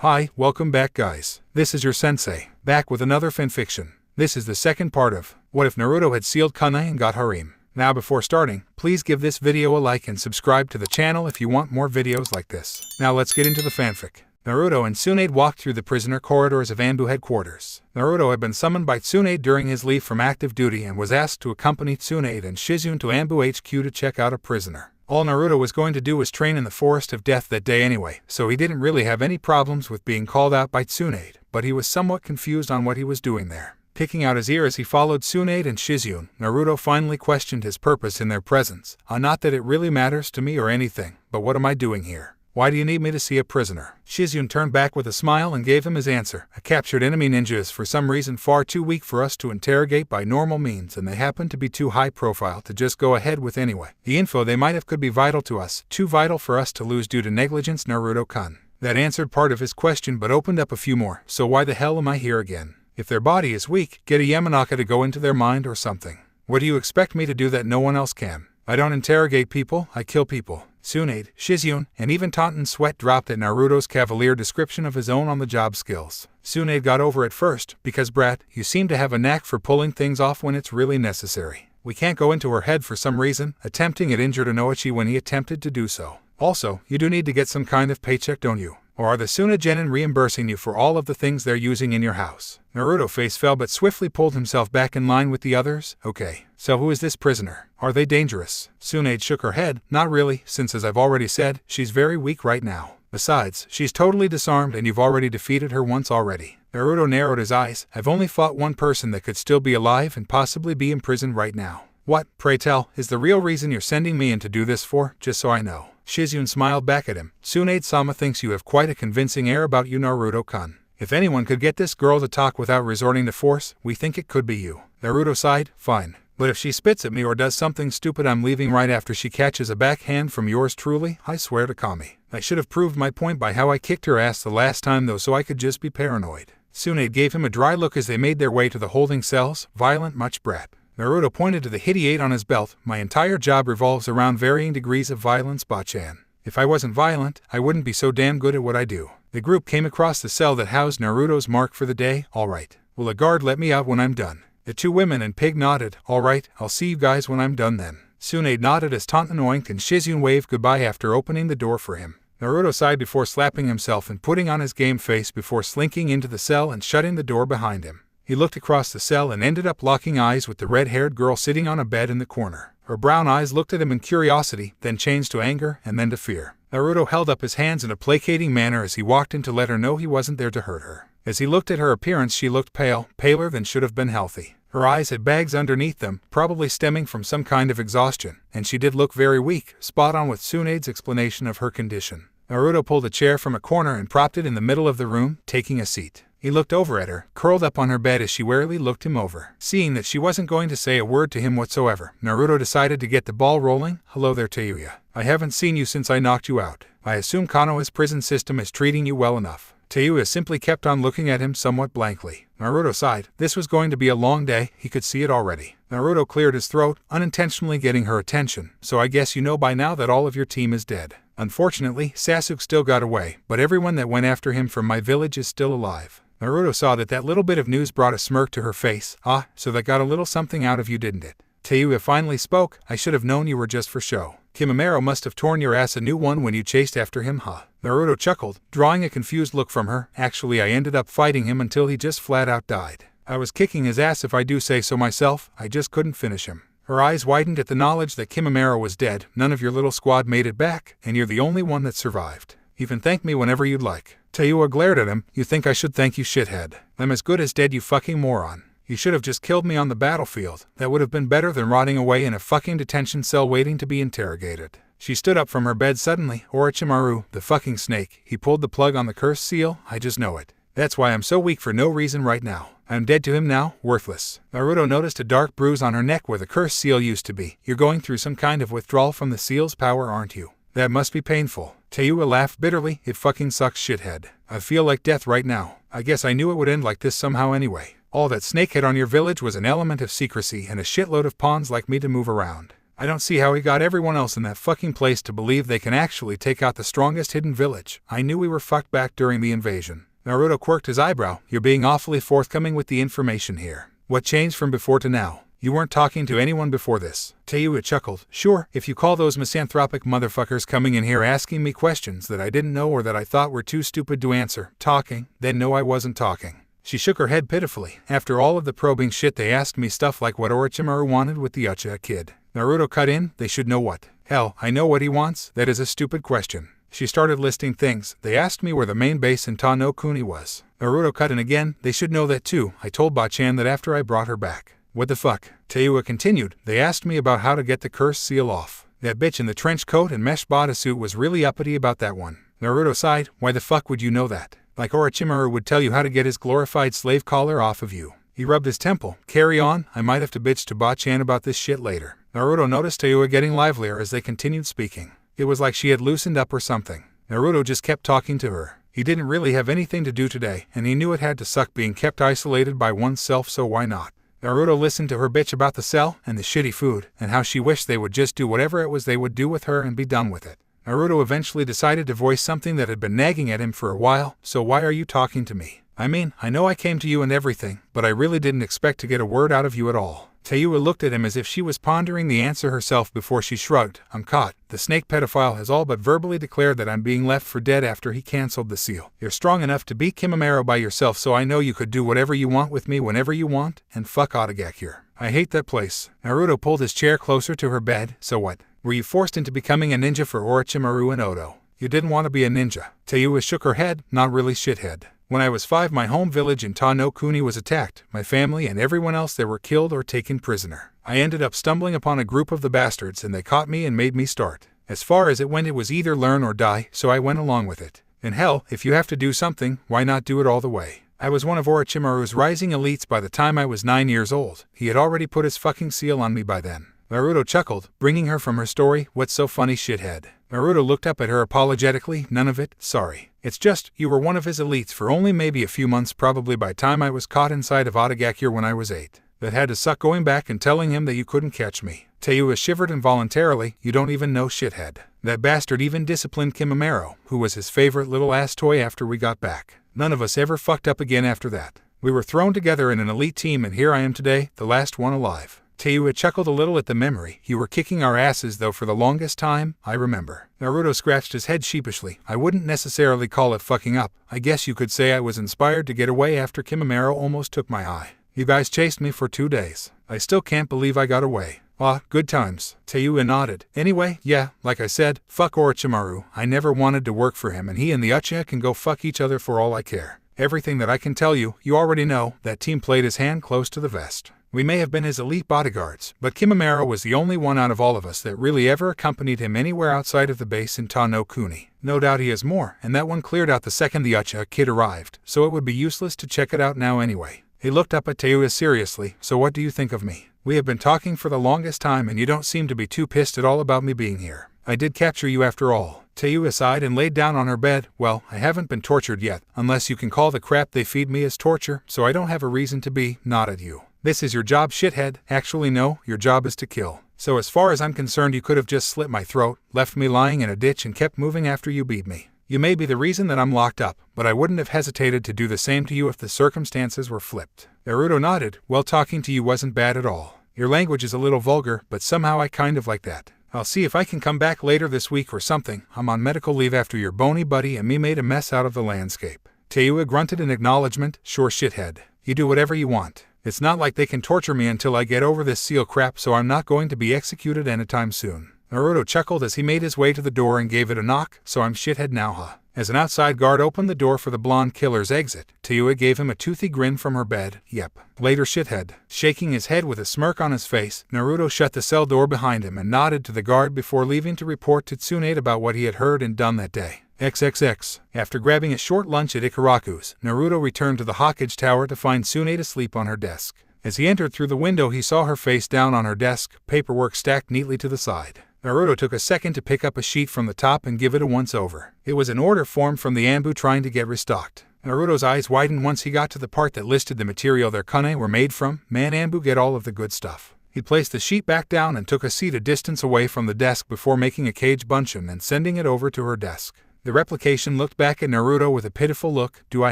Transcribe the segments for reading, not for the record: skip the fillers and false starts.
Hi, welcome back guys. This is your sensei, back with another fanfiction. This is the second part of What If Naruto Had Sealed Kunai and Got Harem. Now before starting, please give this video a like and subscribe to the channel if you want more videos like this. Now let's get into the fanfic. Naruto and Tsunade walked through the prisoner corridors of Ambu headquarters. Naruto had been summoned by Tsunade during his leave from active duty and was asked to accompany Tsunade and Shizune to Ambu HQ to check out a prisoner. All Naruto was going to do was train in the Forest of Death that day anyway, so he didn't really have any problems with being called out by Tsunade, but he was somewhat confused on what he was doing there. Picking out his ear as he followed Tsunade and Shizune, Naruto finally questioned his purpose in their presence. Not that it really matters to me or anything, but what am I doing here? Why do you need me to see a prisoner? Shizune turned back with a smile and gave him his answer. A captured enemy ninja is for some reason far too weak for us to interrogate by normal means, and they happen to be too high profile to just go ahead with anyway. The info they might have could be vital to us, too vital for us to lose due to negligence, Naruto-kun. That answered part of his question but opened up a few more. So why the hell am I here again? If their body is weak, get a Yamanaka to go into their mind or something. What do you expect me to do that no one else can? I don't interrogate people, I kill people. Tsunade, Shizune, and even Taunton sweat dropped at Naruto's cavalier description of his own on-the-job skills. Tsunade got over it first, because brat, you seem to have a knack for pulling things off when it's really necessary. We can't go into her head for some reason, attempting it injured Inoichi when he attempted to do so. Also, you do need to get some kind of paycheck, don't you? Or are the Tsunagenin reimbursing you for all of the things they're using in your house? Naruto face fell but swiftly pulled himself back in line with the others. Okay, so who is this prisoner? Are they dangerous? Tsunade shook her head. Not really, since as I've already said, she's very weak right now. Besides, she's totally disarmed and you've already defeated her once already. Naruto narrowed his eyes. I've only fought one person that could still be alive and possibly be in prison right now. What, pray tell, is the real reason you're sending me in to do this for, just so I know? Shizune smiled back at him. Tsunade-sama thinks you have quite a convincing air about you, Naruto-kun. If anyone could get this girl to talk without resorting to force, we think it could be you. Naruto sighed. Fine. But if she spits at me or does something stupid, I'm leaving right after she catches a backhand from yours truly, I swear to Kami. I should have proved my point by how I kicked her ass the last time though, so I could just be paranoid. Tsunade gave him a dry look as they made their way to the holding cells. Violent much brat. Naruto pointed to the Hidi-8 on his belt. My entire job revolves around varying degrees of violence, Bachan. If I wasn't violent, I wouldn't be so damn good at what I do. The group came across the cell that housed Naruto's mark for the day. Alright. Will a guard let me out when I'm done? The two women and Pig nodded. Alright, I'll see you guys when I'm done then. Tsunade nodded as Taunton oinked and Shizune waved goodbye after opening the door for him. Naruto sighed before slapping himself and putting on his game face before slinking into the cell and shutting the door behind him. He looked across the cell and ended up locking eyes with the red-haired girl sitting on a bed in the corner. Her brown eyes looked at him in curiosity, then changed to anger, and then to fear. Naruto held up his hands in a placating manner as he walked in to let her know he wasn't there to hurt her. As he looked at her appearance, she looked pale, paler than should have been healthy. Her eyes had bags underneath them, probably stemming from some kind of exhaustion, and she did look very weak, spot on with Tsunade's explanation of her condition. Naruto pulled a chair from a corner and propped it in the middle of the room, taking a seat. He looked over at her, curled up on her bed as she warily looked him over. Seeing that she wasn't going to say a word to him whatsoever, Naruto decided to get the ball rolling. Hello there, Tayuya. I haven't seen you since I knocked you out. I assume Konoha's prison system is treating you well enough. Tayuya simply kept on looking at him somewhat blankly. Naruto sighed. This was going to be a long day, he could see it already. Naruto cleared his throat, unintentionally getting her attention. So I guess you know by now that all of your team is dead. Unfortunately, Sasuke still got away, but everyone that went after him from my village is still alive. Naruto saw that little bit of news brought a smirk to her face. Ah, so that got a little something out of you, didn't it? Tayuya finally spoke. I should have known you were just for show. Kimimaro must have torn your ass a new one when you chased after him, huh? Naruto chuckled, drawing a confused look from her. Actually, I ended up fighting him until he just flat out died. I was kicking his ass if I do say so myself, I just couldn't finish him. Her eyes widened at the knowledge that Kimimaro was dead. None of your little squad made it back, and you're the only one that survived. You can thank me whenever you'd like. Tayuya glared at him. You think I should thank you, shithead? I'm as good as dead, you fucking moron. You should have just killed me on the battlefield. That would have been better than rotting away in a fucking detention cell waiting to be interrogated. She stood up from her bed suddenly. Orochimaru, the fucking snake. He pulled the plug on the cursed seal. I just know it. That's why I'm so weak for no reason right now. I'm dead to him now, worthless. Naruto noticed a dark bruise on her neck where the cursed seal used to be. You're going through some kind of withdrawal from the seal's power, aren't you? That must be painful. Tayuya laughed bitterly. It fucking sucks, shithead. I feel like death right now. I guess I knew it would end like this somehow anyway. All that snakehead on your village was an element of secrecy and a shitload of pawns like me to move around. I don't see how he got everyone else in that fucking place to believe they can actually take out the strongest hidden village. I knew we were fucked back during the invasion. Naruto quirked his eyebrow. You're being awfully forthcoming with the information here. What changed from before to now? You weren't talking to anyone before this. Tayuya chuckled. Sure, if you call those misanthropic motherfuckers coming in here asking me questions that I didn't know or that I thought were too stupid to answer, talking, then no, I wasn't talking. She shook her head pitifully. After all of the probing shit, they asked me stuff like what Orochimaru wanted with the Uchiha kid. Naruto cut in. They should know what. Hell, I know what he wants. That is a stupid question. She started listing things. They asked me where the main base in no Kuni was. Naruto cut in again. They should know that too. I told Bachan that after I brought her back. What the fuck? Tayuya continued. They asked me about how to get the cursed seal off. That bitch in the trench coat and mesh bodysuit was really uppity about that one. Naruto sighed. Why the fuck would you know that? Like Orochimaru would tell you how to get his glorified slave collar off of you. He rubbed his temple. Carry on. I might have to bitch to Bachan about this shit later. Naruto noticed Tayuya getting livelier as they continued speaking. It was like she had loosened up or something. Naruto just kept talking to her. He didn't really have anything to do today, and he knew it had to suck being kept isolated by oneself, so why not? Naruto listened to her bitch about the cell and the shitty food, and how she wished they would just do whatever it was they would do with her and be done with it. Naruto eventually decided to voice something that had been nagging at him for a while. So why are you talking to me? I mean, I know I came to you and everything, but I really didn't expect to get a word out of you at all. Tayuya looked at him as if she was pondering the answer herself before she shrugged. I'm caught. The snake pedophile has all but verbally declared that I'm being left for dead after he cancelled the seal. You're strong enough to beat Kimimaro by yourself, so I know you could do whatever you want with me whenever you want, and fuck Otagakure. I hate that place. Naruto pulled his chair closer to her bed. So what? Were you forced into becoming a ninja for Orochimaru and Odo? You didn't want to be a ninja. Tayuya shook her head. Not really, shithead. When I was 5, my home village in no Kuni was attacked. My family and everyone else there were killed or taken prisoner. I ended up stumbling upon a group of the bastards and they caught me and made me start. As far as it went, it was either learn or die, so I went along with it. And hell, if you have to do something, why not do it all the way? I was one of Orochimaru's rising elites by the time I was 9 years old. He had already put his fucking seal on me by then. Naruto chuckled, bringing her from her story. What's so funny, shithead? Naruto looked up at her apologetically. None of it, sorry. It's just, you were one of his elites for only maybe a few months, probably by time I was caught inside of Otagakure when I was 8. That had to suck going back and telling him that you couldn't catch me. Tayuya shivered involuntarily. You don't even know, shithead. That bastard even disciplined Kimimaro, who was his favorite little ass toy after we got back. None of us ever fucked up again after that. We were thrown together in an elite team and here I am today, the last one alive. Tayuya chuckled a little at the memory. You were kicking our asses though for the longest time, I remember. Naruto scratched his head sheepishly. I wouldn't necessarily call it fucking up. I guess you could say I was inspired to get away after Kimimaro almost took my eye. You guys chased me for 2 days. I still can't believe I got away. Ah, good times. Tayuya nodded. Anyway, yeah, like I said, fuck Orochimaru. I never wanted to work for him and he and the Uchiha can go fuck each other for all I care. Everything that I can tell you, you already know. That team played his hand close to the vest. We may have been his elite bodyguards, but Kimimaro was the only one out of all of us that really ever accompanied him anywhere outside of the base in no Kuni. No doubt he has more, and that one cleared out the second the Uchiha kid arrived, so it would be useless to check it out now anyway. He looked up at Tayuya seriously. So what do you think of me? We have been talking for the longest time and you don't seem to be too pissed at all about me being here. I did capture you after all. Tayuya sighed and laid down on her bed. Well, I haven't been tortured yet, unless you can call the crap they feed me as torture, so I don't have a reason to be, not at you. This is your job, shithead. Actually no, your job is to kill. So as far as I'm concerned you could have just slit my throat, left me lying in a ditch and kept moving after you beat me. You may be the reason that I'm locked up, but I wouldn't have hesitated to do the same to you if the circumstances were flipped. Naruto nodded. Well, talking to you wasn't bad at all. Your language is a little vulgar, but somehow I kind of like that. I'll see if I can come back later this week or something. I'm on medical leave after your bony buddy and me made a mess out of the landscape. Tayuya grunted in acknowledgement. Sure, shithead. You do whatever you want. It's not like they can torture me until I get over this seal crap, so I'm not going to be executed anytime soon. Naruto chuckled as he made his way to the door and gave it a knock. So I'm shithead now, huh? As an outside guard opened the door for the blonde killer's exit, Tayuya gave him a toothy grin from her bed. Yep. Later, shithead. Shaking his head with a smirk on his face, Naruto shut the cell door behind him and nodded to the guard before leaving to report to Tsunade about what he had heard and done that day. XXX. After grabbing a short lunch at Ikaraku's, Naruto returned to the Hokage Tower to find Tsunade asleep on her desk. As he entered through the window he saw her face down on her desk, paperwork stacked neatly to the side. Naruto took a second to pick up a sheet from the top and give it a once-over. It was an order form from the Ambu trying to get restocked. Naruto's eyes widened once he got to the part that listed the material their Kunai were made from. Man, Ambu get all of the good stuff. He placed the sheet back down and took a seat a distance away from the desk before making a cage bunchin and sending it over to her desk. The replication looked back at Naruto with a pitiful look. Do I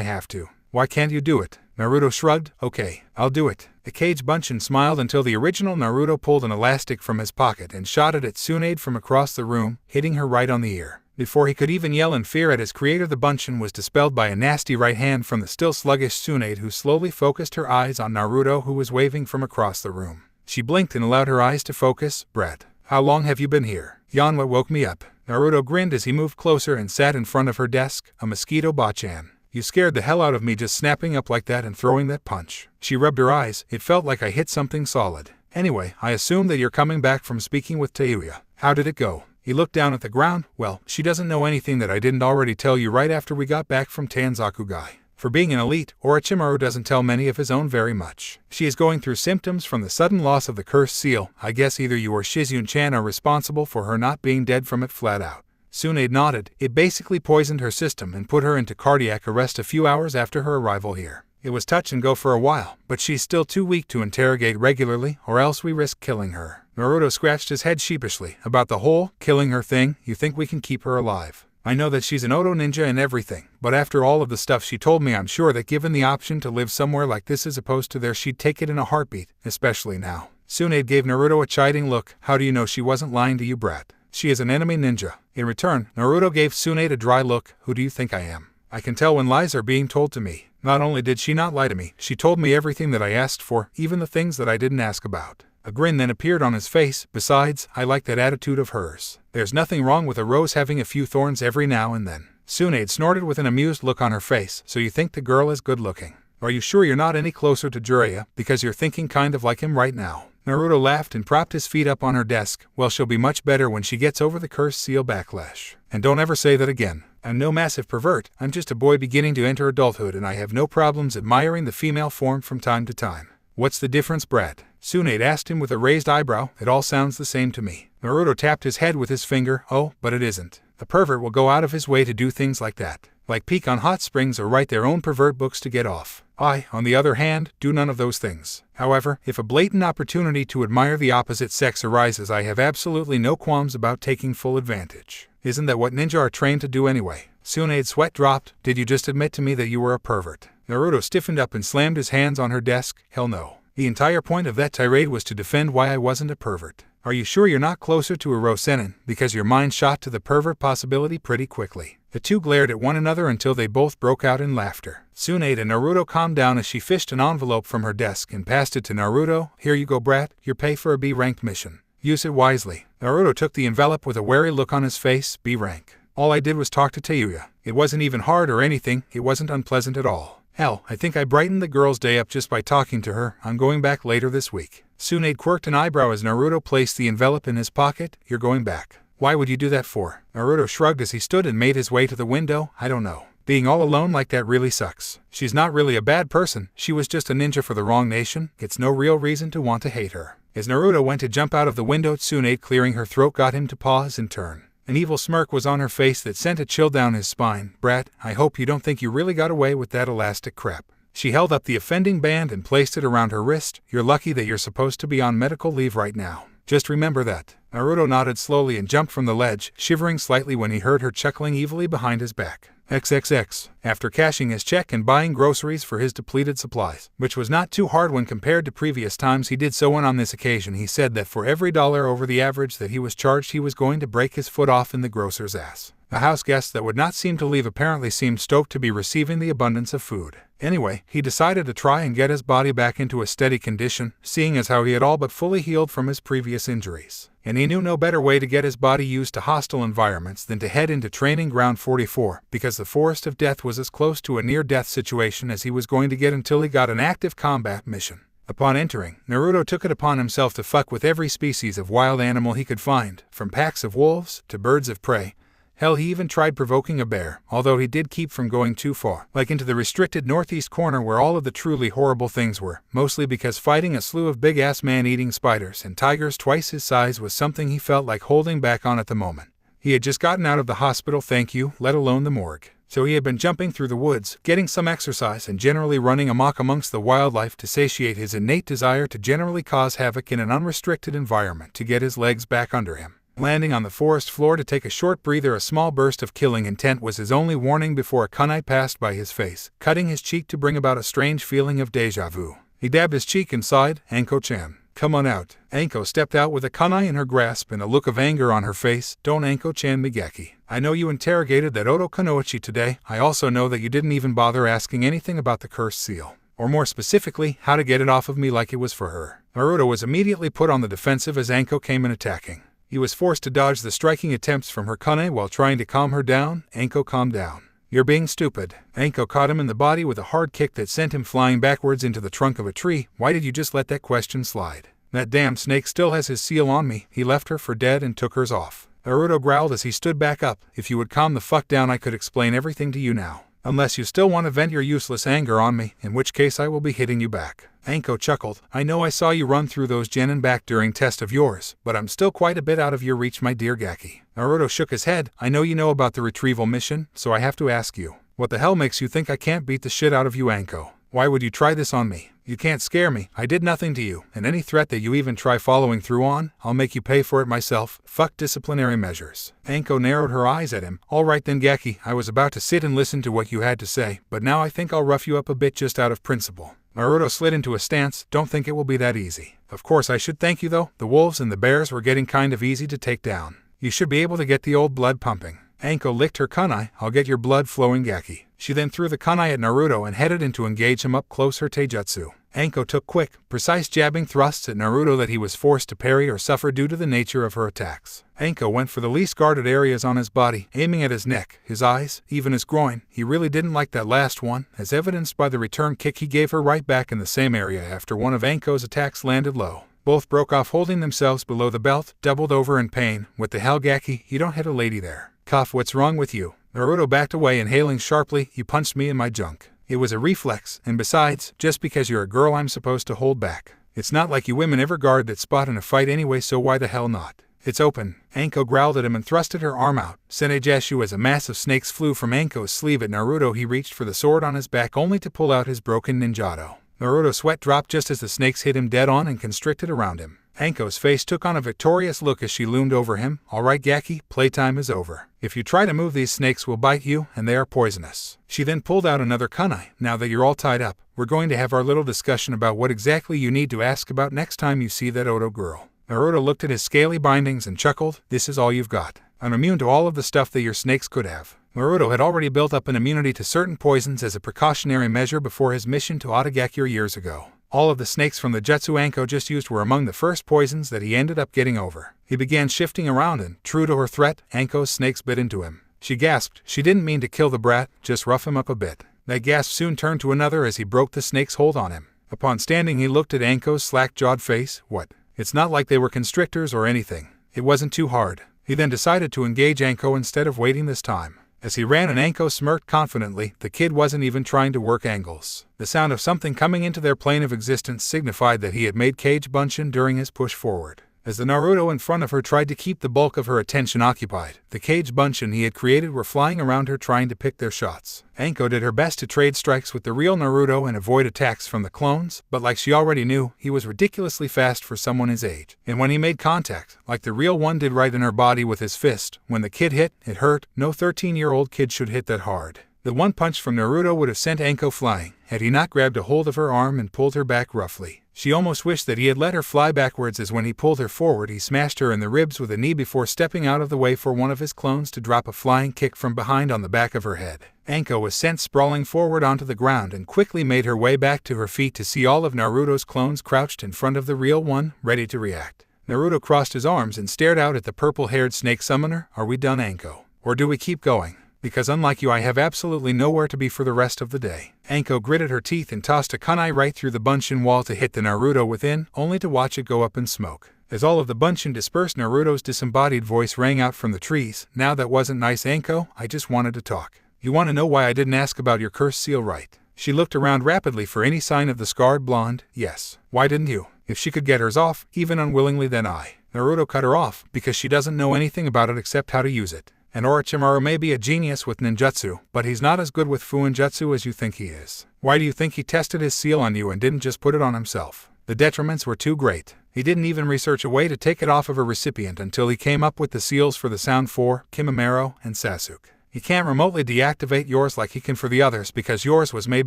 have to? Why can't you do it? Naruto shrugged. Okay, I'll do it. The cage bunchin smiled until the original Naruto pulled an elastic from his pocket and shot it at Tsunade from across the room, hitting her right on the ear. Before he could even yell in fear at his creator, the bunchin was dispelled by a nasty right hand from the still sluggish Tsunade, who slowly focused her eyes on Naruto, who was waving from across the room. She blinked and allowed her eyes to focus. Brett, how long have you been here? Yawn what woke me up. Naruto grinned as he moved closer and sat in front of her desk. A mosquito bachan. You scared the hell out of me just snapping up like that and throwing that punch. She rubbed her eyes. It felt like I hit something solid. Anyway, I assume that you're coming back from speaking with Tayuya. How did it go? He looked down at the ground. Well, she doesn't know anything that I didn't already tell you right after we got back from Tanzakugai. For being an elite, Orochimaru doesn't tell many of his own very much. She is going through symptoms from the sudden loss of the cursed seal. I guess either you or Shizune-chan are responsible for her not being dead from it flat out. Tsunade nodded. It basically poisoned her system and put her into cardiac arrest a few hours after her arrival here. It was touch and go for a while, but she's still too weak to interrogate regularly, or else we risk killing her. Naruto scratched his head sheepishly. About the whole killing her thing, you think we can keep her alive? I know that she's an Oto ninja and everything, but after all of the stuff she told me, I'm sure that given the option to live somewhere like this as opposed to there, she'd take it in a heartbeat, especially now. Tsunade gave Naruto a chiding look. How do you know she wasn't lying to you, brat? She is an enemy ninja. In return, Naruto gave Tsunade a dry look. Who do you think I am? I can tell when lies are being told to me. Not only did she not lie to me, she told me everything that I asked for, even the things that I didn't ask about. A grin then appeared on his face. Besides, I like that attitude of hers. There's nothing wrong with a rose having a few thorns every now and then. Tsunade snorted with an amused look on her face. So you think the girl is good looking? Are you sure you're not any closer to Jiraiya, because you're thinking kind of like him right now? Naruto laughed and propped his feet up on her desk. Well, she'll be much better when she gets over the cursed seal backlash. And don't ever say that again. I'm no massive pervert. I'm just a boy beginning to enter adulthood, and I have no problems admiring the female form from time to time. What's the difference, Brad? Tsunade asked him with a raised eyebrow. It all sounds the same to me. Naruto tapped his head with his finger. Oh, but it isn't. A pervert will go out of his way to do things like that. Like peek on hot springs or write their own pervert books to get off. I, on the other hand, do none of those things. However, if a blatant opportunity to admire the opposite sex arises, I have absolutely no qualms about taking full advantage. Isn't that what ninja are trained to do anyway? Tsunade's sweat dropped. Did you just admit to me that you were a pervert? Naruto stiffened up and slammed his hands on her desk. Hell no. The entire point of that tirade was to defend why I wasn't a pervert. Are you sure you're not closer to a Rosenin, because your mind shot to the pervert possibility pretty quickly? The two glared at one another until they both broke out in laughter. Tsunade and Naruto calmed down as she fished an envelope from her desk and passed it to Naruto. Here you go, brat, your pay for a B-ranked mission. Use it wisely. Naruto took the envelope with a wary look on his face. B-rank. All I did was talk to Tayuya. It wasn't even hard or anything, it wasn't unpleasant at all. Hell, I think I brightened the girl's day up just by talking to her. I'm going back later this week. Tsunade quirked an eyebrow as Naruto placed the envelope in his pocket. You're going back. Why would you do that for? Naruto shrugged as he stood and made his way to the window. I don't know. Being all alone like that really sucks. She's not really a bad person. She was just a ninja for the wrong nation. It's no real reason to want to hate her. As Naruto went to jump out of the window, Tsunade clearing her throat got him to pause and turn. An evil smirk was on her face that sent a chill down his spine. Brat, I hope you don't think you really got away with that elastic crap. She held up the offending band and placed it around her wrist. You're lucky that you're supposed to be on medical leave right now. Just remember that. Naruto nodded slowly and jumped from the ledge, shivering slightly when he heard her chuckling evilly behind his back. XXX. After cashing his check and buying groceries for his depleted supplies, which was not too hard when compared to previous times he did so, and on this occasion he said that for every dollar over the average that he was charged, he was going to break his foot off in the grocer's ass. The house guest that would not seem to leave apparently seemed stoked to be receiving the abundance of food. Anyway, he decided to try and get his body back into a steady condition, seeing as how he had all but fully healed from his previous injuries. And he knew no better way to get his body used to hostile environments than to head into Training Ground 44, because the Forest of Death was as close to a near-death situation as he was going to get until he got an active combat mission. Upon entering, Naruto took it upon himself to fuck with every species of wild animal he could find, from packs of wolves to birds of prey. Hell, he even tried provoking a bear, although he did keep from going too far, like into the restricted northeast corner where all of the truly horrible things were, mostly because fighting a slew of big-ass man-eating spiders and tigers twice his size was something he felt like holding back on at the moment. He had just gotten out of the hospital, thank you, let alone the morgue. So he had been jumping through the woods, getting some exercise and generally running amok amongst the wildlife to satiate his innate desire to generally cause havoc in an unrestricted environment to get his legs back under him. Landing on the forest floor to take a short breather, a small burst of killing intent was his only warning before a kunai passed by his face, cutting his cheek to bring about a strange feeling of déjà vu. He dabbed his cheek and sighed, "Anko-chan, come on out." Anko stepped out with a kunai in her grasp and a look of anger on her face. "Don't Anko-chan Migaki. I know you interrogated that Oto Kunoichi today. I also know that you didn't even bother asking anything about the cursed seal. Or more specifically, how to get it off of me like it was for her." Naruto was immediately put on the defensive as Anko came in attacking. He was forced to dodge the striking attempts from her kunai while trying to calm her down. "Anko, calm down. You're being stupid." Anko caught him in the body with a hard kick that sent him flying backwards into the trunk of a tree. "Why did you just let that question slide? That damn snake still has his seal on me. He left her for dead and took hers off." Naruto growled as he stood back up. "If you would calm the fuck down, I could explain everything to you now. Unless you still want to vent your useless anger on me, in which case I will be hitting you back." Anko chuckled. "I know I saw you run through those genin back during test of yours, but I'm still quite a bit out of your reach, my dear Gaki." Naruto shook his head. "I know you know about the retrieval mission, so I have to ask you. What the hell makes you think I can't beat the shit out of you, Anko? Why would you try this on me? You can't scare me. I did nothing to you, and any threat that you even try following through on, I'll make you pay for it myself. Fuck disciplinary measures." Anko narrowed her eyes at him. "All right then, Gaki, I was about to sit and listen to what you had to say, but now I think I'll rough you up a bit just out of principle." Naruto slid into a stance. "Don't think it will be that easy. Of course I should thank you though. The wolves and the bears were getting kind of easy to take down. You should be able to get the old blood pumping." Anko licked her kunai. "I'll get your blood flowing, Gaki." She then threw the kunai at Naruto and headed in to engage him up close, her taijutsu. Anko took quick, precise jabbing thrusts at Naruto that he was forced to parry or suffer due to the nature of her attacks. Anko went for the least guarded areas on his body, aiming at his neck, his eyes, even his groin. He really didn't like that last one, as evidenced by the return kick he gave her right back in the same area after one of Anko's attacks landed low. Both broke off, holding themselves below the belt, doubled over in pain. "What the hell, Gaki? You don't hit a lady there. Cough, what's wrong with you?" Naruto backed away, inhaling sharply. "You punched me in my junk. It was a reflex, and besides, just because you're a girl I'm supposed to hold back. It's not like you women ever guard that spot in a fight anyway, so why the hell not? It's open." Anko growled at him and thrusted her arm out. Senejashu as a mass of snakes flew from Anko's sleeve at Naruto. He reached for the sword on his back only to pull out his broken ninjato. Naruto's sweat dropped just as the snakes hit him dead on and constricted around him. Anko's face took on a victorious look as she loomed over him. "All right, Gaki, playtime is over. If you try to move, these snakes will bite you, and they are poisonous." She then pulled out another kunai. "Now that you're all tied up, we're going to have our little discussion about what exactly you need to ask about next time you see that Oto girl." Naruto looked at his scaly bindings and chuckled. "This is all you've got. I'm immune to all of the stuff that your snakes could have." Naruto had already built up an immunity to certain poisons as a precautionary measure before his mission to Otagakure years ago. All of the snakes from the jutsu Anko just used were among the first poisons that he ended up getting over. He began shifting around and, true to her threat, Anko's snakes bit into him. She gasped. She didn't mean to kill the brat, just rough him up a bit. That gasp soon turned to another as he broke the snake's hold on him. Upon standing, he looked at Anko's slack-jawed face. "What? It's not like they were constrictors or anything. It wasn't too hard." He then decided to engage Anko instead of waiting this time. As he ran and Anko smirked confidently, the kid wasn't even trying to work angles. The sound of something coming into their plane of existence signified that he had made Kage Bunshin during his push forward. As the Naruto in front of her tried to keep the bulk of her attention occupied, the Kage Bunshin he had created were flying around her trying to pick their shots. Anko did her best to trade strikes with the real Naruto and avoid attacks from the clones, but like she already knew, he was ridiculously fast for someone his age. And when he made contact, like the real one did right in her body with his fist, when the kid hit, it hurt. No 13-year-old kid should hit that hard. The one punch from Naruto would have sent Anko flying, had he not grabbed a hold of her arm and pulled her back roughly. She almost wished that he had let her fly backwards, as when he pulled her forward he smashed her in the ribs with a knee before stepping out of the way for one of his clones to drop a flying kick from behind on the back of her head. Anko was sent sprawling forward onto the ground and quickly made her way back to her feet to see all of Naruto's clones crouched in front of the real one, ready to react. Naruto crossed his arms and stared out at the purple-haired snake summoner. "Are we done, Anko? Or do we keep going? Because unlike you, I have absolutely nowhere to be for the rest of the day." Anko gritted her teeth and tossed a kunai right through the Bunshin wall to hit the Naruto within, only to watch it go up in smoke. As all of the Bunshin dispersed, Naruto's disembodied voice rang out from the trees. "Now that wasn't nice, Anko. I just wanted to talk. You want to know why I didn't ask about your cursed seal, right?" She looked around rapidly for any sign of the scarred blonde. "Yes. Why didn't you? If she could get hers off, even unwillingly, then I." Naruto cut her off, "Because she doesn't know anything about it except how to use it. And Orochimaru may be a genius with ninjutsu, but he's not as good with fuinjutsu as you think he is. Why do you think he tested his seal on you and didn't just put it on himself? The detriments were too great. He didn't even research a way to take it off of a recipient until he came up with the seals for the Sound 4, Kimimaro, and Sasuke. He can't remotely deactivate yours like he can for the others because yours was made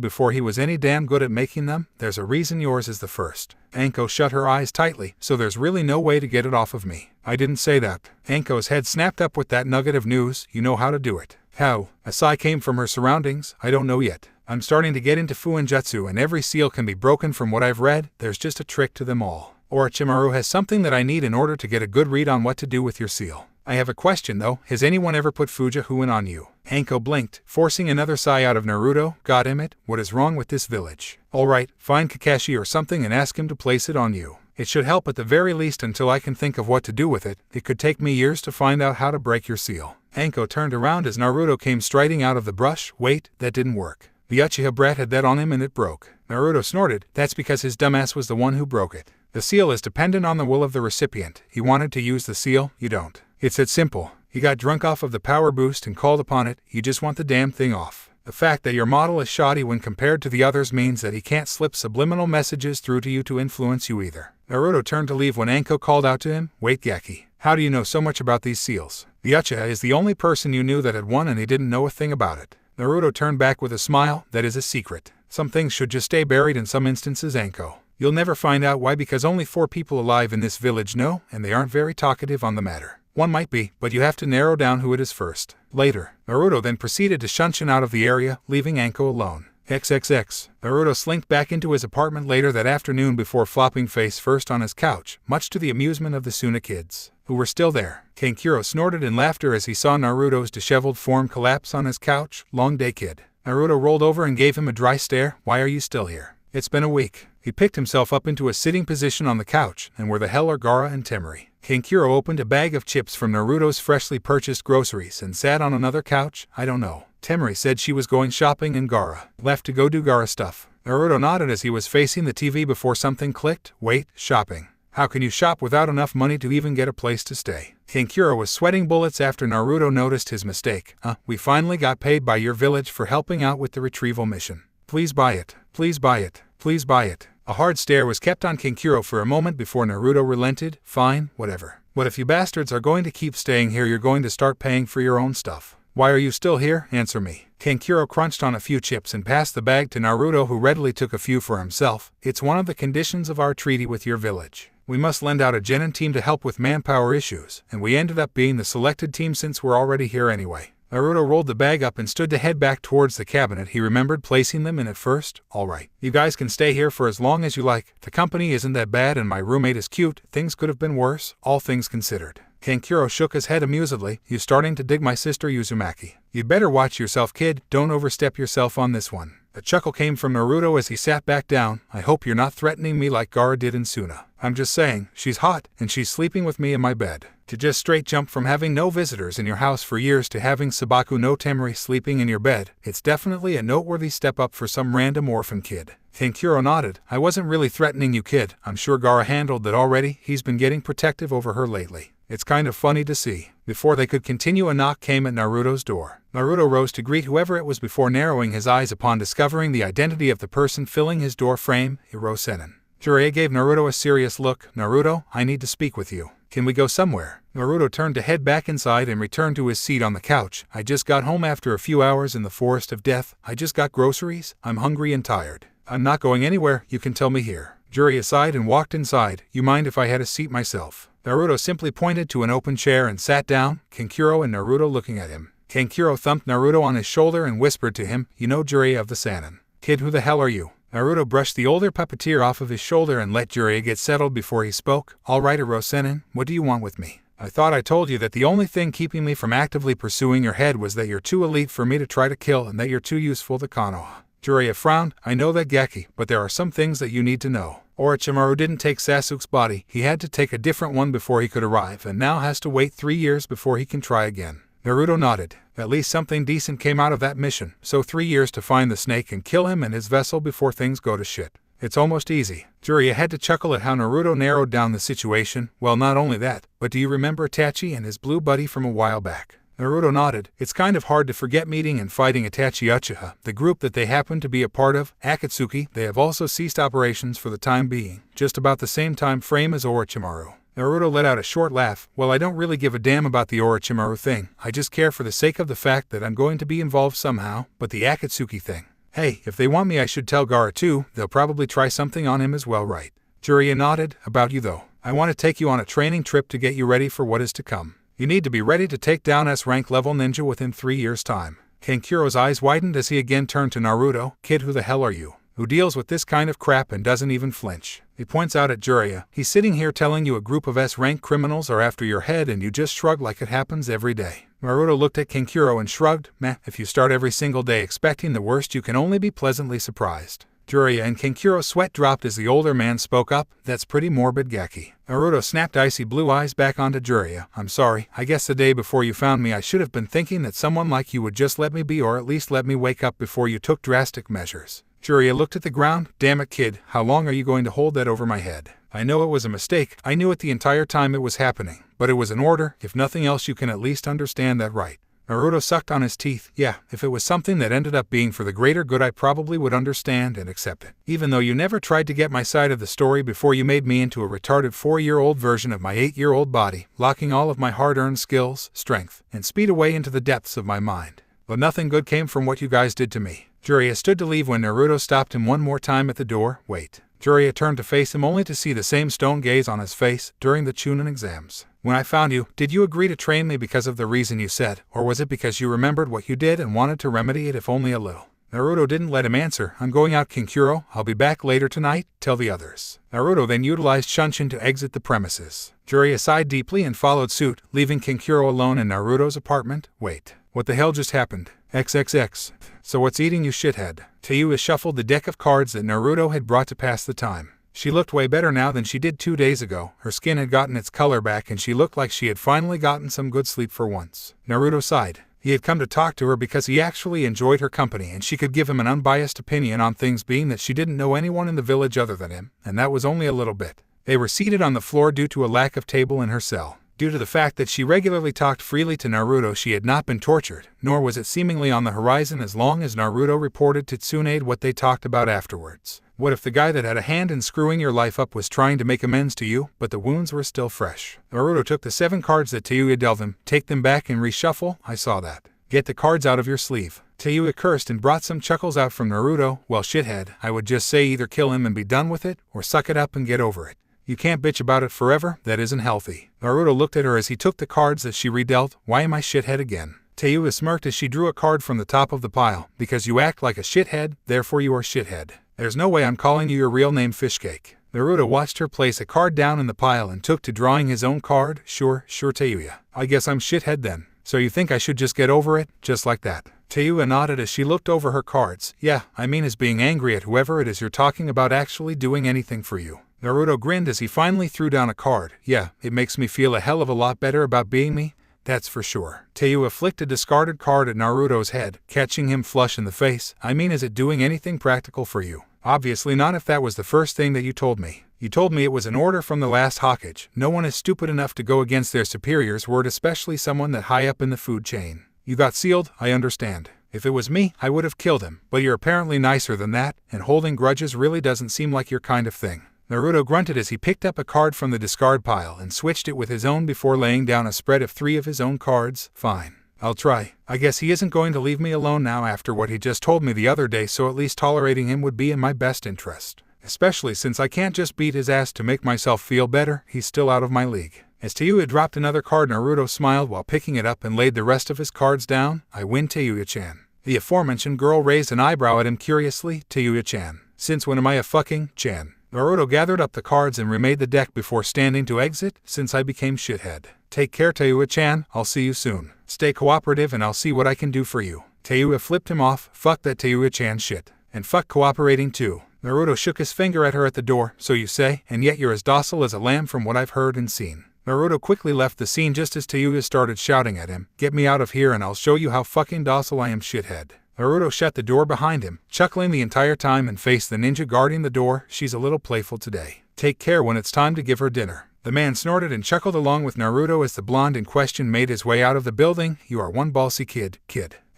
before he was any damn good at making them. There's a reason yours is the first. Anko shut her eyes tightly, so there's really no way to get it off of me. I didn't say that. Anko's head snapped up with that nugget of news. You know how to do it. How? A sigh came from her surroundings. I don't know yet. I'm starting to get into fuinjutsu and every seal can be broken from what I've read. There's just a trick to them all. Orochimaru has something that I need in order to get a good read on what to do with your seal. I have a question though, has anyone ever put Fujihuin on you? Anko blinked, forcing another sigh out of Naruto. Goddammit, what is wrong with this village? Alright, find Kakashi or something and ask him to place it on you. It should help at the very least until I can think of what to do with it. It could take me years to find out how to break your seal. Anko turned around as Naruto came striding out of the brush. Wait, that didn't work. The Uchiha brat had that on him and it broke. Naruto snorted. That's because his dumbass was the one who broke it. The seal is dependent on the will of the recipient. He wanted to use the seal, you don't. It's that simple. He got drunk off of the power boost and called upon it. You just want the damn thing off. The fact that your model is shoddy when compared to the others means that he can't slip subliminal messages through to you to influence you either. Naruto turned to leave when Anko called out to him. Wait, Gaki. How do you know so much about these seals? The Uchiha is the only person you knew that had one and he didn't know a thing about it. Naruto turned back with a smile. That is a secret. Some things should just stay buried in some instances, Anko. You'll never find out why because only 4 people alive in this village know, and they aren't very talkative on the matter. One might be, but you have to narrow down who it is first. Later, Naruto then proceeded to shunshin out of the area, leaving Anko alone. XXX. Naruto slinked back into his apartment later that afternoon before flopping face first on his couch, much to the amusement of the Suna kids, who were still there. Kankuro snorted in laughter as he saw Naruto's disheveled form collapse on his couch. Long day, kid. Naruto rolled over and gave him a dry stare. Why are you still here? It's been a week. He picked himself up into a sitting position on the couch, and where the hell are Gaara and Temari? Kankuro opened a bag of chips from Naruto's freshly purchased groceries and sat on another couch. I don't know. Temari said she was going shopping and Gaara left to go do Gaara stuff. Naruto nodded as he was facing the TV before something clicked. Wait, shopping. How can you shop without enough money to even get a place to stay? Kankuro was sweating bullets after Naruto noticed his mistake. We finally got paid by your village for helping out with the retrieval mission. Please buy it. Please buy it. Please buy it. A hard stare was kept on Kankuro for a moment before Naruto relented. Fine, whatever. But if you bastards are going to keep staying here, you're going to start paying for your own stuff. Why are you still here? Answer me. Kankuro crunched on a few chips and passed the bag to Naruto, who readily took a few for himself. It's one of the conditions of our treaty with your village. We must lend out a genin team to help with manpower issues, and we ended up being the selected team since we're already here anyway. Naruto rolled the bag up and stood to head back towards the cabinet he remembered placing them in at first. Alright, you guys can stay here for as long as you like. The company isn't that bad and my roommate is cute. Things could have been worse, all things considered. Kankuro shook his head amusedly. You starting to dig my sister Uzumaki. You'd better watch yourself, kid. Don't overstep yourself on this one. A chuckle came from Naruto as he sat back down. I hope you're not threatening me like Gaara did in Suna. I'm just saying, she's hot, and she's sleeping with me in my bed. To just straight jump from having no visitors in your house for years to having Sabaku no Temari sleeping in your bed, it's definitely a noteworthy step up for some random orphan kid. Kankuro nodded. I wasn't really threatening you, kid. I'm sure Gaara handled that already. He's been getting protective over her lately. It's kind of funny to see. Before they could continue, a knock came at Naruto's door. Naruto rose to greet whoever it was before narrowing his eyes upon discovering the identity of the person filling his door frame, Hirosenin. Jiraiya gave Naruto a serious look. Naruto, I need to speak with you. Can we go somewhere? Naruto turned to head back inside and returned to his seat on the couch. I just got home after a few hours in the forest of death. I just got groceries. I'm hungry and tired. I'm not going anywhere. You can tell me here. Jiraiya sighed and walked inside. You mind if I had a seat myself? Naruto simply pointed to an open chair and sat down, Kankuro and Naruto looking at him. Kankuro thumped Naruto on his shoulder and whispered to him, You know Jiraiya of the Sannin. Kid, who the hell are you? Naruto brushed the older puppeteer off of his shoulder and let Jiraiya get settled before he spoke. Alright, Hirosenin, what do you want with me? I thought I told you that the only thing keeping me from actively pursuing your head was that you're too elite for me to try to kill and that you're too useful to Konoha. Jiraiya frowned. I know that, Gaki, but there are some things that you need to know. Orochimaru didn't take Sasuke's body. He had to take a different one before he could arrive, and now has to wait 3 years before he can try again. Naruto nodded. At least something decent came out of that mission, so 3 years to find the snake and kill him and his vessel before things go to shit. It's almost easy. Jiraiya had to chuckle at how Naruto narrowed down the situation. Well, not only that, but do you remember Itachi and his blue buddy from a while back? Naruto nodded. It's kind of hard to forget meeting and fighting Itachi Uchiha, the group that they happen to be a part of, Akatsuki. They have also ceased operations for the time being, just about the same time frame as Orochimaru. Naruto let out a short laugh. Well, I don't really give a damn about the Orochimaru thing. I just care for the sake of the fact that I'm going to be involved somehow, but the Akatsuki thing. Hey, if they want me I should tell Gaara too. They'll probably try something on him as well, right? Jiraiya nodded. About you though. I want to take you on a training trip to get you ready for what is to come. You need to be ready to take down S-rank level ninja within 3 years' time. Kankuro's eyes widened as he again turned to Naruto. Kid, who the hell are you? Who deals with this kind of crap and doesn't even flinch? He points out at Jiraiya. He's sitting here telling you a group of S-rank criminals are after your head and you just shrug like it happens every day. Naruto looked at Kankuro and shrugged. Meh, if you start every single day expecting the worst you can only be pleasantly surprised. Jiraiya and Kankuro's sweat dropped as the older man spoke up. That's pretty morbid, Gaki. Naruto snapped icy blue eyes back onto Jiraiya. I'm sorry, I guess the day before you found me I should have been thinking that someone like you would just let me be or at least let me wake up before you took drastic measures. Jiraiya looked at the ground. Damn it, kid, how long are you going to hold that over my head? I know it was a mistake, I knew it the entire time it was happening, but it was an order. If nothing else you can at least understand that, right? Naruto sucked on his teeth. Yeah, if it was something that ended up being for the greater good I probably would understand and accept it. Even though you never tried to get my side of the story before you made me into a retarded 4-year-old version of my 8-year-old body, locking all of my hard-earned skills, strength, and speed away into the depths of my mind. But nothing good came from what you guys did to me. Jiraiya stood to leave when Naruto stopped him one more time at the door. Wait. Jiraiya turned to face him only to see the same stone gaze on his face during the Chunin exams. When I found you, did you agree to train me because of the reason you said, or was it because you remembered what you did and wanted to remedy it if only a little? Naruto didn't let him answer. I'm going out, Kankuro. I'll be back later tonight. Tell the others. Naruto then utilized Shunshin to exit the premises. Jiraiya sighed deeply and followed suit, leaving Kankuro alone in Naruto's apartment. Wait. What the hell just happened? XXX. So what's eating you, shithead? Tayuya shuffled the deck of cards that Naruto had brought to pass the time. She looked way better now than she did 2 days ago. Her skin had gotten its color back and she looked like she had finally gotten some good sleep for once. Naruto sighed. He had come to talk to her because he actually enjoyed her company and she could give him an unbiased opinion on things, being that she didn't know anyone in the village other than him, and that was only a little bit. They were seated on the floor due to a lack of table in her cell. Due to the fact that she regularly talked freely to Naruto, she had not been tortured, nor was it seemingly on the horizon as long as Naruto reported to Tsunade what they talked about afterwards. What if the guy that had a hand in screwing your life up was trying to make amends to you, but the wounds were still fresh? Naruto took the 7 cards that Tayuya dealt him. Take them back and reshuffle. I saw that. Get the cards out of your sleeve. Tayuya cursed and brought some chuckles out from Naruto. Well, shithead, I would just say either kill him and be done with it, or suck it up and get over it. You can't bitch about it forever, that isn't healthy. Naruto looked at her as he took the cards that she redealt. Why am I shithead again? Tayuya smirked as she drew a card from the top of the pile. Because you act like a shithead, therefore you are shithead. There's no way I'm calling you your real name, Fishcake. Naruto watched her place a card down in the pile and took to drawing his own card. Sure Tayuya. I guess I'm shithead then. So you think I should just get over it, just like that? Tayuya nodded as she looked over her cards. Yeah, I mean, is being angry at whoever it is you're talking about actually doing anything for you? Naruto grinned as he finally threw down a card. Yeah, it makes me feel a hell of a lot better about being me, that's for sure. Tayuya flicked a discarded card at Naruto's head, catching him flush in the face. I mean, is it doing anything practical for you? Obviously not if that was the first thing that you told me. You told me it was an order from the last Hokage. No one is stupid enough to go against their superior's word, especially someone that high up in the food chain. You got sealed, I understand. If it was me, I would have killed him, but you're apparently nicer than that, and holding grudges really doesn't seem like your kind of thing. Naruto grunted as he picked up a card from the discard pile and switched it with his own before laying down a spread of 3 of his own cards. Fine. I'll try. I guess he isn't going to leave me alone now after what he just told me the other day, so at least tolerating him would be in my best interest. Especially since I can't just beat his ass to make myself feel better, he's still out of my league. As Tayuya dropped another card, Naruto smiled while picking it up and laid the rest of his cards down. I win, Tayuya-chan. The aforementioned girl raised an eyebrow at him curiously. Tayuya-chan. Since when am I a fucking chan? Naruto gathered up the cards and remade the deck before standing to exit. Since I became shithead. Take care, Tayuya-chan, I'll see you soon. Stay cooperative and I'll see what I can do for you. Tayuya flipped him off. Fuck that Tayuya-chan shit. And fuck cooperating too. Naruto shook his finger at her at the door. So you say, and yet you're as docile as a lamb from what I've heard and seen. Naruto quickly left the scene just as Tayuya started shouting at him. Get me out of here and I'll show you how fucking docile I am, shithead. Naruto shut the door behind him, chuckling the entire time, and faced the ninja guarding the door. She's a little playful today. Take care when it's time to give her dinner. The man snorted and chuckled along with Naruto as the blonde in question made his way out of the building. You are one ballsy kid.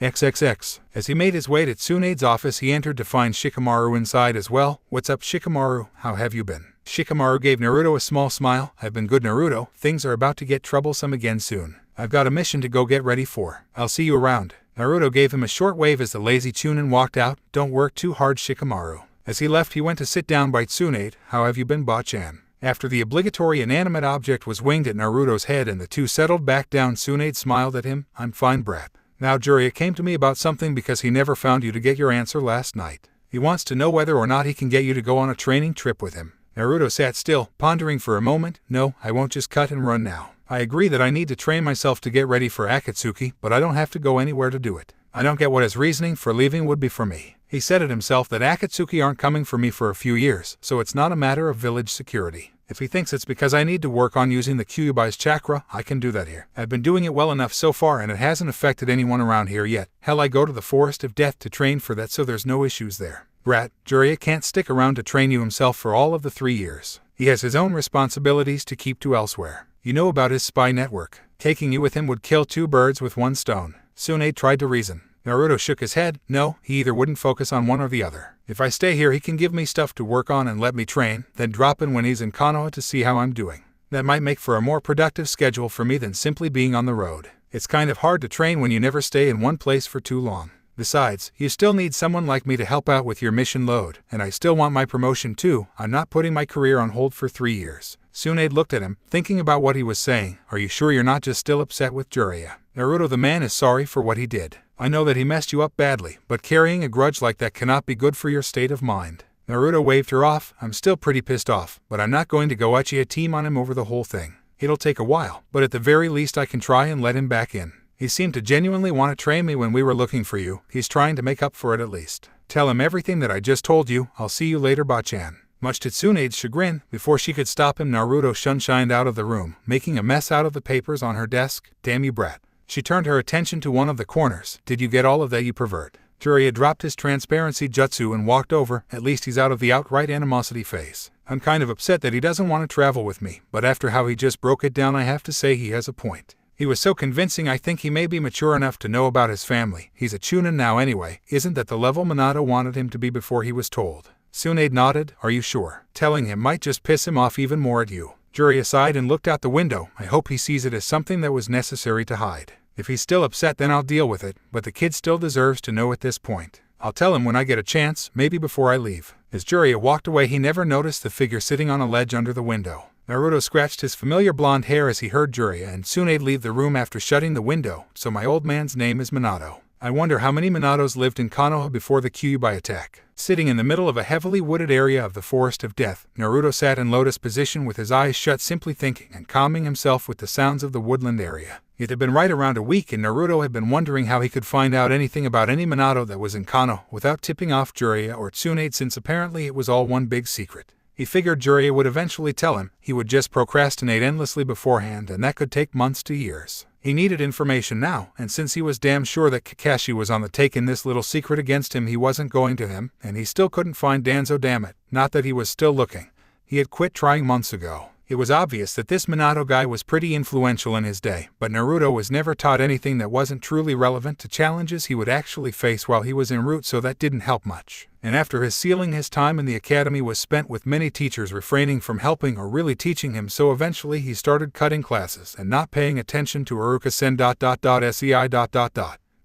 XXX. As he made his way to Tsunade's office, he entered to find Shikamaru inside as well. What's up, Shikamaru? How have you been? Shikamaru gave Naruto a small smile. I've been good, Naruto. Things are about to get troublesome again soon. I've got a mission to go get ready for. I'll see you around. Naruto gave him a short wave as the lazy Chunin walked out. Don't work too hard, Shikamaru. As he left, he went to sit down by Tsunade. How have you been, Ba-chan? After the obligatory inanimate object was winged at Naruto's head and the two settled back down, Tsunade smiled at him. I'm fine, brat. Now Jiraiya came to me about something because he never found you to get your answer last night. He wants to know whether or not he can get you to go on a training trip with him. Naruto sat still, pondering for a moment. No, I won't just cut and run now. I agree that I need to train myself to get ready for Akatsuki, but I don't have to go anywhere to do it. I don't get what his reasoning for leaving would be for me. He said it himself that Akatsuki aren't coming for me for a few years, so it's not a matter of village security. If he thinks it's because I need to work on using the Kyuubi's chakra, I can do that here. I've been doing it well enough so far and it hasn't affected anyone around here yet. Hell, I go to the Forest of Death to train for that, so there's no issues there. Brat, Jiraiya can't stick around to train you himself for all of the 3 years. He has his own responsibilities to keep to elsewhere. You know about his spy network. Taking you with him would kill 2 birds with 1 stone. Tsunade tried to reason. Naruto shook his head. No, he either wouldn't focus on one or the other. If I stay here, he can give me stuff to work on and let me train, then drop in when he's in Konoha to see how I'm doing. That might make for a more productive schedule for me than simply being on the road. It's kind of hard to train when you never stay in one place for too long. Besides, you still need someone like me to help out with your mission load, and I still want my promotion too. I'm not putting my career on hold for 3 years. Tsunade looked at him, thinking about what he was saying. Are you sure you're not just still upset with Jiraiya? Naruto, the man is sorry for what he did. I know that he messed you up badly, but carrying a grudge like that cannot be good for your state of mind. Naruto waved her off. I'm still pretty pissed off, but I'm not going to go Uchiha team on him over the whole thing. It'll take a while, but at the very least I can try and let him back in. He seemed to genuinely want to train me when we were looking for you. He's trying to make up for it at least. Tell him everything that I just told you. I'll see you later, Ba-chan. Much to Tsunade's chagrin, before she could stop him, Naruto shunshined out of the room, making a mess out of the papers on her desk. Damn you, brat. She turned her attention to one of the corners. Did you get all of that, you pervert? Jiraiya dropped his transparency jutsu and walked over. At least he's out of the outright animosity phase. I'm kind of upset that he doesn't want to travel with me, but after how he just broke it down, I have to say he has a point. He was so convincing. I think he may be mature enough to know about his family. He's a Chunin now anyway. Isn't that the level Minato wanted him to be before he was told? Tsunade nodded. Are you sure? Telling him might just piss him off even more at you. Jiraiya sighed and looked out the window. I hope he sees it as something that was necessary to hide. If he's still upset, then I'll deal with it, but the kid still deserves to know at this point. I'll tell him when I get a chance, maybe before I leave. As Jiraiya walked away, he never noticed the figure sitting on a ledge under the window. Naruto scratched his familiar blonde hair as he heard Jiraiya and Tsunade leave the room after shutting the window. So my old man's name is Minato. I wonder how many Minatos lived in Konoha before the Kyuubi attack. Sitting in the middle of a heavily wooded area of the Forest of Death, Naruto sat in lotus position with his eyes shut, simply thinking and calming himself with the sounds of the woodland area. It had been right around a week and Naruto had been wondering how he could find out anything about any Minato that was in Konoha without tipping off Jiraiya or Tsunade, since apparently it was all one big secret. He figured Jiraiya would eventually tell him. He would just procrastinate endlessly beforehand, and that could take months to years. He needed information now, and since he was damn sure that Kakashi was on the take in this little secret against him, he wasn't going to him, and he still couldn't find Danzo, damn it. Not that he was still looking. He had quit trying months ago. It was obvious that this Minato guy was pretty influential in his day, but Naruto was never taught anything that wasn't truly relevant to challenges he would actually face while he was en route, so that didn't help much. And after his sealing, his time in the academy was spent with many teachers refraining from helping or really teaching him, so eventually he started cutting classes and not paying attention to Iruka-sen .sei.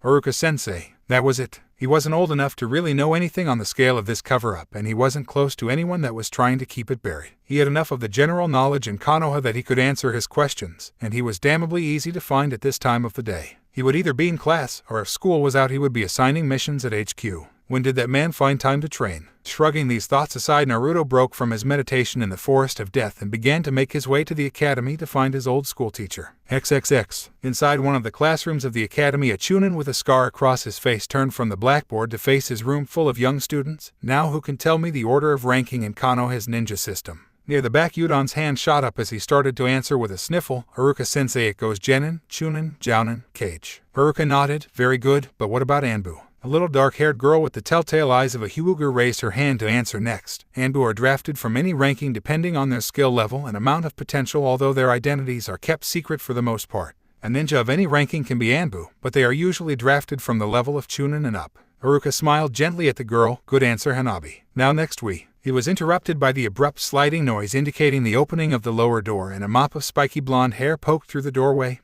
Iruka-sensei, that was it. He wasn't old enough to really know anything on the scale of this cover-up, and he wasn't close to anyone that was trying to keep it buried. He had enough of the general knowledge in Konoha that he could answer his questions, and he was damnably easy to find at this time of the day. He would either be in class, or if school was out, he would be assigning missions at HQ. When did that man find time to train? Shrugging these thoughts aside, Naruto broke from his meditation in the Forest of Death and began to make his way to the academy to find his old school teacher. XXX. Inside one of the classrooms of the academy, a Chunin with a scar across his face turned from the blackboard to face his room full of young students. Now who can tell me the order of ranking in Konoha's ninja system? Near the back, Udon's hand shot up as he started to answer with a sniffle. Iruka-sensei, it goes Genin, Chunin, Jounin, Kage. Iruka nodded. Very good, but what about Anbu? A little dark-haired girl with the telltale eyes of a Hyuga raised her hand to answer next. Anbu are drafted from any ranking depending on their skill level and amount of potential, although their identities are kept secret for the most part. A ninja of any ranking can be Anbu, but they are usually drafted from the level of Chunin and up. Haruka smiled gently at the girl. Good answer, Hanabi. Now next He was interrupted by the abrupt sliding noise indicating the opening of the lower door, and a mop of spiky blonde hair poked through the doorway.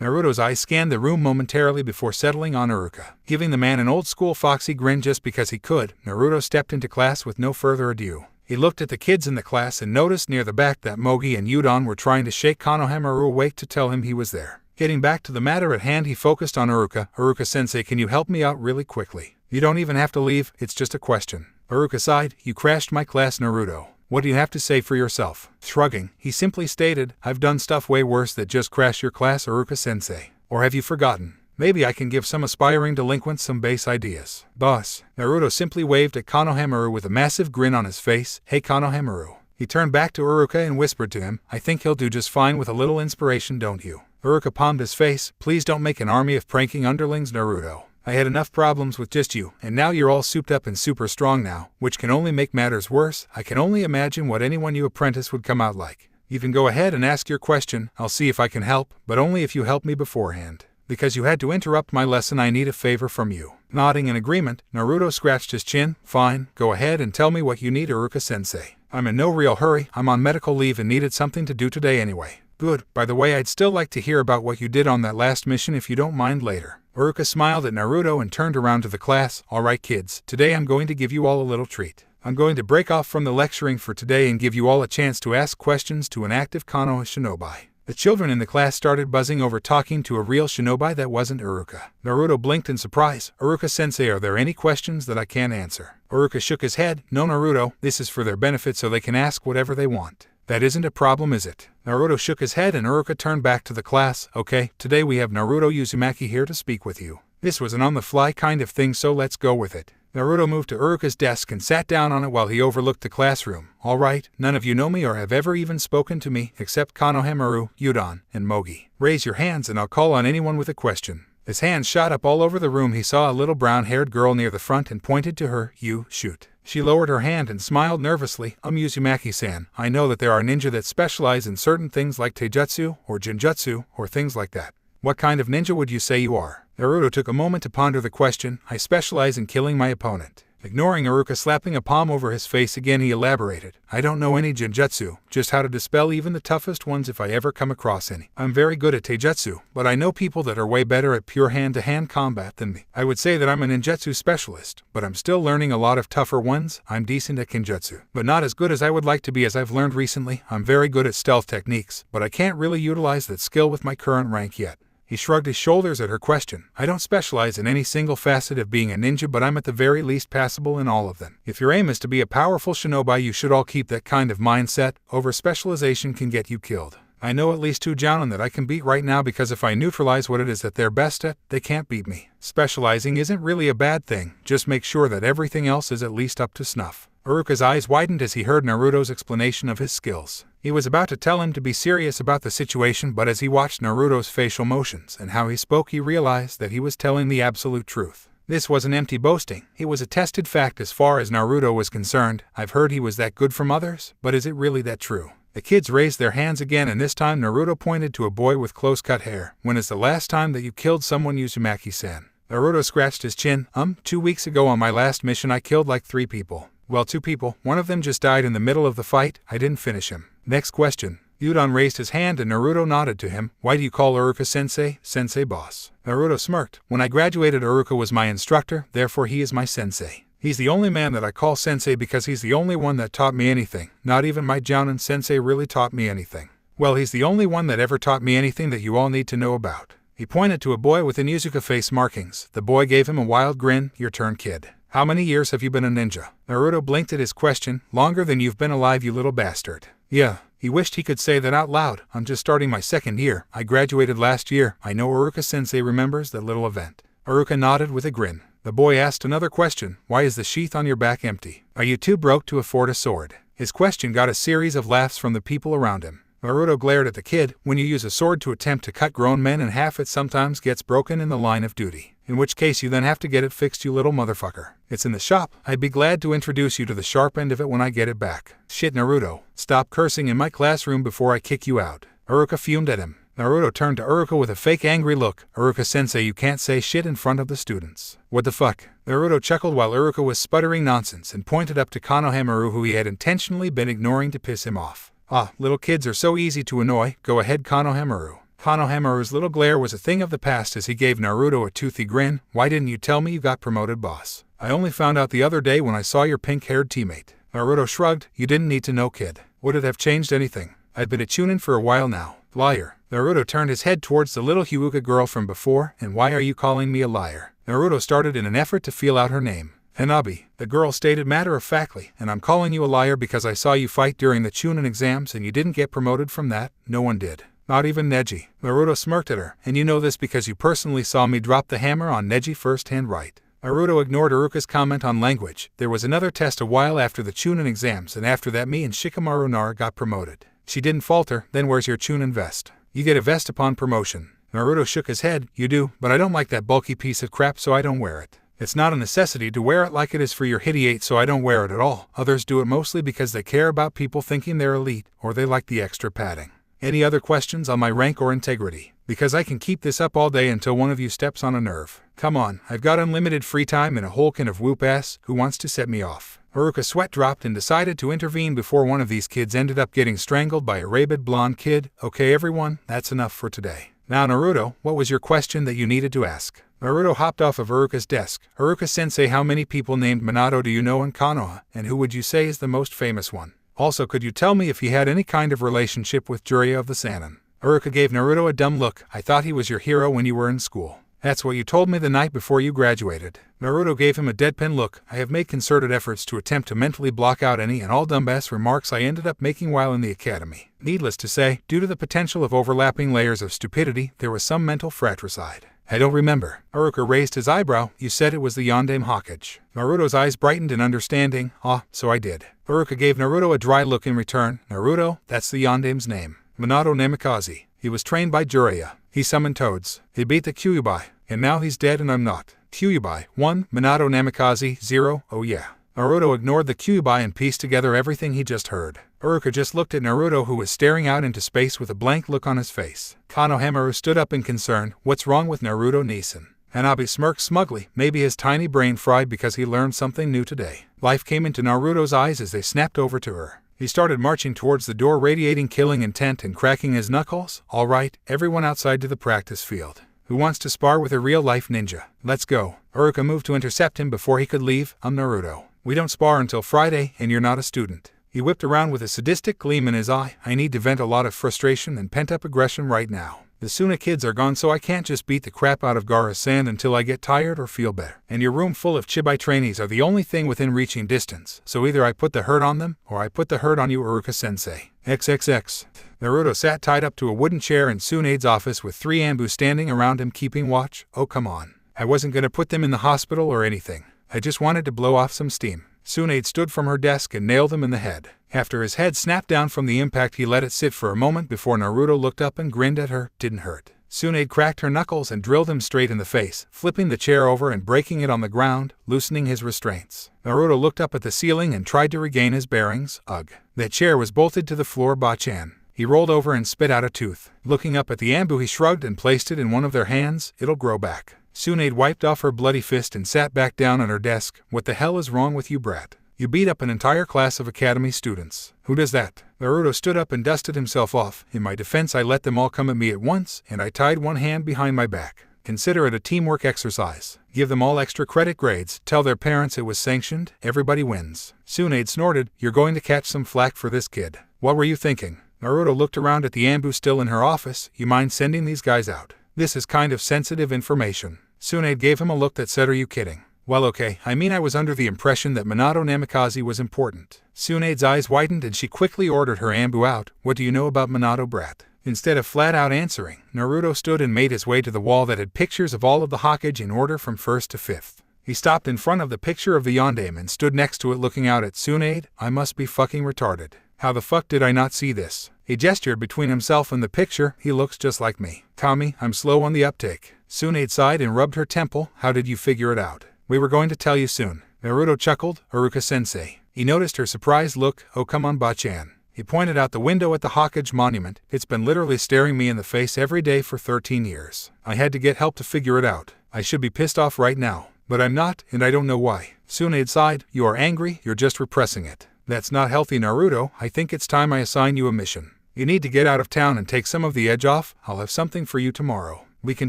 Naruto's eyes scanned the room momentarily before settling on Haruka. Giving the man an old-school foxy grin just because he could, Naruto stepped into class with no further ado. He looked at the kids in the class and noticed near the back that Mogi and Udon were trying to shake Konohamaru awake to tell him he was there. Getting back to the matter at hand, he focused on Haruka. Haruka-sensei, can you help me out really quickly? You don't even have to leave, it's just a question. Haruka sighed. You crashed my class, Naruto. What do you have to say for yourself? Shrugging, he simply stated, I've done stuff way worse than just crash your class, Haruka-sensei. Or have you forgotten? Maybe I can give some aspiring delinquents some base ideas. Boss. Naruto simply waved at Konohamaru with a massive grin on his face. Hey Konohamaru. He turned back to Haruka and whispered to him, I think he'll do just fine with a little inspiration, don't you? Haruka palmed his face. Please don't make an army of pranking underlings, Naruto. I had enough problems with just you, and now you're all souped up and super strong now, which can only make matters worse. I can only imagine what anyone you apprentice would come out like. You can go ahead and ask your question, I'll see if I can help, but only if you help me beforehand. Because you had to interrupt my lesson, I need a favor from you. Nodding in agreement, Naruto scratched his chin. Fine, go ahead and tell me what you need, Haruka-sensei. I'm in no real hurry, I'm on medical leave and needed something to do today anyway. Good, by the way, I'd still like to hear about what you did on that last mission if you don't mind later. Haruka smiled at Naruto and turned around to the class. Alright kids, today I'm going to give you all a little treat. I'm going to break off from the lecturing for today and give you all a chance to ask questions to an active Konoha shinobi. The children in the class started buzzing over talking to a real shinobi that wasn't Haruka. Naruto blinked in surprise. Haruka-sensei, are there any questions that I can't answer? Haruka shook his head. No Naruto, this is for their benefit so they can ask whatever they want. That isn't a problem, is it? Naruto shook his head and Haruka turned back to the class. Okay, today we have Naruto Uzumaki here to speak with you. This was an on-the-fly kind of thing, so let's go with it. Naruto moved to Haruka's desk and sat down on it while he overlooked the classroom. Alright, none of you know me or have ever even spoken to me, except Konohamaru, Udon, and Mogi. Raise your hands and I'll call on anyone with a question. His hands shot up all over the room. He saw a little brown-haired girl near the front and pointed to her. You, shoot. She lowered her hand and smiled nervously. Uzumaki-san, I know that there are ninja that specialize in certain things like taijutsu, or jinjutsu, or things like that. What kind of ninja would you say you are? Naruto took a moment to ponder the question. I specialize in killing my opponent. Ignoring Haruka slapping a palm over his face again, he elaborated. I don't know any jinjutsu, just how to dispel even the toughest ones if I ever come across any. I'm very good at taijutsu, but I know people that are way better at pure hand-to-hand combat than me. I would say that I'm a ninjutsu specialist, but I'm still learning a lot of tougher ones. I'm decent at kinjutsu, but not as good as I would like to be. As I've learned recently, I'm very good at stealth techniques, but I can't really utilize that skill with my current rank yet. He shrugged his shoulders at her question. I don't specialize in any single facet of being a ninja, but I'm at the very least passable in all of them. If your aim is to be a powerful shinobi, you should all keep that kind of mindset. Over-specialization can get you killed. I know at least 2 jounin that I can beat right now, because if I neutralize what it is that they're best at, they can't beat me. Specializing isn't really a bad thing, just make sure that everything else is at least up to snuff. Haruka's eyes widened as he heard Naruto's explanation of his skills. He was about to tell him to be serious about the situation, but as he watched Naruto's facial motions and how he spoke, he realized that he was telling the absolute truth. This wasn't empty boasting. It was a tested fact as far as Naruto was concerned. I've heard he was that good from others, but is it really that true? The kids raised their hands again, and this time Naruto pointed to a boy with close-cut hair. When is the last time that you killed someone, Uzumaki-san? Naruto scratched his chin. 2 weeks ago on my last mission I killed like 3 people. Well, 2 people. One of them just died in the middle of the fight. I didn't finish him. Next question. Udon raised his hand and Naruto nodded to him. Why do you call Haruka-sensei, sensei boss? Naruto smirked. When I graduated, Haruka was my instructor, therefore he is my sensei. He's the only man that I call sensei because he's the only one that taught me anything. Not even my jounin sensei really taught me anything. Well, he's the only one that ever taught me anything that you all need to know about. He pointed to a boy with Inuzuka face markings. The boy gave him a wild grin. Your turn, kid. How many years have you been a ninja? Naruto blinked at his question. Longer than you've been alive, you little bastard. Yeah. He wished he could say that out loud. I'm just starting my 2nd year. I graduated last year. I know Haruka-sensei remembers that little event. Haruka nodded with a grin. The boy asked another question. Why is the sheath on your back empty? Are you too broke to afford a sword? His question got a series of laughs from the people around him. Naruto glared at the kid. When you use a sword to attempt to cut grown men in half, it sometimes gets broken in the line of duty. In which case you then have to get it fixed, you little motherfucker. It's in the shop. I'd be glad to introduce you to the sharp end of it when I get it back. Shit, Naruto. Stop cursing in my classroom before I kick you out. Uruka fumed at him. Naruto turned to Uruka with a fake angry look. Uruka-sensei, you can't say shit in front of the students. What the fuck? Naruto chuckled while Uruka was sputtering nonsense and pointed up to Konoha, who he had intentionally been ignoring to piss him off. Ah, little kids are so easy to annoy. Go ahead, Konoha. Konohamaru's little glare was a thing of the past as he gave Naruto a toothy grin. Why didn't you tell me you got promoted, boss? I only found out the other day when I saw your pink-haired teammate. Naruto shrugged. You didn't need to know, kid. Would it have changed anything? I'd been a chunin for a while now. Liar. Naruto turned his head towards the little Hyuga girl from before. And why are you calling me a liar? Naruto started in an effort to feel out her name. Hanabi, the girl stated matter-of-factly, and I'm calling you a liar because I saw you fight during the chunin exams and you didn't get promoted from that. No one did. Not even Neji. Naruto smirked at her, and you know this because you personally saw me drop the hammer on Neji firsthand, right? Naruto ignored Uruka's comment on language. There was another test a while after the chunin exams, and after that me and Shikamaru Nara got promoted. She didn't falter. Then where's your chunin vest? You get a vest upon promotion. Naruto shook his head. You do, but I don't like that bulky piece of crap, so I don't wear it. It's not a necessity to wear it like it is for your hideate, so I don't wear it at all. Others do it mostly because they care about people thinking they're elite, or they like the extra padding. Any other questions on my rank or integrity? Because I can keep this up all day until one of you steps on a nerve. Come on, I've got unlimited free time and a whole can of whoop ass. Who wants to set me off? Uruka's sweat dropped and decided to intervene before one of these kids ended up getting strangled by a rabid blonde kid. Okay everyone, that's enough for today. Now Naruto, what was your question that you needed to ask? Naruto hopped off of Uruka's desk. Uruka-sensei, how many people named Minato do you know in Konoha, and who would you say is the most famous one? Also, could you tell me if he had any kind of relationship with Jiraiya of the Sannin? Uruka gave Naruto a dumb look. I thought he was your hero when you were in school. That's what you told me the night before you graduated. Naruto gave him a deadpan look. I have made concerted efforts to attempt to mentally block out any and all dumbass remarks I ended up making while in the academy. Needless to say, due to the potential of overlapping layers of stupidity, there was some mental fratricide. I don't remember. Uruka raised his eyebrow. You said it was the Yondaime Hokage. Naruto's eyes brightened in understanding. Ah, so I did. Uruka gave Naruto a dry look in return. Naruto, that's the Yondaime's name. Minato Namikaze. He was trained by Jiraiya. He summoned toads. He beat the Kyuubi. And now he's dead and I'm not. Kyuubi 1, Minato Namikaze 0, oh yeah. Naruto ignored the Kyuubi and pieced together everything he just heard. Uruka just looked at Naruto, who was staring out into space with a blank look on his face. Konohamaru stood up in concern. What's wrong with Naruto-Nisan? Hanabi smirked smugly. Maybe his tiny brain fried because he learned something new today. Life came into Naruto's eyes as they snapped over to her. He started marching towards the door, radiating killing intent and cracking his knuckles. All right, everyone outside to the practice field. Who wants to spar with a real-life ninja? Let's go. Uruka moved to intercept him before he could leave. I'm Naruto. We don't spar until Friday, and you're not a student. He whipped around with a sadistic gleam in his eye. I need to vent a lot of frustration and pent-up aggression right now. The Suna kids are gone, so I can't just beat the crap out of Gaara-san until I get tired or feel better. And your room full of Chibai trainees are the only thing within reaching distance, so either I put the hurt on them, or I put the hurt on you, Uruka-sensei. XXX. Naruto sat tied up to a wooden chair in Tsunade's office with 3 Ambu standing around him keeping watch. Oh come on. I wasn't gonna put them in the hospital or anything. I just wanted to blow off some steam. Tsunade stood from her desk and nailed him in the head. After his head snapped down from the impact, he let it sit for a moment before Naruto looked up and grinned at her. Didn't hurt. Tsunade cracked her knuckles and drilled him straight in the face, flipping the chair over and breaking it on the ground, loosening his restraints. Naruto looked up at the ceiling and tried to regain his bearings. Ugh. That chair was bolted to the floor. Ba-chan. He rolled over and spit out a tooth. Looking up at the Ambu, he shrugged and placed it in one of their hands. It'll grow back. Tsunade wiped off her bloody fist and sat back down on her desk. What the hell is wrong with you, brat? You beat up an entire class of academy students. Who does that? Naruto stood up and dusted himself off. In my defense, I let them all come at me at once, and I tied one hand behind my back. Consider it a teamwork exercise. Give them all extra credit grades. Tell their parents it was sanctioned. Everybody wins. Tsunade snorted. You're going to catch some flack for this, kid. What were you thinking? Naruto looked around at the Ambu still in her office. You mind sending these guys out? This is kind of sensitive information. Tsunade gave him a look that said, are you kidding? Well, okay, I mean I was under the impression that Minato Namikaze was important. Tsunade's eyes widened and she quickly ordered her Ambu out. What do you know about Minato, brat? Instead of flat out answering, Naruto stood and made his way to the wall that had pictures of all of the Hokage in order from 1st to 5th. He stopped in front of the picture of the Yondaime and stood next to it looking out at Tsunade. I must be fucking retarded. How the fuck did I not see this? He gestured between himself and the picture. He looks just like me. Kami, I'm slow on the uptake. Tsunade sighed and rubbed her temple. How did you figure it out? We were going to tell you soon. Naruto chuckled. Haruka-sensei. He noticed her surprised look. Oh come on Ba-chan. He pointed out the window at the Hokage monument. It's been literally staring me in the face every day for 13 years. I had to get help to figure it out. I should be pissed off right now. But I'm not, and I don't know why. Tsunade sighed. You are angry, you're just repressing it. That's not healthy, Naruto. I think it's time I assign you a mission. You need to get out of town and take some of the edge off. I'll have something for you tomorrow. We can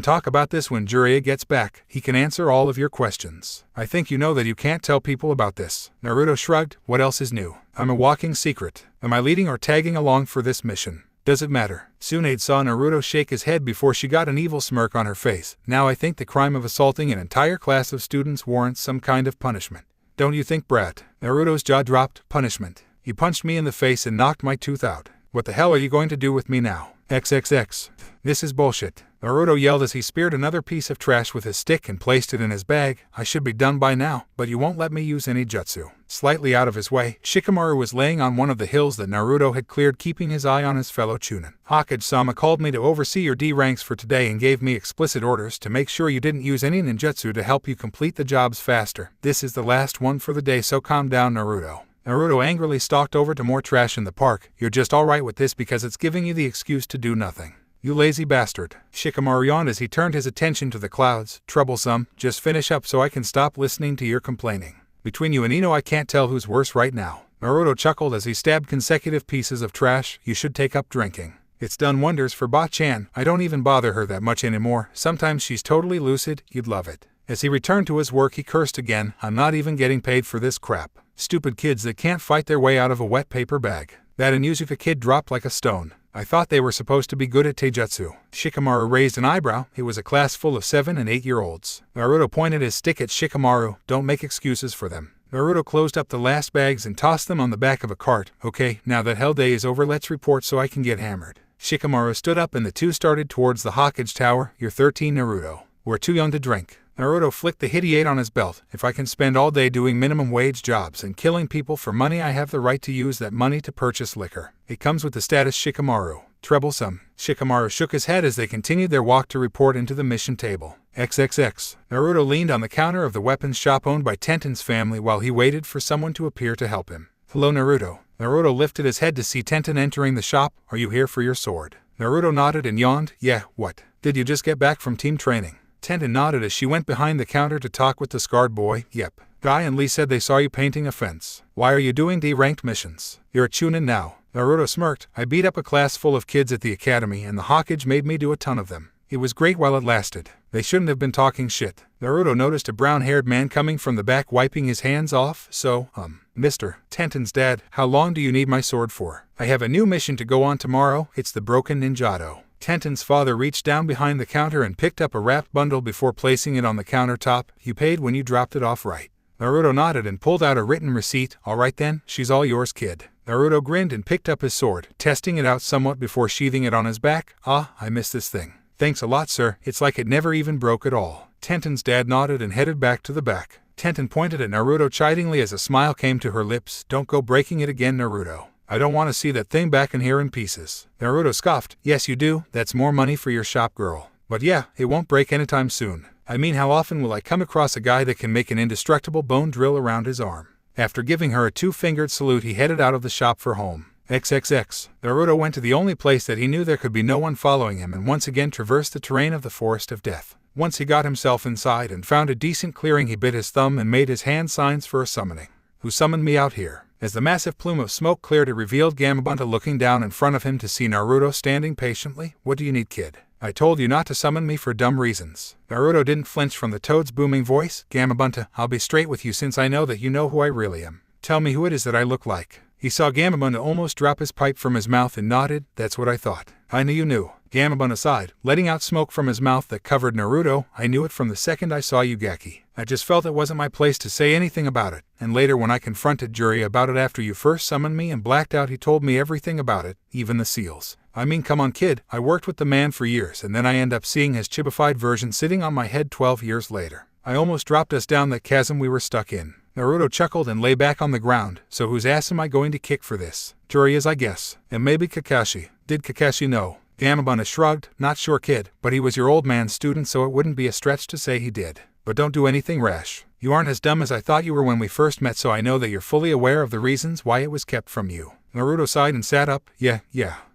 talk about this when Jiraiya gets back. He can answer all of your questions. I think you know that you can't tell people about this. Naruto shrugged. What else is new? I'm a walking secret. Am I leading or tagging along for this mission? Does it matter? Tsunade saw Naruto shake his head before she got an evil smirk on her face. Now I think the crime of assaulting an entire class of students warrants some kind of punishment. Don't you think, brat? Naruto's jaw dropped. Punishment. You punched me in the face and knocked my tooth out. What the hell are you going to do with me now? XXX. This is bullshit. Naruto yelled as he speared another piece of trash with his stick and placed it in his bag. I should be done by now, but you won't let me use any jutsu. Slightly out of his way, Shikamaru was laying on one of the hills that Naruto had cleared, keeping his eye on his fellow Chunin. Hokage-sama called me to oversee your D ranks for today and gave me explicit orders to make sure you didn't use any ninjutsu to help you complete the jobs faster. This is the last one for the day, so calm down, Naruto. Naruto angrily stalked over to more trash in the park. You're just alright with this because it's giving you the excuse to do nothing. You lazy bastard. Shikamaru yawned as he turned his attention to the clouds. Troublesome, just finish up so I can stop listening to your complaining. Between you and Ino, I can't tell who's worse right now. Naruto chuckled as he stabbed consecutive pieces of trash. You should take up drinking. It's done wonders for Ba-chan. I don't even bother her that much anymore. Sometimes she's totally lucid. You'd love it. As he returned to his work, he cursed again. I'm not even getting paid for this crap. Stupid kids that can't fight their way out of a wet paper bag. That Inuzuka kid dropped like a stone. I thought they were supposed to be good at taijutsu. Shikamaru raised an eyebrow. It was a class full of 7- and 8-year-olds. Naruto pointed his stick at Shikamaru. Don't make excuses for them. Naruto closed up the last bags and tossed them on the back of a cart. Okay, now that hell day is over, let's report so I can get hammered. Shikamaru stood up and the two started towards the Hokage Tower. You're 13, Naruto. We're too young to drink. Naruto flicked the hit he ate on his belt. If I can spend all day doing minimum wage jobs and killing people for money, I have the right to use that money to purchase liquor. It comes with the status, Shikamaru. Troublesome. Shikamaru shook his head as they continued their walk to report into the mission table. XXX. Naruto leaned on the counter of the weapons shop owned by Tenten's family while he waited for someone to appear to help him. Hello, Naruto. Naruto lifted his head to see Tenten entering the shop. Are you here for your sword? Naruto nodded and yawned. Yeah, what? Did you just get back from team training? Tenten nodded as she went behind the counter to talk with the scarred boy. Yep. Guy and Lee said they saw you painting a fence. Why are you doing D-ranked missions? You're a Chunin now. Naruto smirked. I beat up a class full of kids at the academy and the Hokage made me do a ton of them. It was great while it lasted. They shouldn't have been talking shit. Naruto noticed a brown-haired man coming from the back wiping his hands off. So, Mr. Tenten's dad, how long do you need my sword for? I have a new mission to go on tomorrow. It's the Broken Ninjato. Tenten's father reached down behind the counter and picked up a wrapped bundle before placing it on the countertop. You paid when you dropped it off, right? Naruto nodded and pulled out a written receipt. All right then, she's all yours, kid. Naruto grinned and picked up his sword, testing it out somewhat before sheathing it on his back. Ah, I missed this thing. Thanks a lot, sir. It's like it never even broke at all. Tenten's dad nodded and headed back to the back. Tenten pointed at Naruto chidingly as a smile came to her lips. Don't go breaking it again, Naruto. I don't want to see that thing back in here in pieces. Naruto scoffed. Yes, you do. That's more money for your shop girl. But yeah, it won't break anytime soon. I mean, how often will I come across a guy that can make an indestructible bone drill around his arm? After giving her a two-fingered salute, he headed out of the shop for home. XXX. Naruto went to the only place that he knew there could be no one following him and once again traversed the terrain of the Forest of Death. Once he got himself inside and found a decent clearing, he bit his thumb and made his hand signs for a summoning. Who summoned me out here? As the massive plume of smoke cleared, it revealed Gamabunta looking down in front of him to see Naruto standing patiently. What do you need, kid? I told you not to summon me for dumb reasons. Naruto didn't flinch from the toad's booming voice. Gamabunta, I'll be straight with you since I know that you know who I really am. Tell me who it is that I look like. He saw Gamabunta almost drop his pipe from his mouth and nodded. That's what I thought. I knew you knew. Gamabunta sighed, letting out smoke from his mouth that covered Naruto. I knew it from the second I saw you, Gaki. I just felt it wasn't my place to say anything about it, and later when I confronted Jiraiya about it after you first summoned me and blacked out, he told me everything about it, even the seals. I mean, come on, kid, I worked with the man for years and then I end up seeing his chibified version sitting on my head 12 years later. I almost dropped us down that chasm we were stuck in. Naruto chuckled and lay back on the ground. So whose ass am I going to kick for this? Jiraiya's, I guess. And maybe Kakashi. Did Kakashi know? Gamabunta shrugged. Not sure, kid, but he was your old man's student, so it wouldn't be a stretch to say he did. But don't do anything rash. You aren't as dumb as I thought you were when we first met, so I know that you're fully aware of the reasons why it was kept from you. Naruto sighed and sat up. Yeah.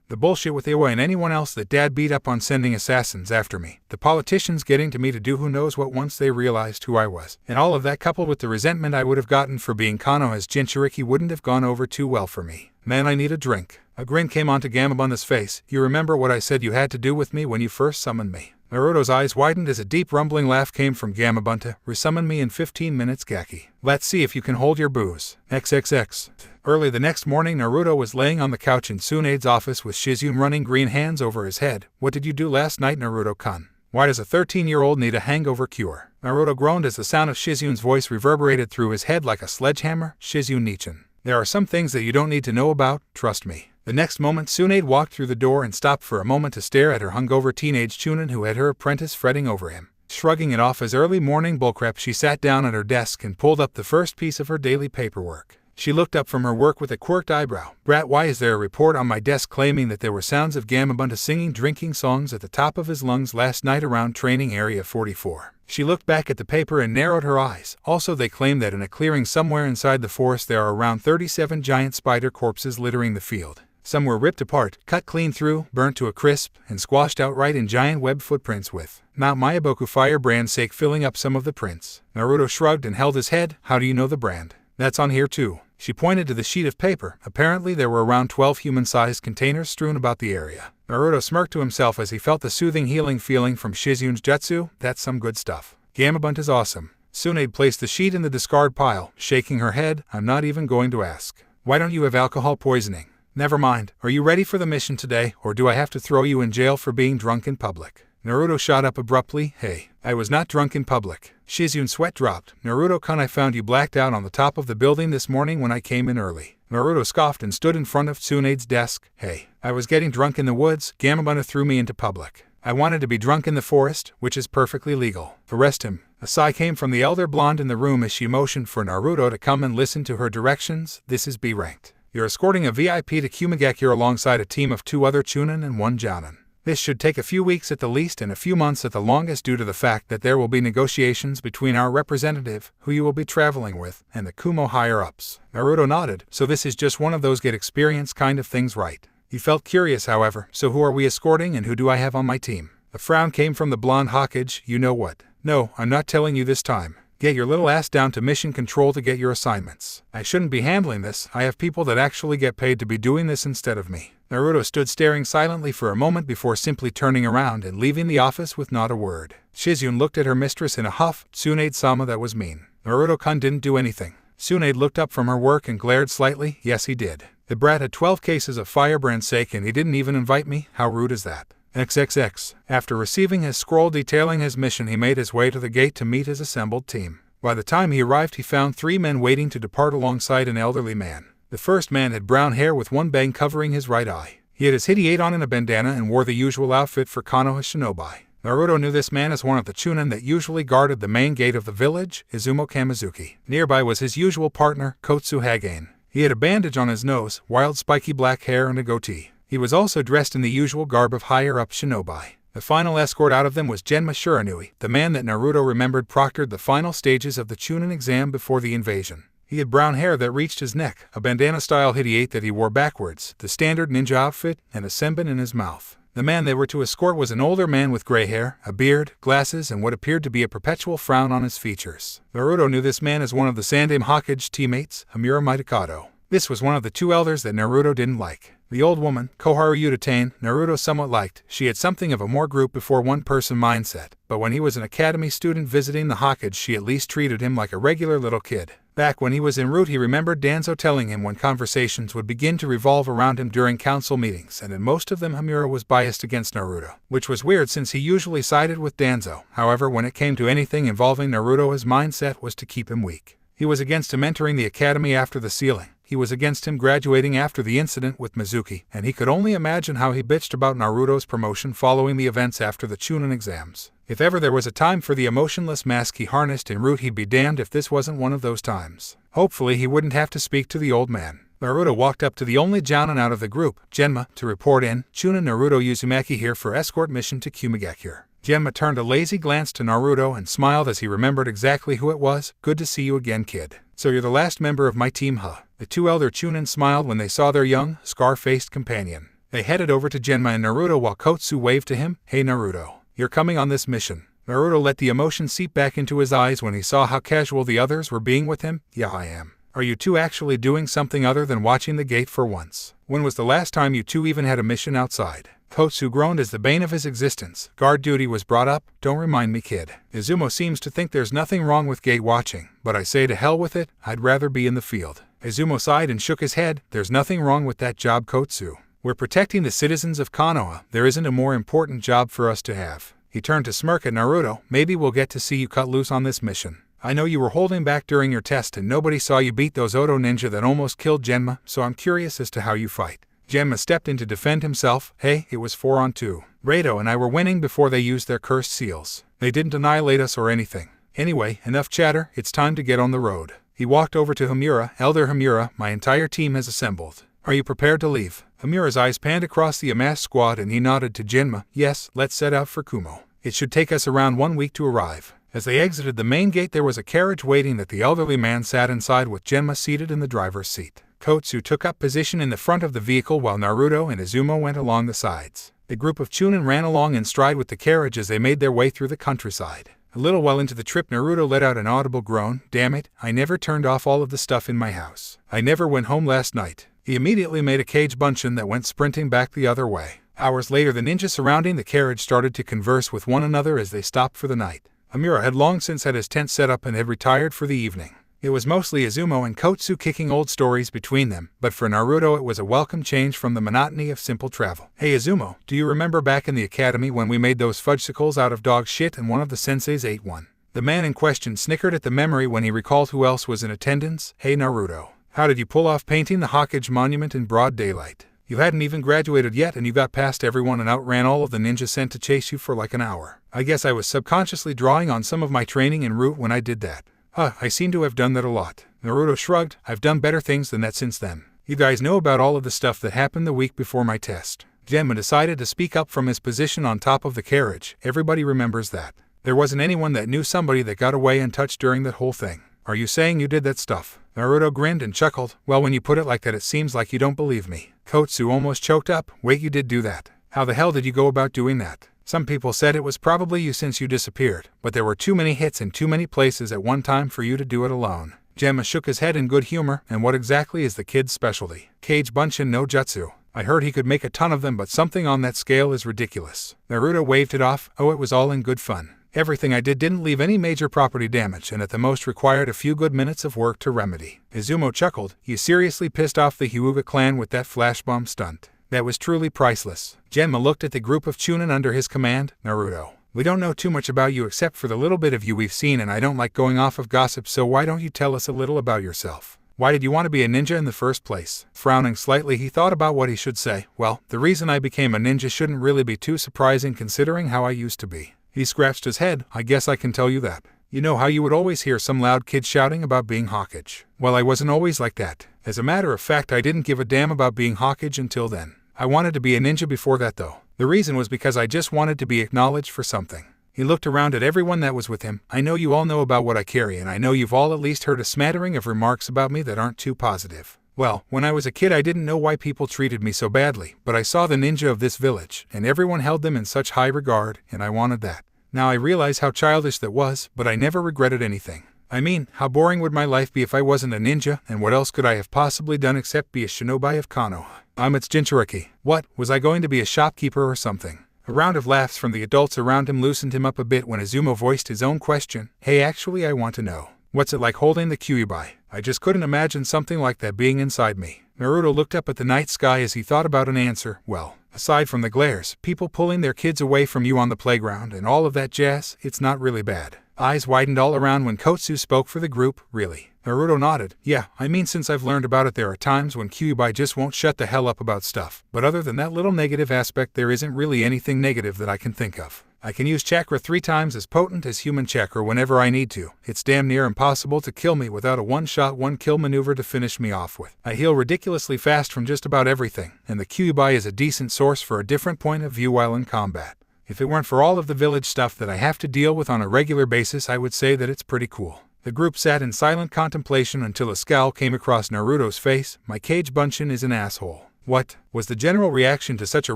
The bullshit with Iwa and anyone else that Dad beat up on sending assassins after me. The politicians getting to me to do who knows what once they realized who I was. And all of that coupled with the resentment I would have gotten for being Konoha's Jinchuriki wouldn't have gone over too well for me. Man, I need a drink. A grin came onto Gamabunta's face. You remember what I said you had to do with me when you first summoned me? Naruto's eyes widened as a deep rumbling laugh came from Gamabunta. Resummon me in 15 minutes, Gaki. Let's see if you can hold your booze. XXX. Early the next morning, Naruto was laying on the couch in Tsunade's office with Shizune running green hands over his head. What did you do last night, Naruto-kun? Why does a 13-year-old need a hangover cure? Naruto groaned as the sound of Shizune's voice reverberated through his head like a sledgehammer. Shizune Nichin. There are some things that you don't need to know about, trust me. The next moment, Tsunade walked through the door and stopped for a moment to stare at her hungover teenage chunin who had her apprentice fretting over him. Shrugging it off as early morning bullcrap, she sat down at her desk and pulled up the first piece of her daily paperwork. She looked up from her work with a quirked eyebrow. Brat, why is there a report on my desk claiming that there were sounds of Gamabunta singing drinking songs at the top of his lungs last night around Training Area 44? She looked back at the paper and narrowed her eyes. Also, they claim that in a clearing somewhere inside the forest there are around 37 giant spider corpses littering the field. Some were ripped apart, cut clean through, burnt to a crisp, and squashed outright in giant web footprints with Mount Mayaboku Fire brand sake filling up some of the prints. Naruto shrugged and held his head. How do you know the brand? That's on here too. She pointed to the sheet of paper. Apparently there were around 12 human-sized containers strewn about the area. Naruto smirked to himself as he felt the soothing healing feeling from Shizune's jutsu. That's some good stuff. Gamabunta's awesome. Tsunade placed the sheet in the discard pile, shaking her head. I'm not even going to ask. Why don't you have alcohol poisoning? Never mind. Are you ready for the mission today, or do I have to throw you in jail for being drunk in public? Naruto shot up abruptly. Hey, I was not drunk in public. Shizune's sweat dropped. Naruto-kun, I found you blacked out on the top of the building this morning when I came in early. Naruto scoffed and stood in front of Tsunade's desk. Hey, I was getting drunk in the woods. Gamabunta threw me into public. I wanted to be drunk in the forest, which is perfectly legal. Arrest him. A sigh came from the elder blonde in the room as she motioned for Naruto to come and listen to her directions. This is B-ranked. You're escorting a VIP to Kumogakure alongside a team of 2 other chunin and 1 jounin. This should take a few weeks at the least and a few months at the longest due to the fact that there will be negotiations between our representative, who you will be traveling with, and the Kumo higher-ups. Naruto nodded. So this is just one of those get experience kind of things, right? He felt curious, however. So who are we escorting and who do I have on my team? A frown came from the blonde Hokage. You know what? No, I'm not telling you this time. Get your little ass down to mission control to get your assignments. I shouldn't be handling this. I have people that actually get paid to be doing this instead of me. Naruto stood staring silently for a moment before simply turning around and leaving the office with not a word. Shizune looked at her mistress in a huff. Tsunade-sama, that was mean. Naruto-kun didn't do anything. Tsunade looked up from her work and glared slightly. Yes, he did. The brat had 12 cases of firebrand sake and he didn't even invite me. How rude is that? XXX. After receiving his scroll detailing his mission, he made his way to the gate to meet his assembled team. By the time he arrived, he found 3 men waiting to depart alongside an elderly man. The first man had brown hair with one bang covering his right eye. He had his hideate on in a bandana and wore the usual outfit for Konoha shinobi. Naruto knew this man as one of the chunin that usually guarded the main gate of the village, Izumo Kamizuki. Nearby was his usual partner, Kotsu Hagane. He had a bandage on his nose, wild spiky black hair and a goatee. He was also dressed in the usual garb of higher-up shinobi. The final escort out of them was Genma Shiranui, the man that Naruto remembered proctored the final stages of the chunin exam before the invasion. He had brown hair that reached his neck, a bandana-style hideate that he wore backwards, the standard ninja outfit, and a senbon in his mouth. The man they were to escort was an older man with gray hair, a beard, glasses, and what appeared to be a perpetual frown on his features. Naruto knew this man as one of the Sandame Hokage teammates, Hamura Mitokado. This was one of the 2 elders that Naruto didn't like. The old woman, Koharu Utatane, Naruto somewhat liked. She had something of a more group before one-person mindset, but when he was an academy student visiting the Hokage, she at least treated him like a regular little kid. Back when he was en route, he remembered Danzo telling him when conversations would begin to revolve around him during council meetings, and in most of them Hamura was biased against Naruto, which was weird since he usually sided with Danzo. However, when it came to anything involving Naruto, his mindset was to keep him weak. He was against him entering the academy after the sealing. He was against him graduating after the incident with Mizuki, and he could only imagine how he bitched about Naruto's promotion following the events after the chunin exams. If ever there was a time for the emotionless mask he harnessed en route, he'd be damned if this wasn't one of those times. Hopefully he wouldn't have to speak to the old man. Naruto walked up to the only jounin out of the group, Genma, to report in. Chunin Naruto Uzumaki here for escort mission to Kumogakure. Genma turned a lazy glance to Naruto and smiled as he remembered exactly who it was. Good to see you again, kid. So you're the last member of my team, huh? The two elder Chunin smiled when they saw their young, scar-faced companion. They headed over to Genma and Naruto while Kotsu waved to him. Hey Naruto, you're coming on this mission. Naruto let the emotion seep back into his eyes when he saw how casual the others were being with him. Yeah, I am. Are you two actually doing something other than watching the gate for once? When was the last time you two even had a mission outside? Kotsu groaned as the bane of his existence. Guard duty was brought up. Don't remind me, kid. Izumo seems to think there's nothing wrong with gate watching, but I say to hell with it, I'd rather be in the field. Izumo sighed and shook his head. There's nothing wrong with that job, Kotsu. We're protecting the citizens of Konoha. There isn't a more important job for us to have. He turned to smirk at Naruto. Maybe we'll get to see you cut loose on this mission. I know you were holding back during your test and nobody saw you beat those Oto ninja that almost killed Genma, so I'm curious as to how you fight. Genma stepped in to defend himself. Hey, it was 4-on-2. Rado and I were winning before they used their cursed seals. They didn't annihilate us or anything. Anyway, enough chatter, it's time to get on the road. He walked over to Hamura. Elder Hamura, my entire team has assembled. Are you prepared to leave? Hamura's eyes panned across the amassed squad and he nodded to Genma. Yes, let's set out for Kumo. It should take us around 1 week to arrive. As they exited the main gate, there was a carriage waiting that the elderly man sat inside with Genma seated in the driver's seat. Kotsu took up position in the front of the vehicle while Naruto and Izumo went along the sides. The group of Chunin ran along in stride with the carriage as they made their way through the countryside. A little while into the trip, Naruto let out an audible groan. Damn it, I never turned off all of the stuff in my house. I never went home last night. He immediately made a cage bunshin that went sprinting back the other way. Hours later, the ninja surrounding the carriage started to converse with one another as they stopped for the night. Hamura had long since had his tent set up and had retired for the evening. It was mostly Izumo and Kotsu kicking old stories between them, but for Naruto it was a welcome change from the monotony of simple travel. Hey Izumo, do you remember back in the academy when we made those fudgesicles out of dog shit and one of the senseis ate one? The man in question snickered at the memory when he recalled who else was in attendance. Hey Naruto, how did you pull off painting the Hokage monument in broad daylight? You hadn't even graduated yet and you got past everyone and outran all of the ninjas sent to chase you for like an hour. I guess I was subconsciously drawing on some of my training en route when I did that. I seem to have done that a lot. Naruto shrugged. I've done better things than that since then. You guys know about all of the stuff that happened the week before my test. Genma decided to speak up from his position on top of the carriage. Everybody remembers that. There wasn't anyone that knew somebody that got away untouched during that whole thing. Are you saying you did that stuff? Naruto grinned and chuckled. Well, when you put it like that, it seems like you don't believe me. Kotsu almost choked up. Wait, you did do that? How the hell did you go about doing that? Some people said it was probably you since you disappeared, but there were too many hits in too many places at one time for you to do it alone. Genma shook his head in good humor. And what exactly is the kid's specialty? Cage bunshin no jutsu. I heard he could make a ton of them, but something on that scale is ridiculous. Naruto waved it off. Oh, it was all in good fun. Everything I did didn't leave any major property damage and at the most required a few good minutes of work to remedy. Izumo chuckled. You seriously pissed off the Hyuga clan with that flash bomb stunt. That was truly priceless. Genma looked at the group of Chunin under his command. Naruto, we don't know too much about you except for the little bit of you we've seen, and I don't like going off of gossip, so why don't you tell us a little about yourself? Why did you want to be a ninja in the first place? Frowning slightly, he thought about what he should say. Well, the reason I became a ninja shouldn't really be too surprising considering how I used to be. He scratched his head. I guess I can tell you that. You know how you would always hear some loud kid shouting about being Hokage? Well, I wasn't always like that. As a matter of fact, I didn't give a damn about being Hokage until then. I wanted to be a ninja before that though. The reason was because I just wanted to be acknowledged for something. He looked around at everyone that was with him. I know you all know about what I carry, and I know you've all at least heard a smattering of remarks about me that aren't too positive. Well, when I was a kid I didn't know why people treated me so badly, but I saw the ninja of this village, and everyone held them in such high regard, and I wanted that. Now I realize how childish that was, but I never regretted anything. I mean, how boring would my life be if I wasn't a ninja, and what else could I have possibly done except be a shinobi of Konoha? It's Jinchuriki. What, was I going to be a shopkeeper or something? A round of laughs from the adults around him loosened him up a bit when Izumo voiced his own question. Hey, actually I want to know. What's it like holding the kyuubi? I just couldn't imagine something like that being inside me. Naruto looked up at the night sky as he thought about an answer. Well, aside from the glares, people pulling their kids away from you on the playground and all of that jazz, it's not really bad. Eyes widened all around when Kotsu spoke for the group. Really? Naruto nodded. Yeah, I mean, since I've learned about it, there are times when kyuubi just won't shut the hell up about stuff. But other than that little negative aspect, there isn't really anything negative that I can think of. I can use chakra 3 times as potent as human chakra whenever I need to. It's damn near impossible to kill me without a one-shot, one-kill maneuver to finish me off with. I heal ridiculously fast from just about everything, and the Kyuubi is a decent source for a different point of view while in combat. If it weren't for all of the village stuff that I have to deal with on a regular basis, I would say that it's pretty cool. The group sat in silent contemplation until a scowl came across Naruto's face. My Kage Bunshin is an asshole. What? Was the general reaction to such a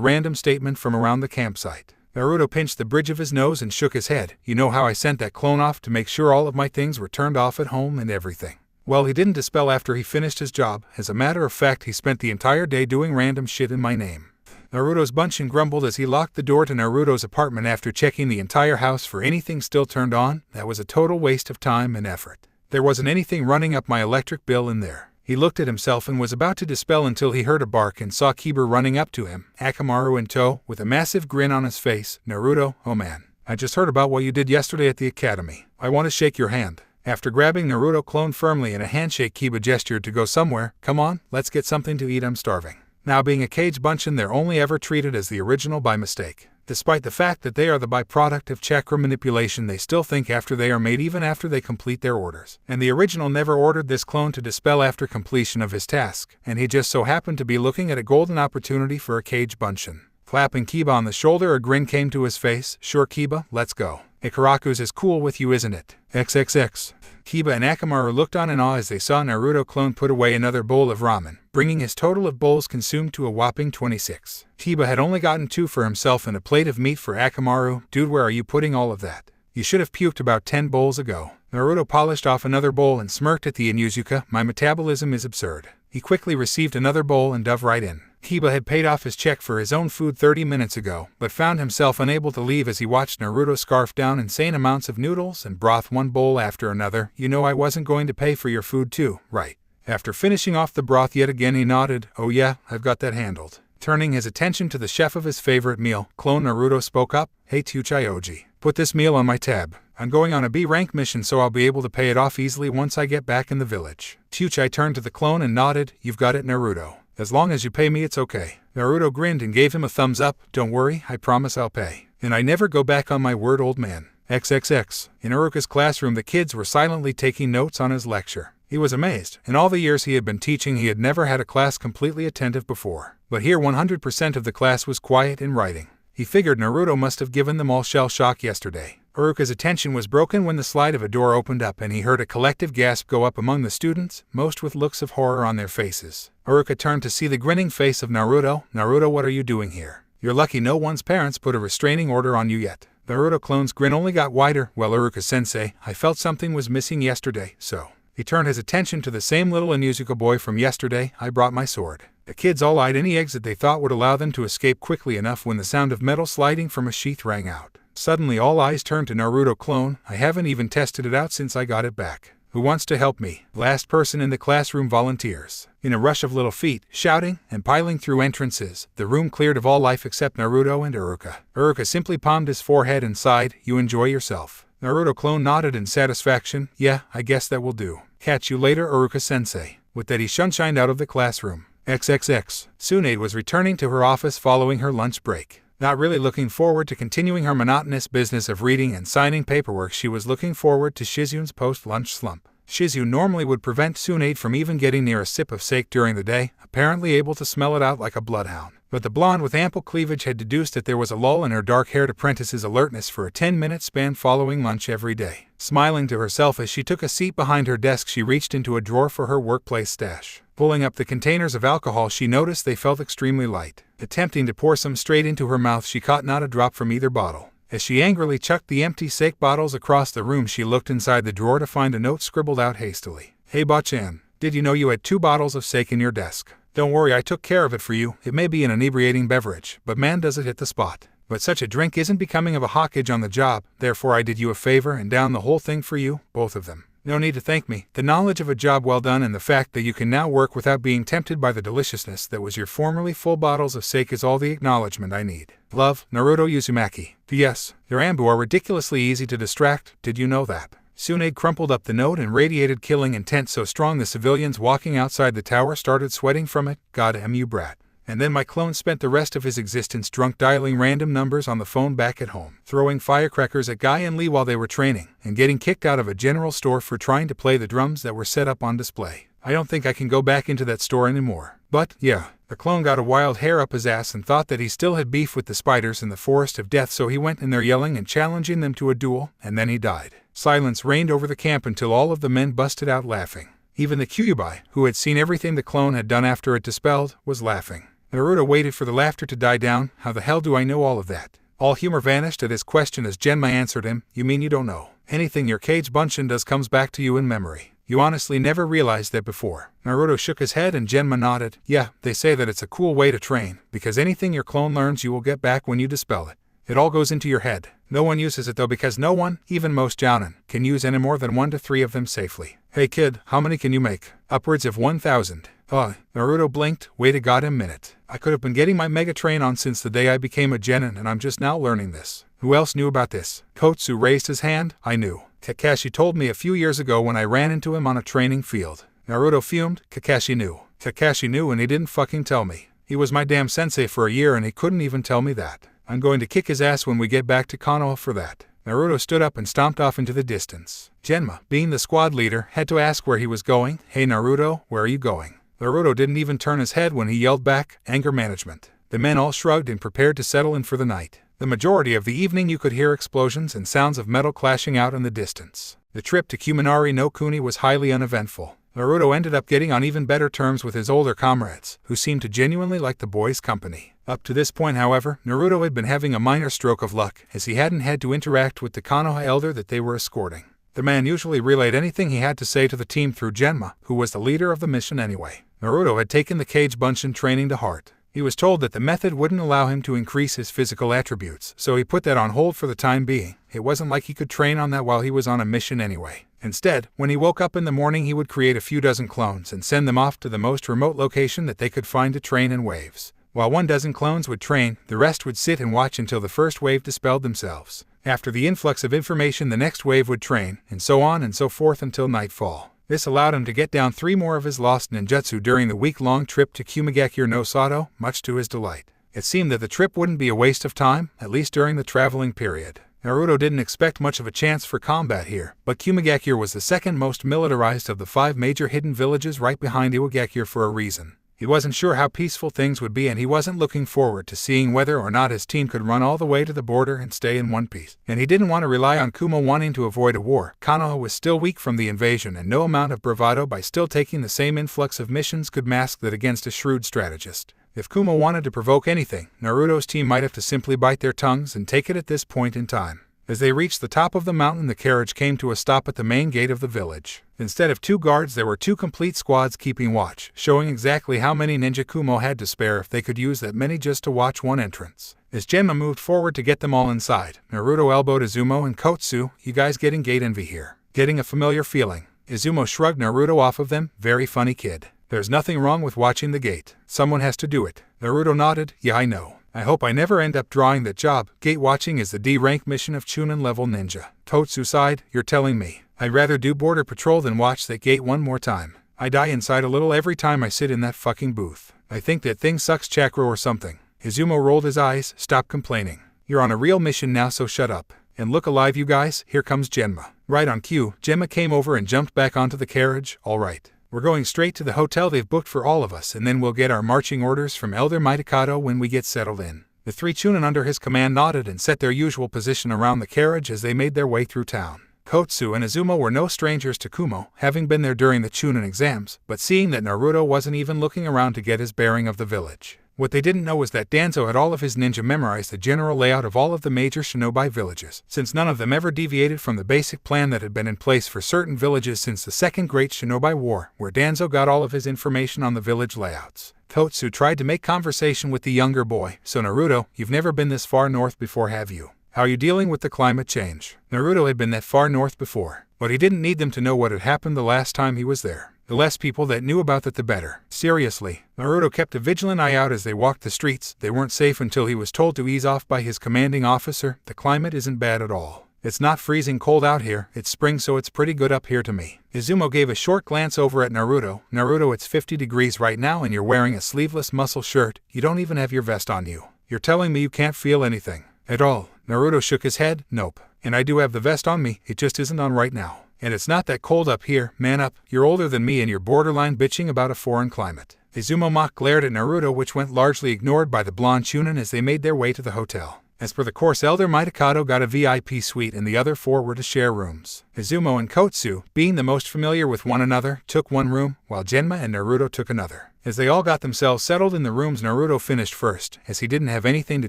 random statement from around the campsite. Naruto pinched the bridge of his nose and shook his head. You know how I sent that clone off to make sure all of my things were turned off at home and everything? Well, he didn't dispel after he finished his job. As a matter of fact, he spent the entire day doing random shit in my name. Naruto's Bunshin grumbled as he locked the door to Naruto's apartment after checking the entire house for anything still turned on. That was a total waste of time and effort. There wasn't anything running up my electric bill in there. He looked at himself and was about to dispel until he heard a bark and saw Kiba running up to him, Akamaru in tow, with a massive grin on his face. Naruto, oh man, I just heard about what you did yesterday at the academy. I want to shake your hand. After grabbing Naruto clone firmly in a handshake, Kiba gestured to go somewhere. Come on, let's get something to eat, I'm starving. Now being a Kage Bunshin, they're only ever treated as the original by mistake. Despite the fact that they are the byproduct of chakra manipulation, they still think after they are made even after they complete their orders. And the original never ordered this clone to dispel after completion of his task, and he just so happened to be looking at a golden opportunity for a Kage Bunshin. Clapping Kiba on the shoulder, a grin came to his face. Sure Kiba, let's go. Ikaraku's is cool with you, isn't it? XXX. Kiba and Akamaru looked on in awe as they saw Naruto clone put away another bowl of ramen, bringing his total of bowls consumed to a whopping 26. Kiba had only gotten 2 for himself and a plate of meat for Akamaru. Dude, where are you putting all of that? You should have puked about 10 bowls ago. Naruto polished off another bowl and smirked at the Inuzuka. My metabolism is absurd. He quickly received another bowl and dove right in. Kiba had paid off his check for his own food 30 minutes ago, but found himself unable to leave as he watched Naruto scarf down insane amounts of noodles and broth one bowl after another. You know I wasn't going to pay for your food too, right? After finishing off the broth yet again, he nodded. Oh yeah, I've got that handled. Turning his attention to the chef of his favorite meal, clone Naruto spoke up. Hey Tsuchayoji, put this meal on my tab. I'm going on a B-rank mission, so I'll be able to pay it off easily once I get back in the village. Tsuchai turned to the clone and nodded. You've got it, Naruto. As long as you pay me, it's okay. Naruto grinned and gave him a thumbs up. Don't worry, I promise I'll pay. And I never go back on my word, old man. XXX. In Uruka's classroom, the kids were silently taking notes on his lecture. He was amazed. In all the years he had been teaching, he had never had a class completely attentive before. But here 100% of the class was quiet and writing. He figured Naruto must have given them all shell shock yesterday. Uruka's attention was broken when the slide of a door opened up and he heard a collective gasp go up among the students, most with looks of horror on their faces. Uruka turned to see the grinning face of Naruto. Naruto, what are you doing here? You're lucky no one's parents put a restraining order on you yet. Naruto clone's grin only got wider. Well, Uruka-sensei, I felt something was missing yesterday, so. He turned his attention to the same little Inuzuka boy from yesterday. I brought my sword. The kids all eyed any exit they thought would allow them to escape quickly enough when the sound of metal sliding from a sheath rang out. Suddenly all eyes turned to Naruto clone. I haven't even tested it out since I got it back. Who wants to help me? Last person in the classroom volunteers. In a rush of little feet, shouting, and piling through entrances, the room cleared of all life except Naruto and Uruka. Uruka simply palmed his forehead and sighed. You enjoy yourself. Naruto clone nodded in satisfaction. Yeah, I guess that will do. Catch you later, Uruka-sensei. With that he shunshined out of the classroom. XXX. Tsunade was returning to her office following her lunch break. Not really looking forward to continuing her monotonous business of reading and signing paperwork, she was looking forward to Shizun's post-lunch slump. Shizun normally would prevent Tsunade from even getting near a sip of sake during the day, apparently able to smell it out like a bloodhound. But the blonde with ample cleavage had deduced that there was a lull in her dark-haired apprentice's alertness for a 10-minute span following lunch every day. Smiling to herself as she took a seat behind her desk, she reached into a drawer for her workplace stash. Pulling up the containers of alcohol, she noticed they felt extremely light. Attempting to pour some straight into her mouth, she caught not a drop from either bottle. As she angrily chucked the empty sake bottles across the room, she looked inside the drawer to find a note scribbled out hastily. Hey Bachan, did you know you had 2 bottles of sake in your desk? Don't worry, I took care of it for you. It may be an inebriating beverage, but man does it hit the spot. But such a drink isn't becoming of a hawkage on the job, therefore I did you a favor and downed the whole thing for you, both of them. No need to thank me. The knowledge of a job well done and the fact that you can now work without being tempted by the deliciousness that was your formerly full bottles of sake is all the acknowledgement I need. Love, Naruto Uzumaki. P.S. Your Ambu are ridiculously easy to distract. Did you know that? Tsunade crumpled up the note and radiated killing intent so strong the civilians walking outside the tower started sweating from it. God damn you brat. And then my clone spent the rest of his existence drunk dialing random numbers on the phone back at home, throwing firecrackers at Guy and Lee while they were training, and getting kicked out of a general store for trying to play the drums that were set up on display. I don't think I can go back into that store anymore. But, yeah, the clone got a wild hair up his ass and thought that he still had beef with the spiders in the Forest of Death, so he went in there yelling and challenging them to a duel, and then he died. Silence reigned over the camp until all of the men busted out laughing. Even the Kyuubi, who had seen everything the clone had done after it dispelled, was laughing. Naruto waited for the laughter to die down. How the hell do I know all of that? All humor vanished at his question as Genma answered him, you mean you don't know? Anything your Kage Bunshin does comes back to you in memory. You honestly never realized that before. Naruto shook his head and Genma nodded. Yeah, they say that it's a cool way to train, because anything your clone learns you will get back when you dispel it. It all goes into your head. No one uses it though because no one, even most jounin, can use any more than 1 to 3 of them safely. Hey kid, how many can you make? Upwards of 1,000. Naruto blinked. Wait a goddamn minute. I could have been getting my Mega Train on since the day I became a genin and I'm just now learning this. Who else knew about this? Kotsu raised his hand. I knew. Kakashi told me a few years ago when I ran into him on a training field. Naruto fumed. Kakashi knew. Kakashi knew and he didn't fucking tell me. He was my damn sensei for a year and he couldn't even tell me that. I'm going to kick his ass when we get back to Konoha for that. Naruto stood up and stomped off into the distance. Genma, being the squad leader, had to ask where he was going. Hey Naruto, where are you going? Naruto didn't even turn his head when he yelled back, anger management. The men all shrugged and prepared to settle in for the night. The majority of the evening you could hear explosions and sounds of metal clashing out in the distance. The trip to Kuminari no Kuni was highly uneventful. Naruto ended up getting on even better terms with his older comrades, who seemed to genuinely like the boys' company. Up to this point, however, Naruto had been having a minor stroke of luck, as he hadn't had to interact with the Konoha elder that they were escorting. The man usually relayed anything he had to say to the team through Genma, who was the leader of the mission anyway. Naruto had taken the Kage Bunshin training to heart. He was told that the method wouldn't allow him to increase his physical attributes, so he put that on hold for the time being. It wasn't like he could train on that while he was on a mission anyway. Instead, when he woke up in the morning he would create a few dozen clones and send them off to the most remote location that they could find to train in waves. While 1 dozen clones would train, the rest would sit and watch until the first wave dispelled themselves. After the influx of information the next wave would train, and so on and so forth until nightfall. This allowed him to get down 3 more of his lost ninjutsu during the week-long trip to Kumogakure no Sato, much to his delight. It seemed that the trip wouldn't be a waste of time, at least during the traveling period. Naruto didn't expect much of a chance for combat here, but Kumogakure was the second most militarized of the 5 major hidden villages right behind Iwagakure for a reason. He wasn't sure how peaceful things would be and he wasn't looking forward to seeing whether or not his team could run all the way to the border and stay in one piece. And he didn't want to rely on Kumo wanting to avoid a war. Konoha was still weak from the invasion and no amount of bravado by still taking the same influx of missions could mask that against a shrewd strategist. If Kumo wanted to provoke anything, Naruto's team might have to simply bite their tongues and take it at this point in time. As they reached the top of the mountain, the carriage came to a stop at the main gate of the village. Instead of 2 guards, there were 2 complete squads keeping watch, showing exactly how many ninja Kumo had to spare if they could use that many just to watch one entrance. As Genma moved forward to get them all inside, Naruto elbowed Izumo and Kotsu. You guys getting gate envy here? Getting a familiar feeling. Izumo shrugged Naruto off of them. Very funny kid. There's nothing wrong with watching the gate. Someone has to do it. Naruto nodded. Yeah, I know. I hope I never end up drawing that job. Gate watching is the D-rank mission of Chunin level ninja. Kotsu sighed. You're telling me. I'd rather do border patrol than watch that gate one more time. I die inside a little every time I sit in that fucking booth. I think that thing sucks chakra or something. Izumo rolled his eyes. Stop complaining. You're on a real mission now, so shut up. And look alive, you guys. Here comes Genma. Right on cue, Genma came over and jumped back onto the carriage. All right. We're going straight to the hotel they've booked for all of us, and then we'll get our marching orders from Elder Mitakato when we get settled in. The 3 Chunin under his command nodded and set their usual position around the carriage as they made their way through town. Kotsu and Izumo were no strangers to Kumo, having been there during the Chunin exams, but seeing that Naruto wasn't even looking around to get his bearing of the village. What they didn't know was that Danzo had all of his ninja memorized the general layout of all of the major shinobi villages, since none of them ever deviated from the basic plan that had been in place for certain villages since the Second Great Shinobi War, where Danzo got all of his information on the village layouts. Kotsu tried to make conversation with the younger boy. So Naruto, you've never been this far north before, have you? How are you dealing with the climate change? Naruto had been that far north before, but he didn't need them to know what had happened the last time he was there. The less people that knew about it, the better. Seriously, Naruto kept a vigilant eye out as they walked the streets. They weren't safe until he was told to ease off by his commanding officer. The climate isn't bad at all. It's not freezing cold out here, it's spring so it's pretty good up here to me. Izumo gave a short glance over at Naruto. Naruto, it's 50 degrees right now and you're wearing a sleeveless muscle shirt. You don't even have your vest on you. You're telling me you can't feel anything at all? Naruto shook his head. Nope. And I do have the vest on me, it just isn't on right now. And it's not that cold up here, man up. You're older than me and you're borderline bitching about a foreign climate. Izumo mock glared at Naruto, which went largely ignored by the blonde Chunin as they made their way to the hotel. As per the course, Elder Mitokado got a VIP suite and the other 4 were to share rooms. Izumo and Kotsu, being the most familiar with one another, took one room, while Genma and Naruto took another. As they all got themselves settled in the rooms, Naruto finished first, as he didn't have anything to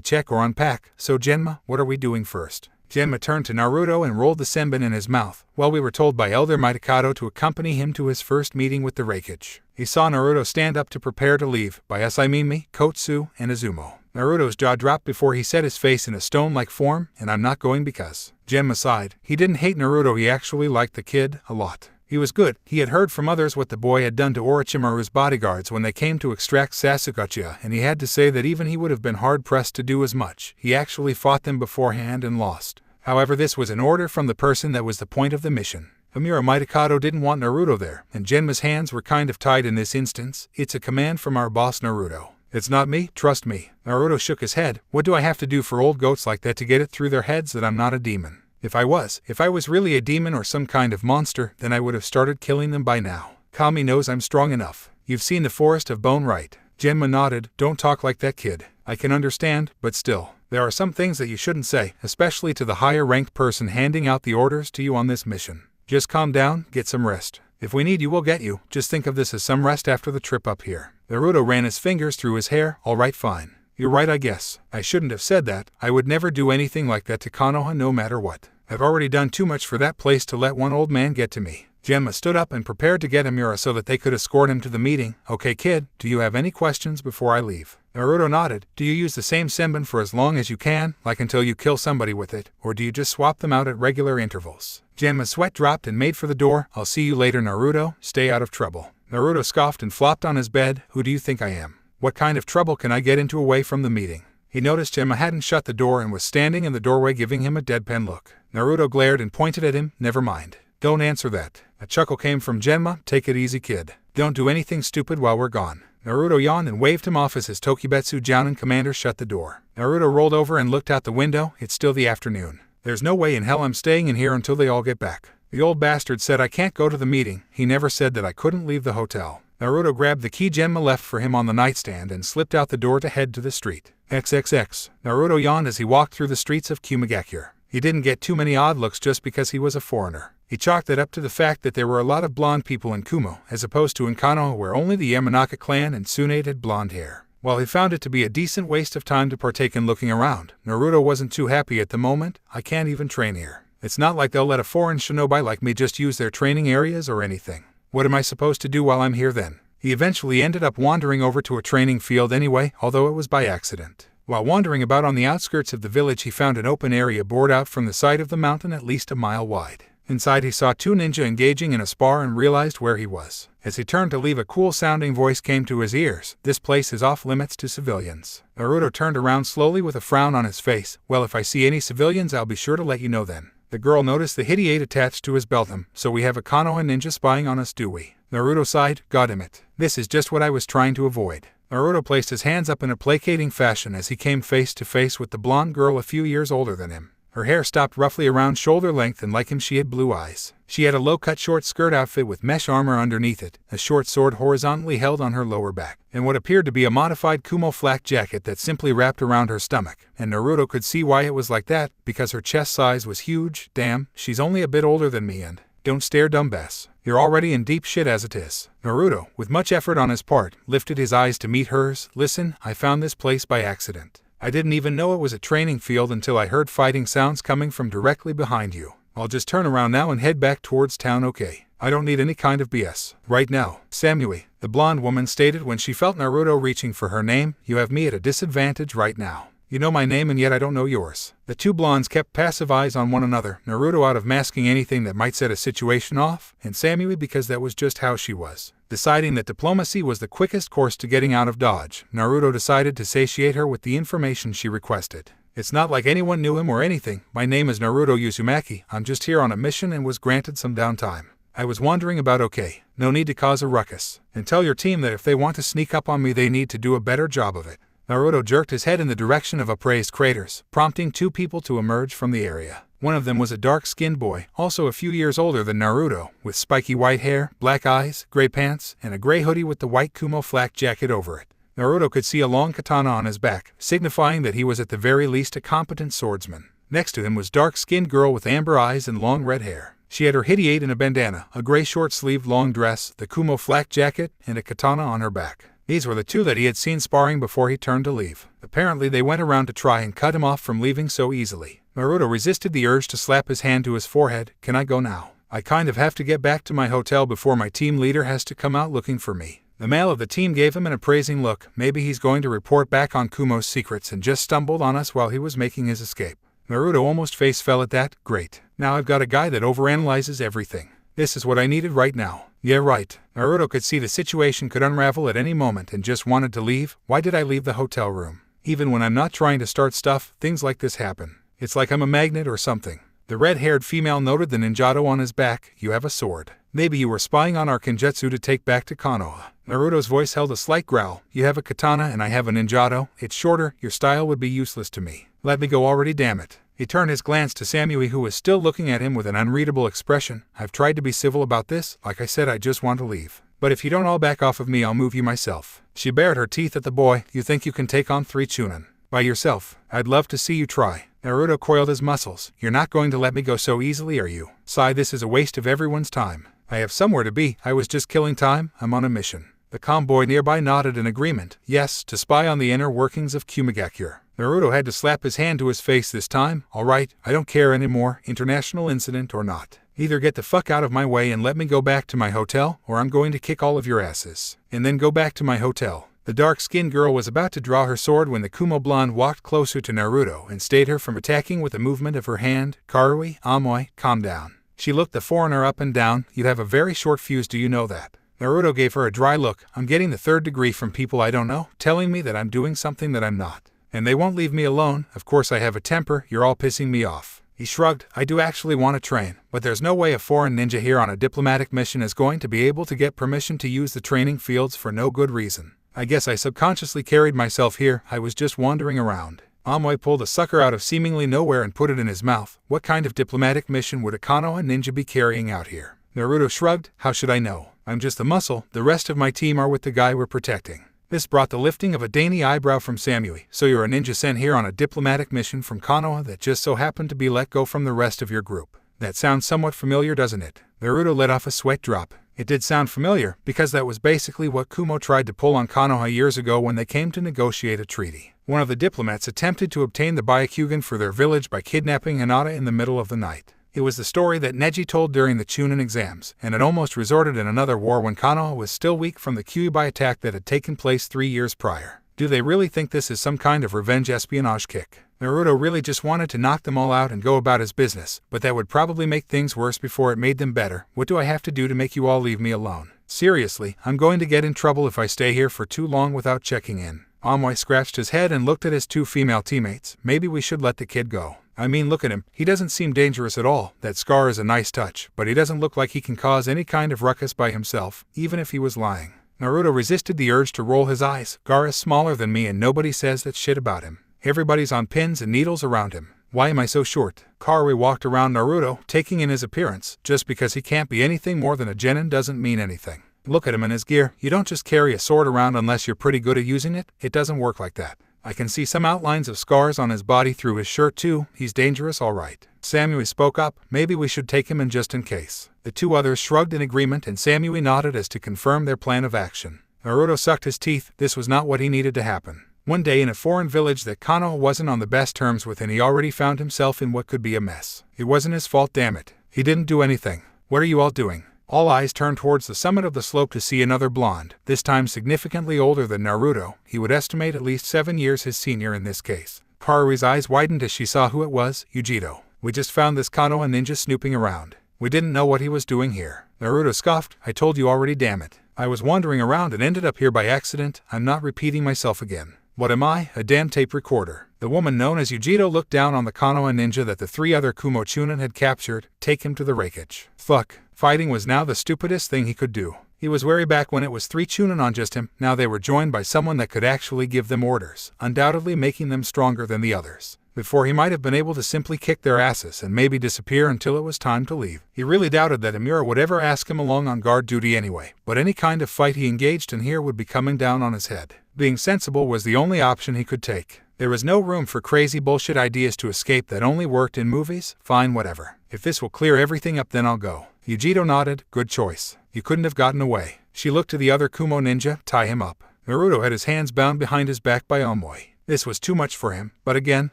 check or unpack. So Genma, what are we doing first? Genma turned to Naruto and rolled the senbon in his mouth. Well, we were told by Elder Mitokado to accompany him to his first meeting with the Raikage. He saw Naruto stand up to prepare to leave. By us I mean me, Kotsu, and Izumo. Naruto's jaw dropped before he set his face in a stone-like form, and I'm not going because. Genma sighed. He didn't hate Naruto, he actually liked the kid a lot. He was good. He had heard from others what the boy had done to Orochimaru's bodyguards when they came to extract Sasuke, and he had to say that even he would have been hard-pressed to do as much. He actually fought them beforehand and lost. However, this was an order from the person that was the point of the mission. Amira Mitokado didn't want Naruto there, and Genma's hands were kind of tied in this instance. It's a command from our boss Naruto. It's not me, trust me. Naruto shook his head. What do I have to do for old goats like that to get it through their heads that I'm not a demon? If I was really a demon or some kind of monster, then I would have started killing them by now. Kami knows I'm strong enough. You've seen the Forest of Bone, right? Genma nodded. Don't talk like that, kid. I can understand, but still. There are some things that you shouldn't say, especially to the higher-ranked person handing out the orders to you on this mission. Just calm down, get some rest. If we need you, we'll get you. Just think of this as some rest after the trip up here. Naruto ran his fingers through his hair. All right, fine. You're right, I guess. I shouldn't have said that. I would never do anything like that to Konoha no matter what. I've already done too much for that place to let one old man get to me. Genma stood up and prepared to get Amira so that they could escort him to the meeting. Okay, kid, do you have any questions before I leave? Naruto nodded. Do you use the same senbon for as long as you can, like until you kill somebody with it, or do you just swap them out at regular intervals? Genma's sweat dropped and made for the door. I'll see you later, Naruto. Stay out of trouble. Naruto scoffed and flopped on his bed. Who do you think I am? What kind of trouble can I get into away from the meeting? He noticed Genma hadn't shut the door and was standing in the doorway giving him a deadpan look. Naruto glared and pointed at him. Never mind. Don't answer that. A chuckle came from Genma. Take it easy, kid. Don't do anything stupid while we're gone. Naruto yawned and waved him off as his Tokibetsu Jounin commander shut the door. Naruto rolled over and looked out the window. It's still the afternoon. There's no way in hell I'm staying in here until they all get back. The old bastard said I can't go to the meeting. He never said that I couldn't leave the hotel. Naruto grabbed the key Genma left for him on the nightstand and slipped out the door to head to the street. XXX. Naruto yawned as he walked through the streets of Kumogakure. He didn't get too many odd looks just because he was a foreigner. He chalked it up to the fact that there were a lot of blonde people in Kumo, as opposed to in Konoha where only the Yamanaka clan and Tsunade had blonde hair. While he found it to be a decent waste of time to partake in looking around, Naruto wasn't too happy at the moment. I can't even train here. It's not like they'll let a foreign shinobi like me just use their training areas or anything. What am I supposed to do while I'm here then? He eventually ended up wandering over to a training field anyway, although it was by accident. While wandering about on the outskirts of the village, he found an open area bored out from the side of the mountain at least a mile wide. Inside he saw 2 ninja engaging in a spar and realized where he was. As he turned to leave, a cool-sounding voice came to his ears. This place is off limits to civilians. Naruto turned around slowly with a frown on his face. Well, if I see any civilians, I'll be sure to let you know then. The girl noticed the hideate attached to his beltum. So we have a Konoha ninja spying on us, do we? Naruto sighed. Goddammit. This is just what I was trying to avoid. Naruto placed his hands up in a placating fashion as he came face to face with the blonde girl a few years older than him. Her hair stopped roughly around shoulder length and like him she had blue eyes. She had a low-cut short skirt outfit with mesh armor underneath it, a short sword horizontally held on her lower back, and what appeared to be a modified Kumo flak jacket that simply wrapped around her stomach. And Naruto could see why it was like that, because her chest size was huge. Damn, she's only a bit older than me and... Don't stare, dumbass. You're already in deep shit as it is. Naruto, with much effort on his part, lifted his eyes to meet hers. Listen, I found this place by accident. I didn't even know it was a training field until I heard fighting sounds coming from directly behind you. I'll just turn around now and head back towards town, okay? I don't need any kind of BS. Right now, Samui, the blonde woman stated when she felt Naruto reaching for her name. You have me at a disadvantage right now. You know my name and yet I don't know yours. The 2 blondes kept passive eyes on one another, Naruto out of masking anything that might set a situation off, and Samui because that was just how she was. Deciding that diplomacy was the quickest course to getting out of Dodge, Naruto decided to satiate her with the information she requested. It's not like anyone knew him or anything. My name is Naruto Uzumaki. I'm just here on a mission and was granted some downtime. I was wandering about okay. No need to cause a ruckus. And tell your team that if they want to sneak up on me they need to do a better job of it. Naruto jerked his head in the direction of upraised craters, prompting two people to emerge from the area. One of them was a dark-skinned boy, also a few years older than Naruto, with spiky white hair, black eyes, gray pants, and a gray hoodie with the white Kumo flak jacket over it. Naruto could see a long katana on his back, signifying that he was at the very least a competent swordsman. Next to him was dark-skinned girl with amber eyes and long red hair. She had her hidiate in a bandana, a gray short-sleeved long dress, the Kumo flak jacket, and a katana on her back. These were the two that he had seen sparring before he turned to leave. Apparently they went around to try and cut him off from leaving so easily. Naruto resisted the urge to slap his hand to his forehead. Can I go now? I kind of have to get back to my hotel before my team leader has to come out looking for me. The male of the team gave him an appraising look. Maybe he's going to report back on Kumo's secrets and just stumbled on us while he was making his escape. Naruto almost face fell at that. Great. Now I've got a guy that overanalyzes everything. This is what I needed right now. Yeah, right. Naruto could see the situation could unravel at any moment and just wanted to leave. Why did I leave the hotel room? Even when I'm not trying to start stuff, things like this happen. It's like I'm a magnet or something. The red-haired female noted the ninjato on his back. You have a sword. Maybe you were spying on our kenjutsu to take back to Konoha. Naruto's voice held a slight growl. You have a katana and I have a ninjato. It's shorter. Your style would be useless to me. Let me go already, damn it. He turned his glance to Samui, who was still looking at him with an unreadable expression. I've tried to be civil about this. Like I said, I just want to leave. But if you don't all back off of me, I'll move you myself. She bared her teeth at the boy. You think you can take on 3 Chunin by yourself? I'd love to see you try. Naruto coiled his muscles. You're not going to let me go so easily, are you? Sigh, this is a waste of everyone's time. I have somewhere to be. I was just killing time. I'm on a mission. The calm boy nearby nodded in agreement. Yes, to spy on the inner workings of Kumogakure. Naruto had to slap his hand to his face this time. All right, I don't care anymore, international incident or not. Either get the fuck out of my way and let me go back to my hotel, or I'm going to kick all of your asses. And then go back to my hotel. The dark-skinned girl was about to draw her sword when the Kumo blonde walked closer to Naruto and stayed her from attacking with a movement of her hand. Karui, Amoy, calm down. She looked the foreigner up and down. You have a very short fuse, do you know that? Naruto gave her a dry look. I'm getting the 3rd degree from people I don't know, telling me that I'm doing something that I'm not. And they won't leave me alone. Of course I have a temper. You're all pissing me off. He shrugged. I do actually want to train, but there's no way a foreign ninja here on a diplomatic mission is going to be able to get permission to use the training fields for no good reason. I guess I subconsciously carried myself here. I was just wandering around. Amoy pulled a sucker out of seemingly nowhere and put it in his mouth. What kind of diplomatic mission would a Konoha ninja be carrying out here? Naruto shrugged. How should I know? I'm just the muscle. The rest of my team are with the guy we're protecting. This brought the lifting of a dainty eyebrow from Samui. So you're a ninja sent here on a diplomatic mission from Konoha that just so happened to be let go from the rest of your group. That sounds somewhat familiar, doesn't it? Naruto let off a sweat drop. It did sound familiar, because that was basically what Kumo tried to pull on Konoha years ago when they came to negotiate a treaty. One of the diplomats attempted to obtain the Byakugan for their village by kidnapping Hinata in the middle of the night. It was the story that Neji told during the Chunin exams, and it almost resulted in another war when Konoha was still weak from the Kyuubi attack that had taken place 3 years prior. Do they really think this is some kind of revenge espionage kick? Naruto really just wanted to knock them all out and go about his business, but that would probably make things worse before it made them better. What do I have to do to make you all leave me alone? Seriously, I'm going to get in trouble if I stay here for too long without checking in. Amoy scratched his head and looked at his 2 female teammates. Maybe we should let the kid go. I mean, look at him. He doesn't seem dangerous at all. That scar is a nice touch, but he doesn't look like he can cause any kind of ruckus by himself, even if he was lying. Naruto resisted the urge to roll his eyes. Gar is smaller than me and nobody says that shit about him. Everybody's on pins and needles around him. Why am I so short? Karui walked around Naruto, taking in his appearance. Just because he can't be anything more than a genin doesn't mean anything. Look at him and his gear. You don't just carry a sword around unless you're pretty good at using it. It doesn't work like that. I can see some outlines of scars on his body through his shirt too. He's dangerous, all right. Samui spoke up. Maybe we should take him in just in case. The 2 others shrugged in agreement and Samui nodded as to confirm their plan of action. Naruto sucked his teeth. This was not what he needed to happen. One day in a foreign village that Konoha wasn't on the best terms with and he already found himself in what could be a mess. It wasn't his fault, damn it. He didn't do anything. What are you all doing? All eyes turned towards the summit of the slope to see another blonde, this time significantly older than Naruto. He would estimate at least 7 years his senior in this case. Karui's eyes widened as she saw who it was. Yujito. We just found this Konoha ninja snooping around. We didn't know what he was doing here. Naruto scoffed. I told you already, damn it. I was wandering around and ended up here by accident. I'm not repeating myself again. What am I? A damn tape recorder. The woman known as Yujiro looked down on the Konoha ninja that the 3 other Kumo Chunin had captured. Take him to the Raikage. Fuck. Fighting was now the stupidest thing he could do. He was wary back when it was 3 Chunin on just him. Now they were joined by someone that could actually give them orders, undoubtedly making them stronger than the others. Before, he might have been able to simply kick their asses and maybe disappear until it was time to leave. He really doubted that Amura would ever ask him along on guard duty anyway, but any kind of fight he engaged in here would be coming down on his head. Being sensible was the only option he could take. There was no room for crazy bullshit ideas to escape that only worked in movies. Fine, whatever. If this will clear everything up, then I'll go. Yujiro nodded. Good choice. You couldn't have gotten away. She looked to the other Kumo ninja. Tie him up. Naruto had his hands bound behind his back by Omoi. This was too much for him, but again,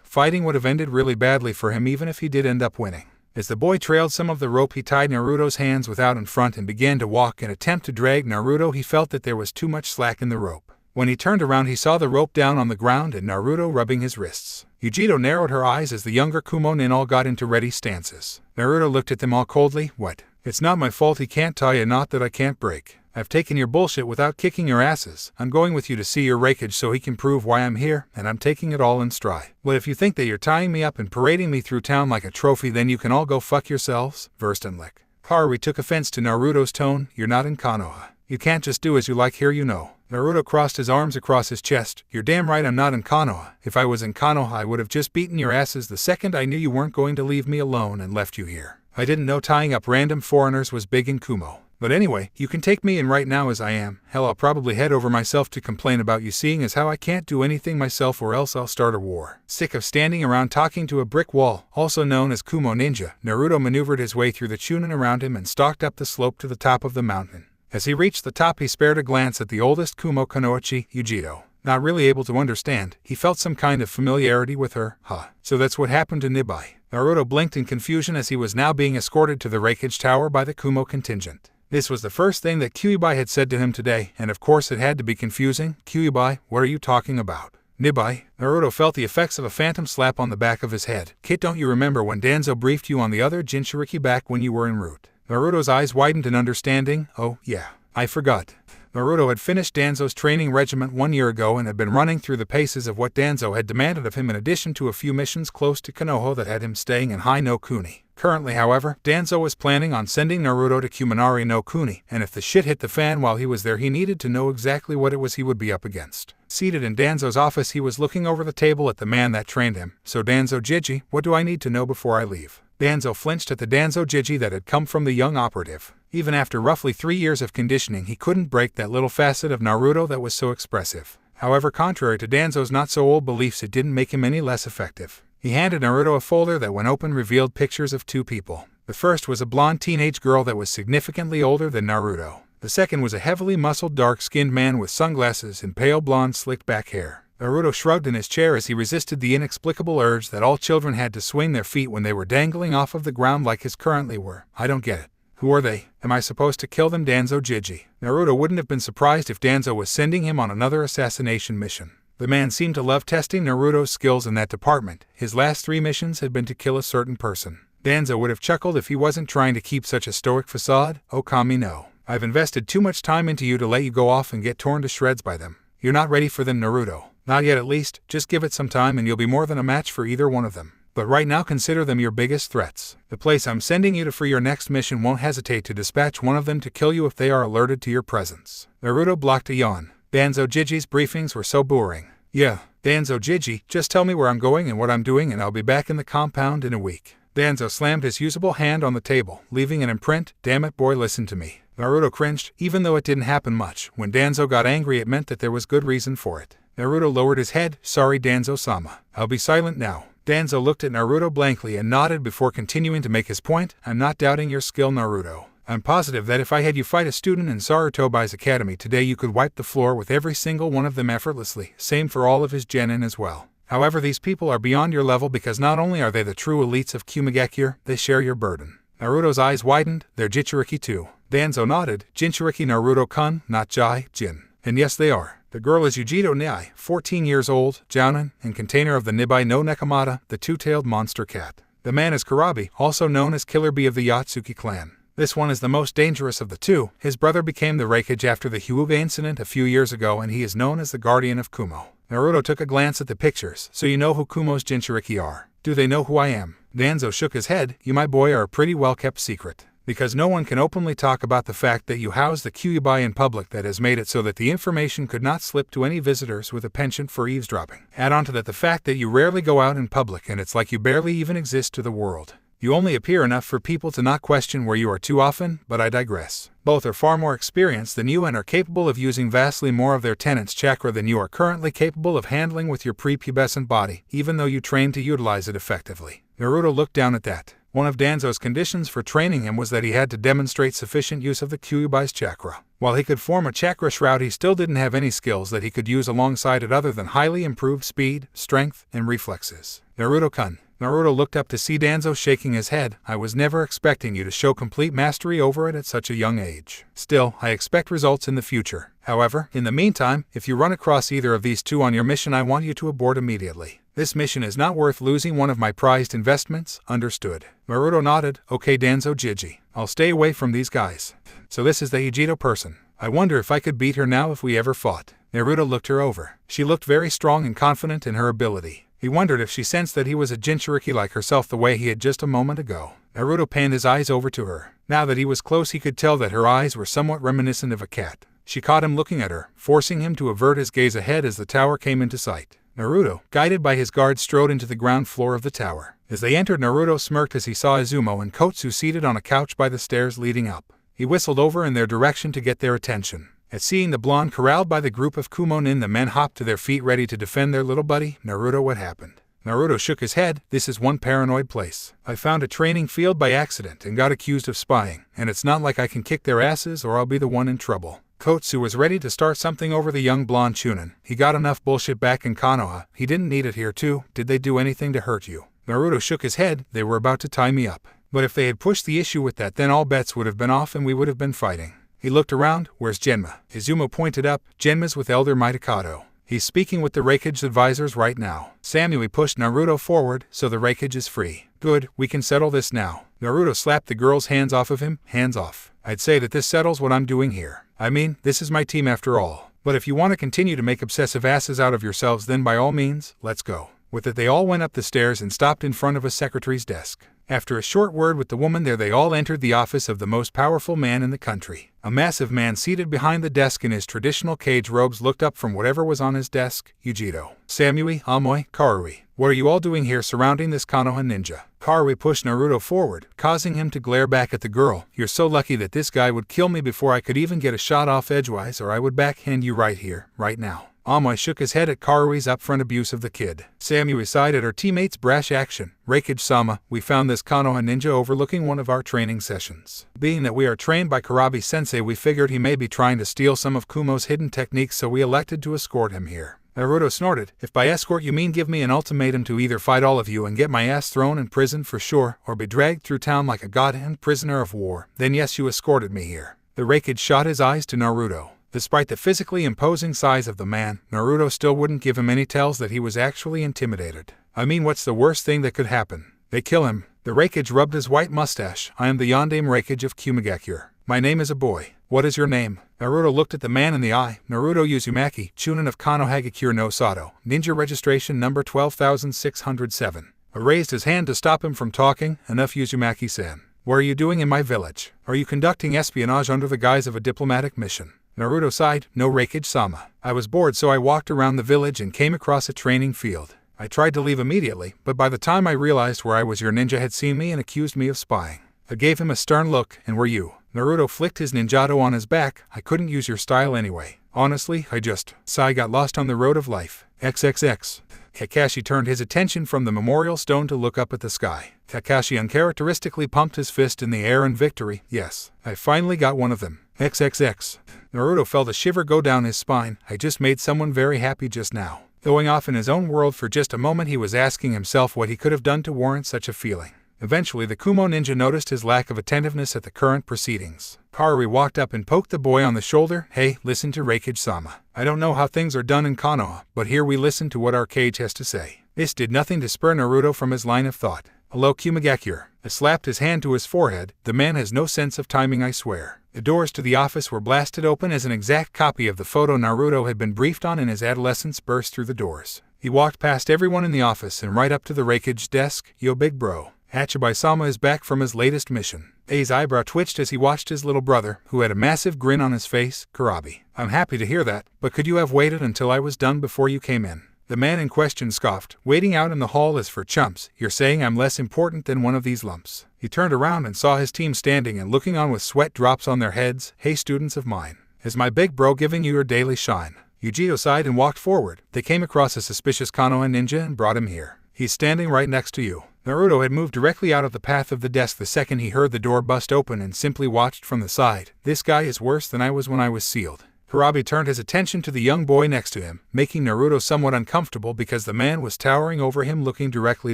fighting would have ended really badly for him even if he did end up winning. As the boy trailed some of the rope, he tied Naruto's hands without in front and began to walk in an attempt to drag Naruto. He felt that there was too much slack in the rope. When he turned around, he saw the rope down on the ground and Naruto rubbing his wrists. Yujiro narrowed her eyes as the younger Kumo nin all got into ready stances. Naruto looked at them all coldly. What? It's not my fault he can't tie a knot that I can't break. I've taken your bullshit without kicking your asses. I'm going with you to see your Raikage so he can prove why I'm here, and I'm taking it all in stride. Well, if you think that you're tying me up and parading me through town like a trophy, then you can all go fuck yourselves. Verstenlick. Karui took offense to Naruto's tone. You're not in Konoha. You can't just do as you like here, you know. Naruto crossed his arms across his chest. You're damn right I'm not in Konoha. If I was in Konoha, I would have just beaten your asses the second I knew you weren't going to leave me alone and left you here. I didn't know tying up random foreigners was big in Kumo. But anyway, you can take me in right now as I am. Hell, I'll probably head over myself to complain about you, seeing as how I can't do anything myself, or else I'll start a war. Sick of standing around talking to a brick wall, also known as Kumo Ninja, Naruto maneuvered his way through the Chunin around him and stalked up the slope to the top of the mountain. As he reached the top, he spared a glance at the oldest Kumo Konoichi, Yujiro. Not really able to understand, he felt some kind of familiarity with her. So that's what happened to Nibai. Naruto blinked in confusion as he was now being escorted to the Raikage Tower by the Kumo contingent. This was the first thing that Kyuubi had said to him today, and of course it had to be confusing. Kyuubi, what are you talking about? Nibai. Naruto felt the effects of a phantom slap on the back of his head. Kid, don't you remember when Danzo briefed you on the other Jinchuriki back when you were en route? Naruto's eyes widened in understanding. Oh, yeah. I forgot. Naruto had finished Danzo's training regiment 1 year ago and had been running through the paces of what Danzo had demanded of him, in addition to a few missions close to Konoha that had him staying in High no Kuni. Currently, however, Danzo was planning on sending Naruto to Kuminari no Kuni, and if the shit hit the fan while he was there, he needed to know exactly what it was he would be up against. Seated in Danzo's office, he was looking over the table at the man that trained him. So Danzo Jiji, what do I need to know before I leave? Danzo flinched at the Danzo Jiji that had come from the young operative. Even after roughly 3 years of conditioning, he couldn't break that little facet of Naruto that was so expressive. However, contrary to Danzo's not-so-old beliefs, it didn't make him any less effective. He handed Naruto a folder that, when open, revealed pictures of 2 people. The first was a blonde teenage girl that was significantly older than Naruto. The second was a heavily muscled, dark-skinned man with sunglasses and pale blonde slicked-back hair. Naruto shrugged in his chair as he resisted the inexplicable urge that all children had to swing their feet when they were dangling off of the ground like his currently were. I don't get it. Who are they? Am I supposed to kill them? Danzo Jiji. Naruto wouldn't have been surprised if Danzo was sending him on another assassination mission. The man seemed to love testing Naruto's skills in that department. His last 3 missions had been to kill a certain person. Danzo would have chuckled if he wasn't trying to keep such a stoic facade. Oh, Kami, no. I've invested too much time into you to let you go off and get torn to shreds by them. You're not ready for them, Naruto. Not yet, at least. Just give it some time and you'll be more than a match for either one of them. But right now, consider them your biggest threats. The place I'm sending you to for your next mission won't hesitate to dispatch one of them to kill you if they are alerted to your presence. Naruto blocked a yawn. Danzo Jiji's briefings were so boring. Yeah, Danzo Jiji, just tell me where I'm going and what I'm doing and I'll be back in the compound in a week. Danzo slammed his usable hand on the table, leaving an imprint. Damn it, boy, listen to me. Naruto cringed. Even though it didn't happen much, when Danzo got angry it meant that there was good reason for it. Naruto lowered his head. Sorry, Danzo-sama. I'll be silent now. Danzo looked at Naruto blankly and nodded before continuing to make his point. I'm not doubting your skill, Naruto. I'm positive that if I had you fight a student in Sarutobai's academy today, you could wipe the floor with every single one of them effortlessly. Same for all of his genin as well. However, these people are beyond your level because not only are they the true elites of Kumogakure, they share your burden. Naruto's eyes widened. They're Jinchuriki too. Danzo nodded. Jinchuriki Naruto-kun, not Jai, Jin. And yes, they are. The girl is Yujiro Niai, 14 years old, Jounin, and container of the Nibai no Nekomata, the two-tailed monster cat. The man is Kurabi, also known as Killer Bee of the Yatsuki clan. This one is the most dangerous of the two. His brother became the Raikage after the Hyuga incident a few years ago, and he is known as the Guardian of Kumo. Naruto took a glance at the pictures. So you know who Kumo's Jinchuriki are. Do they know who I am? Danzo shook his head. You, my boy, are a pretty well-kept secret. Because no one can openly talk about the fact that you house the Kyuubi in public that has made it so that the information could not slip to any visitors with a penchant for eavesdropping. Add on to that the fact that you rarely go out in public and it's like you barely even exist to the world. You only appear enough for people to not question where you are too often, but I digress. Both are far more experienced than you and are capable of using vastly more of their tenant's chakra than you are currently capable of handling with your prepubescent body, even though you train to utilize it effectively. Naruto looked down at that. One of Danzo's conditions for training him was that he had to demonstrate sufficient use of the Kyuubi's chakra. While he could form a chakra shroud, he still didn't have any skills that he could use alongside it other than highly improved speed, strength, and reflexes. Naruto-kun. Naruto looked up to see Danzo shaking his head. I was never expecting you to show complete mastery over it at such a young age. Still, I expect results in the future. However, in the meantime, if you run across either of these two on your mission, I want you to abort immediately. This mission is not worth losing one of my prized investments, understood? Naruto nodded. Okay, Danzo Jiji. I'll stay away from these guys. So this is the Hijito person. I wonder if I could beat her now if we ever fought. Naruto looked her over. She looked very strong and confident in her ability. He wondered if she sensed that he was a Jinchuriki like herself the way he had just a moment ago. Naruto panned his eyes over to her. Now that he was close, he could tell that her eyes were somewhat reminiscent of a cat. She caught him looking at her, forcing him to avert his gaze ahead as the tower came into sight. Naruto, guided by his guard, strode into the ground floor of the tower. As they entered, Naruto smirked as he saw Izumo and Kotsu seated on a couch by the stairs leading up. He whistled over in their direction to get their attention. At seeing the blonde corralled by the group of Kumonin, the men hopped to their feet ready to defend their little buddy. Naruto, what happened? Naruto shook his head. This is one paranoid place. I found a training field by accident and got accused of spying, and it's not like I can kick their asses or I'll be the one in trouble. Kotsu was ready to start something over the young blonde Chunin. He got enough bullshit back in Konoha. He didn't need it here too. Did they do anything to hurt you? Naruto shook his head. They were about to tie me up. But if they had pushed the issue with that, then all bets would have been off and we would have been fighting. He looked around. Where's Genma? Izumo pointed up. Genma's with Elder Mitokado. He's speaking with the Raikage's advisors right now. Samui pushed Naruto forward, so the Raikage is free. Good, we can settle this now. Naruto slapped the girl's hands off of him. Hands off. I'd say that this settles what I'm doing here. I mean, this is my team after all. But if you want to continue to make obsessive asses out of yourselves, then by all means, let's go. With it, they all went up the stairs and stopped in front of a secretary's desk. After a short word with the woman there, they all entered the office of the most powerful man in the country. A massive man seated behind the desk in his traditional cage robes looked up from whatever was on his desk. Yujiro. Samui, Amoy, Karui. What are you all doing here surrounding this Konoha ninja? Karui pushed Naruto forward, causing him to glare back at the girl. You're so lucky that this guy would kill me before I could even get a shot off edgewise, or I would backhand you right here, right now. Amoy shook his head at Karui's upfront abuse of the kid. Samui sighed at her teammate's brash action. Raikage-sama, we found this Konoha ninja overlooking one of our training sessions. Being that we are trained by Karabi-sensei, we figured he may be trying to steal some of Kumo's hidden techniques, so we elected to escort him here. Naruto snorted. If by escort you mean give me an ultimatum to either fight all of you and get my ass thrown in prison for sure, or be dragged through town like a goddamn prisoner of war, then yes, you escorted me here. The Raikage shot his eyes to Naruto. Despite the physically imposing size of the man, Naruto still wouldn't give him any tells that he was actually intimidated. I mean, what's the worst thing that could happen? They kill him. The Raikage rubbed his white mustache. I am the Yondaime Raikage of Kumogakure. My name is a boy. What is your name? Naruto looked at the man in the eye. Naruto Uzumaki, Chunin of Konohagakure no Sato. Ninja registration number 12607. I raised his hand to stop him from talking. Enough, Uzumaki-san. What are you doing in my village? Are you conducting espionage under the guise of a diplomatic mission? Naruto sighed. No, Raikage-sama. I was bored, so I walked around the village and came across a training field. I tried to leave immediately, but by the time I realized where I was, your ninja had seen me and accused me of spying. I gave him a stern look. And were you? Naruto flicked his ninjato on his back. I couldn't use your style anyway. Honestly, I got lost on the road of life. XXX. Kakashi turned his attention from the memorial stone to look up at the sky. Kakashi uncharacteristically pumped his fist in the air in victory. Yes, I finally got one of them. XXX. Naruto felt a shiver go down his spine. I just made someone very happy just now. Going off in his own world for just a moment, he was asking himself what he could have done to warrant such a feeling. Eventually, the Kumo ninja noticed his lack of attentiveness at the current proceedings. Karui walked up and poked the boy on the shoulder. Hey, listen to Raikage-sama. I don't know how things are done in Konoha, but here we listen to what our cage has to say. This did nothing to spur Naruto from his line of thought. Hello Kumogakure. I slapped his hand to his forehead. The man has no sense of timing, I swear. The doors to the office were blasted open as an exact copy of the photo Naruto had been briefed on in his adolescence burst through the doors. He walked past everyone in the office and right up to the Raikage desk. Yo big bro. Hachibai-sama is back from his latest mission. A's eyebrow twitched as he watched his little brother, who had a massive grin on his face. Kurabi. I'm happy to hear that, but could you have waited until I was done before you came in? The man in question scoffed. Waiting out in the hall is for chumps. You're saying I'm less important than one of these lumps. He turned around and saw his team standing and looking on with sweat drops on their heads. Hey students of mine. Is my big bro giving you your daily shine? Yujiro sighed and walked forward. They came across a suspicious Konoha ninja and brought him here. He's standing right next to you. Naruto had moved directly out of the path of the desk the second he heard the door bust open and simply watched from the side. This guy is worse than I was when I was sealed. Kurabi turned his attention to the young boy next to him, making Naruto somewhat uncomfortable because the man was towering over him looking directly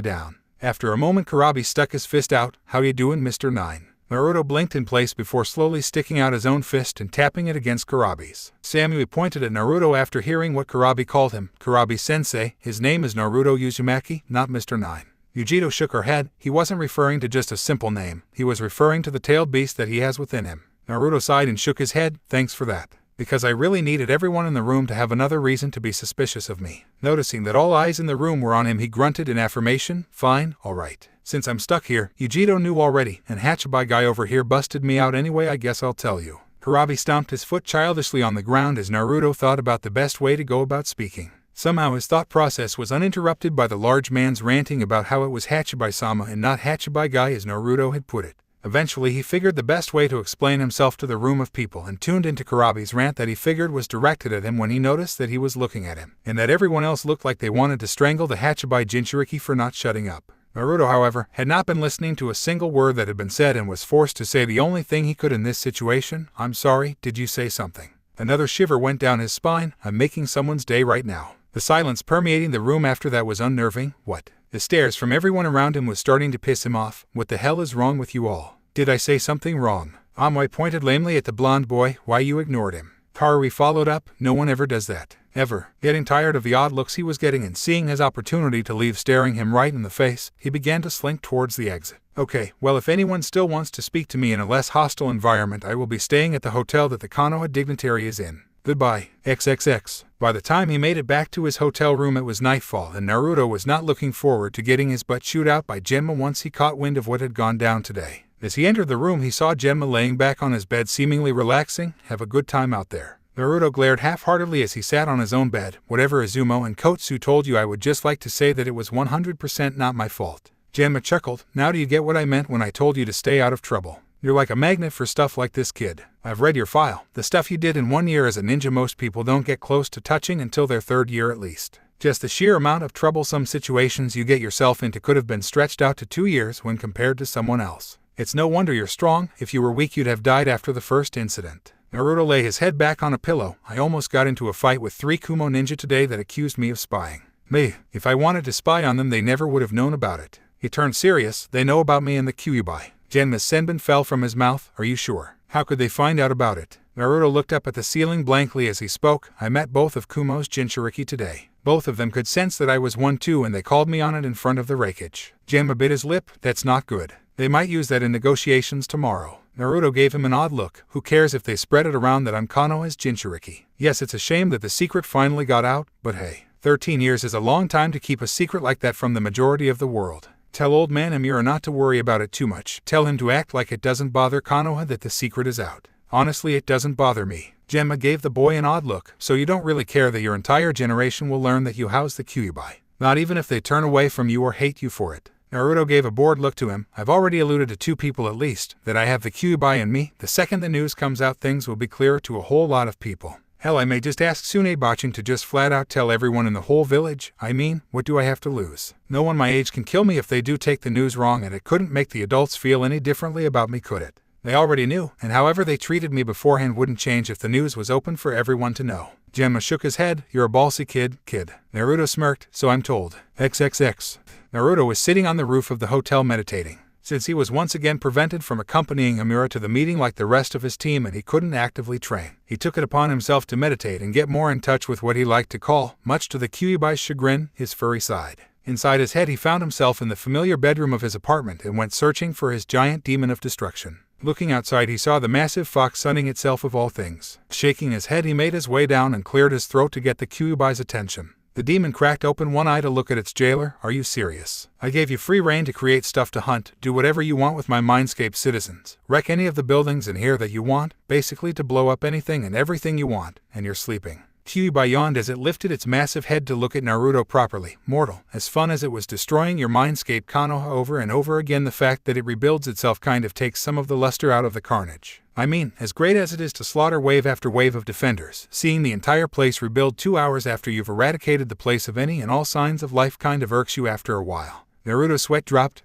down. After a moment Kurabi stuck his fist out. How you doing, Mr. 9? Naruto blinked in place before slowly sticking out his own fist and tapping it against Kurabi's. Samui pointed at Naruto after hearing what Kurabi called him. Kurabi-sensei, his name is Naruto Uzumaki, not Mr. 9. Yujiro shook her head. He wasn't referring to just a simple name. He was referring to the tailed beast that he has within him. Naruto sighed and shook his head. Thanks for that. Because I really needed everyone in the room to have another reason to be suspicious of me. Noticing that all eyes in the room were on him, he grunted in affirmation. Fine, alright. Since I'm stuck here, Yujiro knew already, and Hachibai guy over here busted me out anyway, I guess I'll tell you. Kurabi stomped his foot childishly on the ground as Naruto thought about the best way to go about speaking. Somehow his thought process was uninterrupted by the large man's ranting about how it was Hachibai-sama and not Hachibai guy as Naruto had put it. Eventually he figured the best way to explain himself to the room of people and tuned into Kurabi's rant that he figured was directed at him when he noticed that he was looking at him, and that everyone else looked like they wanted to strangle the Hachibai Jinchuriki for not shutting up. Naruto, however, had not been listening to a single word that had been said and was forced to say the only thing he could in this situation. I'm sorry, did you say something? Another shiver went down his spine. I'm making someone's day right now. The silence permeating the room after that was unnerving. What? The stares from everyone around him was starting to piss him off. What the hell is wrong with you all? Did I say something wrong? Amui pointed lamely at the blonde boy. Why you ignored him? Harui followed up. No one ever does that. Ever. Getting tired of the odd looks he was getting and seeing his opportunity to leave staring him right in the face, he began to slink towards the exit. Okay, well if anyone still wants to speak to me in a less hostile environment, I will be staying at the hotel that the Konoha dignitary is in. Goodbye, XXX. By the time he made it back to his hotel room it was nightfall and Naruto was not looking forward to getting his butt chewed out by Genma once he caught wind of what had gone down today. As he entered the room he saw Genma laying back on his bed seemingly relaxing. Have a good time out there. Naruto glared half-heartedly as he sat on his own bed. Whatever Izumo and Kotsu told you, I would just like to say that it was 100% not my fault. Genma chuckled. Now do you get what I meant when I told you to stay out of trouble? You're like a magnet for stuff like this, kid. I've read your file. The stuff you did in 1 year as a ninja most people don't get close to touching until their 3rd year at least. Just the sheer amount of troublesome situations you get yourself into could have been stretched out to 2 years when compared to someone else. It's no wonder you're strong. If you were weak you'd have died after the first incident. Naruto lay his head back on a pillow. I almost got into a fight with 3 Kumo ninja today that accused me of spying. Me. If I wanted to spy on them they never would have known about it. He turned serious. They know about me and the Kyuubi. Genma's senbon fell from his mouth. Are you sure? How could they find out about it? Naruto looked up at the ceiling blankly as he spoke. I met both of Kumo's Jinchuriki today. Both of them could sense that I was one too and they called me on it in front of the Raikage. Genma bit his lip. That's not good. They might use that in negotiations tomorrow. Naruto gave him an odd look. Who cares if they spread it around that I'm Konoha's Jinchuriki? Yes, it's a shame that the secret finally got out, but hey, 13 years is a long time to keep a secret like that from the majority of the world. Tell old man Amira not to worry about it too much. Tell him to act like it doesn't bother Konoha that the secret is out. Honestly, it doesn't bother me. Genma gave the boy an odd look. So you don't really care that your entire generation will learn that you house the Kyuubi? Not even if they turn away from you or hate you for it? Naruto gave a bored look to him. I've already alluded to 2 people at least, that I have the Kyuubi in me. The second the news comes out things will be clearer to a whole lot of people. Hell, I may just ask Tsunade to just flat out tell everyone in the whole village. I mean, what do I have to lose? No one my age can kill me if they do take the news wrong, and it couldn't make the adults feel any differently about me, could it? They already knew, and however they treated me beforehand wouldn't change if the news was open for everyone to know. Genma shook his head. You're a ballsy kid. Naruto smirked. So I'm told. XXX. Naruto was sitting on the roof of the hotel meditating. Since he was once again prevented from accompanying Amira to the meeting like the rest of his team and he couldn't actively train, he took it upon himself to meditate and get more in touch with what he liked to call, much to the Kyuubi's chagrin, his furry side. Inside his head he found himself in the familiar bedroom of his apartment and went searching for his giant demon of destruction. Looking outside he saw the massive fox sunning itself of all things. Shaking his head he made his way down and cleared his throat to get the Kyuubi's attention. The demon cracked open one eye to look at its jailer. Are you serious? I gave you free rein to create stuff to hunt, do whatever you want with my mindscape citizens, wreck any of the buildings in here that you want, basically to blow up anything and everything you want, and you're sleeping. Kyuubi yawned as it lifted its massive head to look at Naruto properly. Mortal, as fun as it was destroying your mindscape Konoha over and over again, the fact that it rebuilds itself kind of takes some of the luster out of the carnage. I mean, as great as it is to slaughter wave after wave of defenders, seeing the entire place rebuild 2 hours after you've eradicated the place of any and all signs of life kind of irks you after a while. Naruto's sweat dropped.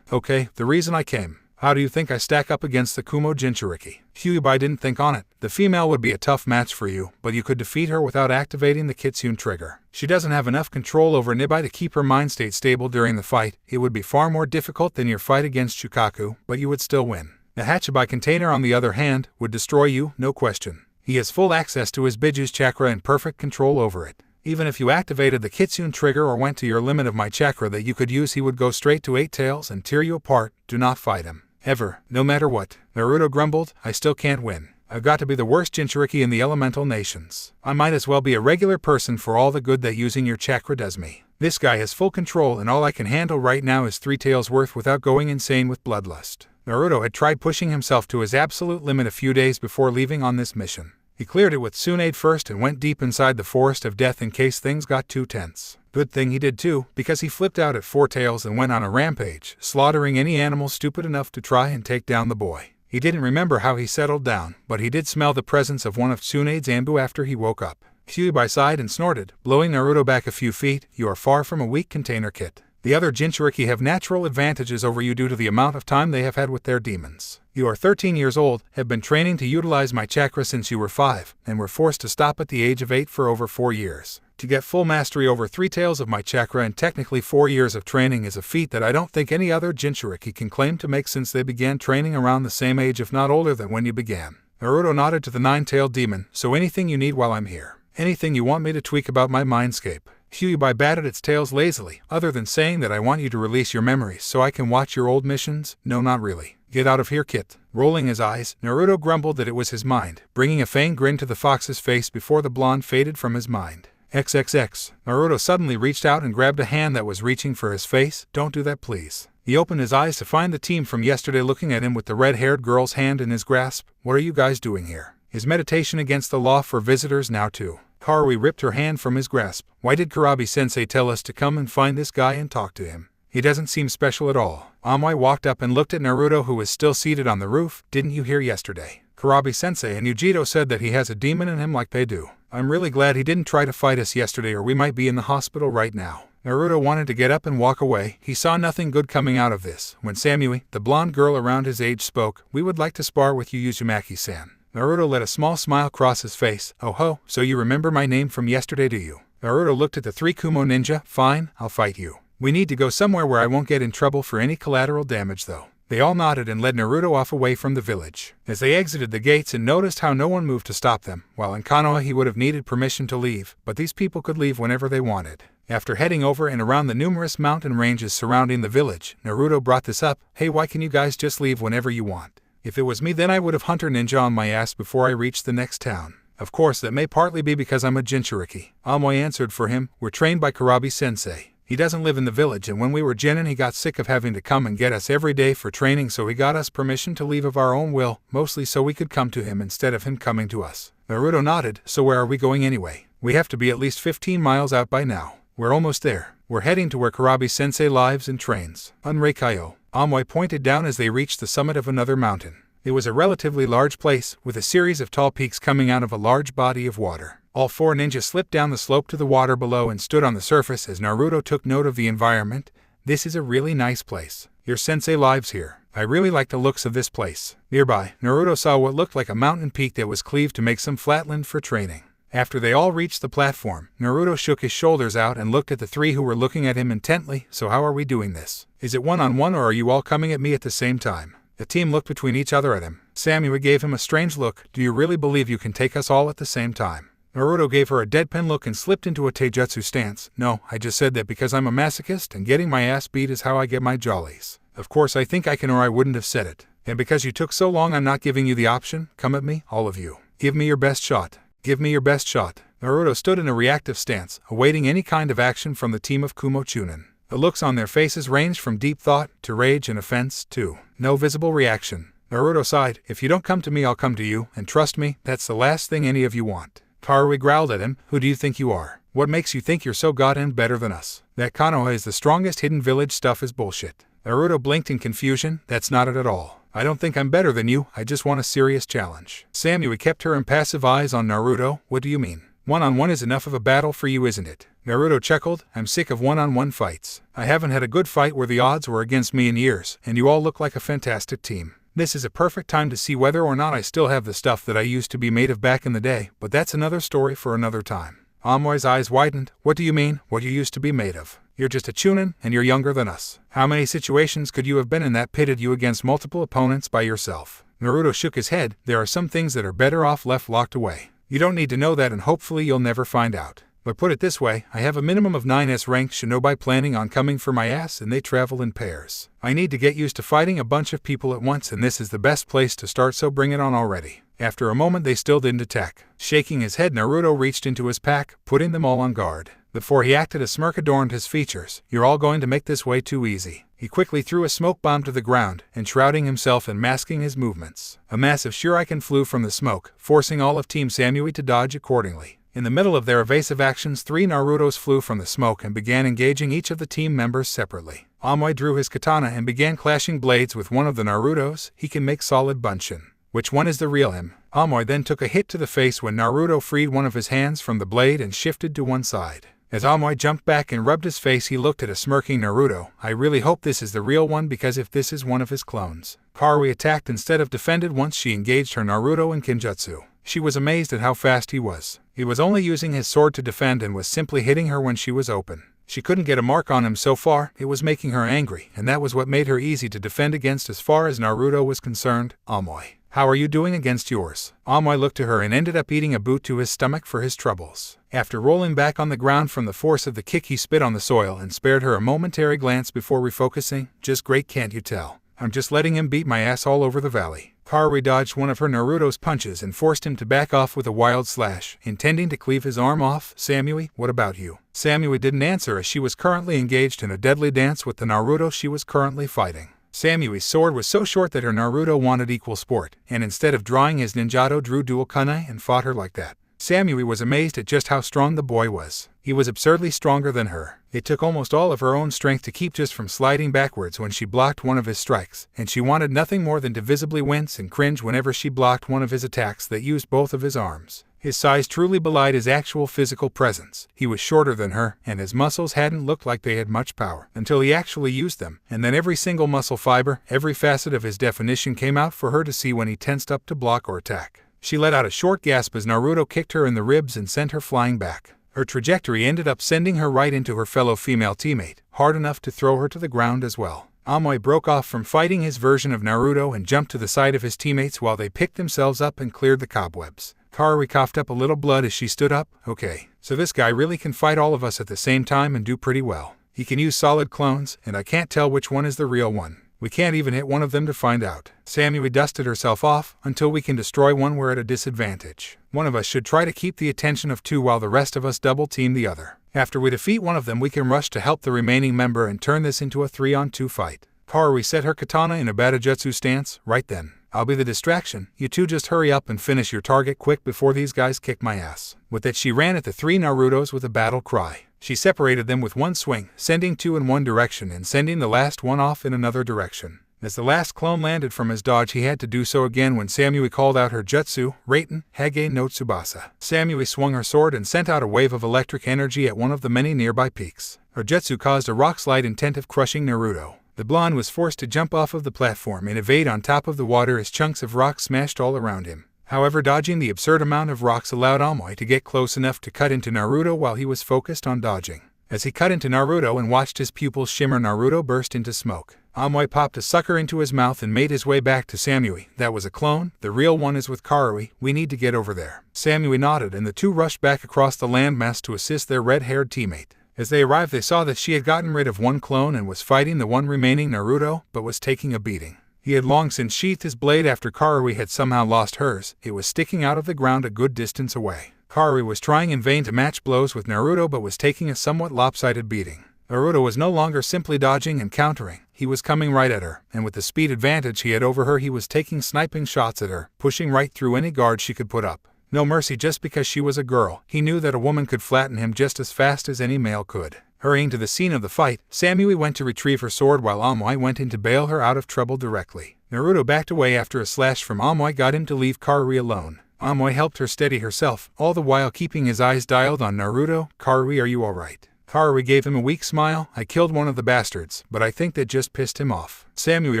Okay, the reason I came. How do you think I stack up against the Kumo Jinchuriki? Kyuubi didn't think on it. The female would be a tough match for you, but you could defeat her without activating the Kitsune trigger. She doesn't have enough control over Nibai to keep her mind state stable during the fight. It would be far more difficult than your fight against Shukaku, but you would still win. The Hachibai container, on the other hand, would destroy you, no question. He has full access to his Biju's chakra and perfect control over it. Even if you activated the Kitsune trigger or went to your limit of my chakra that you could use, he would go straight to 8 Tails and tear you apart. Do not fight him. Ever, no matter what. Naruto grumbled, I still can't win. I've got to be the worst Jinchuriki in the elemental nations. I might as well be a regular person for all the good that using your chakra does me. This guy has full control and all I can handle right now is 3 Tails worth without going insane with bloodlust. Naruto had tried pushing himself to his absolute limit a few days before leaving on this mission. He cleared it with Tsunade first and went deep inside the forest of death in case things got too tense. Good thing he did too, because he flipped out at 4 Tails and went on a rampage, slaughtering any animal stupid enough to try and take down the boy. He didn't remember how he settled down, but he did smell the presence of one of Tsunade's Ambu after he woke up. Kyuubi sighed and snorted, blowing Naruto back a few feet. You are far from a weak container kit. The other Jinchuriki have natural advantages over you due to the amount of time they have had with their demons. You are 13 years old, have been training to utilize my chakra since you were 5, and were forced to stop at the age of 8 for over 4 years. To get full mastery over 3 Tails of my chakra and technically 4 years of training is a feat that I don't think any other Jinchuriki can claim to make since they began training around the same age if not older than when you began. Naruto nodded to the 9-tailed demon, so anything you need while I'm here. Anything you want me to tweak about my mindscape. Kyuubi batted its tails lazily, other than saying that I want you to release your memories so I can watch your old missions. No, not really. Get out of here, kid. Rolling his eyes, Naruto grumbled that it was his mind, bringing a feigned grin to the fox's face before the blonde faded from his mind. XXX. Naruto suddenly reached out and grabbed a hand that was reaching for his face. Don't do that, please. He opened his eyes to find the team from yesterday looking at him with the red-haired girl's hand in his grasp. What are you guys doing here? His meditation against the law for visitors now too. Haruhi ripped her hand from his grasp. Why did Kurabi-sensei tell us to come and find this guy and talk to him? He doesn't seem special at all. Amai walked up and looked at Naruto, who was still seated on the roof. Didn't you hear yesterday? Kurabi-sensei and Yujito said that he has a demon in him like they do. I'm really glad he didn't try to fight us yesterday or we might be in the hospital right now. Naruto wanted to get up and walk away. He saw nothing good coming out of this. When Samui, the blonde girl around his age, spoke, we would like to spar with you, Uzumaki-san. Naruto let a small smile cross his face. Oh ho, so you remember my name from yesterday, do you? Naruto looked at the 3 Kumo ninja. Fine, I'll fight you. We need to go somewhere where I won't get in trouble for any collateral damage though. They all nodded and led Naruto off away from the village. As they exited the gates and noticed how no one moved to stop them, while in Konoha he would have needed permission to leave, but these people could leave whenever they wanted. After heading over and around the numerous mountain ranges surrounding the village, Naruto brought this up. Hey, why can you guys just leave whenever you want? If it was me, then I would have Hunter Ninja on my ass before I reached the next town. Of course, that may partly be because I'm a Jinchuriki. Amoy answered for him. We're trained by Kurabi-sensei. He doesn't live in the village, and when we were genin he got sick of having to come and get us every day for training, so he got us permission to leave of our own will, mostly so we could come to him instead of him coming to us. Naruto nodded. So where are we going anyway? We have to be at least 15 miles out by now. We're almost there. We're heading to where Kurabi-sensei lives and trains. On Raikage. Amoy pointed down as they reached the summit of another mountain. It was a relatively large place, with a series of tall peaks coming out of a large body of water. All 4 ninjas slipped down the slope to the water below and stood on the surface as Naruto took note of the environment. This is a really nice place. Your sensei lives here. I really like the looks of this place. Nearby, Naruto saw what looked like a mountain peak that was cleaved to make some flatland for training. After they all reached the platform, Naruto shook his shoulders out and looked at the 3 who were looking at him intently. So how are we doing this? Is it one-on-one or are you all coming at me at the same time? The team looked between each other at him. Samui gave him a strange look. Do you really believe you can take us all at the same time? Naruto gave her a deadpan look and slipped into a taijutsu stance. No, I just said that because I'm a masochist and getting my ass beat is how I get my jollies. Of course I think I can or I wouldn't have said it. And because you took so long I'm not giving you the option. Come at me, all of you. Give me your best shot. Give me your best shot. Naruto stood in a reactive stance, awaiting any kind of action from the team of Kumo Chunin. The looks on their faces ranged from deep thought, to rage and offense, to no visible reaction. Naruto sighed, if you don't come to me I'll come to you, and trust me, that's the last thing any of you want. Karui growled at him, who do you think you are? What makes you think you're so goddamn better than us? That Konoha is the strongest hidden village stuff is bullshit. Naruto blinked in confusion, that's not it at all. I don't think I'm better than you, I just want a serious challenge. Samui kept her impassive eyes on Naruto, what do you mean? One-on-one is enough of a battle for you, isn't it? Naruto chuckled, I'm sick of one-on-one fights. I haven't had a good fight where the odds were against me in years, and you all look like a fantastic team. This is a perfect time to see whether or not I still have the stuff that I used to be made of back in the day, but that's another story for another time. Amoi's eyes widened, what do you mean, what you used to be made of? You're just a chunin, and you're younger than us. How many situations could you have been in that pitted you against multiple opponents by yourself? Naruto shook his head, there are some things that are better off left locked away. You don't need to know that and hopefully you'll never find out. But put it this way, I have a minimum of 9S ranked shinobi planning on coming for my ass and they travel in pairs. I need to get used to fighting a bunch of people at once and this is the best place to start, so bring it on already. After a moment they still didn't attack. Shaking his head, Naruto reached into his pack, putting them all on guard. Before he acted, a smirk adorned his features. You're all going to make this way too easy. He quickly threw a smoke bomb to the ground, enshrouding himself and masking his movements. A massive shuriken flew from the smoke, forcing all of Team Samui to dodge accordingly. In the middle of their evasive actions, 3 Narutos flew from the smoke and began engaging each of the team members separately. Amoi drew his katana and began clashing blades with one of the Narutos. He can make solid bunshin. Which one is the real him? Amoi then took a hit to the face when Naruto freed one of his hands from the blade and shifted to one side. As Amoi jumped back and rubbed his face, he looked at a smirking Naruto. I really hope this is the real one, because if this is one of his clones. Karui attacked instead of defended once she engaged her Naruto in Kinjutsu. She was amazed at how fast he was. He was only using his sword to defend and was simply hitting her when she was open. She couldn't get a mark on him so far, it was making her angry, and that was what made her easy to defend against as far as Naruto was concerned. Amoi, how are you doing against yours? Amoi looked to her and ended up eating a boot to his stomach for his troubles. After rolling back on the ground from the force of the kick, he spit on the soil and spared her a momentary glance before refocusing. Just great, can't you tell? I'm just letting him beat my ass all over the valley. Karui dodged one of her Naruto's punches and forced him to back off with a wild slash, intending to cleave his arm off. Samui, what about you? Samui didn't answer as she was currently engaged in a deadly dance with the Naruto she was currently fighting. Samui's sword was so short that her Naruto wanted equal sport, and instead of drawing his ninjato, drew dual kunai and fought her like that. Samui was amazed at just how strong the boy was. He was absurdly stronger than her. It took almost all of her own strength to keep just from sliding backwards when she blocked one of his strikes, and she wanted nothing more than to visibly wince and cringe whenever she blocked one of his attacks that used both of his arms. His size truly belied his actual physical presence. He was shorter than her, and his muscles hadn't looked like they had much power until he actually used them, and then every single muscle fiber, every facet of his definition came out for her to see when he tensed up to block or attack. She let out a short gasp as Naruto kicked her in the ribs and sent her flying back. Her trajectory ended up sending her right into her fellow female teammate, hard enough to throw her to the ground as well. Amoi broke off from fighting his version of Naruto and jumped to the side of his teammates while they picked themselves up and cleared the cobwebs. Karui coughed up a little blood as she stood up. Okay, so this guy really can fight all of us at the same time and do pretty well. He can use solid clones, and I can't tell which one is the real one. We can't even hit one of them to find out. Samui dusted herself off. Until we can destroy one, we're at a disadvantage. One of us should try to keep the attention of 2 while the rest of us double team the other. After we defeat one of them, we can rush to help the remaining member and turn this into a 3-on-2 fight. Karui set her katana in a batajutsu stance. Right then. I'll be the distraction. You 2 just hurry up and finish your target quick before these guys kick my ass. With that, she ran at the 3 Narutos with a battle cry. She separated them with one swing, sending 2 in one direction and sending the last one off in another direction. As the last clone landed from his dodge, he had to do so again when Samui called out her jutsu, Raiten, Hage no Tsubasa. Samui swung her sword and sent out a wave of electric energy at one of the many nearby peaks. Her jutsu caused a rock slide intent of crushing Naruto. The blonde was forced to jump off of the platform and evade on top of the water as chunks of rock smashed all around him. However, dodging the absurd amount of rocks allowed Amoi to get close enough to cut into Naruto while he was focused on dodging. As he cut into Naruto and watched his pupils shimmer, Naruto burst into smoke. Amui popped a sucker into his mouth and made his way back to Samui. That was a clone. The real one is with Karui. We need to get over there. Samui nodded and the two rushed back across the landmass to assist their red-haired teammate. As they arrived, they saw that she had gotten rid of one clone and was fighting the one remaining Naruto, but was taking a beating. He had long since sheathed his blade after Karui had somehow lost hers. It was sticking out of the ground a good distance away. Karui was trying in vain to match blows with Naruto but was taking a somewhat lopsided beating. Naruto was no longer simply dodging and countering. He was coming right at her, and with the speed advantage he had over her, he was taking sniping shots at her, pushing right through any guard she could put up. No mercy just because she was a girl. He knew that a woman could flatten him just as fast as any male could. Hurrying to the scene of the fight, Samui went to retrieve her sword while Amui went in to bail her out of trouble directly. Naruto backed away after a slash from Amui got him to leave Karui alone. Amui helped her steady herself, all the while keeping his eyes dialed on Naruto. Karui, are you alright? Karui gave him a weak smile. I killed one of the bastards, but I think that just pissed him off. Samui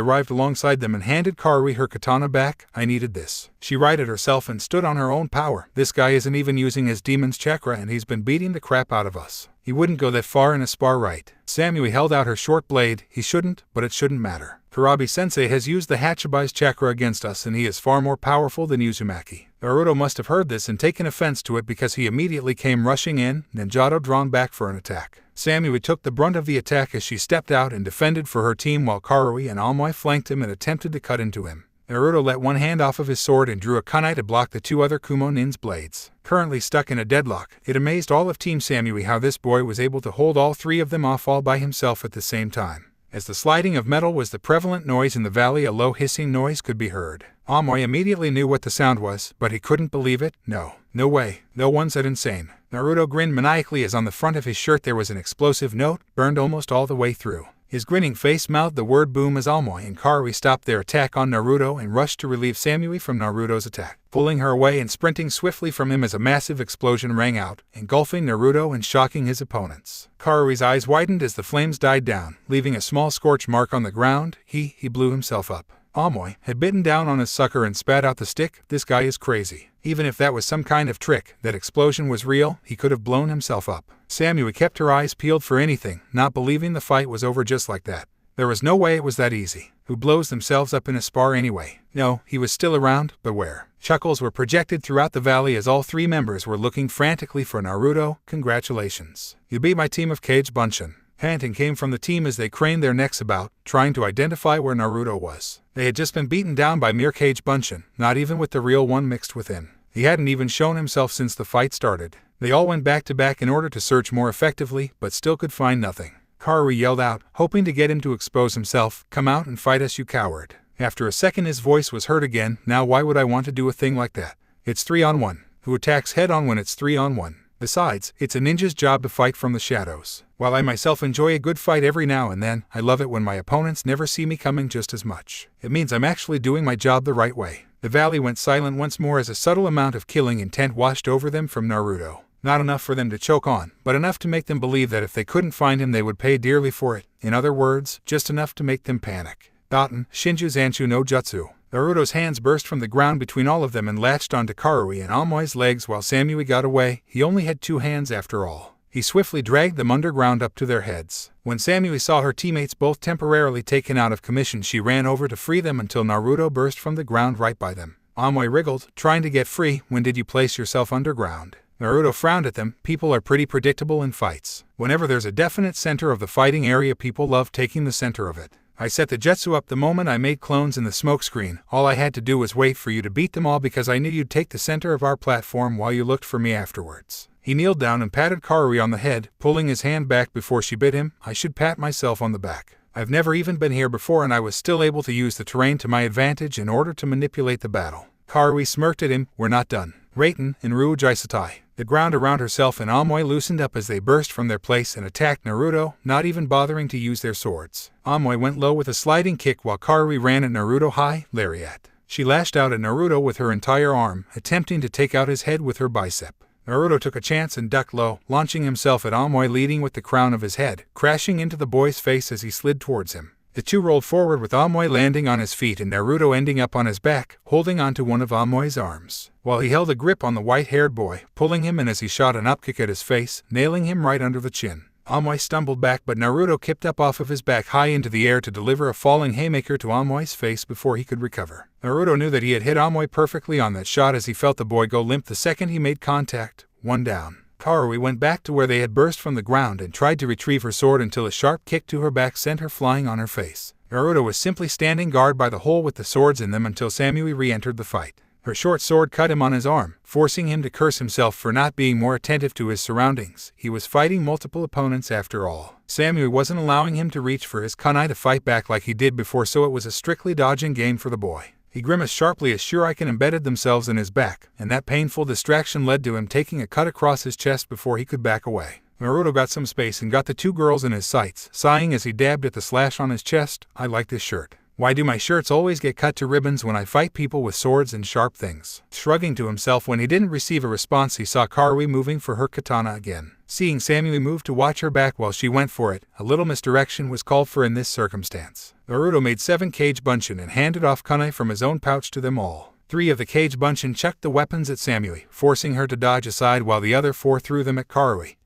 arrived alongside them and handed Karui her katana back. I needed this. She righted herself and stood on her own power. This guy isn't even using his demon's chakra and he's been beating the crap out of us. He wouldn't go that far in a spar, right? Samui held out her short blade. He shouldn't, but it shouldn't matter. Kurabi-sensei has used the Hachibi's chakra against us and he is far more powerful than Uzumaki. Naruto must have heard this and taken offense to it because he immediately came rushing in, Ninjato drawn back for an attack. Samui took the brunt of the attack as she stepped out and defended for her team while Karui and Amui flanked him and attempted to cut into him. Naruto let one hand off of his sword and drew a kunai to block the two other Kumo nin's blades. Currently stuck in a deadlock, it amazed all of Team Samui how this boy was able to hold all three of them off all by himself at the same time. As the sliding of metal was the prevalent noise in the valley, a low hissing noise could be heard. Amui immediately knew what the sound was, but he couldn't believe it. No way, no one's that insane. Naruto grinned maniacally as on the front of his shirt there was an explosive note, burned almost all the way through. His grinning face mouthed the word boom as Amui and Karui stopped their attack on Naruto and rushed to relieve Samui from Naruto's attack, pulling her away and sprinting swiftly from him as a massive explosion rang out, engulfing Naruto and shocking his opponents. Karui's eyes widened as the flames died down, leaving a small scorch mark on the ground. He blew himself up. Amui had bitten down on his sucker and spat out the stick. This guy is crazy. Even if that was some kind of trick, that explosion was real, he could have blown himself up. Samui kept her eyes peeled for anything, not believing the fight was over just like that. There was no way it was that easy. Who blows themselves up in a spar anyway? No, he was still around, but where? Chuckles were projected throughout the valley as all three members were looking frantically for Naruto. Congratulations. You beat my team of Cage Bunshin. Panting came from the team as they craned their necks about, trying to identify where Naruto was. They had just been beaten down by mere Cage Bunshin, not even with the real one mixed within. He hadn't even shown himself since the fight started. They all went back to back in order to search more effectively, but still could find nothing. Karui yelled out, hoping to get him to expose himself, "Come out and fight us, you coward." After a second his voice was heard again. Now why would I want to do a thing like that? It's 3-on-1. Who attacks head-on when it's 3-on-1? Besides, it's a ninja's job to fight from the shadows. While I myself enjoy a good fight every now and then, I love it when my opponents never see me coming just as much. It means I'm actually doing my job the right way. The valley went silent once more as a subtle amount of killing intent washed over them from Naruto. Not enough for them to choke on, but enough to make them believe that if they couldn't find him they would pay dearly for it. In other words, just enough to make them panic. Daten, Shinju Zanshu no Jutsu. Naruto's hands burst from the ground between all of them and latched onto Karui and Amui's legs while Samui got away. He only had 2 hands after all. He swiftly dragged them underground up to their heads. When Samui saw her teammates both temporarily taken out of commission, she ran over to free them until Naruto burst from the ground right by them. Amui wriggled, trying to get free. When did you place yourself underground? Naruto frowned at them. People are pretty predictable in fights. Whenever there's a definite center of the fighting area, people love taking the center of it. I set the jutsu up the moment I made clones in the smoke screen. All I had to do was wait for you to beat them all because I knew you'd take the center of our platform while you looked for me afterwards. He kneeled down and patted Karui on the head, pulling his hand back before she bit him. I should pat myself on the back. I've never even been here before and I was still able to use the terrain to my advantage in order to manipulate the battle. Karui smirked at him. We're not done. Raiten and Ryujaisatai. The ground around herself and Amui loosened up as they burst from their place and attacked Naruto, not even bothering to use their swords. Amui went low with a sliding kick while Karui ran at Naruto high, lariat. She lashed out at Naruto with her entire arm, attempting to take out his head with her bicep. Naruto took a chance and ducked low, launching himself at Amui, leading with the crown of his head, crashing into the boy's face as he slid towards him. The two rolled forward with Amui landing on his feet and Naruto ending up on his back, holding onto one of Amui's arms, while he held a grip on the white-haired boy, pulling him in as he shot an upkick at his face, nailing him right under the chin. Amui stumbled back, but Naruto kicked up off of his back high into the air to deliver a falling haymaker to Amui's face before he could recover. Naruto knew that he had hit Amui perfectly on that shot as he felt the boy go limp the second he made contact. One down. Karui went back to where they had burst from the ground and tried to retrieve her sword until a sharp kick to her back sent her flying on her face. Naruto was simply standing guard by the hole with the swords in them until Samui re-entered the fight. Her short sword cut him on his arm, forcing him to curse himself for not being more attentive to his surroundings. He was fighting multiple opponents after all. Samui wasn't allowing him to reach for his kunai to fight back like he did before, so it was a strictly dodging game for the boy. He grimaced sharply as shuriken embedded themselves in his back, and that painful distraction led to him taking a cut across his chest before he could back away. Naruto got some space and got the two girls in his sights, sighing as he dabbed at the slash on his chest. I like this shirt. Why do my shirts always get cut to ribbons when I fight people with swords and sharp things? Shrugging to himself when he didn't receive a response, he saw Karui moving for her katana again. Seeing Samui move to watch her back while she went for it, a little misdirection was called for in this circumstance. Naruto made 7 kage bunshin and handed off kunai from his own pouch to them all. 3 of the kage bunshin chucked the weapons at Samui, forcing her to dodge aside while the other 4 threw them at Karui,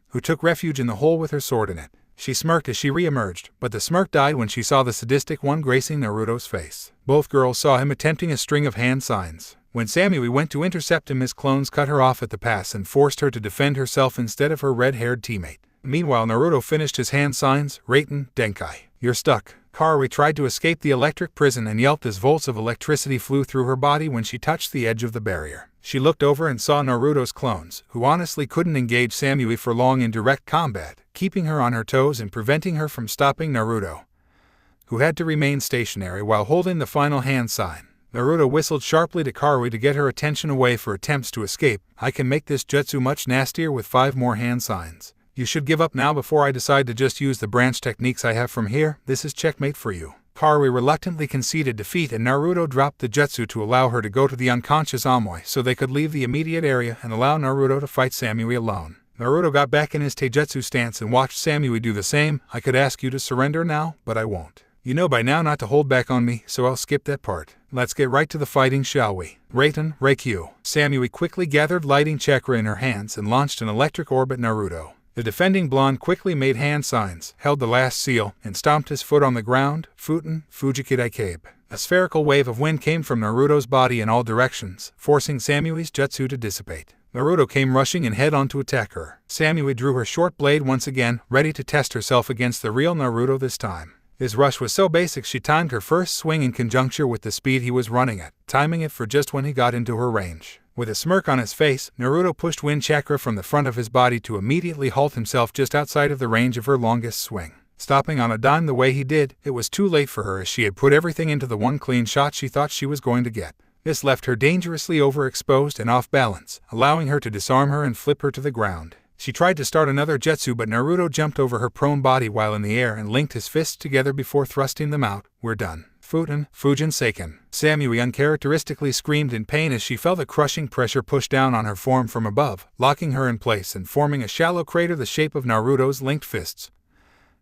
who took refuge in the hole with her sword in it. She smirked as she re-emerged, but the smirk died when she saw the sadistic one gracing Naruto's face. Both girls saw him attempting a string of hand signs. When Samui went to intercept him, his clones cut her off at the pass and forced her to defend herself instead of her red-haired teammate. Meanwhile, Naruto finished his hand signs. Raten, Denkai. You're stuck. Karui tried to escape the electric prison and yelped as volts of electricity flew through her body when she touched the edge of the barrier. She looked over and saw Naruto's clones, who honestly couldn't engage Samui for long in direct combat, keeping her on her toes and preventing her from stopping Naruto, who had to remain stationary while holding the final hand sign. Naruto whistled sharply to Karui to get her attention away for attempts to escape. I can make this jutsu much nastier with 5 more hand signs. You should give up now before I decide to just use the branch techniques I have from here. This is checkmate for you. Karui reluctantly conceded defeat and Naruto dropped the jutsu to allow her to go to the unconscious Amui so they could leave the immediate area and allow Naruto to fight Samui alone. Naruto got back in his taijutsu stance and watched Samui do the same. I could ask you to surrender now, but I won't. You know by now not to hold back on me, so I'll skip that part. Let's get right to the fighting, shall we? Raten, Reikyu. Samui quickly gathered lighting chakra in her hands and launched an electric orb at Naruto. The defending blonde quickly made hand signs, held the last seal, and stomped his foot on the ground. Futen, Fujikidai Kabe. A spherical wave of wind came from Naruto's body in all directions, forcing Samui's jutsu to dissipate. Naruto came rushing and head on to attack her. Samui drew her short blade once again, ready to test herself against the real Naruto this time. His rush was so basic she timed her first swing in conjuncture with the speed he was running at, timing it for just when he got into her range. With a smirk on his face, Naruto pushed wind chakra from the front of his body to immediately halt himself just outside of the range of her longest swing. Stopping on a dime the way he did, it was too late for her as she had put everything into the one clean shot she thought she was going to get. This left her dangerously overexposed and off balance, allowing her to disarm her and flip her to the ground. She tried to start another jutsu, but Naruto jumped over her prone body while in the air and linked his fists together before thrusting them out. We're done. Futen, Fujin Seiken. Samui uncharacteristically screamed in pain as she felt the crushing pressure push down on her form from above, locking her in place and forming a shallow crater the shape of Naruto's linked fists,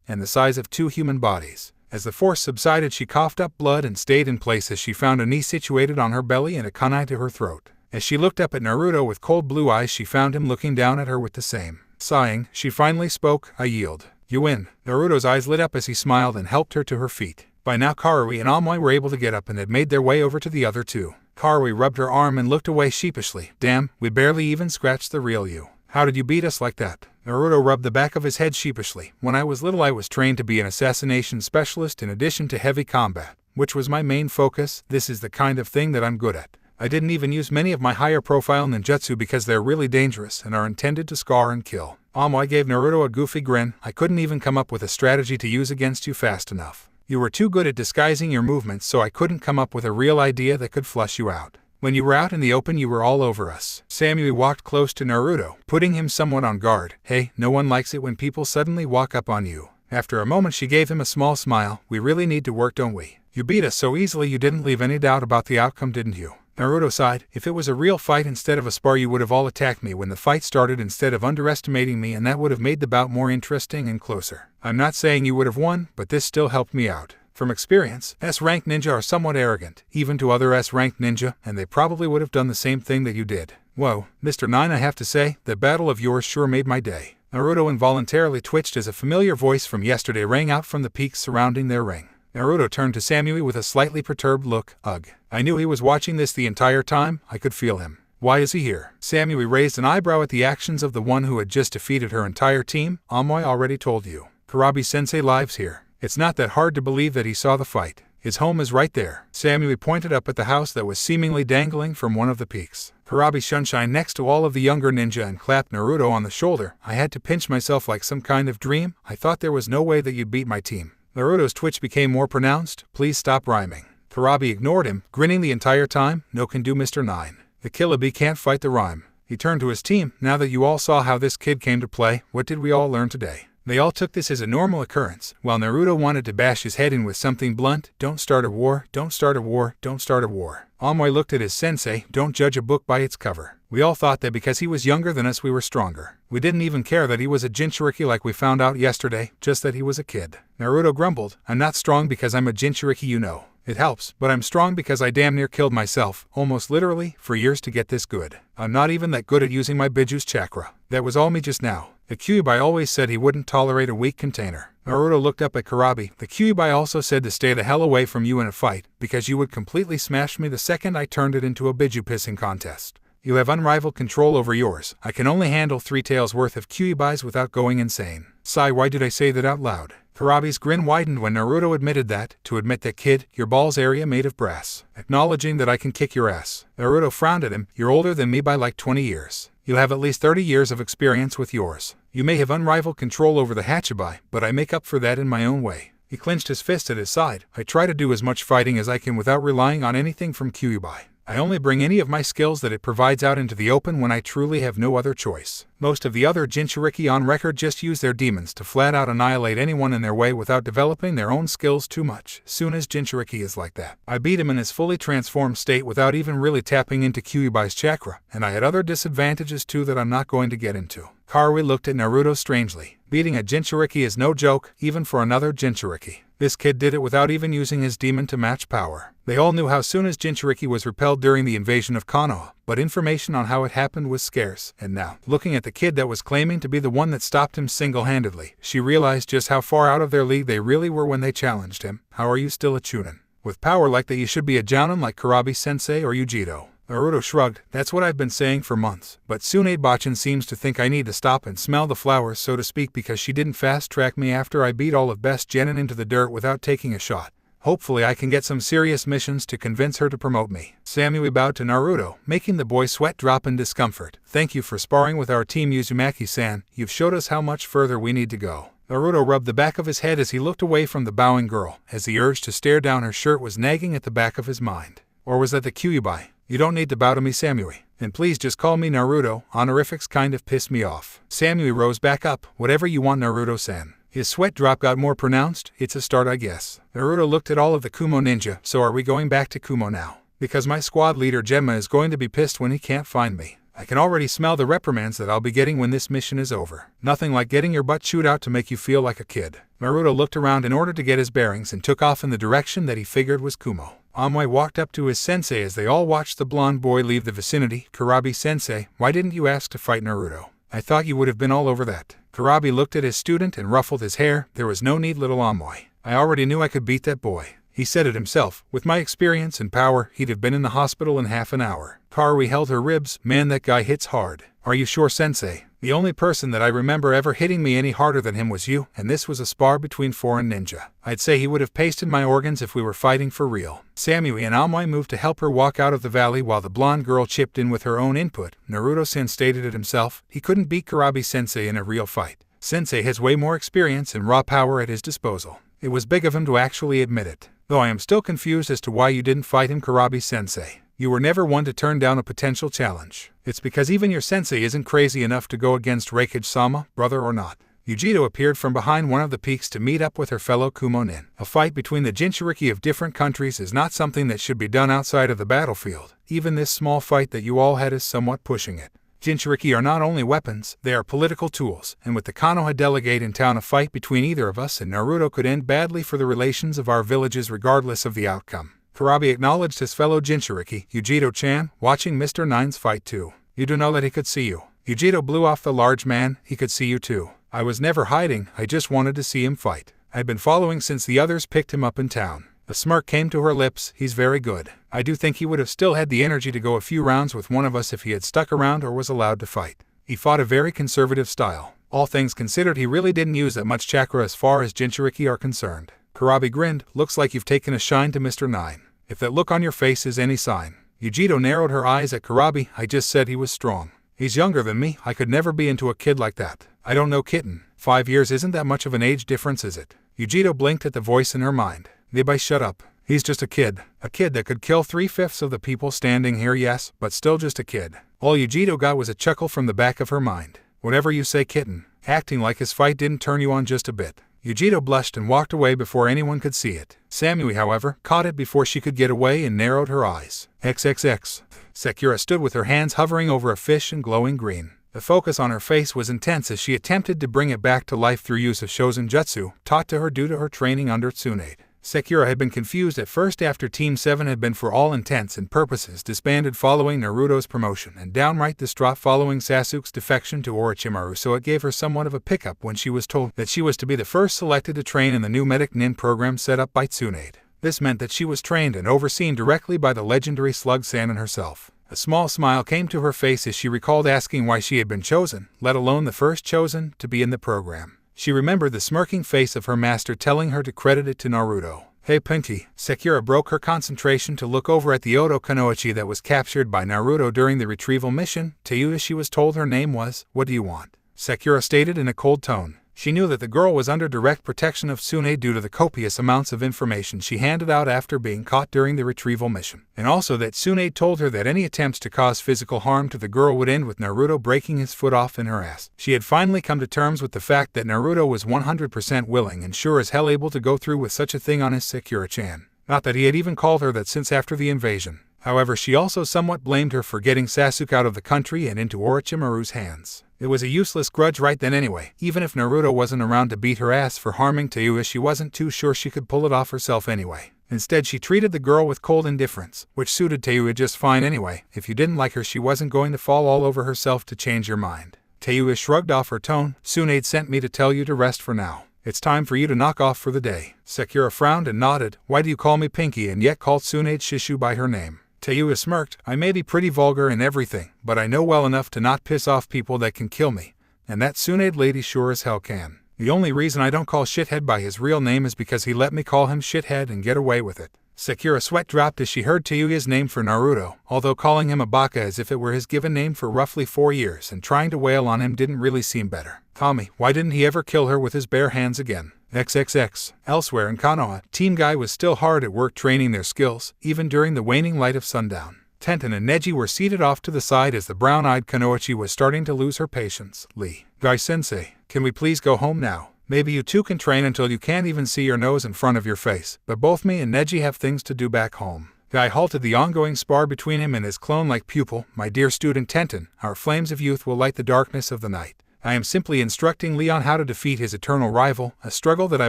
and the size of 2 human bodies. As the force subsided, she coughed up blood and stayed in place as she found a knee situated on her belly and a kunai to her throat. As she looked up at Naruto with cold blue eyes, she found him looking down at her with the same. Sighing, she finally spoke. I yield. You win. Naruto's eyes lit up as he smiled and helped her to her feet. By now Karui and Amui were able to get up and had made their way over to the other two. Karui rubbed her arm and looked away sheepishly. Damn, we barely even scratched the real you. How did you beat us like that? Naruto rubbed the back of his head sheepishly. When I was little I was trained to be an assassination specialist in addition to heavy combat, which was my main focus. This is the kind of thing that I'm good at. I didn't even use many of my higher profile ninjutsu because they're really dangerous and are intended to scar and kill. Amui gave Naruto a goofy grin. I couldn't even come up with a strategy to use against you fast enough. You were too good at disguising your movements, so I couldn't come up with a real idea that could flush you out. When you were out in the open you were all over us. Samui walked close to Naruto, putting him somewhat on guard. Hey, no one likes it when people suddenly walk up on you. After a moment she gave him a small smile. We really need to work, don't we? You beat us so easily you didn't leave any doubt about the outcome, didn't you? Naruto sighed. If it was a real fight instead of a spar you would have all attacked me when the fight started instead of underestimating me, and that would have made the bout more interesting and closer. I'm not saying you would have won, but this still helped me out. From experience, S-rank ninja are somewhat arrogant, even to other S-ranked ninja, and they probably would have done the same thing that you did. Whoa, Mr. 9, I have to say, the battle of yours sure made my day. Naruto involuntarily twitched as a familiar voice from yesterday rang out from the peaks surrounding their ring. Naruto turned to Samui with a slightly perturbed look. Ugh. I knew he was watching this the entire time, I could feel him. Why is he here? Samui raised an eyebrow at the actions of the one who had just defeated her entire team. Amoy already told you. Kurabi-sensei lives here. It's not that hard to believe that he saw the fight. His home is right there. Samui pointed up at the house that was seemingly dangling from one of the peaks. Kurabi sunshine next to all of the younger ninja and clapped Naruto on the shoulder. I had to pinch myself like some kind of dream. I thought there was no way that you'd beat my team. Naruto's twitch became more pronounced. Please stop rhyming. Kurabi ignored him, grinning the entire time. No can do, Mr. 9. The killer bee can't fight the rhyme. He turned to his team. Now that you all saw how this kid came to play, what did we all learn today? They all took this as a normal occurrence, while Naruto wanted to bash his head in with something blunt. Don't start a war, don't start a war, don't start a war. Amoy looked at his sensei. Don't judge a book by its cover. We all thought that because he was younger than us we were stronger. We didn't even care that he was a Jinchuriki like we found out yesterday, just that he was a kid. Naruto grumbled. I'm not strong because I'm a Jinchuriki, you know. It helps, but I'm strong because I damn near killed myself, almost literally, for years to get this good. I'm not even that good at using my Biju's chakra. That was all me just now. The Kyuubi always said he wouldn't tolerate a weak container. Naruto looked up at Kurabi. The Kyuubi also said to stay the hell away from you in a fight, because you would completely smash me the second I turned it into a Biju pissing contest. You have unrivaled control over yours. I can only handle 3 tails worth of Kyuubis without going insane. Sigh, why did I say that out loud? Kurabi's grin widened when Naruto admitted that, to admit that kid, your balls area made of brass. Acknowledging that I can kick your ass. Naruto frowned at him. You're older than me by like 20 years. You have at least 30 years of experience with yours. You may have unrivaled control over the Hachibai, but I make up for that in my own way. He clenched his fist at his side. I try to do as much fighting as I can without relying on anything from Kyuubi. I only bring any of my skills that it provides out into the open when I truly have no other choice. Most of the other Jinchuriki on record just use their demons to flat out annihilate anyone in their way without developing their own skills too much. Soon as Jinchuriki is like that. I beat him in his fully transformed state without even really tapping into Kyuubi's chakra, and I had other disadvantages too that I'm not going to get into. Karui looked at Naruto strangely. Beating a Jinchuriki is no joke, even for another Jinchuriki. This kid did it without even using his demon to match power. They all knew how soon as Jinchuriki was repelled during the invasion of Konoha, but information on how it happened was scarce, and now, looking at the kid that was claiming to be the one that stopped him single-handedly, she realized just how far out of their league they really were when they challenged him. How are you still a Chunin? With power like that you should be a Jounin like Kurabi-sensei or Yujito. Naruto shrugged. That's what I've been saying for months, but Tsunade-bachan seems to think I need to stop and smell the flowers so to speak because she didn't fast-track me after I beat all of Best Genin into the dirt without taking a shot. Hopefully I can get some serious missions to convince her to promote me. Samui bowed to Naruto, making the boy sweat drop in discomfort. Thank you for sparring with our team, Uzumaki-san. You've showed us how much further we need to go. Naruto rubbed the back of his head as he looked away from the bowing girl, as the urge to stare down her shirt was nagging at the back of his mind. Or was that the Kyuubi? You don't need to bow to me, Samui. And please just call me Naruto. Honorifics kind of piss me off. Samui rose back up. Whatever you want, Naruto-san. His sweat drop got more pronounced. It's a start, I guess. Naruto looked at all of the Kumo ninja. So are we going back to Kumo now? Because my squad leader Gemma is going to be pissed when he can't find me. I can already smell the reprimands that I'll be getting when this mission is over. Nothing like getting your butt chewed out to make you feel like a kid. Naruto looked around in order to get his bearings and took off in the direction that he figured was Kumo. Amoy walked up to his sensei as they all watched the blonde boy leave the vicinity. Kurabi-sensei, why didn't you ask to fight Naruto? I thought you would have been all over that. Kurabi looked at his student and ruffled his hair. There was no need, little Amoy. I already knew I could beat that boy. He said it himself. With my experience and power, he'd have been in the hospital in half an hour. Karui held her ribs. Man, that guy hits hard. Are you sure, sensei? The only person that I remember ever hitting me any harder than him was you, and this was a spar between foreign ninja. I'd say he would have pasted my organs if we were fighting for real. Samui and Amoy moved to help her walk out of the valley while the blonde girl chipped in with her own input. Naruto-san stated it himself. He couldn't beat Kurabi-sensei in a real fight. Sensei has way more experience and raw power at his disposal. It was big of him to actually admit it. Though I am still confused as to why you didn't fight him, Kurabi-sensei. You were never one to turn down a potential challenge. It's because even your sensei isn't crazy enough to go against Raikage-sama, brother or not. Yujito appeared from behind one of the peaks to meet up with her fellow Kumo nin. A fight between the Jinchuriki of different countries is not something that should be done outside of the battlefield. Even this small fight that you all had is somewhat pushing it. Jinchuriki are not only weapons, they are political tools, and with the Konoha delegate in town, a fight between either of us and Naruto could end badly for the relations of our villages regardless of the outcome. Kurabi acknowledged his fellow Jinchuriki, Yujito-chan, watching Mr. Nine's fight too. You do know that he could see you. Yujiro blew off the large man. He could see you too. I was never hiding, I just wanted to see him fight. I'd been following since the others picked him up in town. A smirk came to her lips. He's very good. I do think he would have still had the energy to go a few rounds with one of us if he had stuck around or was allowed to fight. He fought a very conservative style. All things considered, he really didn't use that much chakra as far as Jinchuriki are concerned. Kurabi grinned. Looks like you've taken a shine to Mr. 9. If that look on your face is any sign. Yujiro narrowed her eyes at Kurabi. I just said he was strong. He's younger than me. I could never be into a kid like that. I don't know, kitten. 5 years isn't that much of an age difference, is it? Yujiro blinked at the voice in her mind. Nibai, shut up. He's just a kid. A kid that could kill 3/5 of the people standing here, yes, but still just a kid. All Yujiro got was a chuckle from the back of her mind. Whatever you say, kitten. Acting like his fight didn't turn you on just a bit. Yujiro blushed and walked away before anyone could see it. Samui, however, caught it before she could get away and narrowed her eyes. XXX. Sakura stood with her hands hovering over a fish and glowing green. The focus on her face was intense as she attempted to bring it back to life through use of Shozen Jutsu, taught to her due to her training under Tsunade. Sakura had been confused at first after Team 7 had been for all intents and purposes disbanded following Naruto's promotion and downright distraught following Sasuke's defection to Orochimaru, so it gave her somewhat of a pickup when she was told that she was to be the first selected to train in the new medic nin program set up by Tsunade. This meant that she was trained and overseen directly by the legendary Slug Sannin herself. A small smile came to her face as she recalled asking why she had been chosen, let alone the first chosen, to be in the program. She remembered the smirking face of her master telling her to credit it to Naruto. Hey Pinky. Sakura broke her concentration to look over at the Oto Kunoichi that was captured by Naruto during the retrieval mission. Tayuya, she was told her name was. What do you want? Sakura stated in a cold tone. She knew that the girl was under direct protection of Tsunade due to the copious amounts of information she handed out after being caught during the retrieval mission, and also that Tsunade told her that any attempts to cause physical harm to the girl would end with Naruto breaking his foot off in her ass. She had finally come to terms with the fact that Naruto was 100% willing and sure as hell able to go through with such a thing on his Sakura-chan. Not that he had even called her that since after the invasion. However, she also somewhat blamed her for getting Sasuke out of the country and into Orochimaru's hands. It was a useless grudge right then anyway. Even if Naruto wasn't around to beat her ass for harming Tayuya, she wasn't too sure she could pull it off herself anyway. Instead, she treated the girl with cold indifference, which suited Tayuya just fine anyway. If you didn't like her, she wasn't going to fall all over herself to change your mind. Tayuya shrugged off her tone. Tsunade sent me to tell you to rest for now. It's time for you to knock off for the day. Sakura frowned and nodded. Why do you call me Pinky and yet call Tsunade Shishu by her name? Tayuya smirked. I may be pretty vulgar and everything, but I know well enough to not piss off people that can kill me. And that Tsunade lady sure as hell can. The only reason I don't call Shithead by his real name is because he let me call him Shithead and get away with it. Sakura's sweat dropped as she heard Tayuya's name for Naruto, although calling him a baka as if it were his given name for roughly 4 years and trying to wail on him didn't really seem better. Tommy, why didn't he ever kill her with his bare hands again? XXX. Elsewhere in Konoha, Team Guy was still hard at work training their skills, even during the waning light of sundown. Tenten and Neji were seated off to the side as the brown-eyed Kunoichi was starting to lose her patience. Lee. Guy-sensei, can we please go home now? Maybe you two can train until you can't even see your nose in front of your face, but both me and Neji have things to do back home. Guy halted the ongoing spar between him and his clone-like pupil. My dear student Tenten, our flames of youth will light the darkness of the night. I am simply instructing Leon how to defeat his eternal rival, a struggle that I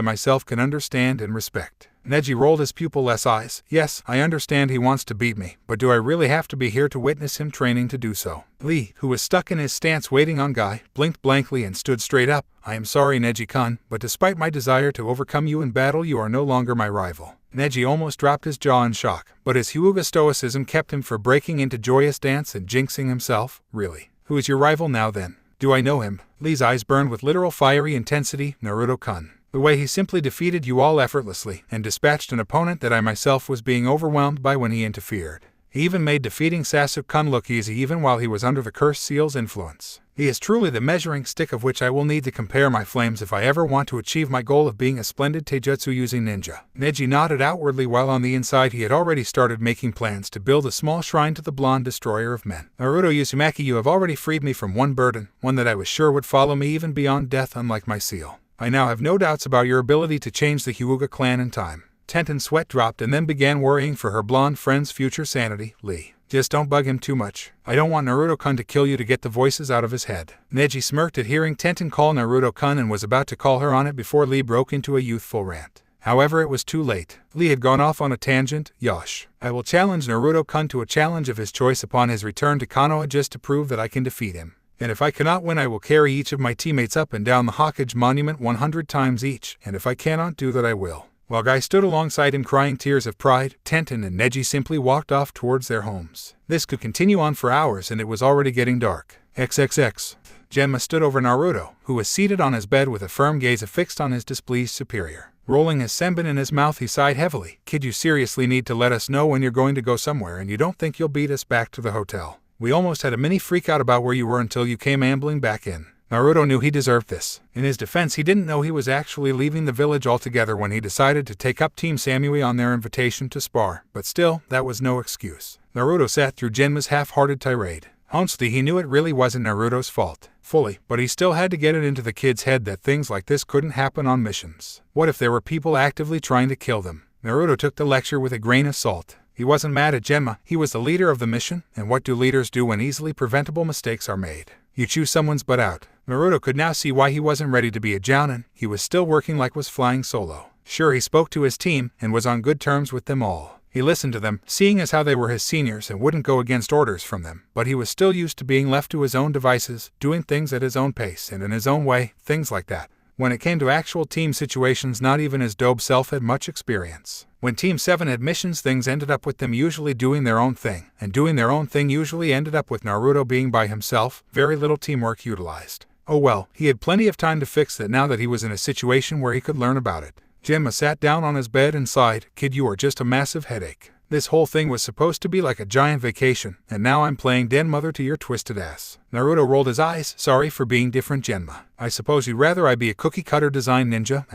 myself can understand and respect. Neji rolled his pupil-less eyes. Yes, I understand he wants to beat me, but do I really have to be here to witness him training to do so? Lee, who was stuck in his stance waiting on Guy, blinked blankly and stood straight up. I am sorry, Neji-kun, but despite my desire to overcome you in battle, you are no longer my rival. Neji almost dropped his jaw in shock, but his Hyuga stoicism kept him from breaking into joyous dance and jinxing himself. Really? Who is your rival now then? Do I know him? Lee's eyes burned with literal fiery intensity. Naruto-kun. The way he simply defeated you all effortlessly and dispatched an opponent that I myself was being overwhelmed by when he interfered. He even made defeating Sasuke-kun look easy even while he was under the cursed seal's influence. He is truly the measuring stick of which I will need to compare my flames if I ever want to achieve my goal of being a splendid taijutsu-using ninja. Neji nodded outwardly while on the inside he had already started making plans to build a small shrine to the blonde destroyer of men. Naruto Uzumaki, you have already freed me from one burden, one that I was sure would follow me even beyond death, unlike my seal. I now have no doubts about your ability to change the Hyuga clan in time. Tenten's sweat dropped and then began worrying for her blonde friend's future sanity. Lee. Just don't bug him too much. I don't want Naruto-kun to kill you to get the voices out of his head. Neji smirked at hearing Tenten call Naruto-kun and was about to call her on it before Lee broke into a youthful rant. However, it was too late. Lee had gone off on a tangent. Yosh. I will challenge Naruto-kun to a challenge of his choice upon his return to Konoha just to prove that I can defeat him. And if I cannot win, I will carry each of my teammates up and down the Hokage monument 100 times each, and if I cannot do that, I will. While Guy stood alongside him crying tears of pride, Tenten and Neji simply walked off towards their homes. This could continue on for hours, and it was already getting dark. XXX. Genma stood over Naruto, who was seated on his bed with a firm gaze affixed on his displeased superior. Rolling his senbon in his mouth, he sighed heavily. Kid, you seriously need to let us know when you're going to go somewhere, and you don't think you'll beat us back to the hotel. We almost had a mini freak out about where you were until you came ambling back in. Naruto knew he deserved this. In his defense, he didn't know he was actually leaving the village altogether when he decided to take up Team Samui on their invitation to spar, but still, that was no excuse. Naruto sat through Genma's half-hearted tirade. Honestly, he knew it really wasn't Naruto's fault, fully, but he still had to get it into the kid's head that things like this couldn't happen on missions. What if there were people actively trying to kill them? Naruto took the lecture with a grain of salt. He wasn't mad at Genma, he was the leader of the mission, and what do leaders do when easily preventable mistakes are made? You chew someone's butt out. Naruto could now see why he wasn't ready to be a jounin. He was still working like was flying solo. Sure, he spoke to his team, and was on good terms with them all. He listened to them, seeing as how they were his seniors and wouldn't go against orders from them, but he was still used to being left to his own devices, doing things at his own pace and in his own way, things like that. When it came to actual team situations, not even his dope self had much experience. When Team 7 had missions, things ended up with them usually doing their own thing, and doing their own thing usually ended up with Naruto being by himself, very little teamwork utilized. Oh well, he had plenty of time to fix that now that he was in a situation where he could learn about it. Genma sat down on his bed and sighed. Kid, you are just a massive headache. This whole thing was supposed to be like a giant vacation, and now I'm playing den mother to your twisted ass. Naruto rolled his eyes. Sorry for being different, Genma. I suppose you'd rather I be a cookie-cutter design ninja,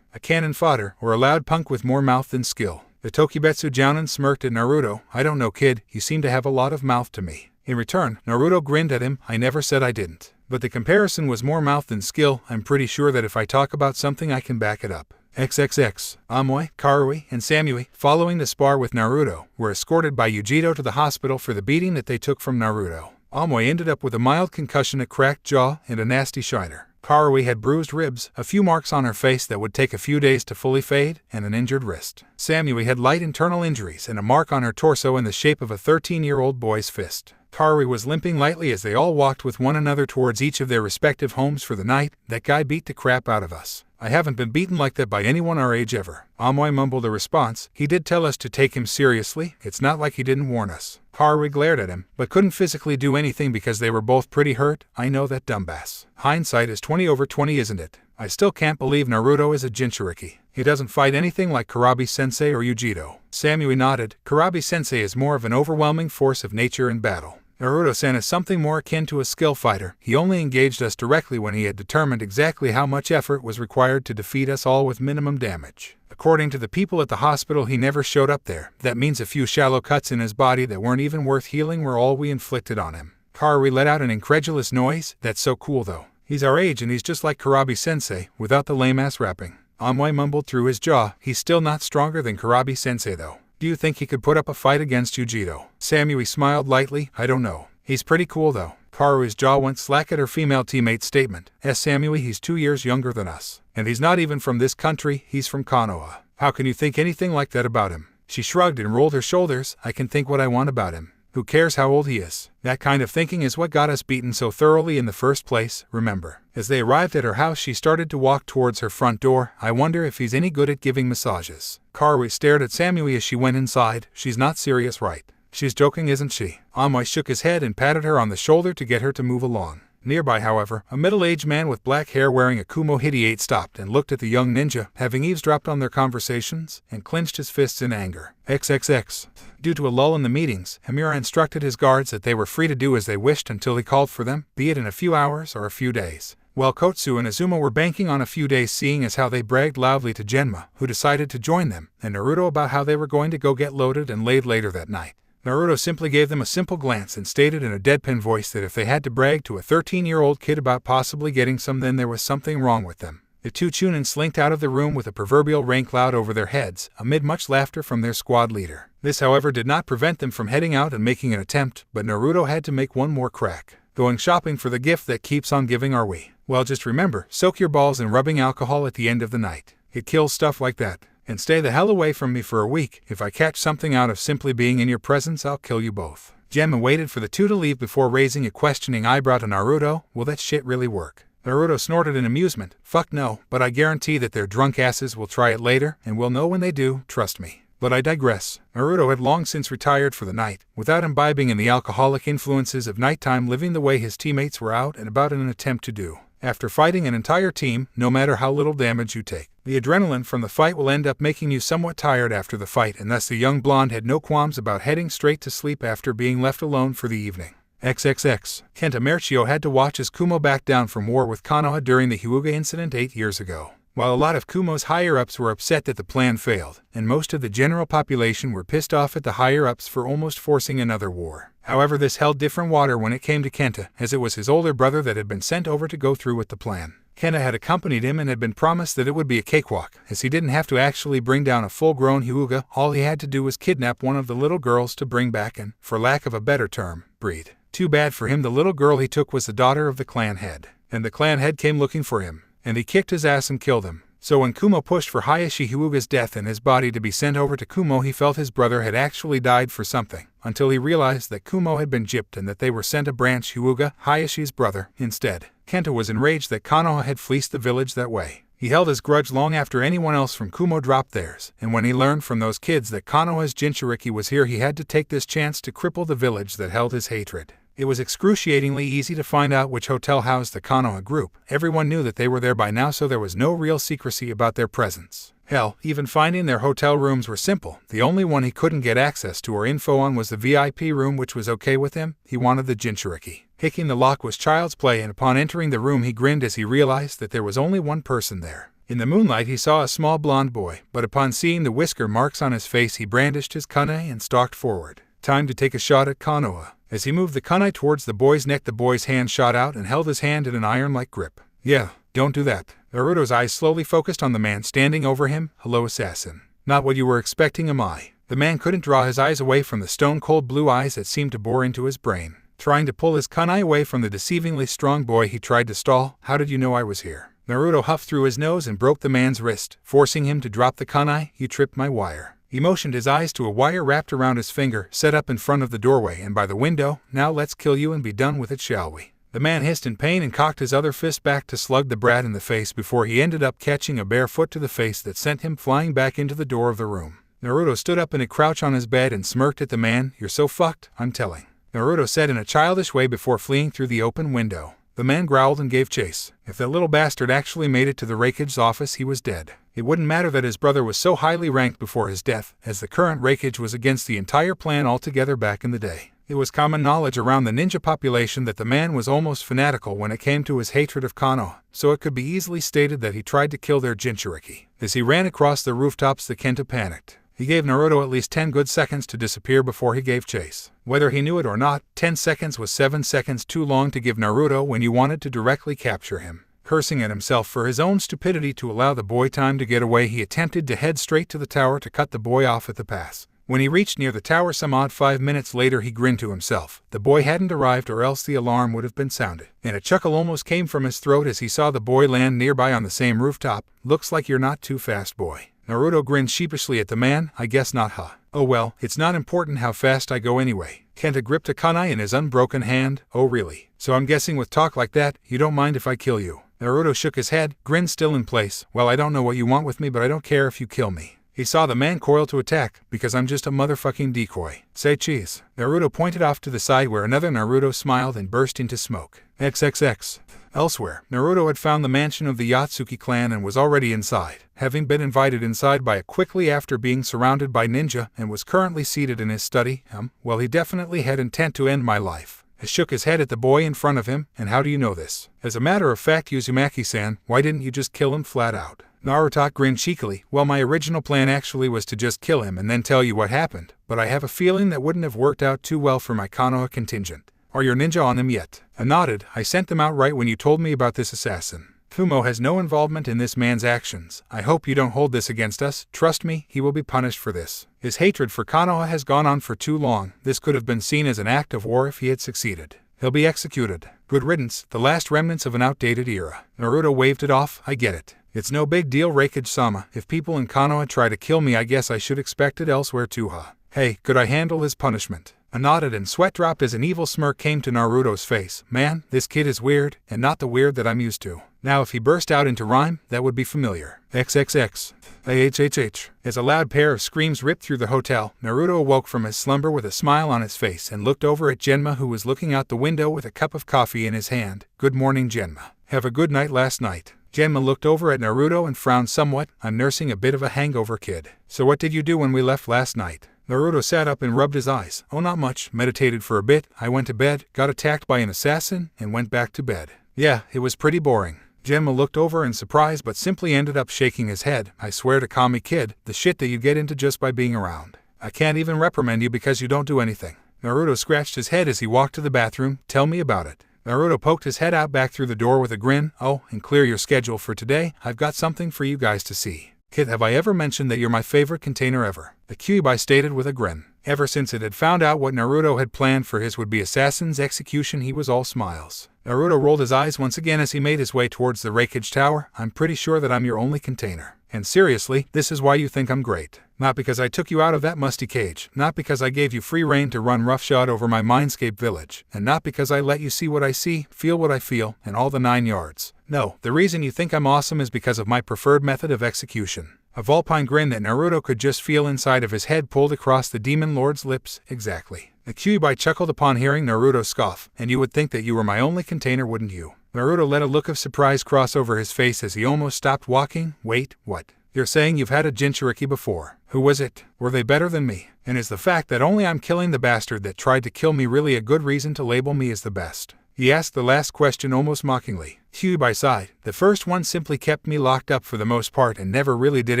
a cannon fodder, or a loud punk with more mouth than skill. The Tokibetsu jounin smirked at Naruto. I don't know, kid, you seem to have a lot of mouth to me. In return, Naruto grinned at him. I never said I didn't. But the comparison was more mouth than skill. I'm pretty sure that if I talk about something, I can back it up. XXX. Amoy, Karui, and Samui, following the spar with Naruto, were escorted by Yujito to the hospital for the beating that they took from Naruto. Amoy ended up with a mild concussion, a cracked jaw, and a nasty shiner. Karui had bruised ribs, a few marks on her face that would take a few days to fully fade, and an injured wrist. Samui had light internal injuries and a mark on her torso in the shape of a 13-year-old boy's fist. Karui was limping lightly as they all walked with one another towards each of their respective homes for the night. That guy beat the crap out of us. I haven't been beaten like that by anyone our age ever. Amoy mumbled a response. He did tell us to take him seriously. It's not like he didn't warn us. Karui glared at him, but couldn't physically do anything because they were both pretty hurt. I know that, dumbass. Hindsight is 20/20, isn't it? I still can't believe Naruto is a Jinchuriki. He doesn't fight anything like Kurabi-sensei or Yujito. Samui nodded. Kurabi-sensei is more of an overwhelming force of nature in battle. Naruto-san is something more akin to a skill fighter. He only engaged us directly when he had determined exactly how much effort was required to defeat us all with minimum damage. According to the people at the hospital, he never showed up there. That means a few shallow cuts in his body that weren't even worth healing were all we inflicted on him. Karui let out an incredulous noise. That's so cool though. He's our age and he's just like Kurabi-sensei, without the lame-ass rapping. Amoy mumbled through his jaw. He's still not stronger than Kurabi-sensei though. Do you think he could put up a fight against Yujito? Samui smiled lightly. I don't know. He's pretty cool though. Karui's jaw went slack at her female teammate's statement. Samui, he's 2 years younger than us. And he's not even from this country, he's from Konoha. How can you think anything like that about him? She shrugged and rolled her shoulders. I can think what I want about him. Who cares how old he is? That kind of thinking is what got us beaten so thoroughly in the first place, remember. As they arrived at her house, she started to walk towards her front door. I wonder if he's any good at giving massages. Karui stared at Samui as she went inside. She's not serious, right? She's joking, isn't she? Amoy shook his head and patted her on the shoulder to get her to move along. Nearby, however, a middle-aged man with black hair wearing a Kumo hideate stopped and looked at the young ninja, having eavesdropped on their conversations, and clenched his fists in anger. XXX. Due to a lull in the meetings, Hamura instructed his guards that they were free to do as they wished until he called for them, be it in a few hours or a few days. While Kotsu and Azuma were banking on a few days, seeing as how they bragged loudly to Genma, who decided to join them, and Naruto about how they were going to go get loaded and laid later that night. Naruto simply gave them a simple glance and stated in a deadpan voice that if they had to brag to a 13-year-old kid about possibly getting some, then there was something wrong with them. The two Chunin slinked out of the room with a proverbial rain cloud over their heads, amid much laughter from their squad leader. This, however, did not prevent them from heading out and making an attempt, but Naruto had to make one more crack. Going shopping for the gift that keeps on giving, are we? Well, just remember, soak your balls in rubbing alcohol at the end of the night. It kills stuff like that. And stay the hell away from me for a week. If I catch something out of simply being in your presence, I'll kill you both. Gemma waited for the two to leave before raising a questioning eyebrow to Naruto. Will that shit really work? Naruto snorted in amusement. Fuck no, but I guarantee that their drunk asses will try it later, and we'll know when they do, trust me. But I digress. Naruto had long since retired for the night, without imbibing in the alcoholic influences of nighttime living the way his teammates were out and about in an attempt to do. After fighting an entire team, no matter how little damage you take, the adrenaline from the fight will end up making you somewhat tired after the fight, and thus the young blonde had no qualms about heading straight to sleep after being left alone for the evening. XXX. Kenta Merchio had to watch as Kumo backed down from war with Konoha during the Hyuga incident 8 years ago. While a lot of Kumo's higher-ups were upset that the plan failed, and most of the general population were pissed off at the higher-ups for almost forcing another war. However, this held different water when it came to Kenta, as it was his older brother that had been sent over to go through with the plan. Kenta had accompanied him and had been promised that it would be a cakewalk, as he didn't have to actually bring down a full-grown Hyuga. All he had to do was kidnap one of the little girls to bring back and, for lack of a better term, breed. Too bad for him, the little girl he took was the daughter of the clan head, and the clan head came looking for him, and he kicked his ass and killed him. So when Kumo pushed for Hayashi Hyuga's death and his body to be sent over to Kumo, he felt his brother had actually died for something, until he realized that Kumo had been gypped and that they were sent a branch Hyuga, Hayashi's brother, instead. Kenta was enraged that Konoha had fleeced the village that way. He held his grudge long after anyone else from Kumo dropped theirs, and when he learned from those kids that Konoha's Jinchuriki was here, he had to take this chance to cripple the village that held his hatred. It was excruciatingly easy to find out which hotel housed the Konoha group. Everyone knew that they were there by now, so there was no real secrecy about their presence. Hell, even finding their hotel rooms were simple. The only one he couldn't get access to or info on was the VIP room, which was okay with him. He wanted the Jinchuriki. Picking the lock was child's play, and upon entering the room he grinned as he realized that there was only one person there. In the moonlight he saw a small blonde boy, but upon seeing the whisker marks on his face he brandished his kunai and stalked forward. Time to take a shot at Konoha. As he moved the kunai towards the boy's neck, the boy's hand shot out and held his hand in an iron-like grip. Yeah, don't do that. Naruto's eyes slowly focused on the man standing over him. Hello, assassin. Not what you were expecting, am I? The man couldn't draw his eyes away from the stone-cold blue eyes that seemed to bore into his brain. Trying to pull his kunai away from the deceivingly strong boy, he tried to stall. How did you know I was here? Naruto huffed through his nose and broke the man's wrist, forcing him to drop the kunai. You tripped my wire. He motioned his eyes to a wire wrapped around his finger, set up in front of the doorway and by the window. Now let's kill you and be done with it, shall we? The man hissed in pain and cocked his other fist back to slug the brat in the face before he ended up catching a bare foot to the face that sent him flying back into the door of the room. Naruto stood up in a crouch on his bed and smirked at the man. You're so fucked, I'm telling. Naruto said in a childish way before fleeing through the open window. The man growled and gave chase. If that little bastard actually made it to the Raikage's office, he was dead. It wouldn't matter that his brother was so highly ranked before his death, as the current Raikage was against the entire plan altogether back in the day. It was common knowledge around the ninja population that the man was almost fanatical when it came to his hatred of Konoha, so it could be easily stated that he tried to kill their Jinchuriki. As he ran across the rooftops, the Kenta panicked. He gave Naruto at least 10 good seconds to disappear before he gave chase. Whether he knew it or not, 10 seconds was 7 seconds too long to give Naruto when you wanted to directly capture him. Cursing at himself for his own stupidity to allow the boy time to get away, he attempted to head straight to the tower to cut the boy off at the pass. When he reached near the tower some odd 5 minutes later, he grinned to himself. The boy hadn't arrived, or else the alarm would have been sounded. And a chuckle almost came from his throat as he saw the boy land nearby on the same rooftop. Looks like you're not too fast, boy. Naruto grinned sheepishly at the man. I guess not, huh? Oh well, it's not important how fast I go anyway. Kenta gripped a kunai in his unbroken hand. Oh really? So I'm guessing with talk like that, you don't mind if I kill you? Naruto shook his head, grin still in place. Well, I don't know what you want with me, but I don't care if you kill me. He saw the man coil to attack, because I'm just a motherfucking decoy. Say cheese. Naruto pointed off to the side where another Naruto smiled and burst into smoke. XXX. Elsewhere, Naruto had found the mansion of the Yatsuki clan and was already inside, having been invited inside by it quickly after being surrounded by ninja, and was currently seated in his study. Well, he definitely had intent to end my life. He shook his head at the boy in front of him. And how do you know this? As a matter of fact, Uzumaki-san, why didn't you just kill him flat out? Naruto grinned cheekily. Well, my original plan actually was to just kill him and then tell you what happened, but I have a feeling that wouldn't have worked out too well for my Konoha contingent. Are your ninja on them yet? I nodded. I sent them out right when you told me about this assassin. Kumo has no involvement in this man's actions. I hope you don't hold this against us. Trust me, he will be punished for this. His hatred for Konoha has gone on for too long. This could have been seen as an act of war if he had succeeded. He'll be executed. Good riddance, the last remnants of an outdated era. Naruto waved it off. I get it. It's no big deal, Raikage-sama. If people in Konoha try to kill me, I guess I should expect it elsewhere too, huh? Hey, could I handle his punishment? I nodded and sweat dropped as an evil smirk came to Naruto's face. Man, this kid is weird, and not the weird that I'm used to. Now if he burst out into rhyme, that would be familiar. XXX. AHHH. As a loud pair of screams ripped through the hotel, Naruto awoke from his slumber with a smile on his face and looked over at Genma, who was looking out the window with a cup of coffee in his hand. Good morning, Genma. Have a good night last night. Genma looked over at Naruto and frowned somewhat. I'm nursing a bit of a hangover, kid. So what did you do when we left last night? Naruto sat up and rubbed his eyes. Oh, not much. Meditated for a bit. I went to bed, got attacked by an assassin, and went back to bed. Yeah, it was pretty boring. Genma looked over in surprise but simply ended up shaking his head. I swear to Kami, kid, the shit that you get into just by being around. I can't even reprimand you because you don't do anything. Naruto scratched his head as he walked to the bathroom. Tell me about it. Naruto poked his head out back through the door with a grin. Oh, and clear your schedule for today. I've got something for you guys to see. Kid, have I ever mentioned that you're my favorite container ever? The Kyuubi stated with a grin. Ever since it had found out what Naruto had planned for his would-be assassin's execution, he was all smiles. Naruto rolled his eyes once again as he made his way towards the Raikage Tower. I'm pretty sure that I'm your only container. And seriously, this is why you think I'm great. Not because I took you out of that musty cage, not because I gave you free rein to run roughshod over my mindscape village, and not because I let you see what I see, feel what I feel, and all the 9 yards. No, the reason you think I'm awesome is because of my preferred method of execution. A Vulpine grin that Naruto could just feel inside of his head pulled across the Demon Lord's lips. Exactly. The Kyuubi chuckled upon hearing Naruto scoff. And you would think that you were my only container, wouldn't you? Naruto let a look of surprise cross over his face as he almost stopped walking. Wait, what? You're saying you've had a Jinchuriki before? Who was it? Were they better than me? And is the fact that only I'm killing the bastard that tried to kill me really a good reason to label me as the best? He asked the last question almost mockingly. Kyuubi sighed. The first one simply kept me locked up for the most part and never really did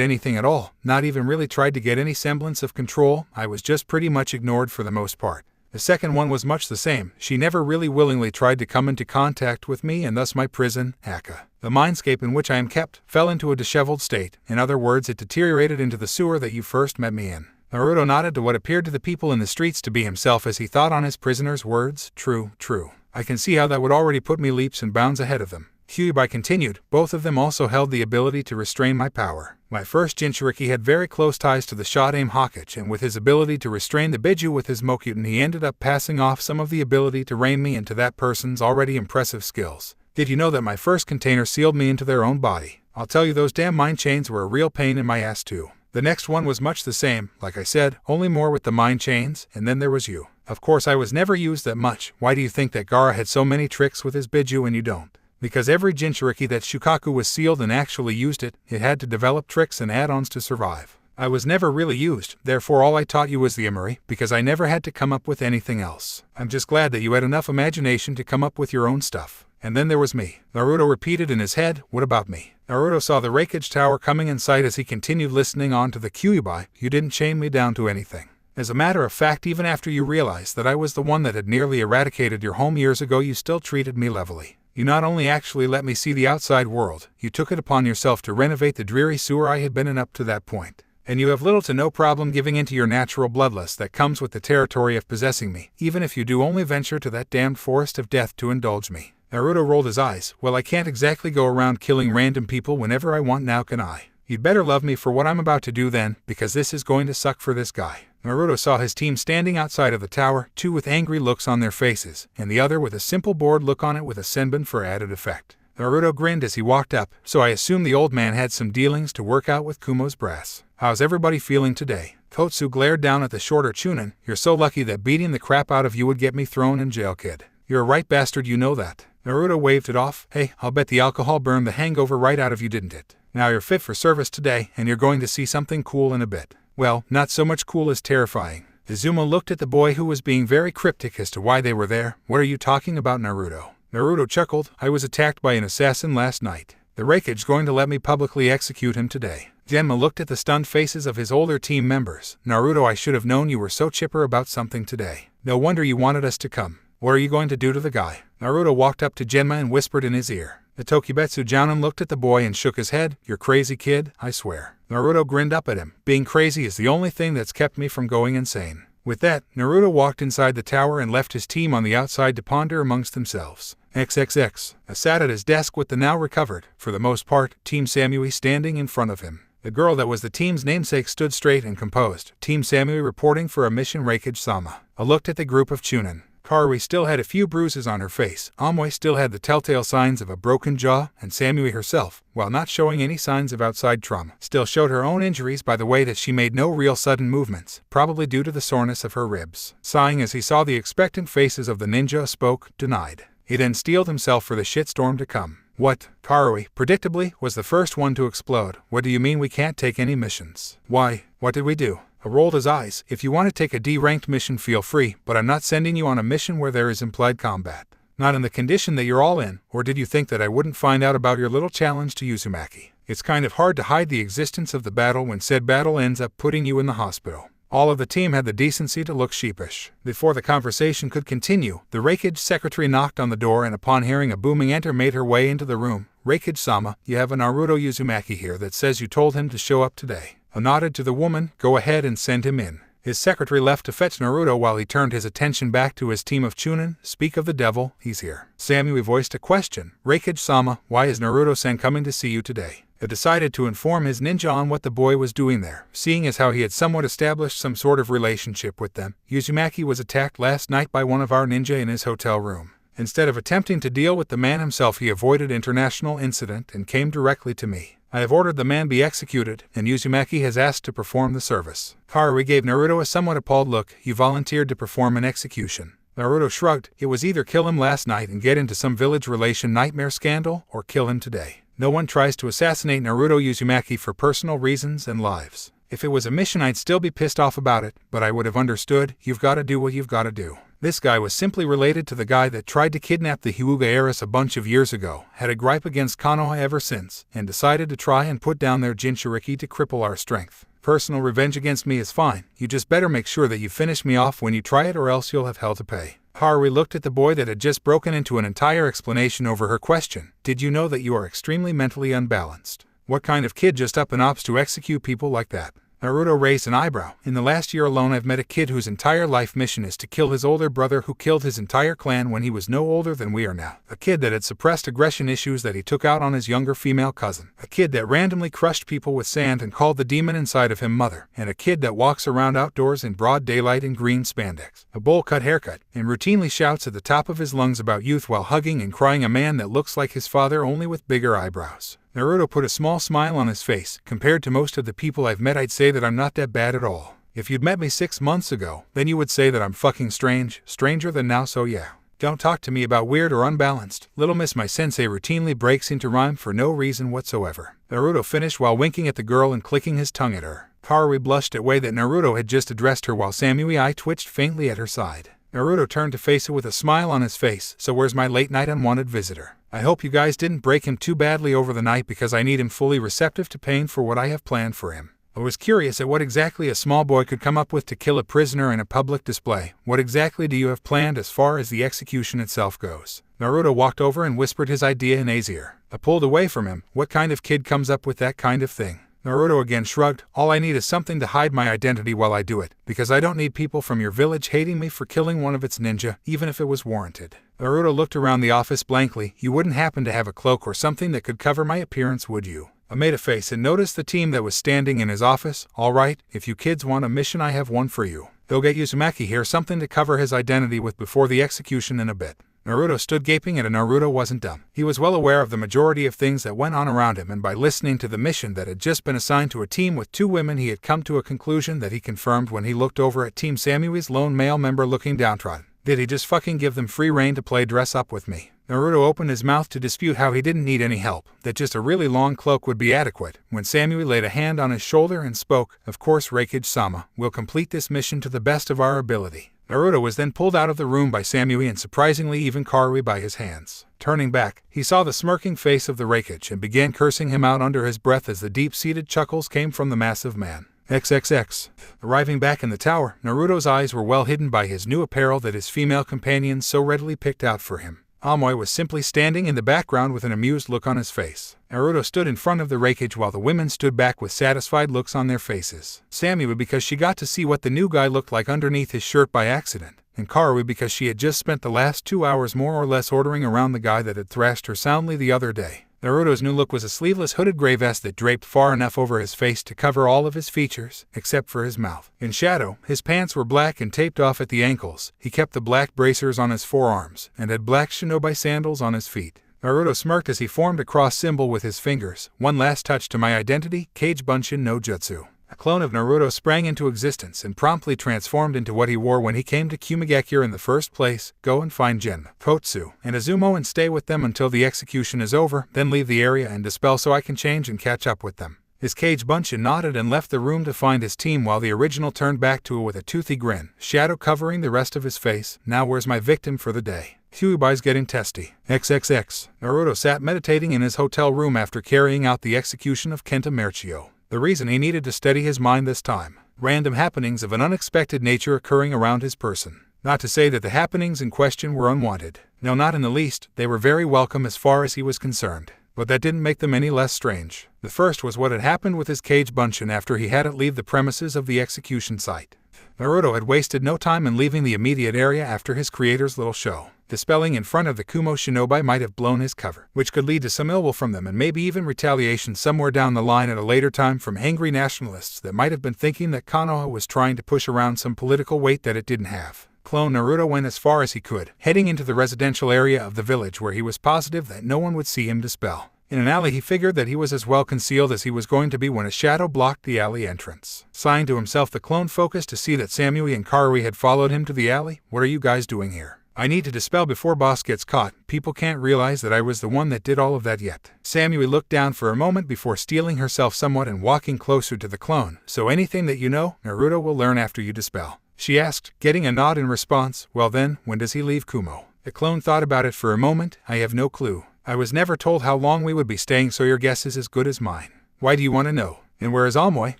anything at all, not even really tried to get any semblance of control. I was just pretty much ignored for the most part. The second one was much the same. She never really willingly tried to come into contact with me, and thus my prison, Aka, the mindscape in which I am kept, fell into a disheveled state. In other words, it deteriorated into the sewer that you first met me in. Naruto nodded to what appeared to the people in the streets to be himself as he thought on his prisoner's words. True, true. I can see how that would already put me leaps and bounds ahead of them. Kyuubi continued. Both of them also held the ability to restrain my power. My first Jinchuriki had very close ties to the shot aim Hokage, and with his ability to restrain the Biju with his Mokyuten, he ended up passing off some of the ability to rein me into that person's already impressive skills. Did you know that my first container sealed me into their own body? I'll tell you, those damn mind chains were a real pain in my ass too. The next one was much the same, like I said, only more with the mind chains, and then there was you. Of course I was never used that much. Why do you think that Gaara had so many tricks with his Biju and you don't? Because every Jinchuriki that Shukaku was sealed and actually used it, it had to develop tricks and add-ons to survive. I was never really used, therefore all I taught you was the Imuri, because I never had to come up with anything else. I'm just glad that you had enough imagination to come up with your own stuff. And then there was me. Naruto repeated in his head, what about me? Naruto saw the Raikage Tower coming in sight as he continued listening on to the Kyuubi. You didn't chain me down to anything. As a matter of fact, even after you realized that I was the one that had nearly eradicated your home years ago, you still treated me levelly. You not only actually let me see the outside world, you took it upon yourself to renovate the dreary sewer I had been in up to that point. And you have little to no problem giving in to your natural bloodlust that comes with the territory of possessing me, even if you do only venture to that damned forest of death to indulge me. Naruto rolled his eyes. Well, I can't exactly go around killing random people whenever I want, now can I? You'd better love me for what I'm about to do then, because this is going to suck for this guy. Naruto saw his team standing outside of the tower, two with angry looks on their faces, and the other with a simple bored look on it with a senbon for added effect. Naruto grinned as he walked up. So I assume the old man had some dealings to work out with Kumo's brass. How's everybody feeling today? Kotsu glared down at the shorter Chunin. You're so lucky that beating the crap out of you would get me thrown in jail, kid. You're a right bastard, you know that. Naruto waved it off. Hey, I'll bet the alcohol burned the hangover right out of you, didn't it? Now you're fit for service today, and you're going to see something cool in a bit. Well, not so much cool as terrifying. Izuma looked at the boy who was being very cryptic as to why they were there. What are you talking about, Naruto? Naruto chuckled. I was attacked by an assassin last night. The Raikage going to let me publicly execute him today. Genma looked at the stunned faces of his older team members. Naruto, I should have known you were so chipper about something today. No wonder you wanted us to come. What are you going to do to the guy? Naruto walked up to Genma and whispered in his ear. The Tokibetsu Jounin looked at the boy and shook his head. You're crazy, kid, I swear. Naruto grinned up at him. Being crazy is the only thing that's kept me from going insane. With that, Naruto walked inside the tower and left his team on the outside to ponder amongst themselves. XXX. Sat at his desk with the now recovered, for the most part, Team Samui standing in front of him. The girl that was the team's namesake stood straight and composed. Team Samui reporting for a mission. Raikage-sama. I looked at the group of Chunin. Kaori still had a few bruises on her face, Amui still had the telltale signs of a broken jaw, and Samui herself, while not showing any signs of outside trauma, still showed her own injuries by the way that she made no real sudden movements, probably due to the soreness of her ribs. Sighing as he saw the expectant faces of the ninja, spoke, denied. He then steeled himself for the shitstorm to come. What? Kaori, predictably, was the first one to explode. What do you mean we can't take any missions? Why? What did we do? He rolled his eyes. If you want to take a D-ranked mission, feel free, but I'm not sending you on a mission where there is implied combat. Not in the condition that you're all in, or did you think that I wouldn't find out about your little challenge to Uzumaki? It's kind of hard to hide the existence of the battle when said battle ends up putting you in the hospital. All of the team had the decency to look sheepish. Before the conversation could continue, the Raikage secretary knocked on the door and upon hearing a booming enter made her way into the room. Raikage-sama, you have a Naruto Uzumaki here that says you told him to show up today. I nodded to the woman. Go ahead and send him in. His secretary left to fetch Naruto while he turned his attention back to his team of Chunin. Speak of the devil, he's here. Samui voiced a question. Raikage-sama, why is Naruto-san coming to see you today? He decided to inform his ninja on what the boy was doing there, seeing as how he had somewhat established some sort of relationship with them. Uzumaki was attacked last night by one of our ninja in his hotel room. Instead of attempting to deal with the man himself, he avoided international incident and came directly to me. I have ordered the man be executed, and Uzumaki has asked to perform the service. Kaori gave Naruto a somewhat appalled look. You volunteered to perform an execution. Naruto shrugged. It was either kill him last night and get into some village relation nightmare scandal, or kill him today. No one tries to assassinate Naruto Uzumaki for personal reasons and lives. If it was a mission, I'd still be pissed off about it, but I would have understood. You've got to do what you've got to do. This guy was simply related to the guy that tried to kidnap the Hyuga heiress a bunch of years ago, had a gripe against Konoha ever since, and decided to try and put down their Jinchuriki to cripple our strength. Personal revenge against me is fine. You just better make sure that you finish me off when you try it, or else you'll have hell to pay. Haruhi looked at the boy that had just broken into an entire explanation over her question. Did you know that you are extremely mentally unbalanced? What kind of kid just up and opts to execute people like that? Naruto raised an eyebrow. In the last year alone, I've met a kid whose entire life mission is to kill his older brother who killed his entire clan when he was no older than we are now. A kid that had suppressed aggression issues that he took out on his younger female cousin. A kid that randomly crushed people with sand and called the demon inside of him mother. And a kid that walks around outdoors in broad daylight in green spandex, a bowl-cut haircut, and routinely shouts at the top of his lungs about youth while hugging and crying a man that looks like his father only with bigger eyebrows. Naruto put a small smile on his face. Compared to most of the people I've met, I'd say that I'm not that bad at all. If you'd met me 6 months ago, then you would say that I'm fucking strange, stranger than now, so yeah. Don't talk to me about weird or unbalanced. Little miss, my sensei routinely breaks into rhyme for no reason whatsoever. Naruto finished while winking at the girl and clicking his tongue at her. Haruhi blushed at way that Naruto had just addressed her while Samui's eye twitched faintly at her side. Naruto turned to face her with a smile on his face. So where's my late night unwanted visitor? I hope you guys didn't break him too badly over the night, because I need him fully receptive to pain for what I have planned for him. I was curious at what exactly a small boy could come up with to kill a prisoner in a public display. What exactly do you have planned as far as the execution itself goes? Naruto walked over and whispered his idea in A's ear. I pulled away from him. What kind of kid comes up with that kind of thing? Naruto again shrugged. All I need is something to hide my identity while I do it, because I don't need people from your village hating me for killing one of its ninja, even if it was warranted. Naruto looked around the office blankly. You wouldn't happen to have a cloak or something that could cover my appearance, would you? I made a face and noticed the team that was standing in his office. All right, if you kids want a mission, I have one for you. They'll get Uzumaki here something to cover his identity with before the execution in a bit. Naruto stood gaping at it. Naruto wasn't dumb. He was well aware of the majority of things that went on around him, and by listening to the mission that had just been assigned to a team with 2 women, he had come to a conclusion that he confirmed when he looked over at Team Samui's lone male member looking downtrodden. Did he just fucking give them free rein to play dress up with me? Naruto opened his mouth to dispute how he didn't need any help, that just a really long cloak would be adequate, when Samui laid a hand on his shoulder and spoke. Of course, Raikage-sama, we'll complete this mission to the best of our ability. Naruto was then pulled out of the room by Samui and surprisingly even Kaori by his hands. Turning back, he saw the smirking face of the Raikage and began cursing him out under his breath as the deep-seated chuckles came from the massive man. XXX. Arriving back in the tower, Naruto's eyes were well hidden by his new apparel that his female companions so readily picked out for him. Amui was simply standing in the background with an amused look on his face. Naruto stood in front of the Raikage while the women stood back with satisfied looks on their faces. Samui because she got to see what the new guy looked like underneath his shirt by accident, and Kaori because she had just spent the last 2 hours more or less ordering around the guy that had thrashed her soundly the other day. Naruto's new look was a sleeveless hooded gray vest that draped far enough over his face to cover all of his features, except for his mouth. In shadow, his pants were black and taped off at the ankles. He kept the black bracers on his forearms, and had black shinobi sandals on his feet. Naruto smirked as he formed a cross symbol with his fingers. One last touch to my identity, Kage Bunshin no Jutsu. A clone of Naruto sprang into existence and promptly transformed into what he wore when he came to Kumogakure in the first place. Go and find Jin, Kotsu, and Izumo and stay with them until the execution is over, then leave the area and dispel so I can change and catch up with them. His Kage Bunshin nodded and left the room to find his team while the original turned back to it with a toothy grin, shadow covering the rest of his face. Now where's my victim for the day? Kyubai's getting testy. XXX. Naruto sat meditating in his hotel room after carrying out the execution of Kenta Merchio. The reason he needed to steady his mind this time. Random happenings of an unexpected nature occurring around his person. Not to say that the happenings in question were unwanted. No, not in the least. They were very welcome as far as he was concerned. But that didn't make them any less strange. The first was what had happened with his Kage Bunshin after he had it leave the premises of the execution site. Naruto had wasted no time in leaving the immediate area after his creator's little show. Dispelling in front of the Kumo shinobi might have blown his cover, which could lead to some ill will from them and maybe even retaliation somewhere down the line at a later time from angry nationalists that might have been thinking that Konoha was trying to push around some political weight that it didn't have. Clone Naruto went as far as he could, heading into the residential area of the village where he was positive that no one would see him dispel. In an alley he figured that he was as well concealed as he was going to be when a shadow blocked the alley entrance. Sighing to himself, the clone focused to see that Samui and Karui had followed him to the alley. What are you guys doing here? I need to dispel before boss gets caught. People can't realize that I was the one that did all of that yet. Samui looked down for a moment before steeling herself somewhat and walking closer to the clone. So anything that you know, Naruto will learn after you dispel, she asked, getting a nod in response. Well then, when does he leave Kumo? The clone thought about it for a moment. I have no clue. I was never told how long we would be staying, so your guess is as good as mine. Why do you want to know? And where is Amoy?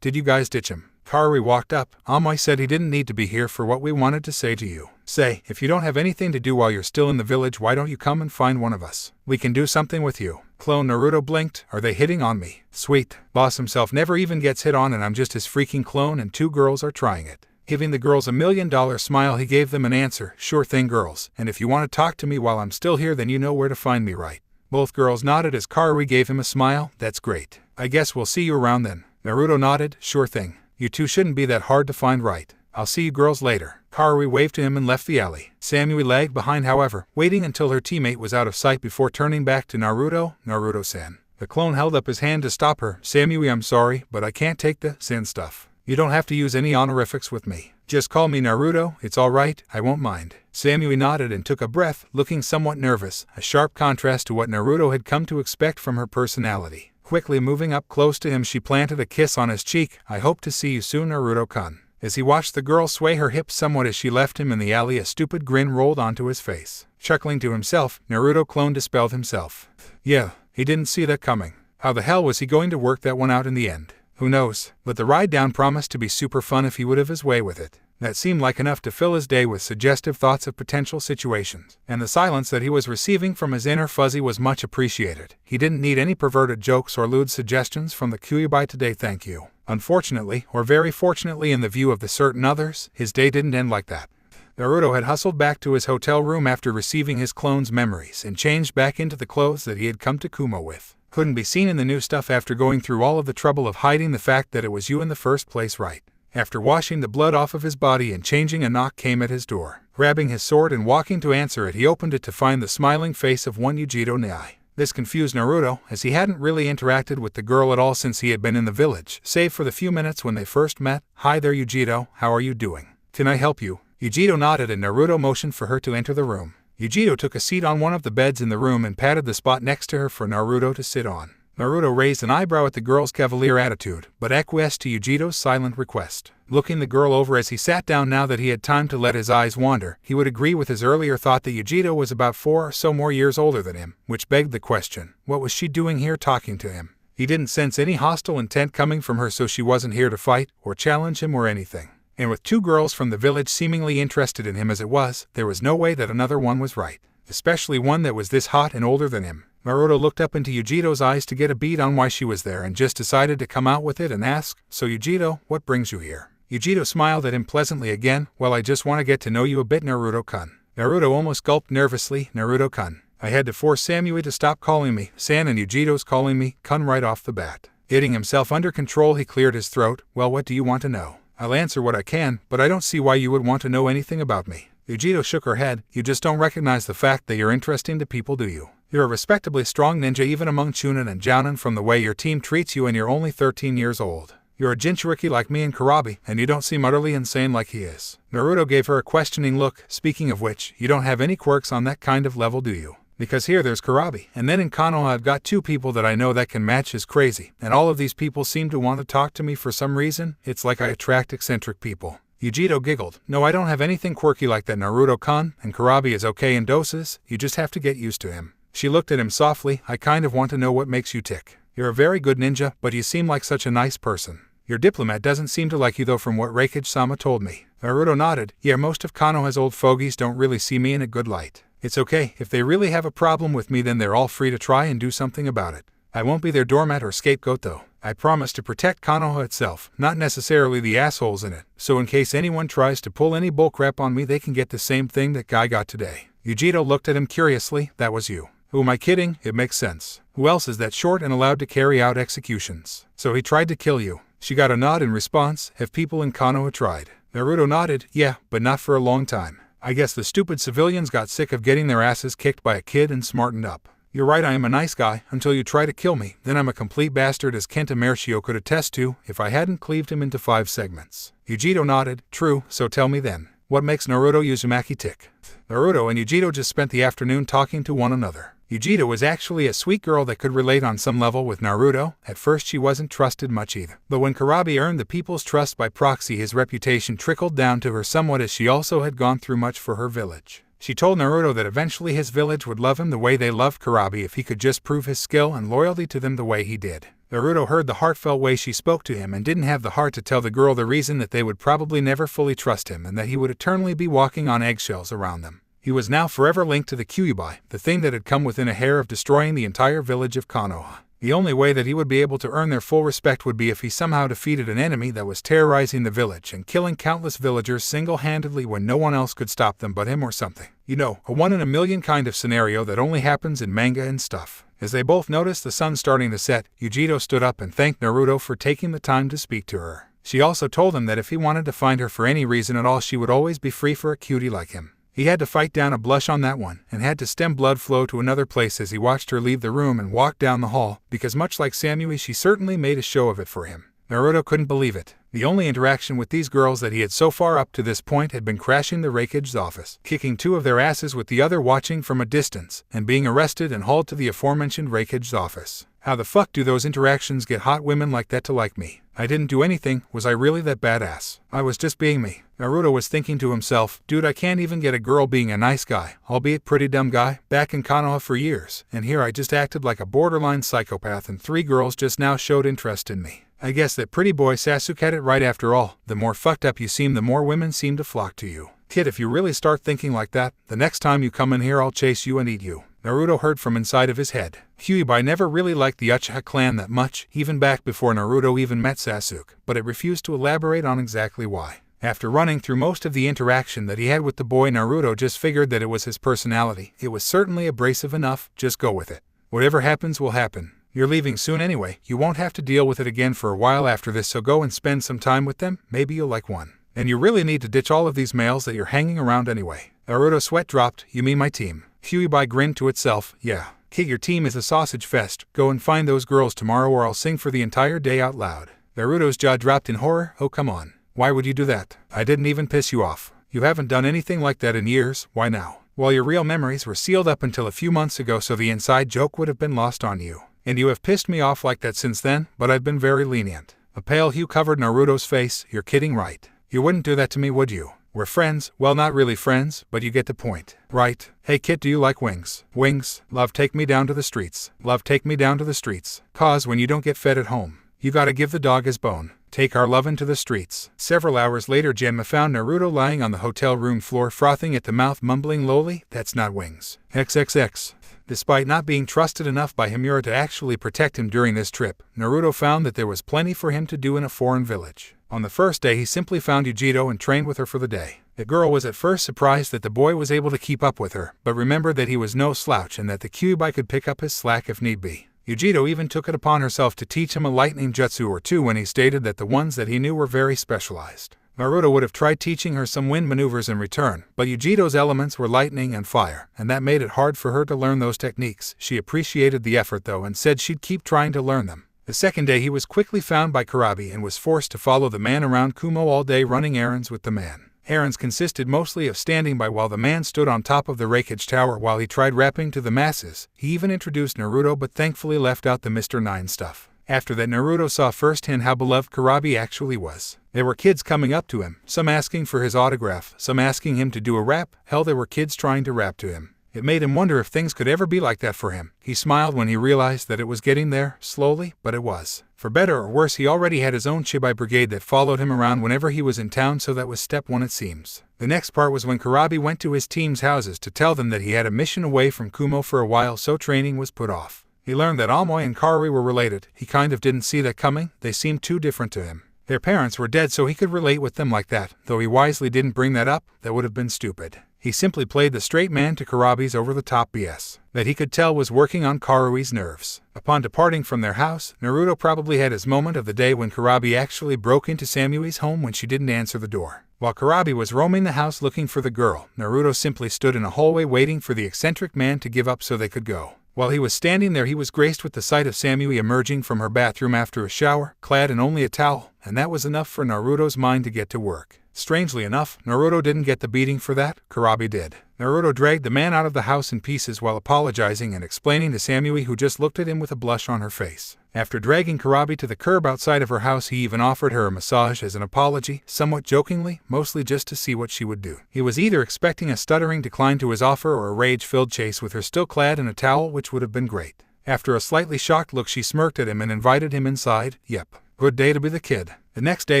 Did you guys ditch him? Karui walked up. Amoy said he didn't need to be here for what we wanted to say to you. Say, if you don't have anything to do while you're still in the village, why don't you come and find one of us? We can do something with you. Clone Naruto blinked. Are they hitting on me? Sweet. Boss himself never even gets hit on and I'm just his freaking clone and 2 girls are trying it. Giving the girls $1 million smile, he gave them an answer. Sure thing, girls. And if you want to talk to me while I'm still here, then you know where to find me, right? Both girls nodded as Karui gave him a smile. That's great. I guess we'll see you around then. Naruto nodded. Sure thing. You two shouldn't be that hard to find, right? I'll see you girls later. Karui waved to him and left the alley. Samui lagged behind, however, waiting until her teammate was out of sight before turning back to Naruto. Naruto-san. The clone held up his hand to stop her. Samui, I'm sorry, but I can't take the san stuff. You don't have to use any honorifics with me. Just call me Naruto, it's alright, I won't mind. Samui nodded and took a breath, looking somewhat nervous, a sharp contrast to what Naruto had come to expect from her personality. Quickly moving up close to him, she planted a kiss on his cheek. I hope to see you soon, Naruto-kun. As he watched the girl sway her hips somewhat as she left him in the alley, a stupid grin rolled onto his face. Chuckling to himself, Naruto clone dispelled himself. Yeah, he didn't see that coming. How the hell was he going to work that one out in the end? Who knows, but the ride down promised to be super fun if he would have his way with it. That seemed like enough to fill his day with suggestive thoughts of potential situations, and the silence that he was receiving from his inner fuzzy was much appreciated. He didn't need any perverted jokes or lewd suggestions from the Kyuubi today, thank you. Unfortunately, or very fortunately in the view of the certain others, his day didn't end like that. Naruto had hustled back to his hotel room after receiving his clone's memories and changed back into the clothes that he had come to Kumo with. Couldn't be seen in the new stuff after going through all of the trouble of hiding the fact that it was you in the first place, right? After washing the blood off of his body and changing, a knock came at his door. Grabbing his sword and walking to answer it, he opened it to find the smiling face of one Yujiro Nai. This confused Naruto, as he hadn't really interacted with the girl at all since he had been in the village, save for the few minutes when they first met. Hi there, Yujiro, how are you doing? Can I help you? Yujiro nodded and Naruto motioned for her to enter the room. Yujiro took a seat on one of the beds in the room and patted the spot next to her for Naruto to sit on. Naruto raised an eyebrow at the girl's cavalier attitude, but acquiesced to Yujiro's silent request. Looking the girl over as he sat down now that he had time to let his eyes wander, he would agree with his earlier thought that Yujiro was about 4 or so more years older than him, which begged the question, what was she doing here talking to him? He didn't sense any hostile intent coming from her, so she wasn't here to fight, or challenge him or anything. And with 2 girls from the village seemingly interested in him as it was, there was no way that another one was right. Especially one that was this hot and older than him. Naruto looked up into Yujiro's eyes to get a bead on why she was there and just decided to come out with it and ask, so Yujiro, what brings you here? Yujiro smiled at him pleasantly again. Well, I just want to get to know you a bit, Naruto-kun. Naruto almost gulped nervously. Naruto-kun. I had to force Samui to stop calling me San and Yujito's calling me Kun right off the bat. Getting himself under control, he cleared his throat. Well, what do you want to know? I'll answer what I can, but I don't see why you would want to know anything about me. Yujito shook her head. You just don't recognize the fact that you're interesting to people, do you? You're a respectably strong ninja even among Chunin and Jounin from the way your team treats you, and you're only 13 years old. You're a Jinchuriki like me and Karabi, and you don't seem utterly insane like he is. Naruto gave her a questioning look. Speaking of which, you don't have any quirks on that kind of level, do you? Because here there's Karabi, and then in Konoha I've got 2 people that I know that can match his crazy, and all of these people seem to want to talk to me for some reason. It's like I attract eccentric people. Yujito giggled. No, I don't have anything quirky like that, Naruto-kun, and Karabi is okay in doses. You just have to get used to him. She looked at him softly. I kind of want to know what makes you tick. You're a very good ninja, but you seem like such a nice person. Your diplomat doesn't seem to like you though, from what Raikage-sama told me. Naruto nodded. Yeah, most of Konoha's old fogies don't really see me in a good light. It's okay, if they really have a problem with me then they're all free to try and do something about it. I won't be their doormat or scapegoat though. I promise to protect Konoha itself, not necessarily the assholes in it, so in case anyone tries to pull any bullcrap on me they can get the same thing that guy got today. Yujito looked at him curiously. That was you. Who am I kidding? It makes sense. Who else is that short and allowed to carry out executions? So he tried to kill you. She got a nod in response. Have people in Konoha tried? Naruto nodded. Yeah, but not for a long time. I guess the stupid civilians got sick of getting their asses kicked by a kid and smartened up. You're right, I am a nice guy, until you try to kill me, then I'm a complete bastard, as Kenta Mershio could attest to, if I hadn't cleaved him into 5 segments. Yujito nodded. True, so tell me then, what makes Naruto Uzumaki tick? Naruto and Yujito just spent the afternoon talking to one another. Yujito was actually a sweet girl that could relate on some level with Naruto. At first she wasn't trusted much either. But when Karabi earned the people's trust by proxy, his reputation trickled down to her somewhat, as she also had gone through much for her village. She told Naruto that eventually his village would love him the way they loved Karabi if he could just prove his skill and loyalty to them the way he did. Naruto heard the heartfelt way she spoke to him and didn't have the heart to tell the girl the reason that they would probably never fully trust him and that he would eternally be walking on eggshells around them. He was now forever linked to the Kyuubi, the thing that had come within a hair of destroying the entire village of Konoha. The only way that he would be able to earn their full respect would be if he somehow defeated an enemy that was terrorizing the village and killing countless villagers single-handedly when no one else could stop them but him or something. You know, a one-in-a-million kind of scenario that only happens in manga and stuff. As they both noticed the sun starting to set, Yujito stood up and thanked Naruto for taking the time to speak to her. She also told him that if he wanted to find her for any reason at all, she would always be free for a cutie like him. He had to fight down a blush on that one, and had to stem blood flow to another place as he watched her leave the room and walk down the hall, because much like Samui, she certainly made a show of it for him. Naruto couldn't believe it. The only interaction with these girls that he had so far up to this point had been crashing the Raikage's office, kicking 2 of their asses with the other watching from a distance, and being arrested and hauled to the aforementioned Raikage's office. How the fuck do those interactions get hot women like that to like me? I didn't do anything. Was I really that badass? I was just being me. Naruto was thinking to himself, dude, I can't even get a girl being a nice guy, albeit pretty dumb guy, back in Konoha for years, and here I just acted like a borderline psychopath and 3 girls just now showed interest in me. I guess that pretty boy Sasuke had it right after all. The more fucked up you seem, the more women seem to flock to you. Kid, if you really start thinking like that, the next time you come in here I'll chase you and eat you. Naruto heard from inside of his head. Kyuubi never really liked the Uchiha clan that much, even back before Naruto even met Sasuke, but it refused to elaborate on exactly why. After running through most of the interaction that he had with the boy, Naruto just figured that it was his personality. It was certainly abrasive enough, just go with it. Whatever happens will happen. You're leaving soon anyway, you won't have to deal with it again for a while after this, so go and spend some time with them, maybe you'll like one. And you really need to ditch all of these males that you're hanging around anyway. Naruto's sweat dropped. You mean my team? Kyuubi grinned to itself. Yeah. Kid, your team is a sausage fest. Go and find those girls tomorrow or I'll sing for the entire day out loud. Naruto's jaw dropped in horror. Oh, come on. Why would you do that? I didn't even piss you off. You haven't done anything like that in years. Why now? Well, your real memories were sealed up until a few months ago, so the inside joke would have been lost on you. And you have pissed me off like that since then, but I've been very lenient. A pale hue covered Naruto's face. You're kidding, right? You wouldn't do that to me, would you? We're friends. Well, not really friends, but you get the point. Right. Hey kid, do you like wings? Wings? Love, take me down to the streets. Love, take me down to the streets. 'Cause when you don't get fed at home, you gotta give the dog his bone. Take our lovin' to the streets. Several hours later, Gemma found Naruto lying on the hotel room floor, frothing at the mouth, mumbling lowly, that's not wings. XXX. Despite not being trusted enough by Himura to actually protect him during this trip, Naruto found that there was plenty for him to do in a foreign village. On the first day, he simply found Yujito and trained with her for the day. The girl was at first surprised that the boy was able to keep up with her, but remembered that he was no slouch and that the Kyuubi could pick up his slack if need be. Yujiro even took it upon herself to teach him a lightning jutsu or two when he stated that the ones that he knew were very specialized. Naruto would have tried teaching her some wind maneuvers in return, but Yujiro's elements were lightning and fire, and that made it hard for her to learn those techniques. She appreciated the effort though and said she'd keep trying to learn them. The second day he was quickly found by Kurabi and was forced to follow the man around Kumo all day running errands with the man. Errands consisted mostly of standing by while the man stood on top of the Raikage tower while he tried rapping to the masses. He even introduced Naruto but thankfully left out the Mr. 9 stuff. After that, Naruto saw firsthand how beloved Kurabi actually was. There were kids coming up to him, some asking for his autograph, some asking him to do a rap. Hell, there were kids trying to rap to him. It made him wonder if things could ever be like that for him. He smiled when he realized that it was getting there, slowly, but it was. For better or worse, he already had his own Chibai brigade that followed him around whenever he was in town, so that was step 1 it seems. The next part was when Kurabi went to his team's houses to tell them that he had a mission away from Kumo for a while, so training was put off. He learned that Amoy and Karui were related. He kind of didn't see that coming. They seemed too different to him. Their parents were dead, so he could relate with them like that, though he wisely didn't bring that up. That would have been stupid. He simply played the straight man to Kurabi's over-the-top BS that he could tell was working on Karui's nerves. Upon departing from their house, Naruto probably had his moment of the day when Kurabi actually broke into Samui's home when she didn't answer the door. While Kurabi was roaming the house looking for the girl, Naruto simply stood in a hallway waiting for the eccentric man to give up so they could go. While he was standing there, he was graced with the sight of Samui emerging from her bathroom after a shower, clad in only a towel, and that was enough for Naruto's mind to get to work. Strangely enough, Naruto didn't get the beating for that, Kurabi did. Naruto dragged the man out of the house in pieces while apologizing and explaining to Samui, who just looked at him with a blush on her face. After dragging Kurabi to the curb outside of her house, he even offered her a massage as an apology, somewhat jokingly, mostly just to see what she would do. He was either expecting a stuttering decline to his offer or a rage-filled chase with her still clad in a towel, which would have been great. After a slightly shocked look, she smirked at him and invited him inside. Yep. Good day to be the kid. The next day,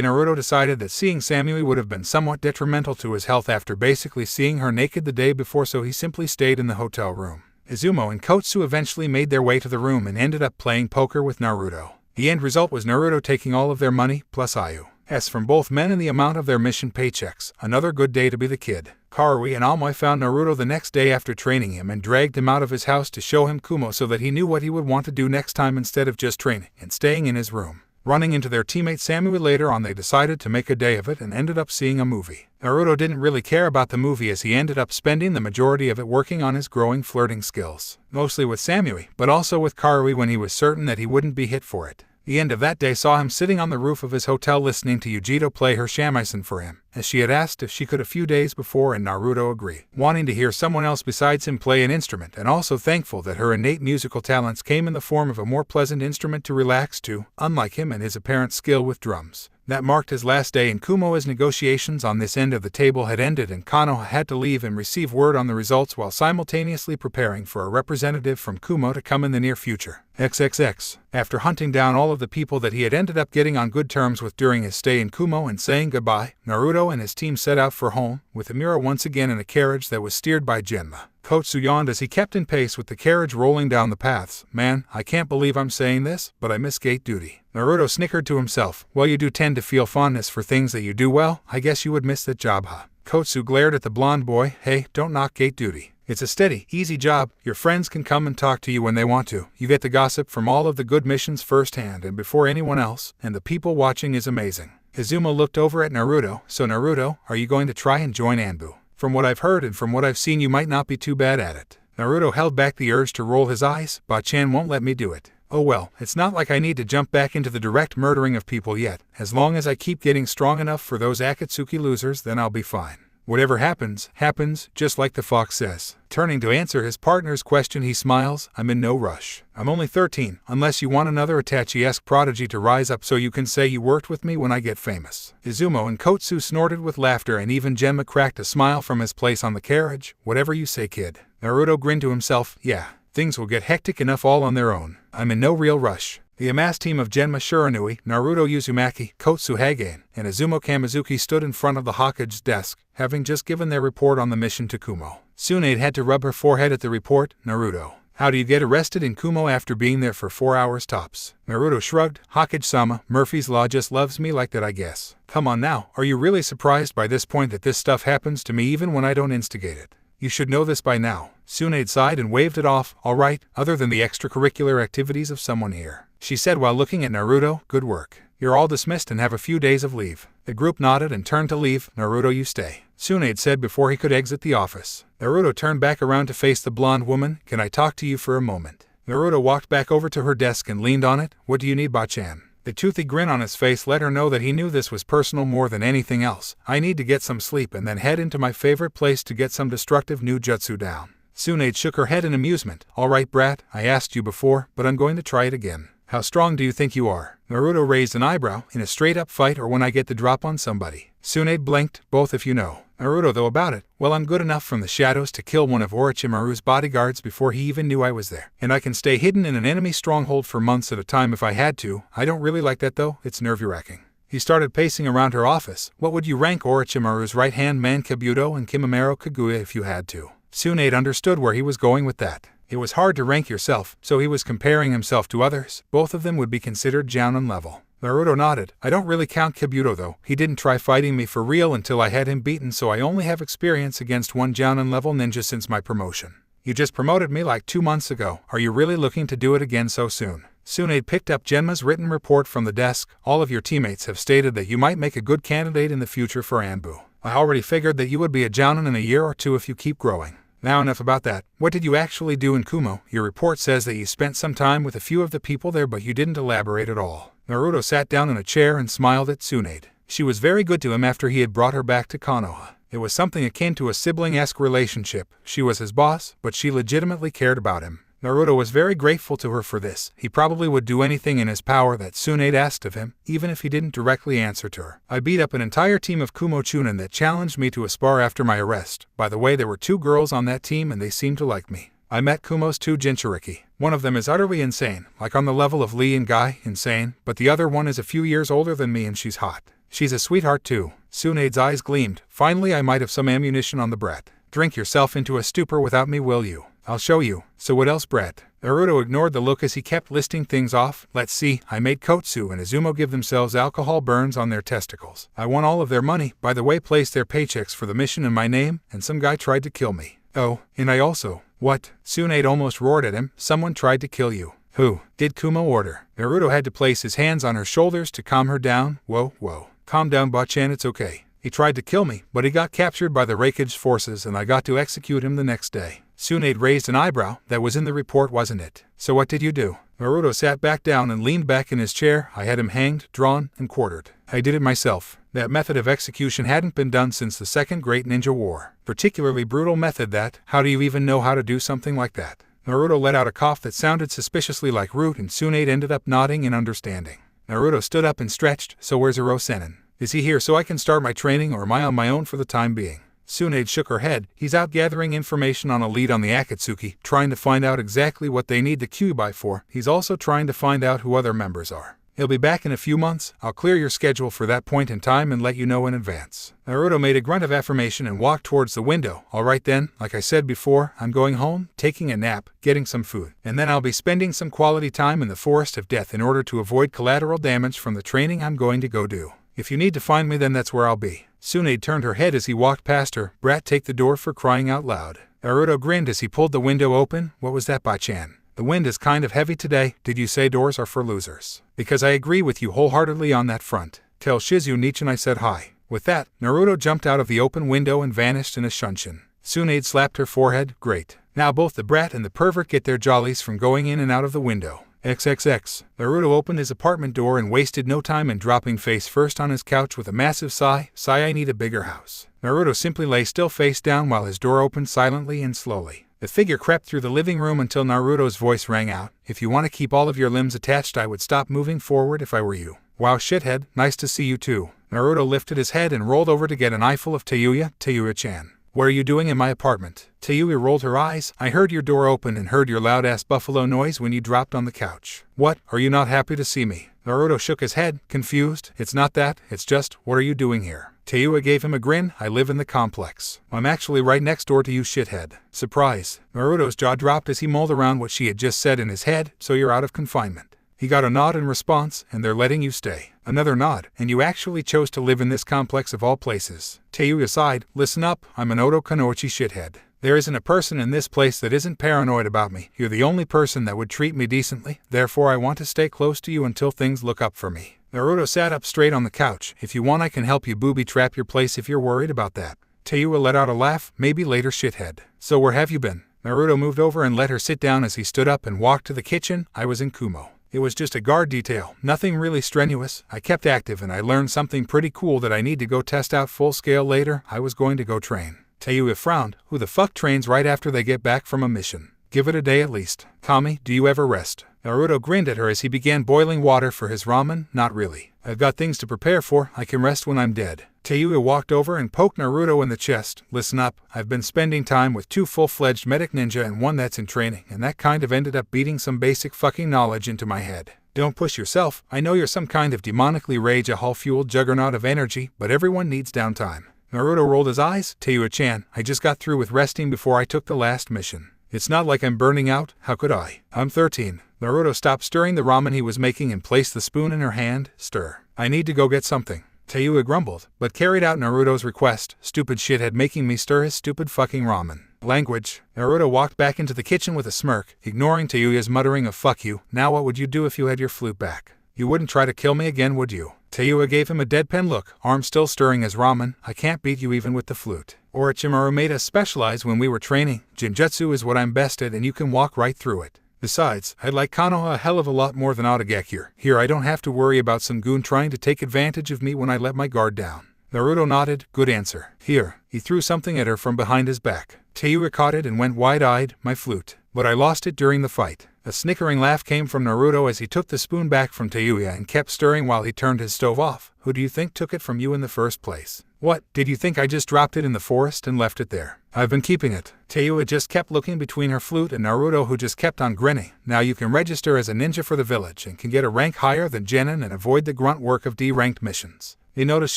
Naruto decided that seeing Samui would have been somewhat detrimental to his health after basically seeing her naked the day before, so he simply stayed in the hotel room. Izumo and Kotsu eventually made their way to the room and ended up playing poker with Naruto. The end result was Naruto taking all of their money, plus IU's from both men and the amount of their mission paychecks. Another good day to be the kid. Karui and Amoy found Naruto the next day after training him and dragged him out of his house to show him Kumo so that he knew what he would want to do next time instead of just training and staying in his room. Running into their teammate Samui later on, they decided to make a day of it and ended up seeing a movie. Naruto didn't really care about the movie as he ended up spending the majority of it working on his growing flirting skills. Mostly with Samui, but also with Karui when he was certain that he wouldn't be hit for it. The end of that day saw him sitting on the roof of his hotel listening to Yujiro play her shamisen for him, as she had asked if she could a few days before, and Naruto agreed, wanting to hear someone else besides him play an instrument and also thankful that her innate musical talents came in the form of a more pleasant instrument to relax to, unlike him and his apparent skill with drums. That marked his last day in Kumo as negotiations on this end of the table had ended and Konoha had to leave and receive word on the results while simultaneously preparing for a representative from Kumo to come in the near future. XXX. After hunting down all of the people that he had ended up getting on good terms with during his stay in Kumo and saying goodbye, Naruto and his team set out for home, with Amira once again in a carriage that was steered by Genma. Kotsu yawned as he kept in pace with the carriage rolling down the paths. Man, I can't believe I'm saying this, but I miss gate duty. Naruto snickered to himself. Well, you do tend to feel fondness for things that you do well. I guess you would miss that job, huh? Kotsu glared at the blonde boy. Hey, don't knock gate duty. It's a steady, easy job. Your friends can come and talk to you when they want to. You get the gossip from all of the good missions firsthand and before anyone else, and the people watching is amazing. Izumo looked over at Naruto. So Naruto, are you going to try and join Anbu? From what I've heard and from what I've seen, you might not be too bad at it. Naruto held back the urge to roll his eyes. Ba-chan won't let me do it. Oh well, it's not like I need to jump back into the direct murdering of people yet. As long as I keep getting strong enough for those Akatsuki losers, then I'll be fine. Whatever happens, happens, just like the fox says. Turning to answer his partner's question, he smiles. I'm in no rush. I'm only 13, unless you want another Itachi-esque prodigy to rise up so you can say you worked with me when I get famous. Izumo and Kotsu snorted with laughter and even Genma cracked a smile from his place on the carriage. Whatever you say, kid. Naruto grinned to himself. Yeah, things will get hectic enough all on their own. I'm in no real rush. The amassed team of Genma Shiranui, Naruto Uzumaki, Kotsu Hagen, and Izumo Kamizuki stood in front of the Hokage's desk, having just given their report on the mission to Kumo. Tsunade had to rub her forehead at the report. Naruto, How do you get arrested in Kumo after being there for 4 hours tops? Naruto shrugged. Hokage-sama, Murphy's Law just loves me like that, I guess. Come on now, are you really surprised by this point that this stuff happens to me even when I don't instigate it? You should know this by now. Tsunade sighed and waved it off. Alright, other than the extracurricular activities of someone here, she said while looking at Naruto. Good work. You're all dismissed and have a few days of leave. The group nodded and turned to leave. Naruto, you stay, Tsunade said before he could exit the office. Naruto turned back around to face the blonde woman. Can I talk to you for a moment? Naruto walked back over to her desk and leaned on it. What do you need, Bachan? The toothy grin on his face let her know that he knew this was personal more than anything else. I need to get some sleep and then head into my favorite place to get some destructive new jutsu down. Tsunade shook her head in amusement. Alright, brat, I asked you before, but I'm going to try it again. How strong do you think you are? Naruto raised an eyebrow. In a straight-up fight or when I get the drop on somebody? Tsunade blinked. Both if you know. Naruto, though, about it. Well, I'm good enough from the shadows to kill one of Orochimaru's bodyguards before he even knew I was there. And I can stay hidden in an enemy stronghold for months at a time if I had to. I don't really like that though, it's nerve-wracking. He started pacing around her office. What would you rank Orochimaru's right-hand man Kabuto and Kimimaro Kaguya if you had to? Tsunade understood where he was going with that. It was hard to rank yourself, so he was comparing himself to others. Both of them would be considered Jounin level. Naruto nodded. I don't really count Kabuto though. He didn't try fighting me for real until I had him beaten, so I only have experience against one Jounin level ninja since my promotion. You just promoted me like 2 months ago. Are you really looking to do it again so soon? Tsunade picked up Genma's written report from the desk. All of your teammates have stated that you might make a good candidate in the future for Anbu. I already figured that you would be a Jounin in a year or two if you keep growing. Now enough about that. What did you actually do in Kumo? Your report says that you spent some time with a few of the people there, but you didn't elaborate at all. Naruto sat down in a chair and smiled at Tsunade. She was very good to him after he had brought her back to Konoha. It was something akin to a sibling-esque relationship. She was his boss, but she legitimately cared about him. Naruto was very grateful to her for this. He probably would do anything in his power that Tsunade asked of him, even if he didn't directly answer to her. I beat up an entire team of Kumo Chunin that challenged me to a spar after my arrest. By the way, there were 2 girls on that team and they seemed to like me. I met Kumo's 2 Jinchuriki. One of them is utterly insane, like on the level of Lee and Guy, insane, but the other one is a few years older than me and she's hot. She's a sweetheart too. Tsunade's eyes gleamed. Finally, I might have some ammunition on the brat. Drink yourself into a stupor without me, will you? I'll show you. So what else, brat? Naruto ignored the look as he kept listing things off. Let's see, I made Kotsu and Izumo give themselves alcohol burns on their testicles. I won all of their money, by the way, placed their paychecks for the mission in my name, and some guy tried to kill me. Oh, and I also... What? Tsunade almost roared at him. Someone tried to kill you. Who? Did Kumo order? Naruto had to place his hands on her shoulders to calm her down. Whoa. Calm down, Bachan, it's okay. He tried to kill me, but he got captured by the Raikage forces and I got to execute him the next day. Tsunade raised an eyebrow. That was in the report, wasn't it? So what did you do? Naruto sat back down and leaned back in his chair. I had him hanged, drawn, and quartered. I did it myself. That method of execution hadn't been done since the Second Great Ninja War. Particularly brutal method that. How do you even know how to do something like that? Naruto let out a cough that sounded suspiciously like root and Tsunade ended up nodding in understanding. Naruto stood up and stretched. So where's Orosenin? Is he here so I can start my training or am I on my own for the time being? Tsunade shook her head. He's out gathering information on a lead on the Akatsuki, trying to find out exactly what they need the Kyuubi for. He's also trying to find out who other members are. He'll be back in a few months. I'll clear your schedule for that point in time and let you know in advance. Naruto made a grunt of affirmation and walked towards the window. Alright then, like I said before, I'm going home, taking a nap, getting some food, and then I'll be spending some quality time in the Forest of Death in order to avoid collateral damage from the training I'm going to go do. If you need to find me, then that's where I'll be. Tsunade turned her head as he walked past her. Brat, take the door for crying out loud. Naruto grinned as he pulled the window open. What was that, Bachan? The wind is kind of heavy today. Did you say doors are for losers? Because I agree with you wholeheartedly on that front. Tell Shizu Nichin I said hi. With that, Naruto jumped out of the open window and vanished in a shunshin. Tsunade slapped her forehead. Great. Now both the brat and the pervert get their jollies from going in and out of the window. XXX. Naruto opened his apartment door and wasted no time in dropping face first on his couch with a massive sigh. I need a bigger house. Naruto simply lay still face down while his door opened silently and slowly. The figure crept through the living room until Naruto's voice rang out. If you want to keep all of your limbs attached, I would stop moving forward if I were you. Wow, shithead, nice to see you too. Naruto lifted his head and rolled over to get an eyeful of Tayuya. Tayuya-chan. What are you doing in my apartment? Tayuya rolled her eyes. I heard your door open and heard your loud-ass buffalo noise when you dropped on the couch. What, are you not happy to see me? Naruto shook his head, confused. It's not that, it's just, what are you doing here? Tayuya gave him a grin. I live in the complex. I'm actually right next door to you, shithead. Surprise. Naruto's jaw dropped as he mulled around what she had just said in his head. So you're out of confinement. He got a nod in response, and they're letting you stay. Another nod, and you actually chose to live in this complex of all places. Tayuya sighed. Listen up, I'm an Oto Kanoichi shithead. There isn't a person in this place that isn't paranoid about me. You're the only person that would treat me decently, therefore I want to stay close to you until things look up for me. Naruto sat up straight on the couch. If you want I can help you booby trap your place if you're worried about that. Tayuya let out a laugh. Maybe later, shithead. So where have you been? Naruto moved over and let her sit down as he stood up and walked to the kitchen. I was in Kumo. It was just a guard detail, nothing really strenuous. I kept active and I learned something pretty cool that I need to go test out full scale later. I was going to go train. Tayuya frowned. Who the fuck trains right after they get back from a mission? Give it a day at least. Kami, do you ever rest? Naruto grinned at her as he began boiling water for his ramen. Not really. I've got things to prepare for. I can rest when I'm dead. Tayuya walked over and poked Naruto in the chest. Listen up, I've been spending time with 2 full-fledged medic ninja and 1 that's in training, and that kind of ended up beating some basic fucking knowledge into my head. Don't push yourself. I know you're some kind of demonically rage-a-hall-fueled juggernaut of energy, but everyone needs downtime. Naruto rolled his eyes. Tayuya-chan, I just got through with resting before I took the last mission. It's not like I'm burning out. How could I? I'm 13. Naruto stopped stirring the ramen he was making and placed the spoon in her hand. Stir. I need to go get something. Tayuya grumbled, but carried out Naruto's request. Stupid shithead making me stir his stupid fucking ramen. Language. Naruto walked back into the kitchen with a smirk, ignoring Tayuya's muttering of fuck you. Now what would you do if you had your flute back? You wouldn't try to kill me again, would you? Tayuya gave him a deadpan look, arm still stirring his ramen. I can't beat you even with the flute. Orochimaru made us specialize when we were training. Jinjutsu is what I'm best at and you can walk right through it. Besides, I like Konoha a hell of a lot more than Otagakure. Here I don't have to worry about some goon trying to take advantage of me when I let my guard down. Naruto nodded. Good answer. Here. He threw something at her from behind his back. Tayuya caught it and went wide-eyed. My flute. But I lost it during the fight. A snickering laugh came from Naruto as he took the spoon back from Tayuya and kept stirring while he turned his stove off. Who do you think took it from you in the first place? What, did you think I just dropped it in the forest and left it there? I've been keeping it. Tayuya just kept looking between her flute and Naruto, who just kept on grinning. Now you can register as a ninja for the village and can get a rank higher than Genin and avoid the grunt work of D-ranked missions. He noticed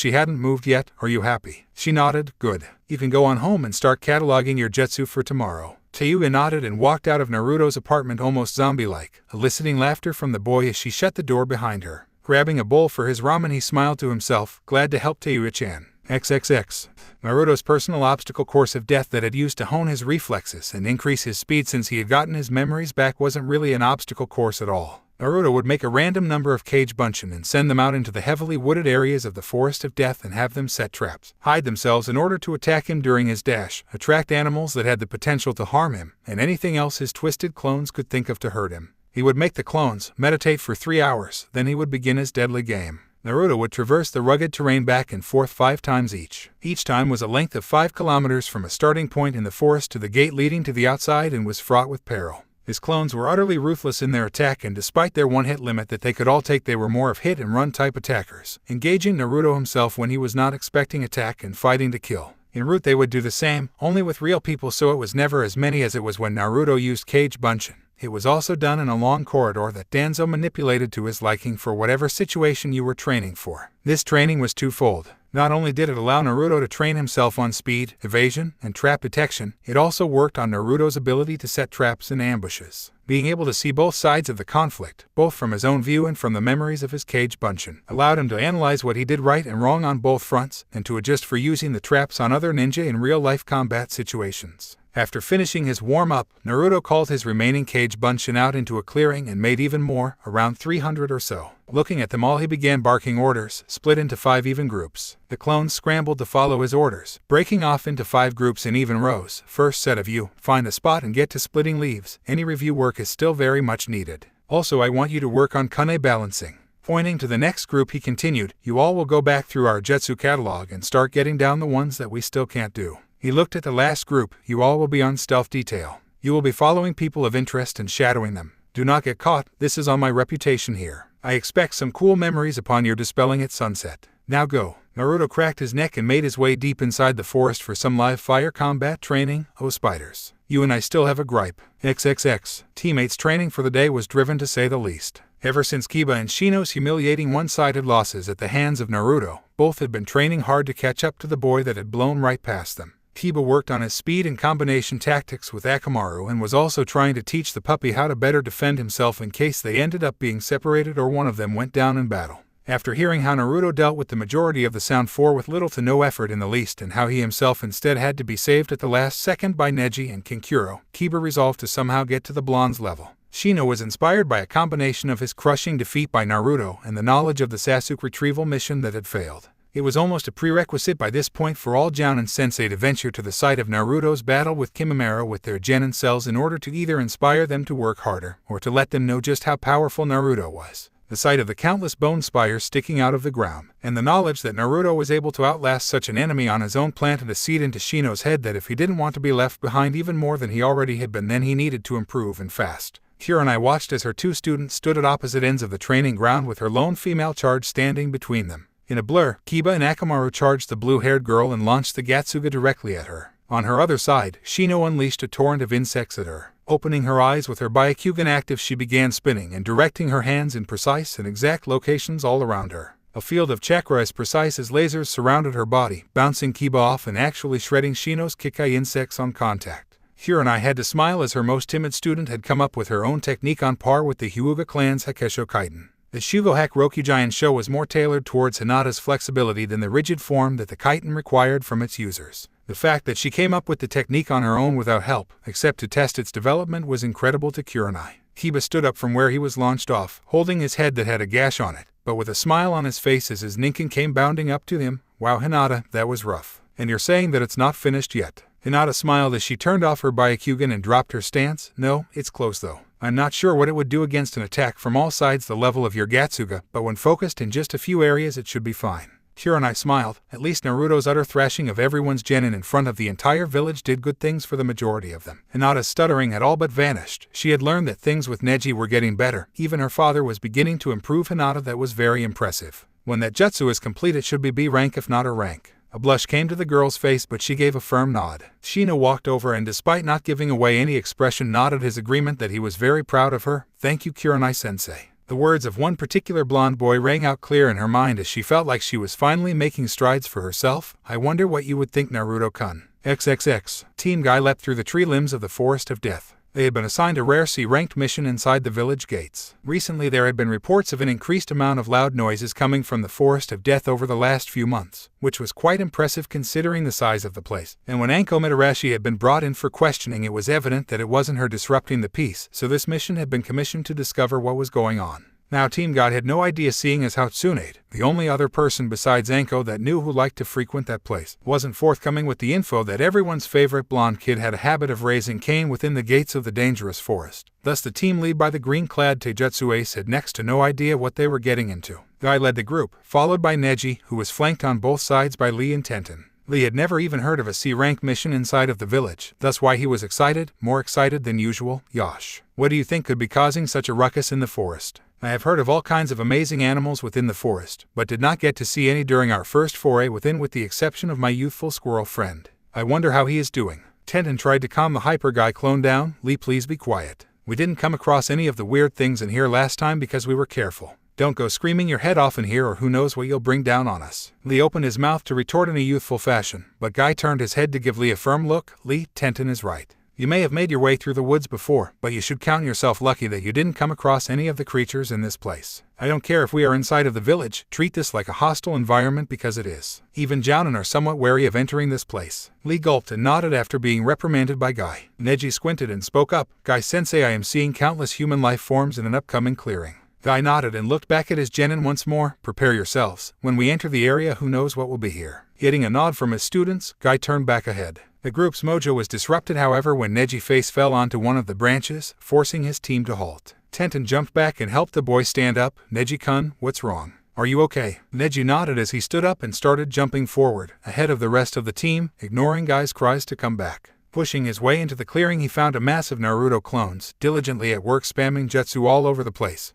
she hadn't moved yet. Are you happy? She nodded. Good. You can go on home and start cataloging your jutsu for tomorrow. Tayuya nodded and walked out of Naruto's apartment almost zombie-like, eliciting laughter from the boy as she shut the door behind her. Grabbing a bowl for his ramen, he smiled to himself, glad to help Tayuya-chan. XXX. Naruto's personal obstacle course of death that had used to hone his reflexes and increase his speed since he had gotten his memories back wasn't really an obstacle course at all. Naruto would make a random number of cage bunshin and send them out into the heavily wooded areas of the Forest of Death and have them set traps, hide themselves in order to attack him during his dash, attract animals that had the potential to harm him, and anything else his twisted clones could think of to hurt him. He would make the clones meditate for 3 hours, then he would begin his deadly game. Naruto would traverse the rugged terrain back and forth 5 times each. Each time was a length of 5 kilometers from a starting point in the forest to the gate leading to the outside and was fraught with peril. His clones were utterly ruthless in their attack, and despite their one-hit limit that they could all take, they were more of hit-and-run type attackers, engaging Naruto himself when he was not expecting attack and fighting to kill. En route they would do the same, only with real people, so it was never as many as it was when Naruto used cage bunshin. It was also done in a long corridor that Danzo manipulated to his liking for whatever situation you were training for. This training was twofold. Not only did it allow Naruto to train himself on speed, evasion, and trap detection, it also worked on Naruto's ability to set traps and ambushes. Being able to see both sides of the conflict, both from his own view and from the memories of his cage bunshin, allowed him to analyze what he did right and wrong on both fronts, and to adjust for using the traps on other ninja in real-life combat situations. After finishing his warm-up, Naruto called his remaining cage bunshin out into a clearing and made even more, around 300 or so. Looking at them all, he began barking orders, split into 5 even groups. The clones scrambled to follow his orders, breaking off into 5 groups in even rows. First set of you, find a spot and get to splitting leaves. Any review work is still very much needed. Also, I want you to work on Kunai balancing. Pointing to the next group, he continued, you all will go back through our jutsu catalog and start getting down the ones that we still can't do. He looked at the last group. You all will be on stealth detail. You will be following people of interest and shadowing them. Do not get caught. This is on my reputation here. I expect some cool memories upon your dispelling at sunset. Now go. Naruto cracked his neck and made his way deep inside the forest for some live fire combat training. Oh spiders. You and I still have a gripe. XXX. Teammates' training for the day was driven to say the least. Ever since Kiba and Shino's humiliating one-sided losses at the hands of Naruto, both had been training hard to catch up to the boy that had blown right past them. Kiba worked on his speed and combination tactics with Akamaru and was also trying to teach the puppy how to better defend himself in case they ended up being separated or one of them went down in battle. After hearing how Naruto dealt with the majority of the Sound Four with little to no effort in the least and how he himself instead had to be saved at the last second by Neji and Kankuro, Kiba resolved to somehow get to the blonde's level. Shino was inspired by a combination of his crushing defeat by Naruto and the knowledge of the Sasuke retrieval mission that had failed. It was almost a prerequisite by this point for all Jounin sensei to venture to the site of Naruto's battle with Kimimaro with their genin cells in order to either inspire them to work harder or to let them know just how powerful Naruto was. The sight of the countless bone spires sticking out of the ground, and the knowledge that Naruto was able to outlast such an enemy on his own planted a seed into Shino's head that if he didn't want to be left behind even more than he already had been, then he needed to improve and fast. Kunai watched as her two students stood at opposite ends of the training ground with her lone female charge standing between them. In a blur, Kiba and Akamaru charged the blue-haired girl and launched the Gatsuga directly at her. On her other side, Shino unleashed a torrent of insects at her. Opening her eyes with her Byakugan active, she began spinning and directing her hands in precise and exact locations all around her. A field of chakra as precise as lasers surrounded her body, bouncing Kiba off and actually shredding Shino's Kikai insects on contact. Kunai had to smile as her most timid student had come up with her own technique on par with the Hyuga clan's Hakesho Kaiten. The Shugo Rokugian show was more tailored towards Hinata's flexibility than the rigid form that the Kaiten required from its users. The fact that she came up with the technique on her own without help, except to test its development, was incredible to Kunai. Kiba stood up from where he was launched off, holding his head that had a gash on it, but with a smile on his face as his Ninken came bounding up to him. Wow, Hinata, that was rough. And you're saying that it's not finished yet? Hinata smiled as she turned off her Byakugan and dropped her stance. No, it's close though. I'm not sure what it would do against an attack from all sides the level of your Gatsuga, but when focused in just a few areas it should be fine. Kunai smiled. At least Naruto's utter thrashing of everyone's genin in front of the entire village did good things for the majority of them. Hinata's stuttering had all but vanished. She had learned that things with Neji were getting better. Even her father was beginning to improve Hinata. That was very impressive. When that jutsu is complete it should be B rank if not a rank. A blush came to the girl's face, but she gave a firm nod. Shino walked over and, despite not giving away any expression, nodded his agreement that he was very proud of her. Thank you, Kunai-sensei. The words of one particular blonde boy rang out clear in her mind as she felt like she was finally making strides for herself. I wonder what you would think, Naruto-kun. XXX. Team Guy leapt through the tree limbs of the Forest of Death. They had been assigned a rare C-ranked mission inside the village gates. Recently there had been reports of an increased amount of loud noises coming from the Forest of Death over the last few months, which was quite impressive considering the size of the place. And when Anko Mitarashi had been brought in for questioning, it was evident that it wasn't her disrupting the peace, so this mission had been commissioned to discover what was going on. Now Team God had no idea, seeing as how Tsunade, the only other person besides Anko that knew who liked to frequent that place, wasn't forthcoming with the info that everyone's favorite blonde kid had a habit of raising Cain within the gates of the dangerous forest. Thus the team lead by the green-clad Taijutsu ace had next to no idea what they were getting into. Guy led the group, followed by Neji, who was flanked on both sides by Lee and Tenten. Lee had never even heard of a C-rank mission inside of the village, thus why he was excited, more excited than usual. Yosh, what do you think could be causing such a ruckus in the forest? I have heard of all kinds of amazing animals within the forest, but did not get to see any during our first foray within, with the exception of my youthful squirrel friend. I wonder how he is doing. Tenten tried to calm the hyper guy clone down. Lee, please be quiet. We didn't come across any of the weird things in here last time because we were careful. Don't go screaming your head off in here, or who knows what you'll bring down on us. Lee opened his mouth to retort in a youthful fashion, but Guy turned his head to give Lee a firm look. Lee, Tenten is right. You may have made your way through the woods before, but you should count yourself lucky that you didn't come across any of the creatures in this place. I don't care if we are inside of the village, treat this like a hostile environment because it is. Even Jounin are somewhat wary of entering this place. Lee gulped and nodded after being reprimanded by Guy. Neji squinted and spoke up. Guy-sensei, I am seeing countless human life forms in an upcoming clearing. Guy nodded and looked back at his genin once more. Prepare yourselves. When we enter the area, who knows what will be here. Getting a nod from his students, Guy turned back ahead. The group's mojo was disrupted, however, when Neji's face fell onto one of the branches, forcing his team to halt. Tenten jumped back and helped the boy stand up. Neji-kun, what's wrong? Are you okay? Neji nodded as he stood up and started jumping forward, ahead of the rest of the team, ignoring Guy's cries to come back. Pushing his way into the clearing, he found a mass of Naruto clones, diligently at work spamming jutsu all over the place.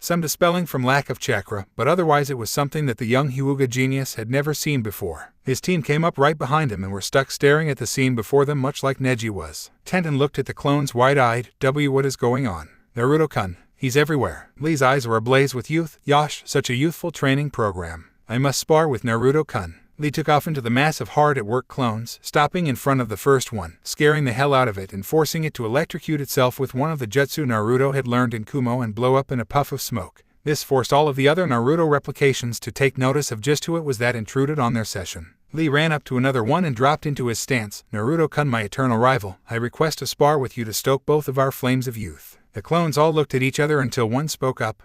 Some dispelling from lack of chakra, but otherwise it was something that the young Hyuga genius had never seen before. His team came up right behind him and were stuck staring at the scene before them, much like Neji was. Tenten looked at the clones wide-eyed. What is going on? Naruto-kun, He's everywhere. Lee's eyes were ablaze with youth. Yosh, such a youthful training program. I must spar with Naruto-kun. Lee took off into the mass of hard-at-work clones, stopping in front of the first one, scaring the hell out of it and forcing it to electrocute itself with one of the jutsu Naruto had learned in Kumo and blow up in a puff of smoke. This forced all of the other Naruto replications to take notice of just who it was that intruded on their session. Lee ran up to another one and dropped into his stance. Naruto-kun, my eternal rival, I request a spar with you to stoke both of our flames of youth. The clones all looked at each other until one spoke up.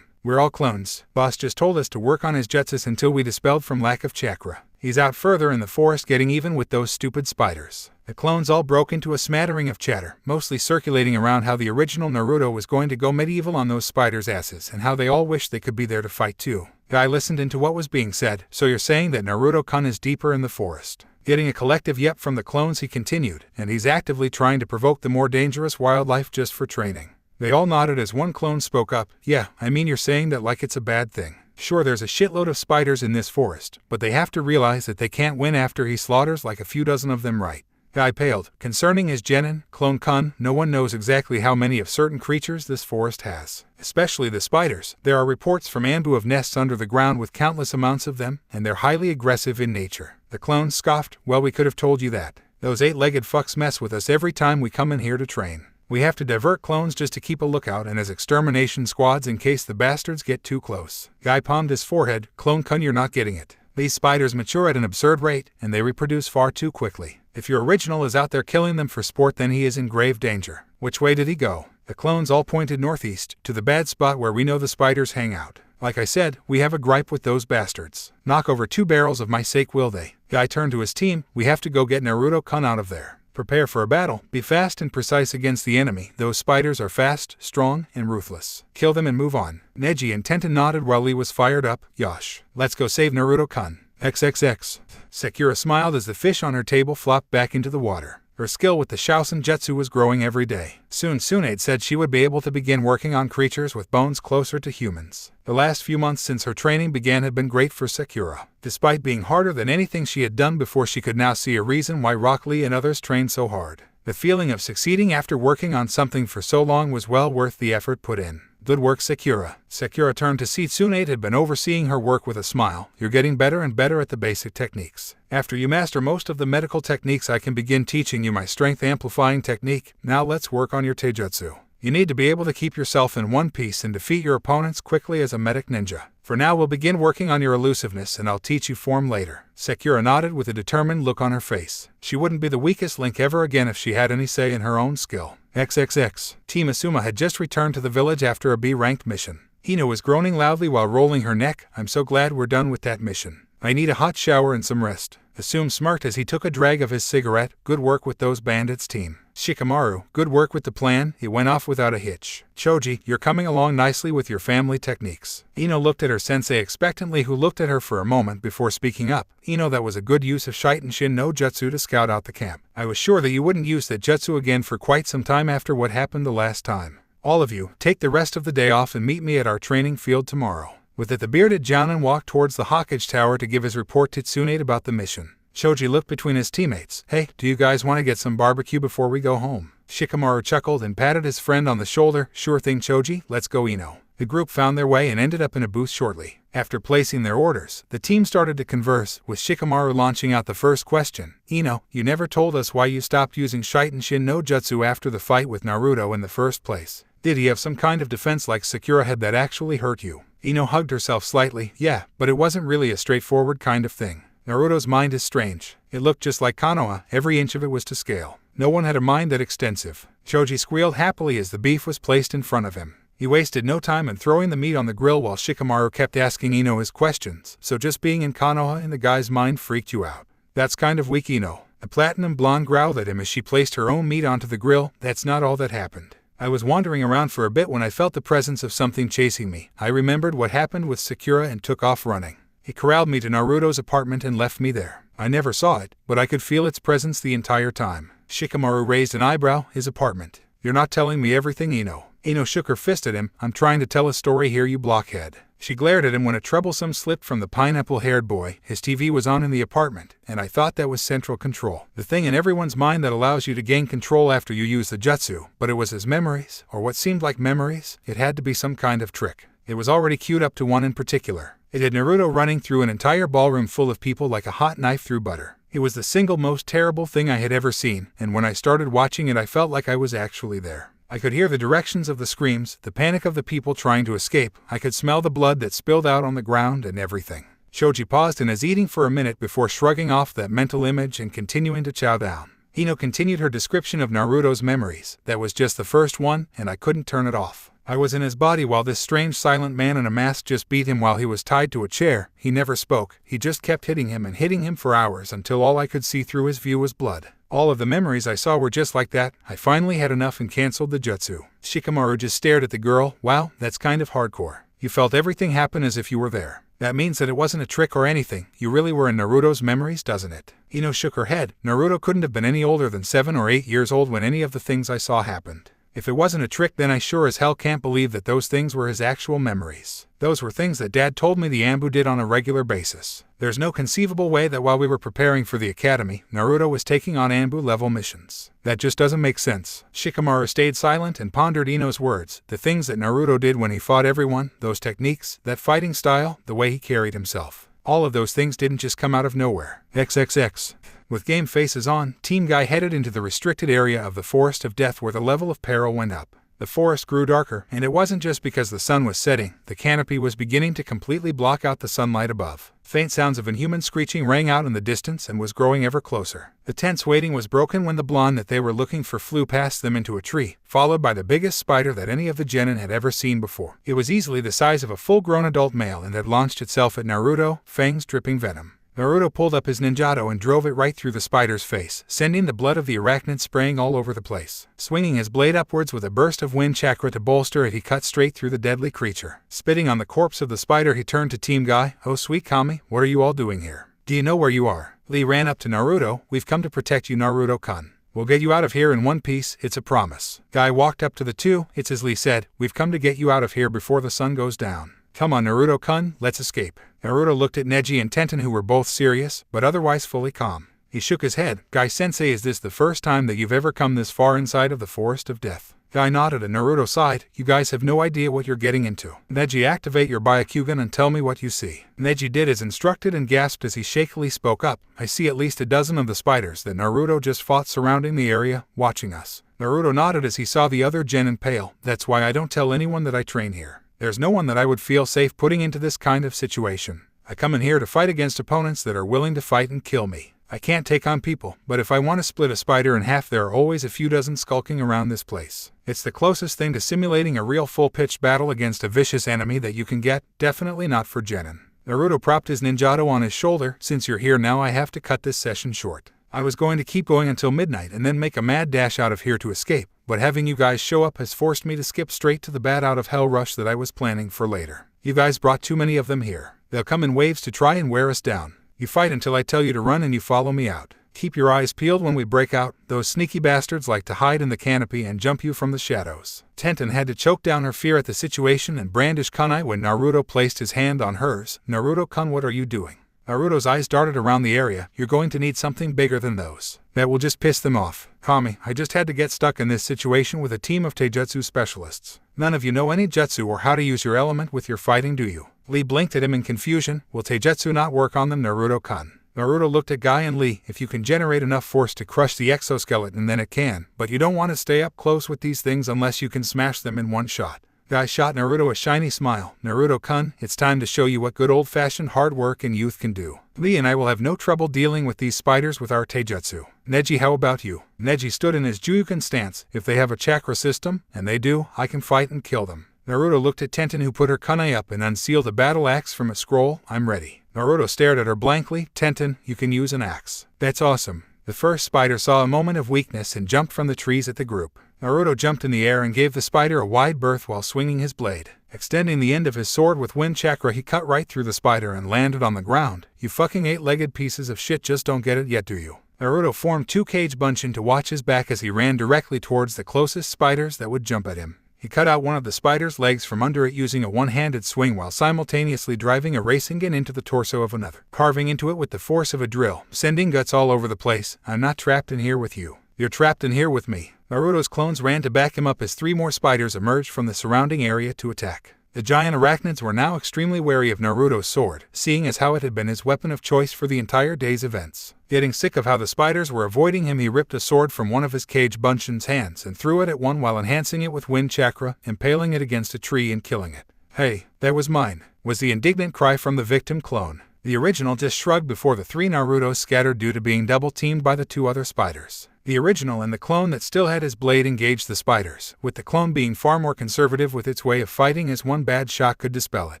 We're all clones. Boss just told us to work on his jutsus until we dispelled from lack of chakra. He's out further in the forest getting even with those stupid spiders. The clones all broke into a smattering of chatter, mostly circulating around how the original Naruto was going to go medieval on those spiders' asses and how they all wished they could be there to fight too. Guy listened into what was being said. So you're saying that Naruto-kun is deeper in the forest? Getting a collective yep from the clones, he continued, and he's actively trying to provoke the more dangerous wildlife just for training. They all nodded as one clone spoke up. Yeah, I mean, you're saying that like it's a bad thing. Sure, there's a shitload of spiders in this forest, but they have to realize that they can't win after he slaughters like a few dozen of them, right? Guy paled. Concerning his genin, clone-kun, no one knows exactly how many of certain creatures this forest has. Especially the spiders. There are reports from Ambu of nests under the ground with countless amounts of them, and they're highly aggressive in nature. The clone scoffed. Well, we could have told you that. Those 8-legged fucks mess with us every time we come in here to train. We have to divert clones just to keep a lookout and as extermination squads in case the bastards get too close. Guy palmed his forehead. Clone-kun, you're not getting it. These spiders mature at an absurd rate, and they reproduce far too quickly. If your original is out there killing them for sport, then he is in grave danger. Which way did he go? The clones all pointed northeast, to the bad spot where we know the spiders hang out. Like I said, we have a gripe with those bastards. Knock over 2 barrels of my sake, will they? Guy turned to his team. We have to go get Naruto-kun out of there. Prepare for a battle. Be fast and precise against the enemy. Those spiders are fast, strong, and ruthless. Kill them and move on. Neji and Tenta nodded while Lee was fired up. Yosh. Let's go save Naruto-kun. XXX. Sakura smiled as the fish on her table flopped back into the water. Her skill with the Shaosen Jutsu was growing every day. Soon Tsunade said she would be able to begin working on creatures with bones closer to humans. The last few months since her training began had been great for Sakura. Despite being harder than anything she had done before, she could now see a reason why Rock Lee and others trained so hard. The feeling of succeeding after working on something for so long was well worth the effort put in. Good work, Sakura. Sakura turned to see Tsunade had been overseeing her work with a smile. You're getting better and better at the basic techniques. After you master most of the medical techniques, I can begin teaching you my strength amplifying technique. Now let's work on your taijutsu. You need to be able to keep yourself in one piece and defeat your opponents quickly as a medic ninja. For now, we'll begin working on your elusiveness and I'll teach you form later. Sakura nodded with a determined look on her face. She wouldn't be the weakest link ever again if she had any say in her own skill. XXX. Team Asuma had just returned to the village after a B-ranked mission. Ino was groaning loudly while rolling her neck. I'm so glad we're done with that mission. I need a hot shower and some rest. Asum smirked as he took a drag of his cigarette. Good work with those bandits, team. Shikamaru, good work with the plan. It went off without a hitch. Choji, you're coming along nicely with your family techniques. Ino looked at her sensei expectantly, who looked at her for a moment before speaking up. Ino, that was a good use of Shiten-shin no Jutsu to scout out the camp. I was sure that you wouldn't use that jutsu again for quite some time after what happened the last time. All of you, take the rest of the day off and meet me at our training field tomorrow. With it, the bearded Jounin walked towards the Hokage Tower to give his report to Tsunade about the mission. Choji looked between his teammates. Hey, do you guys want to get some barbecue before we go home? Shikamaru chuckled and patted his friend on the shoulder. Sure thing, Choji, let's go, Ino. The group found their way and ended up in a booth shortly. After placing their orders, the team started to converse, with Shikamaru launching out the first question. Ino, you never told us why you stopped using Shiten-shin no Jutsu after the fight with Naruto in the first place. Did he have some kind of defense like Sakura had that actually hurt you? Ino hugged herself slightly. Yeah, but it wasn't really a straightforward kind of thing. Naruto's mind is strange. It looked just like Konoha, every inch of it was to scale. No one had a mind that extensive. Choji squealed happily as the beef was placed in front of him. He wasted no time in throwing the meat on the grill while Shikamaru kept asking Ino his questions. So just being in Konoha in the guy's mind freaked you out. That's kind of weak, Ino. The platinum blonde growled at him as she placed her own meat onto the grill. That's not all that happened. I was wandering around for a bit when I felt the presence of something chasing me. I remembered what happened with Sakura and took off running. He corralled me to Naruto's apartment and left me there. I never saw it, but I could feel its presence the entire time. Shikamaru raised an eyebrow. His apartment. You're not telling me everything, Ino. Ino shook her fist at him. I'm trying to tell a story here, you blockhead. She glared at him when a troublesome slipped from the pineapple-haired boy. His TV was on in the apartment, and I thought that was central control. The thing in everyone's mind that allows you to gain control after you use the jutsu, but it was his memories, or what seemed like memories. It had to be some kind of trick. It was already queued up to one in particular. It had Naruto running through an entire ballroom full of people like a hot knife through butter. It was the single most terrible thing I had ever seen, and when I started watching it I felt like I was actually there. I could hear the directions of the screams, the panic of the people trying to escape. I could smell the blood that spilled out on the ground and everything. Shoji paused in his eating for a minute before shrugging off that mental image and continuing to chow down. Ino continued her description of Naruto's memories. That was just the first one, and I couldn't turn it off. I was in his body while this strange silent man in a mask just beat him while he was tied to a chair. He never spoke. He just kept hitting him and hitting him for hours until all I could see through his view was blood. All of the memories I saw were just like that. I finally had enough and canceled the jutsu. Shikamaru just stared at the girl. Wow, that's kind of hardcore. You felt everything happen as if you were there. That means that it wasn't a trick or anything. You really were in Naruto's memories, doesn't it? Ino shook her head. Naruto couldn't have been any older than 7 or 8 years old when any of the things I saw happened. If it wasn't a trick, then I sure as hell can't believe that those things were his actual memories. Those were things that Dad told me the Ambu did on a regular basis. There's no conceivable way that while we were preparing for the academy, Naruto was taking on Ambu-level missions. That just doesn't make sense. Shikamaru stayed silent and pondered Ino's words. The things that Naruto did when he fought everyone, those techniques, that fighting style, the way he carried himself. All of those things didn't just come out of nowhere. XXX. With game faces on, Team Guy headed into the restricted area of the Forest of Death where the level of peril went up. The forest grew darker, and it wasn't just because the sun was setting. The canopy was beginning to completely block out the sunlight above. Faint sounds of inhuman screeching rang out in the distance and was growing ever closer. The tense waiting was broken when the blonde that they were looking for flew past them into a tree, followed by the biggest spider that any of the genin had ever seen before. It was easily the size of a full-grown adult male and had launched itself at Naruto, fangs dripping venom. Naruto pulled up his ninjato and drove it right through the spider's face, sending the blood of the arachnid spraying all over the place. Swinging his blade upwards with a burst of wind chakra to bolster it, he cut straight through the deadly creature. Spitting on the corpse of the spider, he turned to Team Guy. Oh sweet Kami, what are you all doing here? Do you know where you are? Lee ran up to Naruto. We've come to protect you, Naruto-kun. We'll get you out of here in one piece, it's a promise. Guy walked up to the two. It's as Lee said, we've come to get you out of here before the sun goes down. Come on, Naruto-kun, let's escape. Naruto looked at Neji and Tenten, who were both serious, but otherwise fully calm. He shook his head. Guy-sensei, is this the first time that you've ever come this far inside of the Forest of Death? Guy nodded and Naruto sighed. You guys have no idea what you're getting into. Neji, activate your Byakugan and tell me what you see. Neji did as instructed and gasped as he shakily spoke up. I see at least a dozen of the spiders that Naruto just fought surrounding the area, watching us. Naruto nodded as he saw the other genin pale. That's why I don't tell anyone that I train here. There's no one that I would feel safe putting into this kind of situation. I come in here to fight against opponents that are willing to fight and kill me. I can't take on people, but if I want to split a spider in half, there are always a few dozen skulking around this place. It's the closest thing to simulating a real full-pitched battle against a vicious enemy that you can get, definitely not for genin. Naruto propped his ninjato on his shoulder. Since you're here now, I have to cut this session short. I was going to keep going until midnight and then make a mad dash out of here to escape, but having you guys show up has forced me to skip straight to the bat out of hell rush that I was planning for later. You guys brought too many of them here. They'll come in waves to try and wear us down. You fight until I tell you to run and you follow me out. Keep your eyes peeled when we break out. Those sneaky bastards like to hide in the canopy and jump you from the shadows. Tenten had to choke down her fear at the situation and brandish kunai when Naruto placed his hand on hers. Naruto-kun, what are you doing? Naruto's eyes darted around the area. You're going to need something bigger than those. That will just piss them off. Kami, I just had to get stuck in this situation with a team of taijutsu specialists. None of you know any jutsu or how to use your element with your fighting, do you? Lee blinked at him in confusion. Will taijutsu not work on them, Naruto-kun? Naruto looked at Guy and Lee. If you can generate enough force to crush the exoskeleton, then it can, but you don't want to stay up close with these things unless you can smash them in one shot. Guy shot Naruto a shiny smile. Naruto-kun, it's time to show you what good old-fashioned hard work and youth can do. Lee and I will have no trouble dealing with these spiders with our taijutsu. Neji, how about you? Neji stood in his Juukan stance. If they have a chakra system, and they do, I can fight and kill them. Naruto looked at Tenten, who put her kunai up and unsealed a battle axe from a scroll. I'm ready. Naruto stared at her blankly. Tenten, you can use an axe. That's awesome. The first spider saw a moment of weakness and jumped from the trees at the group. Naruto jumped in the air and gave the spider a wide berth while swinging his blade. Extending the end of his sword with wind chakra, he cut right through the spider and landed on the ground. You fucking 8-legged pieces of shit just don't get it yet, do you? Naruto formed two cage bunshin to watch his back as he ran directly towards the closest spiders that would jump at him. He cut out one of the spider's legs from under it using a one-handed swing while simultaneously driving a Rasengan into the torso of another, carving into it with the force of a drill, sending guts all over the place. I'm not trapped in here with you. You're trapped in here with me. Naruto's clones ran to back him up as 3 more spiders emerged from the surrounding area to attack. The giant arachnids were now extremely wary of Naruto's sword, seeing as how it had been his weapon of choice for the entire day's events. Getting sick of how the spiders were avoiding him, he ripped a sword from one of his cage bunshin's hands and threw it at one while enhancing it with wind chakra, impaling it against a tree and killing it. "Hey, that was mine," was the indignant cry from the victim clone. The original just shrugged before the 3 Narutos scattered due to being double-teamed by the 2 other spiders. The original and the clone that still had his blade engaged the spiders, with the clone being far more conservative with its way of fighting as one bad shot could dispel it.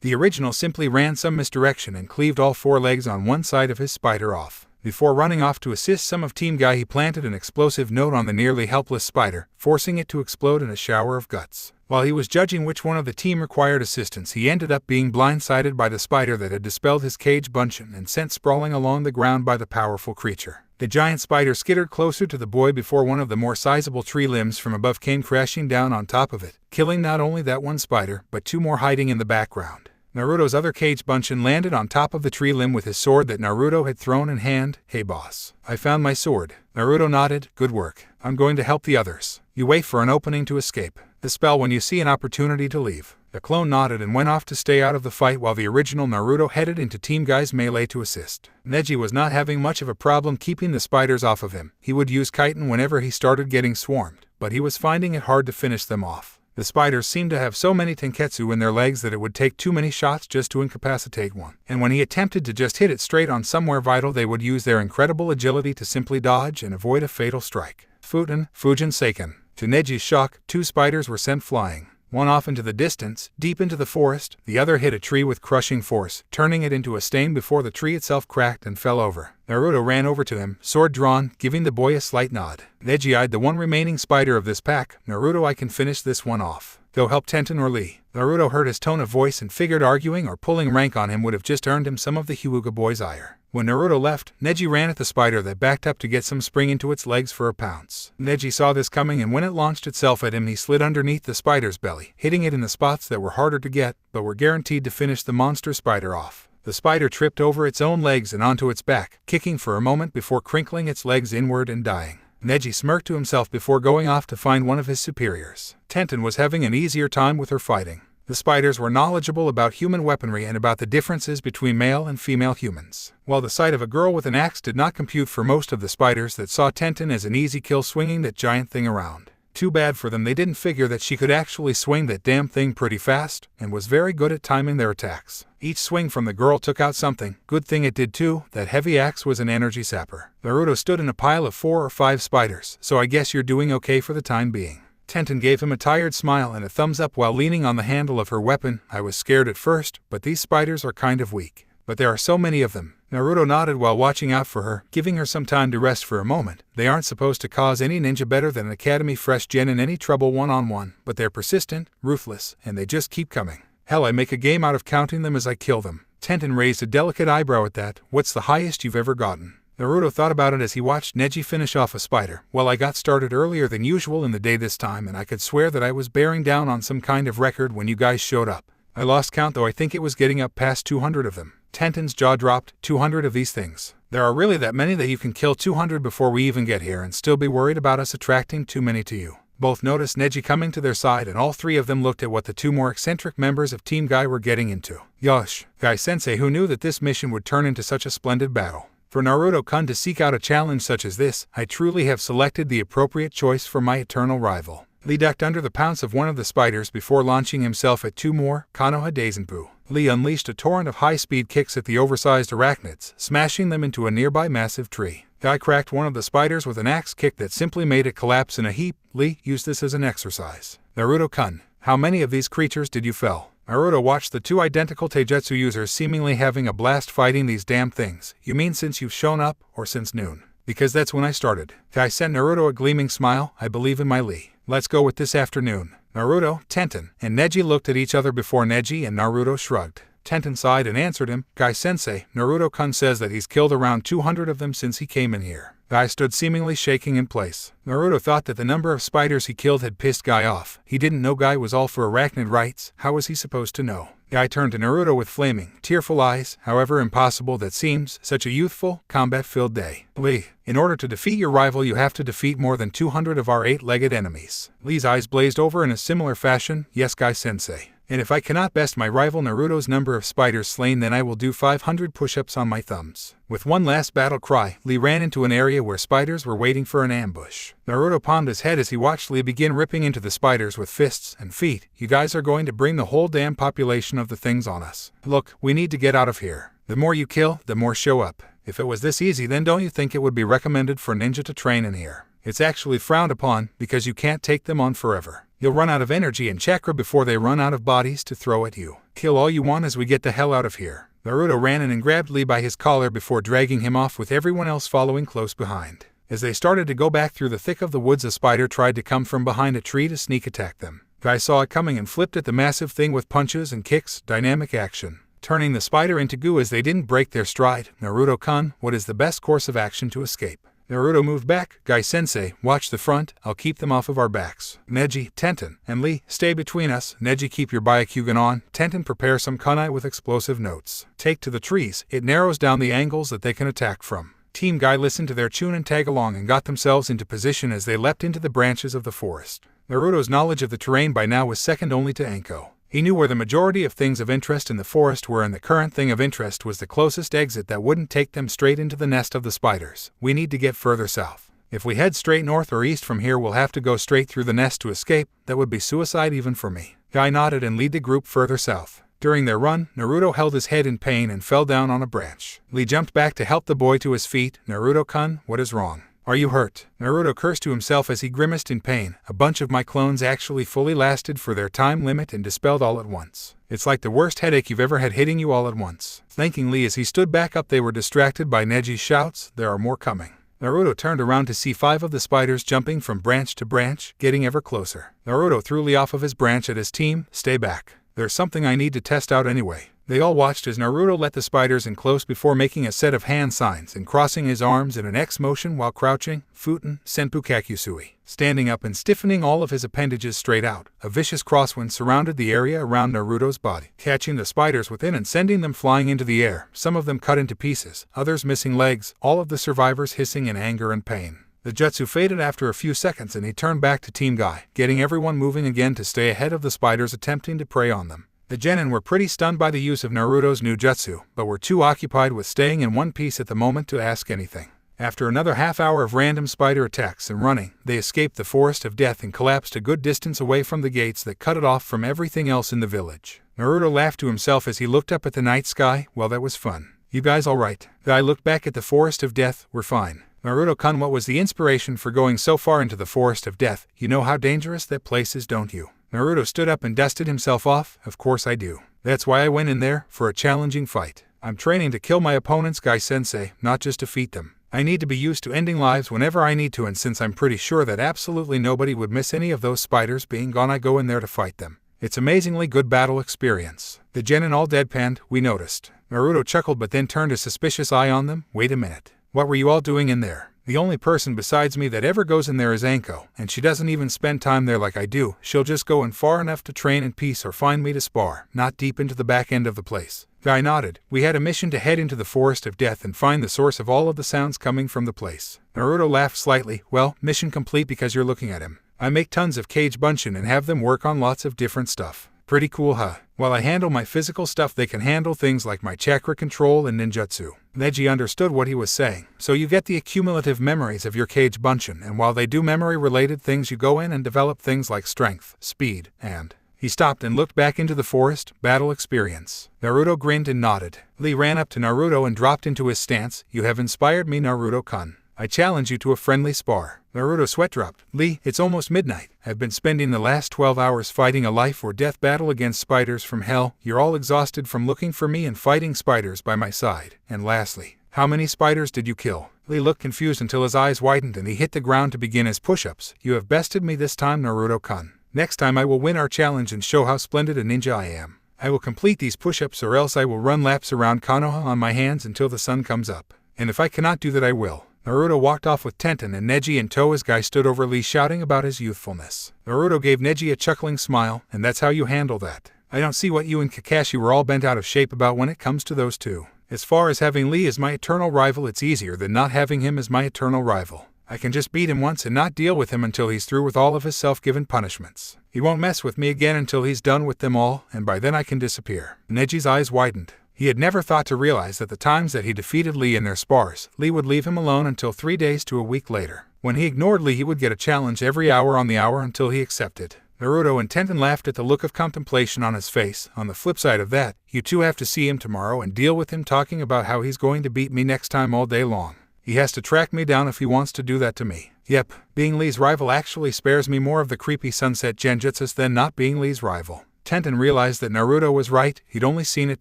The original simply ran some misdirection and cleaved all 4 legs on one side of his spider off. Before running off to assist some of Team Guy, he planted an explosive note on the nearly helpless spider, forcing it to explode in a shower of guts. While he was judging which one of the team required assistance, he ended up being blindsided by the spider that had dispelled his cage bunshin and sent sprawling along the ground by the powerful creature. The giant spider skittered closer to the boy before one of the more sizable tree limbs from above came crashing down on top of it, killing not only that one spider, but 2 more hiding in the background. Naruto's other cage bunshin landed on top of the tree limb with his sword that Naruto had thrown in hand. "Hey boss, I found my sword." Naruto nodded. "Good work. I'm going to help the others. You wait for an opening to escape. Dispel when you see an opportunity to leave." The clone nodded and went off to stay out of the fight while the original Naruto headed into Team Guy's melee to assist. Neji was not having much of a problem keeping the spiders off of him. He would use chitin whenever he started getting swarmed, but he was finding it hard to finish them off. The spiders seemed to have so many tenketsu in their legs that it would take too many shots just to incapacitate one. And when he attempted to just hit it straight on somewhere vital, they would use their incredible agility to simply dodge and avoid a fatal strike. Fujin Seiken. To Neji's shock, 2 spiders were sent flying. One off into the distance, deep into the forest, the other hit a tree with crushing force, turning it into a stain before the tree itself cracked and fell over. Naruto ran over to him, sword drawn, giving the boy a slight nod. Neji eyed the one remaining spider of this pack. "Naruto, I can finish this one off. Go help Tenten or Lee." Naruto heard his tone of voice and figured arguing or pulling rank on him would have just earned him some of the Hyuga boy's ire. When Naruto left, Neji ran at the spider that backed up to get some spring into its legs for a pounce. Neji saw this coming, and when it launched itself at him, he slid underneath the spider's belly, hitting it in the spots that were harder to get, but were guaranteed to finish the monster spider off. The spider tripped over its own legs and onto its back, kicking for a moment before crinkling its legs inward and dying. Neji smirked to himself before going off to find one of his superiors. Tenten was having an easier time with her fighting. The spiders were knowledgeable about human weaponry and about the differences between male and female humans. While the sight of a girl with an axe did not compute for most of the spiders that saw Tenten as an easy kill swinging that giant thing around. Too bad for them, they didn't figure that she could actually swing that damn thing pretty fast, and was very good at timing their attacks. Each swing from the girl took out something. Good thing it did too. That heavy axe was an energy sapper. Naruto stood in a pile of 4 or 5 spiders, "So I guess you're doing okay for the time being." Tenten gave him a tired smile and a thumbs up while leaning on the handle of her weapon. "I was scared at first, but these spiders are kind of weak. But there are so many of them." Naruto nodded while watching out for her, giving her some time to rest for a moment. They aren't supposed to cause any ninja better than an Academy fresh gen in any trouble one-on-one, but they're persistent, ruthless, and they just keep coming. Hell, I make a game out of counting them as I kill them. Tenten raised a delicate eyebrow at that. "What's the highest you've ever gotten?" Naruto thought about it as he watched Neji finish off a spider. "Well, I got started earlier than usual in the day this time, and I could swear that I was bearing down on some kind of record when you guys showed up. I lost count, though I think it was getting up past 200 of them." Tenten's jaw dropped. 200 of these things. There are really that many that you can kill 200 before we even get here and still be worried about us attracting too many to you. Both noticed Neji coming to their side, and all 3 of them looked at what the 2 more eccentric members of Team Guy were getting into. Yosh, Guy-sensei, who knew that this mission would turn into such a splendid battle. For Naruto-kun to seek out a challenge such as this, I truly have selected the appropriate choice for my eternal rival. Lee ducked under the pounce of one of the spiders before launching himself at 2 more. Konoha Daisenpu. Lee unleashed a torrent of high-speed kicks at the oversized arachnids, smashing them into a nearby massive tree. Guy cracked one of the spiders with an axe kick that simply made it collapse in a heap. Lee used this as an exercise. Naruto-kun, how many of these creatures did you fell? Naruto watched the 2 identical taijutsu users seemingly having a blast fighting these damn things. You mean since you've shown up, or since noon? Because that's when I started. Guy sent Naruto a gleaming smile. I believe in my Lee. Let's go with this afternoon. Naruto, Tenten, and Neji looked at each other before Neji and Naruto shrugged. Tenten sighed and answered him, Guy-sensei, Naruto-kun says that he's killed around 200 of them since he came in here. Guy stood seemingly shaking in place. Naruto thought that the number of spiders he killed had pissed Guy off. He didn't know Guy was all for arachnid rights. How was he supposed to know? Guy turned to Naruto with flaming, tearful eyes, however impossible that seems, such a youthful, combat-filled day. Lee, in order to defeat your rival you have to defeat more than 200 of our 8-legged enemies. Lee's eyes blazed over in a similar fashion, yes Guy-sensei. And if I cannot best my rival Naruto's number of spiders slain then I will do 500 push-ups on my thumbs. With one last battle cry, Lee ran into an area where spiders were waiting for an ambush. Naruto palmed his head as he watched Lee begin ripping into the spiders with fists and feet. You guys are going to bring the whole damn population of the things on us. Look, we need to get out of here. The more you kill, the more show up. If it was this easy then don't you think it would be recommended for ninja to train in here? It's actually frowned upon, because you can't take them on forever. You'll run out of energy and chakra before they run out of bodies to throw at you. Kill all you want as we get the hell out of here. Naruto ran in and grabbed Lee by his collar before dragging him off with everyone else following close behind. As they started to go back through the thick of the woods a spider tried to come from behind a tree to sneak attack them. Guy saw it coming and flipped at the massive thing with punches and kicks, dynamic action, turning the spider into goo as they didn't break their stride. Naruto-kun, what is the best course of action to escape? Naruto moved back. Guy-sensei, watch the front, I'll keep them off of our backs. Neji, Tenten, and Lee, stay between us. Neji, keep your Byakugan on. Tenten, prepare some kunai with explosive notes. Take to the trees, it narrows down the angles that they can attack from. Team Guy listened to their tune and tag along and got themselves into position as they leapt into the branches of the forest. Naruto's knowledge of the terrain by now was second only to Anko. He knew where the majority of things of interest in the forest were, and the current thing of interest was the closest exit that wouldn't take them straight into the nest of the spiders. We need to get further south. If we head straight north or east from here we'll have to go straight through the nest to escape. That would be suicide even for me. Guy nodded and led the group further south. During their run, Naruto held his head in pain and fell down on a branch. Lee jumped back to help the boy to his feet. Naruto-kun, what is wrong? Are you hurt? Naruto cursed to himself as he grimaced in pain. A bunch of my clones actually fully lasted for their time limit and dispelled all at once. It's like the worst headache you've ever had hitting you all at once. Thanking Lee as he stood back up, they were distracted by Neji's shouts, there are more coming. Naruto turned around to see 5 of the spiders jumping from branch to branch, getting ever closer. Naruto threw Lee off of his branch at his team, stay back. There's something I need to test out anyway. They all watched as Naruto let the spiders in close before making a set of hand signs and crossing his arms in an X motion while crouching, Futen, Senpu Kakusui, standing up and stiffening all of his appendages straight out. A vicious crosswind surrounded the area around Naruto's body, catching the spiders within and sending them flying into the air, some of them cut into pieces, others missing legs, all of the survivors hissing in anger and pain. The jutsu faded after a few seconds and he turned back to Team Guy, getting everyone moving again to stay ahead of the spiders attempting to prey on them. The genin were pretty stunned by the use of Naruto's new jutsu, but were too occupied with staying in one piece at the moment to ask anything. After another half hour of random spider attacks and running, they escaped the forest of death and collapsed a good distance away from the gates that cut it off from everything else in the village. Naruto laughed to himself as he looked up at the night sky. Well, that was fun. You guys alright? Guy looked back at the forest of death. We're fine. Naruto-kun, what was the inspiration for going so far into the forest of death? You know how dangerous that place is, don't you? Naruto stood up and dusted himself off. Of course I do. That's why I went in there, for a challenging fight. I'm training to kill my opponents, Guy-sensei, not just defeat them. I need to be used to ending lives whenever I need to, and since I'm pretty sure that absolutely nobody would miss any of those spiders being gone, I go in there to fight them. It's amazingly good battle experience. The genin all deadpanned. We noticed. Naruto chuckled but then turned a suspicious eye on them. Wait a minute. What were you all doing in there? The only person besides me that ever goes in there is Anko, and she doesn't even spend time there like I do. She'll just go in far enough to train in peace or find me to spar, not deep into the back end of the place. Guy nodded. We had a mission to head into the forest of death and find the source of all of the sounds coming from the place. Naruto laughed slightly. Well, mission complete because you're looking at him. I make tons of cage bunshin and have them work on lots of different stuff. Pretty cool, huh? While I handle my physical stuff, they can handle things like my chakra control and ninjutsu. Neji understood what he was saying. So you get the accumulative memories of your cage bunshin, and while they do memory-related things, you go in and develop things like strength, speed, and... He stopped and looked back into the forest. Battle experience. Naruto grinned and nodded. Lee ran up to Naruto and dropped into his stance. You have inspired me, Naruto-kun. I challenge you to a friendly spar. Naruto sweat dropped. Lee, it's almost midnight. I've been spending the last 12 hours fighting a life or death battle against spiders from hell. You're all exhausted from looking for me and fighting spiders by my side. And lastly, how many spiders did you kill? Lee looked confused until his eyes widened and he hit the ground to begin his push-ups. You have bested me this time, Naruto-kun. Next time I will win our challenge and show how splendid a ninja I am. I will complete these push-ups or else I will run laps around Konoha on my hands until the sun comes up. And if I cannot do that I will." Naruto walked off with Tenten and Neji in tow as Guy stood over Lee shouting about his youthfulness. Naruto gave Neji a chuckling smile, "And that's how you handle that. I don't see what you and Kakashi were all bent out of shape about when it comes to those two. As far as having Lee as my eternal rival, it's easier than not having him as my eternal rival. I can just beat him once and not deal with him until he's through with all of his self-given punishments. He won't mess with me again until he's done with them all, and by then I can disappear." Neji's eyes widened. He had never thought to realize that the times that he defeated Lee in their spars, Lee would leave him alone until 3 days to a week later. When he ignored Lee, he would get a challenge every hour on the hour until he accepted. Naruto and Tenten laughed at the look of contemplation on his face. On the flip side of that, you two have to see him tomorrow and deal with him talking about how he's going to beat me next time all day long. He has to track me down if he wants to do that to me. Yep, being Lee's rival actually spares me more of the creepy sunset genjutsus than not being Lee's rival. Tenten realized that Naruto was right. He'd only seen it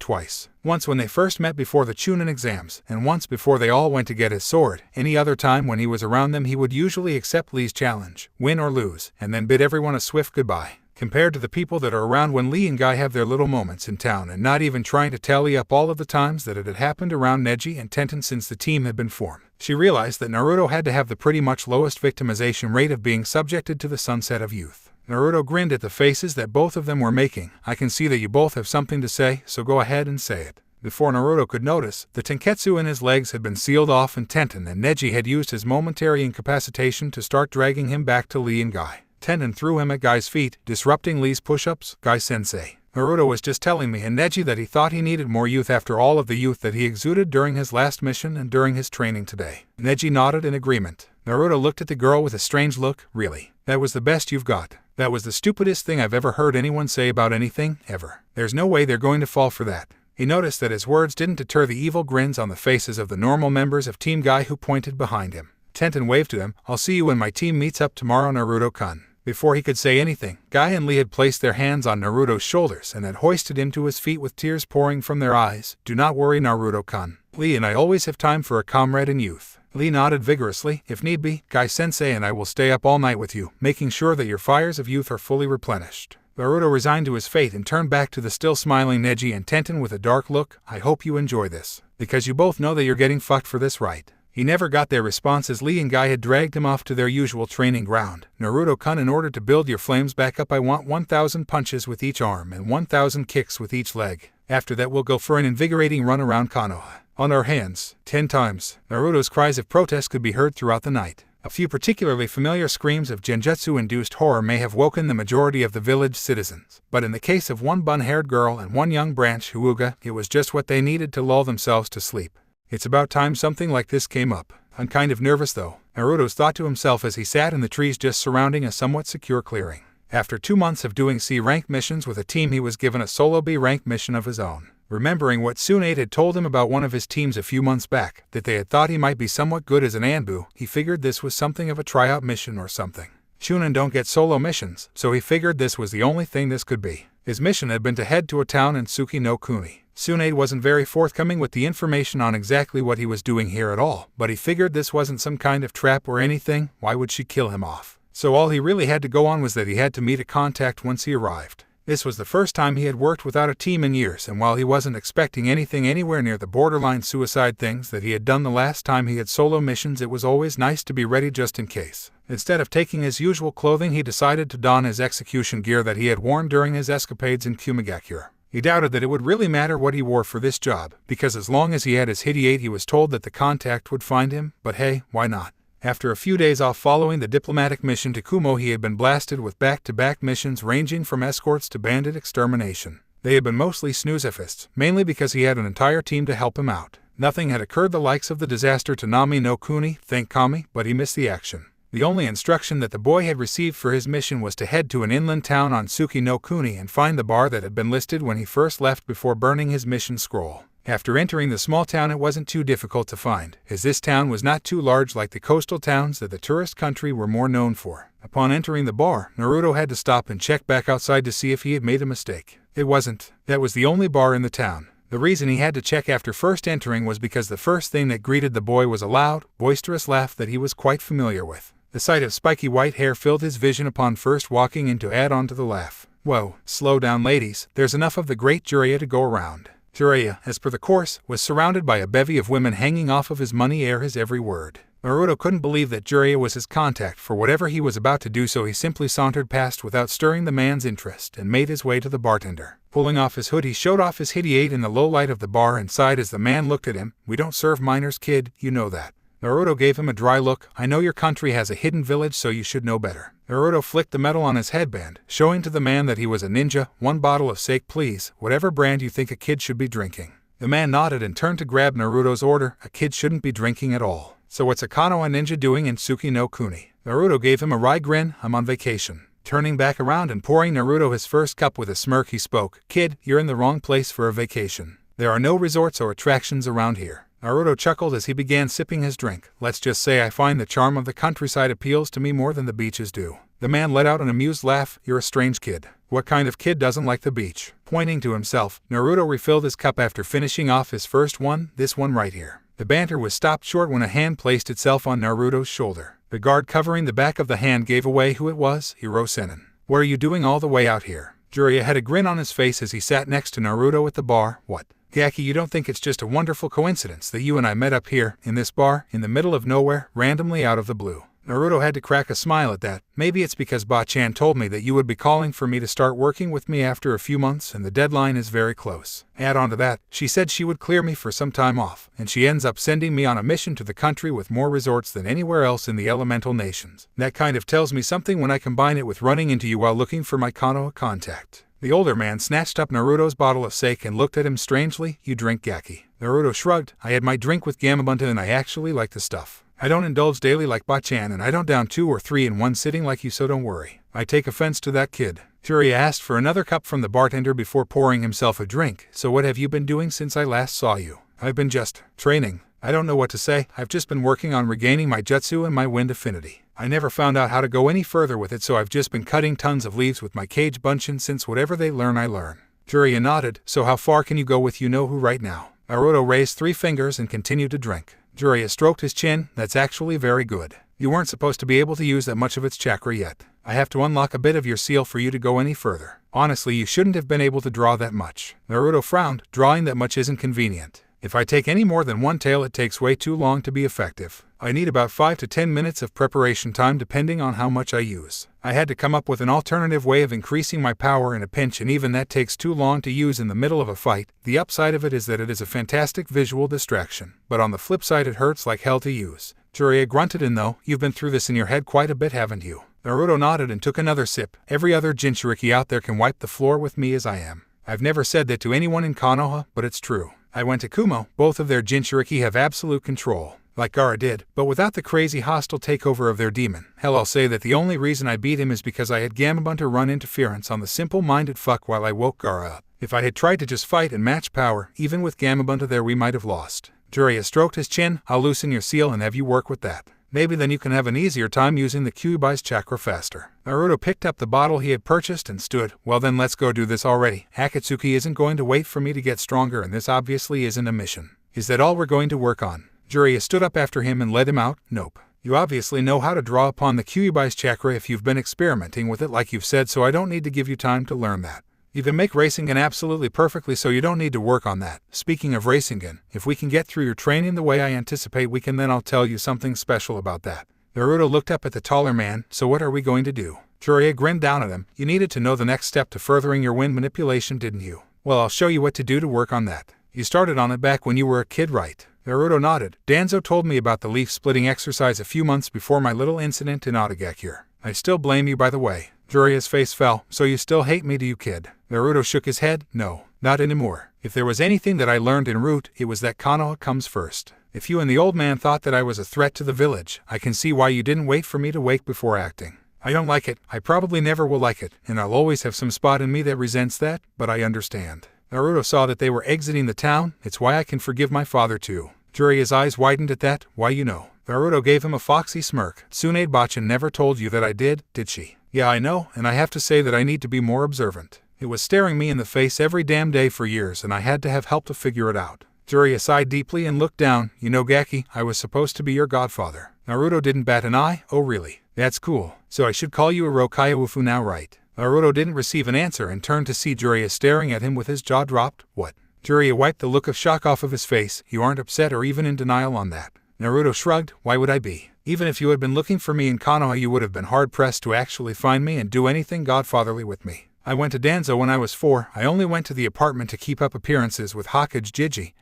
twice. Once when they first met before the Chunin exams, and once before they all went to get his sword. Any other time when he was around them he would usually accept Lee's challenge, win or lose, and then bid everyone a swift goodbye. Compared to the people that are around when Lee and Guy have their little moments in town and not even trying to tally up all of the times that it had happened around Neji and Tenten since the team had been formed. She realized that Naruto had to have the pretty much lowest victimization rate of being subjected to the sunset of youth. Naruto grinned at the faces that both of them were making. "I can see that you both have something to say, so go ahead and say it." Before Naruto could notice, the tenketsu in his legs had been sealed off and Tenten and Neji had used his momentary incapacitation to start dragging him back to Lee and Guy. Tenten threw him at Guy's feet, disrupting Lee's push-ups. "Guy-sensei, Naruto was just telling me and Neji that he thought he needed more youth after all of the youth that he exuded during his last mission and during his training today." Neji nodded in agreement. Naruto looked at the girl with a strange look. "Really? That was the best you've got? That was the stupidest thing I've ever heard anyone say about anything, ever. There's no way they're going to fall for that." He noticed that his words didn't deter the evil grins on the faces of the normal members of Team Guy who pointed behind him. Tenten waved to them. "I'll see you when my team meets up tomorrow, Naruto-kun." Before he could say anything, Guy and Lee had placed their hands on Naruto's shoulders and had hoisted him to his feet with tears pouring from their eyes. "Do not worry, Naruto-kun. Lee and I always have time for a comrade in youth." Lee nodded vigorously. "If need be, Guy-sensei and I will stay up all night with you, making sure that your fires of youth are fully replenished." Naruto resigned to his fate and turned back to the still smiling Neji and Tenten with a dark look. "I hope you enjoy this, because you both know that you're getting fucked for this, right?" He never got their response as Lee and Guy had dragged him off to their usual training ground. "Naruto-kun, in order to build your flames back up I want 1,000 punches with each arm and 1,000 kicks with each leg. After that we'll go for an invigorating run around Konoha. On our hands, 10 times. Naruto's cries of protest could be heard throughout the night. A few particularly familiar screams of genjutsu-induced horror may have woken the majority of the village citizens, but in the case of one bun-haired girl and one young branch Hyuga, it was just what they needed to lull themselves to sleep. It's about time something like this came up. I'm kind of nervous though, Naruto thought to himself as he sat in the trees just surrounding a somewhat secure clearing. After 2 months of doing C-rank missions with a team, he was given a solo B-rank mission of his own. Remembering what Tsunade had told him about one of his teams a few months back, that they had thought he might be somewhat good as an Ambu, he figured this was something of a tryout mission or something. Chunin don't get solo missions, so he figured this was the only thing this could be. His mission had been to head to a town in Tsuki no Kuni. Tsunade wasn't very forthcoming with the information on exactly what he was doing here at all, but he figured this wasn't some kind of trap or anything. Why would she kill him off? So all he really had to go on was that he had to meet a contact once he arrived. This was the first time he had worked without a team in years, and while he wasn't expecting anything anywhere near the borderline suicide things that he had done the last time he had solo missions, it was always nice to be ready just in case. Instead of taking his usual clothing, he decided to don his execution gear that he had worn during his escapades in Kumogakure. He doubted that it would really matter what he wore for this job, because as long as he had his hideate he was told that the contact would find him, but hey, why not? After a few days off following the diplomatic mission to Kumo, he had been blasted with back-to-back missions ranging from escorts to bandit extermination. They had been mostly snoozefists, mainly because he had an entire team to help him out. Nothing had occurred the likes of the disaster to Nami no Kuni, thank Kami, but he missed the action. The only instruction that the boy had received for his mission was to head to an inland town on Tsuki no Kuni and find the bar that had been listed when he first left before burning his mission scroll. After entering the small town, it wasn't too difficult to find, as this town was not too large like the coastal towns that the tourist country were more known for. Upon entering the bar, Naruto had to stop and check back outside to see if he had made a mistake. It wasn't. That was the only bar in the town. The reason he had to check after first entering was because the first thing that greeted the boy was a loud, boisterous laugh that he was quite familiar with. The sight of spiky white hair filled his vision upon first walking in to add on to the laugh. Whoa, slow down ladies, there's enough of the great Jiraiya to go around. Jiraiya, as per the course, was surrounded by a bevy of women hanging off of his money ere his every word. Naruto couldn't believe that Jiraiya was his contact for whatever he was about to do, so he simply sauntered past without stirring the man's interest and made his way to the bartender. Pulling off his hood, he showed off his hideate in the low light of the bar and sighed as the man looked at him. "We don't serve minors, kid, you know that." Naruto gave him a dry look. "I know your country has a hidden village, so you should know better." Naruto flicked the metal on his headband, showing to the man that he was a ninja. "1 bottle of sake, please, whatever brand you think a kid should be drinking." The man nodded and turned to grab Naruto's order. "A kid shouldn't be drinking at all. So what's a Konoha ninja doing in Tsuki no Kuni?" Naruto gave him a wry grin. "I'm on vacation." Turning back around and pouring Naruto his first cup with a smirk, he spoke. "Kid, you're in the wrong place for a vacation. There are no resorts or attractions around here." Naruto chuckled as he began sipping his drink. "Let's just say I find the charm of the countryside appeals to me more than the beaches do." The man let out an amused laugh. "You're a strange kid. What kind of kid doesn't like the beach?" Pointing to himself, Naruto refilled his cup after finishing off his first one. "This one right here." The banter was stopped short when a hand placed itself on Naruto's shoulder. The guard covering the back of the hand gave away who it was. Hiro-senin. "What are you doing all the way out here?" Jiraiya had a grin on his face as he sat next to Naruto at the bar. "What? Gaki, you don't think it's just a wonderful coincidence that you and I met up here, in this bar, in the middle of nowhere, randomly out of the blue?" Naruto had to crack a smile at that. "Maybe it's because Ba-chan told me that you would be calling for me to start working with me after a few months and the deadline is very close. Add on to that, she said she would clear me for some time off, and she ends up sending me on a mission to the country with more resorts than anywhere else in the elemental nations. That kind of tells me something when I combine it with running into you while looking for my Konoha contact." The older man snatched up Naruto's bottle of sake and looked at him strangely. "You drink Gaki?" Naruto shrugged. "I had my drink with Gamabunta and I actually like the stuff. I don't indulge daily like Ba-chan and I don't down 2 or 3 in one sitting like you, so don't worry." "I take offense to that, kid." Jiraiya asked for another cup from the bartender before pouring himself a drink. "So what have you been doing since I last saw you?" "I've been just training. I don't know what to say. I've just been working on regaining my jutsu and my wind affinity. I never found out how to go any further with it, so I've just been cutting tons of leaves with my cage bunshin since whatever they learn I learn." Jiraiya nodded. "So how far can you go with you-know-who right now?" Naruto raised 3 fingers and continued to drink. Jiraiya stroked his chin. "That's actually very good. You weren't supposed to be able to use that much of its chakra yet. I have to unlock a bit of your seal for you to go any further. Honestly, you shouldn't have been able to draw that much." Naruto frowned. "Drawing that much isn't convenient. If I take any more than one tail, it takes way too long to be effective. I need about 5 to 10 minutes of preparation time depending on how much I use. I had to come up with an alternative way of increasing my power in a pinch, and even that takes too long to use in the middle of a fight. The upside of it is that it is a fantastic visual distraction, but on the flip side it hurts like hell to use." Jiraiya grunted. "And though, you've been through this in your head quite a bit, haven't you?" Naruto nodded and took another sip. "Every other Jinchuriki out there can wipe the floor with me as I am. I've never said that to anyone in Konoha, but it's true. I went to Kumo. Both of their Jinchuriki have absolute control, like Gaara did, but without the crazy hostile takeover of their demon. Hell, I'll say that the only reason I beat him is because I had Gamabunta run interference on the simple-minded fuck while I woke Gaara up. If I had tried to just fight and match power, even with Gamabunta there, we might have lost." Jiraiya stroked his chin. "I'll loosen your seal and have you work with that. Maybe then you can have an easier time using the Kyuubi's chakra faster." Naruto picked up the bottle he had purchased and stood. "Well then, let's go do this already. Akatsuki isn't going to wait for me to get stronger, and this obviously isn't a mission. Is that all we're going to work on?" Jiraiya stood up after him and led him out. "Nope. You obviously know how to draw upon the Kyuubi's chakra if you've been experimenting with it like you've said, so I don't need to give you time to learn that. You can make Rasengan absolutely perfectly, so you don't need to work on that. Speaking of Rasengan, if we can get through your training the way I anticipate we can, then I'll tell you something special about that." Naruto looked up at the taller man. "So what are we going to do?" Jiraiya grinned down at him. "You needed to know the next step to furthering your wind manipulation, didn't you? Well, I'll show you what to do to work on that. You started on it back when you were a kid, right?" Naruto nodded. "Danzo told me about the leaf-splitting exercise a few months before my little incident in Otagakure. I still blame you, by the way." Jiraiya's face fell. "So you still hate me, do you, kid?" Naruto shook his head. "No, not anymore. If there was anything that I learned en route, it was that Konoha comes first. If you and the old man thought that I was a threat to the village, I can see why you didn't wait for me to wake before acting. I don't like it. I probably never will like it, and I'll always have some spot in me that resents that, but I understand." Naruto saw that they were exiting the town. "It's why I can forgive my father too." Jiraiya's eyes widened at that. "Why, you know?" Naruto gave him a foxy smirk. "Tsunade Bachan never told you that I did she?" "Yeah, I know, and I have to say that I need to be more observant. It was staring me in the face every damn day for years, and I had to have help to figure it out." Jiraiya sighed deeply and looked down. "You know, Gaki, I was supposed to be your godfather." Naruto didn't bat an eye. "Oh really? That's cool. So I should call you a Rokaya Wufu now, right?" Naruto didn't receive an answer and turned to see Jiraiya staring at him with his jaw dropped. What? Jiraiya wiped the look of shock off of his face. You aren't upset or even in denial on that. Naruto shrugged. Why would I be? Even if you had been looking for me in Konoha, you would have been hard-pressed to actually find me and do anything godfatherly with me. I went to Danzo when I was 4. I only went to the apartment to keep up appearances with Raikage Jiji.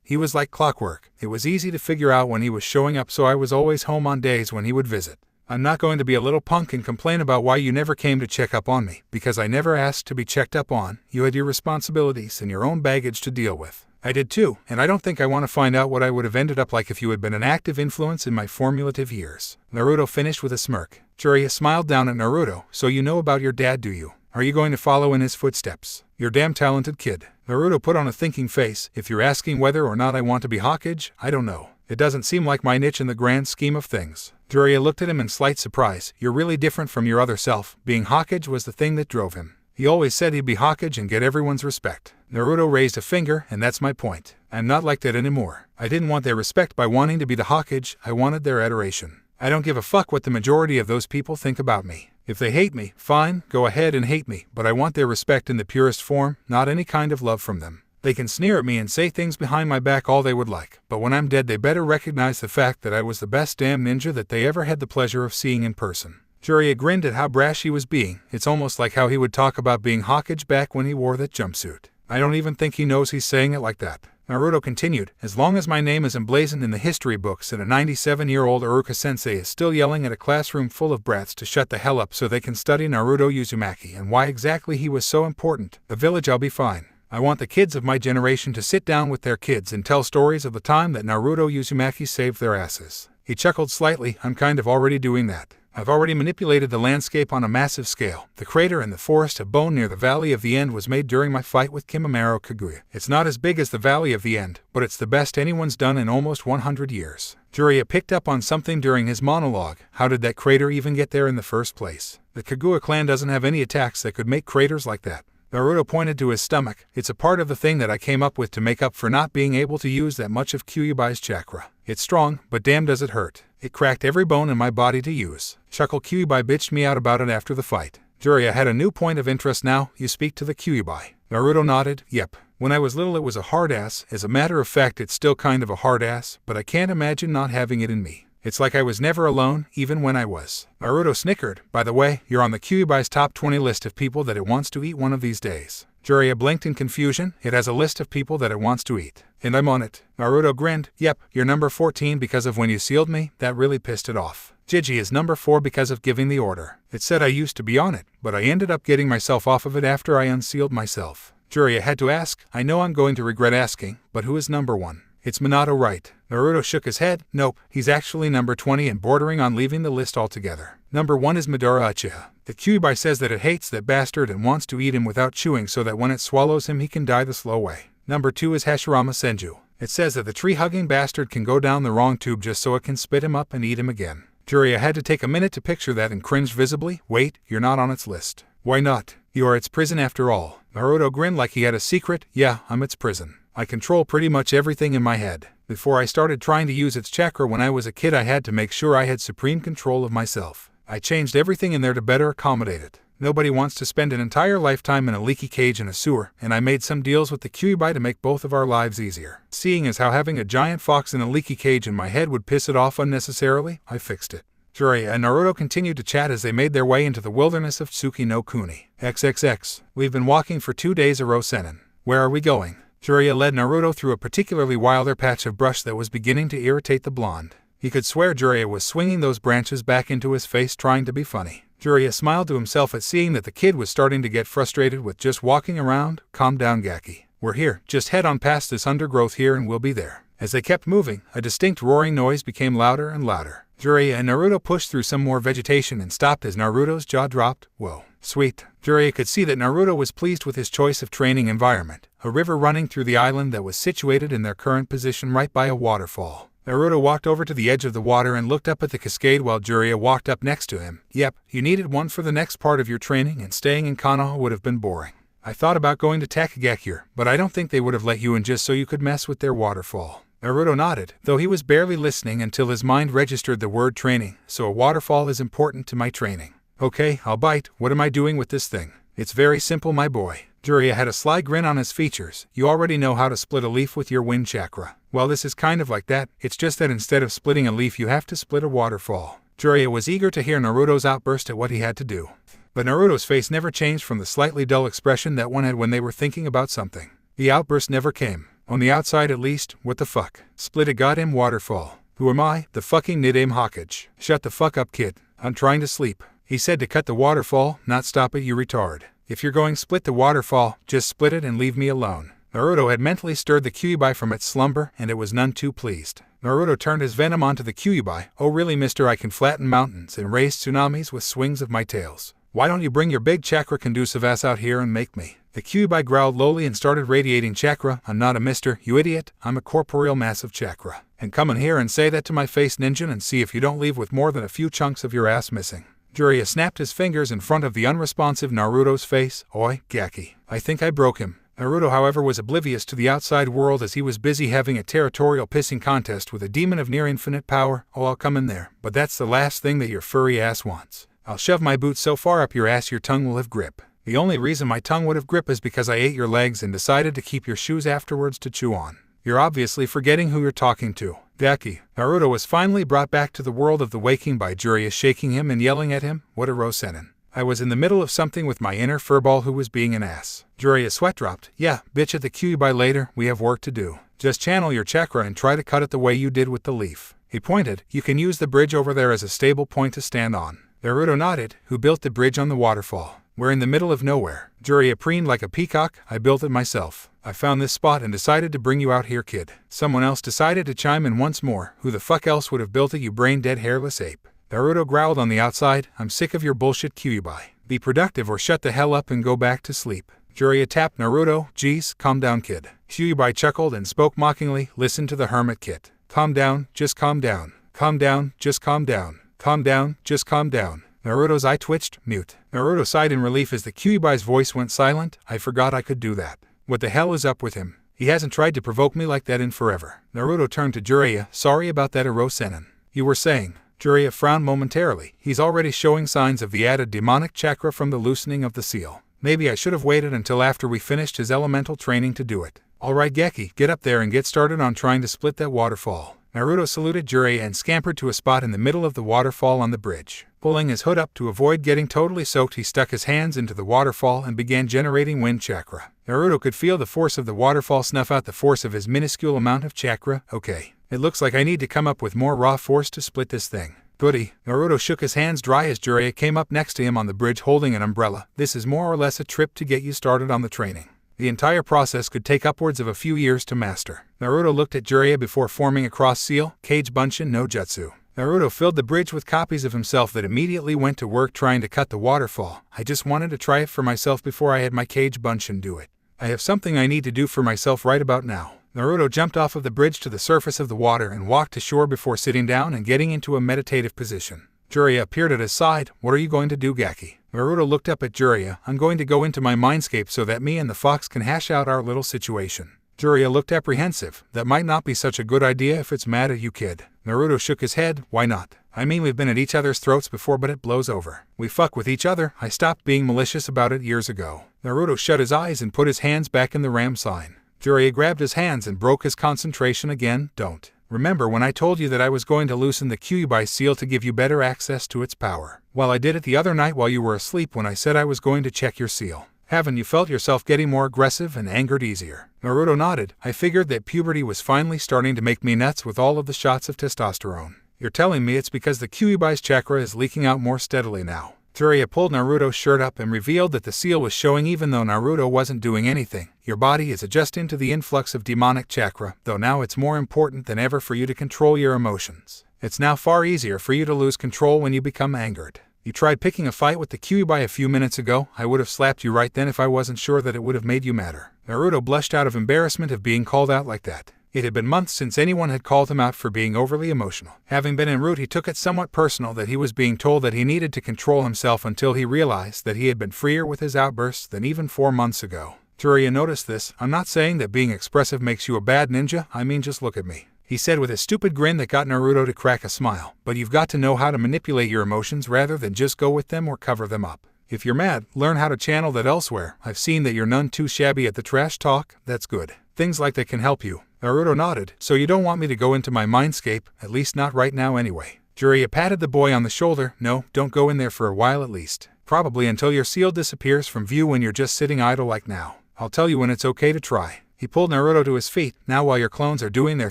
He was like clockwork. It was easy to figure out when he was showing up, so I was always home on days when he would visit. I'm not going to be a little punk and complain about why you never came to check up on me, because I never asked to be checked up on. You had your responsibilities and your own baggage to deal with. I did too, and I don't think I want to find out what I would have ended up like if you had been an active influence in my formative years. Naruto finished with a smirk. Jiraiya smiled down at Naruto. So you know about your dad, do you? Are you going to follow in his footsteps? You're damn talented kid. Naruto put on a thinking face. If you're asking whether or not I want to be Hokage, I don't know. It doesn't seem like my niche in the grand scheme of things. Jiraiya looked at him in slight surprise. You're really different from your other self. Being Hokage was the thing that drove him. He always said he'd be Hokage and get everyone's respect. Naruto raised a finger, and that's my point. I'm not like that anymore. I didn't want their respect by wanting to be the Hokage, I wanted their adoration. I don't give a fuck what the majority of those people think about me. If they hate me, fine, go ahead and hate me, but I want their respect in the purest form, not any kind of love from them. They can sneer at me and say things behind my back all they would like, but when I'm dead they better recognize the fact that I was the best damn ninja that they ever had the pleasure of seeing in person. Jiraiya grinned at how brash he was being. It's almost like how he would talk about being Hokage back when he wore that jumpsuit. I don't even think he knows he's saying it like that. Naruto continued, as long as my name is emblazoned in the history books and a 97-year-old Iruka-sensei is still yelling at a classroom full of brats to shut the hell up so they can study Naruto Uzumaki and why exactly he was so important, the village, I'll be fine. I want the kids of my generation to sit down with their kids and tell stories of the time that Naruto Uzumaki saved their asses. He chuckled slightly. I'm kind of already doing that. I've already manipulated the landscape on a massive scale. The crater in the forest of bone near the Valley of the End was made during my fight with Kimimaro Kaguya. It's not as big as the Valley of the End, but it's the best anyone's done in almost 100 years. Jiraiya picked up on something during his monologue. How did that crater even get there in the first place? The Kaguya clan doesn't have any attacks that could make craters like that. Naruto pointed to his stomach. It's a part of the thing that I came up with to make up for not being able to use that much of Kyuubi's chakra. It's strong, but damn does it hurt. It cracked every bone in my body to use. Chuckle Kyuubi bitched me out about it after the fight. Jiraiya had a new point of interest now. You speak to the Kyuubi. Naruto nodded. Yep. When I was little it was a hard ass. As a matter of fact it's still kind of a hard ass, but I can't imagine not having it in me. It's like I was never alone, even when I was. Naruto snickered. By the way, you're on the Kyuubi's top 20 list of people that it wants to eat one of these days. Jiraiya blinked in confusion. It has a list of people that it wants to eat. And I'm on it. Naruto grinned. Yep, you're number 14 because of when you sealed me. That really pissed it off. Jiji is number 4 because of giving the order. It said I used to be on it, but I ended up getting myself off of it after I unsealed myself. Jiraiya had to ask. I know I'm going to regret asking, but who is number 1? It's Minato, right? Naruto shook his head. Nope, he's actually number 20 and bordering on leaving the list altogether. Number 1 is Madara Uchiha. The Kyuubi says that it hates that bastard and wants to eat him without chewing so that when it swallows him he can die the slow way. Number 2 is Hashirama Senju. It says that the tree-hugging bastard can go down the wrong tube just so it can spit him up and eat him again. Jiraiya had to take a minute to picture that and cringed visibly. Wait, you're not on its list. Why not? You are its prison after all. Naruto grinned like he had a secret. Yeah, I'm its prison. I control pretty much everything in my head. Before I started trying to use its chakra when I was a kid I had to make sure I had supreme control of myself. I changed everything in there to better accommodate it. Nobody wants to spend an entire lifetime in a leaky cage in a sewer, and I made some deals with the Kyuubi to make both of our lives easier. Seeing as how having a giant fox in a leaky cage in my head would piss it off unnecessarily, I fixed it. Jiraiya and Naruto continued to chat as they made their way into the wilderness of Tsuki no Kuni. XXX. We've been walking for 2 days, Aro-senin. Where are we going? Jiraiya led Naruto through a particularly wilder patch of brush that was beginning to irritate the blonde. He could swear Jiraiya was swinging those branches back into his face trying to be funny. Jiraiya smiled to himself at seeing that the kid was starting to get frustrated with just walking around. Calm down, Gaki. We're here. Just head on past this undergrowth here and we'll be there. As they kept moving, a distinct roaring noise became louder and louder. Jiraiya and Naruto pushed through some more vegetation and stopped as Naruto's jaw dropped. Whoa. Sweet. Jiraiya could see that Naruto was pleased with his choice of training environment, a river running through the island that was situated in their current position right by a waterfall. Naruto walked over to the edge of the water and looked up at the cascade while Jiraiya walked up next to him. Yep, you needed one for the next part of your training and staying in Konoha would have been boring. I thought about going to Takagakure, but I don't think they would have let you in just so you could mess with their waterfall. Naruto nodded, though he was barely listening until his mind registered the word training, so a waterfall is important to my training. Okay, I'll bite. What am I doing with this thing? It's very simple, my boy. Jiraiya had a sly grin on his features. You already know how to split a leaf with your wind chakra. Well, this is kind of like that. It's just that instead of splitting a leaf you have to split a waterfall. Jiraiya was eager to hear Naruto's outburst at what he had to do. But Naruto's face never changed from the slightly dull expression that one had when they were thinking about something. The outburst never came. On the outside at least. What the fuck? Split a goddamn waterfall. Who am I? The fucking Nidame Hokage. Shut the fuck up, kid. I'm trying to sleep. He said to cut the waterfall, not stop it, you retard. If you're going to split the waterfall, just split it and leave me alone. Naruto had mentally stirred the Kyuubi from its slumber, and it was none too pleased. Naruto turned his venom onto the Kyuubi. Oh really, mister, I can flatten mountains and raise tsunamis with swings of my tails. Why don't you bring your big chakra-conducive ass out here and make me? The Kyuubi growled lowly and started radiating chakra. I'm not a mister, you idiot. I'm a corporeal mass of chakra. And come in here and say that to my face, ninja, and see if you don't leave with more than a few chunks of your ass missing. Jiraiya snapped his fingers in front of the unresponsive Naruto's face. Oi, Gaki. I think I broke him. Naruto, however, was oblivious to the outside world as he was busy having a territorial pissing contest with a demon of near infinite power. Oh, I'll come in there. But that's the last thing that your furry ass wants. I'll shove my boot so far up your ass your tongue will have grip. The only reason my tongue would have grip is because I ate your legs and decided to keep your shoes afterwards to chew on. You're obviously forgetting who you're talking to. Gaki. Naruto was finally brought back to the world of the waking by Jiraiya shaking him and yelling at him. What a Rosenin. I was in the middle of something with my inner furball who was being an ass. Jiraiya's sweat dropped. Yeah, bitch, at the Kyuubi later, we have work to do. Just channel your chakra and try to cut it the way you did with the leaf. He pointed. You can use the bridge over there as a stable point to stand on. Naruto nodded. Who built the bridge on the waterfall? We're in the middle of nowhere. Jiraiya preened like a peacock. I built it myself. I found this spot and decided to bring you out here, kid. Someone else decided to chime in once more. Who the fuck else would have built it, you brain-dead hairless ape? Naruto growled on the outside. I'm sick of your bullshit, Kyuubi. Be productive or shut the hell up and go back to sleep. Jiraiya tapped Naruto. Geez, calm down, kid. Kyuubi chuckled and spoke mockingly. Listen to the hermit kid. Calm down, just calm down. Calm down, just calm down. Calm down, just calm down. Naruto's eye twitched. Mute. Naruto sighed in relief as the Kyuubi's voice went silent. I forgot I could do that. What the hell is up with him? He hasn't tried to provoke me like that in forever. Naruto turned to Jiraiya. Sorry about that, Ero-senin. You were saying. Jiraiya frowned momentarily. He's already showing signs of the added demonic chakra from the loosening of the seal. Maybe I should have waited until after we finished his elemental training to do it. Alright, Geki, get up there and get started on trying to split that waterfall. Naruto saluted Jiraiya and scampered to a spot in the middle of the waterfall on the bridge. Pulling his hood up to avoid getting totally soaked, he stuck his hands into the waterfall and began generating wind chakra. Naruto could feel the force of the waterfall snuff out the force of his minuscule amount of chakra. Okay. It looks like I need to come up with more raw force to split this thing. Goody. Naruto shook his hands dry as Jiraiya came up next to him on the bridge holding an umbrella. This is more or less a trip to get you started on the training. The entire process could take upwards of a few years to master. Naruto looked at Jiraiya before forming a cross seal, Kage Bunshin no Jutsu. Naruto filled the bridge with copies of himself that immediately went to work trying to cut the waterfall. I just wanted to try it for myself before I had my Kage Bunshin do it. I have something I need to do for myself right about now. Naruto jumped off of the bridge to the surface of the water and walked to shore before sitting down and getting into a meditative position. Jiraiya appeared at his side. What are you going to do, Gaki? Naruto looked up at Jiraiya. I'm going to go into my mindscape so that me and the fox can hash out our little situation. Jiraiya looked apprehensive. That might not be such a good idea if it's mad at you, kid. Naruto shook his head. Why not? I mean, we've been at each other's throats before, but it blows over. We fuck with each other. I stopped being malicious about it years ago. Naruto shut his eyes and put his hands back in the ram sign. Jiraiya grabbed his hands and broke his concentration again. Don't. Remember when I told you that I was going to loosen the Kyuubi seal to give you better access to its power? Well, I did it the other night while you were asleep when I said I was going to check your seal. Haven't you felt yourself getting more aggressive and angered easier? Naruto nodded. I figured that puberty was finally starting to make me nuts with all of the shots of testosterone. You're telling me it's because the Kyuubi's chakra is leaking out more steadily now. Jiraiya pulled Naruto's shirt up and revealed that the seal was showing even though Naruto wasn't doing anything. Your body is adjusting to the influx of demonic chakra, though now it's more important than ever for you to control your emotions. It's now far easier for you to lose control when you become angered. You tried picking a fight with the Kyuubi a few minutes ago. I would have slapped you right then if I wasn't sure that it would have made you madder. Naruto blushed out of embarrassment of being called out like that. It had been months since anyone had called him out for being overly emotional. Having been en route, he took it somewhat personal that he was being told that he needed to control himself until he realized that he had been freer with his outbursts than even 4 months ago. Jiraiya noticed this. I'm not saying that being expressive makes you a bad ninja, I mean just look at me. he said with a stupid grin that got Naruto to crack a smile. But you've got to know how to manipulate your emotions rather than just go with them or cover them up. If you're mad, learn how to channel that elsewhere. I've seen that you're none too shabby at the trash talk. That's good. Things like that can help you. Naruto nodded. So you don't want me to go into my mindscape, at least not right now anyway. Jiraiya patted the boy on the shoulder. No, don't go in there for a while at least. Probably until your seal disappears from view when you're just sitting idle like now. I'll tell you when it's okay to try. He pulled Naruto to his feet. Now while your clones are doing their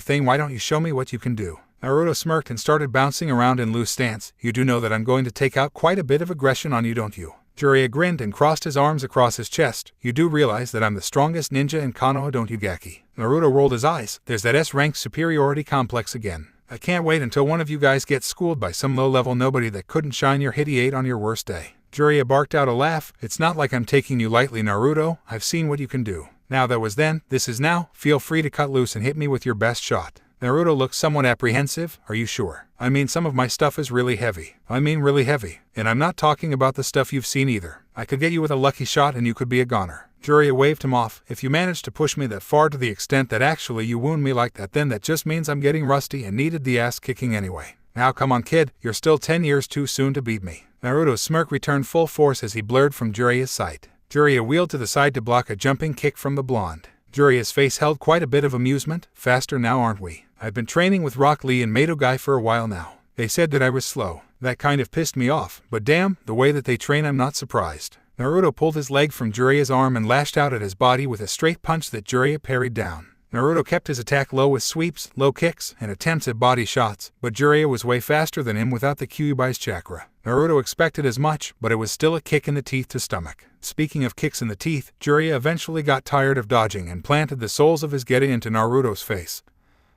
thing, why don't you show me what you can do? Naruto smirked and started bouncing around in loose stance. You do know that I'm going to take out quite a bit of aggression on you, don't you? Jiraiya grinned and crossed his arms across his chest. You do realize that I'm the strongest ninja in Konoha, don't you, Gaki? Naruto rolled his eyes. There's that S-rank superiority complex again. I can't wait until one of you guys gets schooled by some low-level nobody that couldn't shine your hitty 8 on your worst day. Jiraiya barked out a laugh. It's not like I'm taking you lightly, Naruto. I've seen what you can do. Now that was then, this is now. Feel free to cut loose and hit me with your best shot. Naruto looked somewhat apprehensive. Are you sure? I mean, some of my stuff is really heavy. I mean really heavy. And I'm not talking about the stuff you've seen either. I could get you with a lucky shot and you could be a goner. Jiraiya waved him off. If you manage to push me that far to the extent that actually you wound me like that, then that just means I'm getting rusty and needed the ass kicking anyway. Now come on, kid. You're still 10 years too soon to beat me. Naruto's smirk returned full force as he blurred from Jiraiya's sight. Jiraiya wheeled to the side to block a jumping kick from the blonde. Jiraiya's face held quite a bit of amusement. Faster now, aren't we? I've been training with Rock Lee and Mato Guy for a while now. They said that I was slow. That kind of pissed me off, but damn, the way that they train, I'm not surprised. Naruto pulled his leg from Jiraiya's arm and lashed out at his body with a straight punch that Jiraiya parried down. Naruto kept his attack low with sweeps, low kicks, and attempts at body shots, but Jiraiya was way faster than him without the Kyuubi's chakra. Naruto expected as much, but it was still a kick in the teeth to stomach. Speaking of kicks in the teeth, Jiraiya eventually got tired of dodging and planted the soles of his geta into Naruto's face,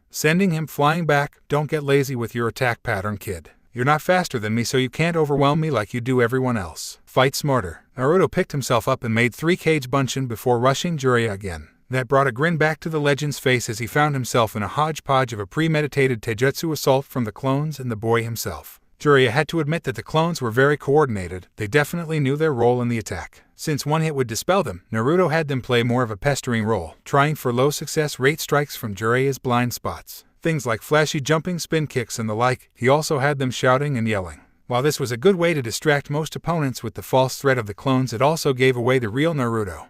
sending him flying back. Don't get lazy with your attack pattern, kid. You're not faster than me, so you can't overwhelm me like you do everyone else. Fight smarter. Naruto picked himself up and made 3 cage bunshin before rushing Jiraiya again. That brought a grin back to the legend's face as he found himself in a hodgepodge of a premeditated taijutsu assault from the clones and the boy himself. Jiraiya had to admit that the clones were very coordinated. They definitely knew their role in the attack. Since one hit would dispel them, Naruto had them play more of a pestering role, trying for low success rate strikes from Jiraiya's blind spots. Things like flashy jumping spin kicks and the like. He also had them shouting and yelling. While this was a good way to distract most opponents with the false threat of the clones, it also gave away the real Naruto,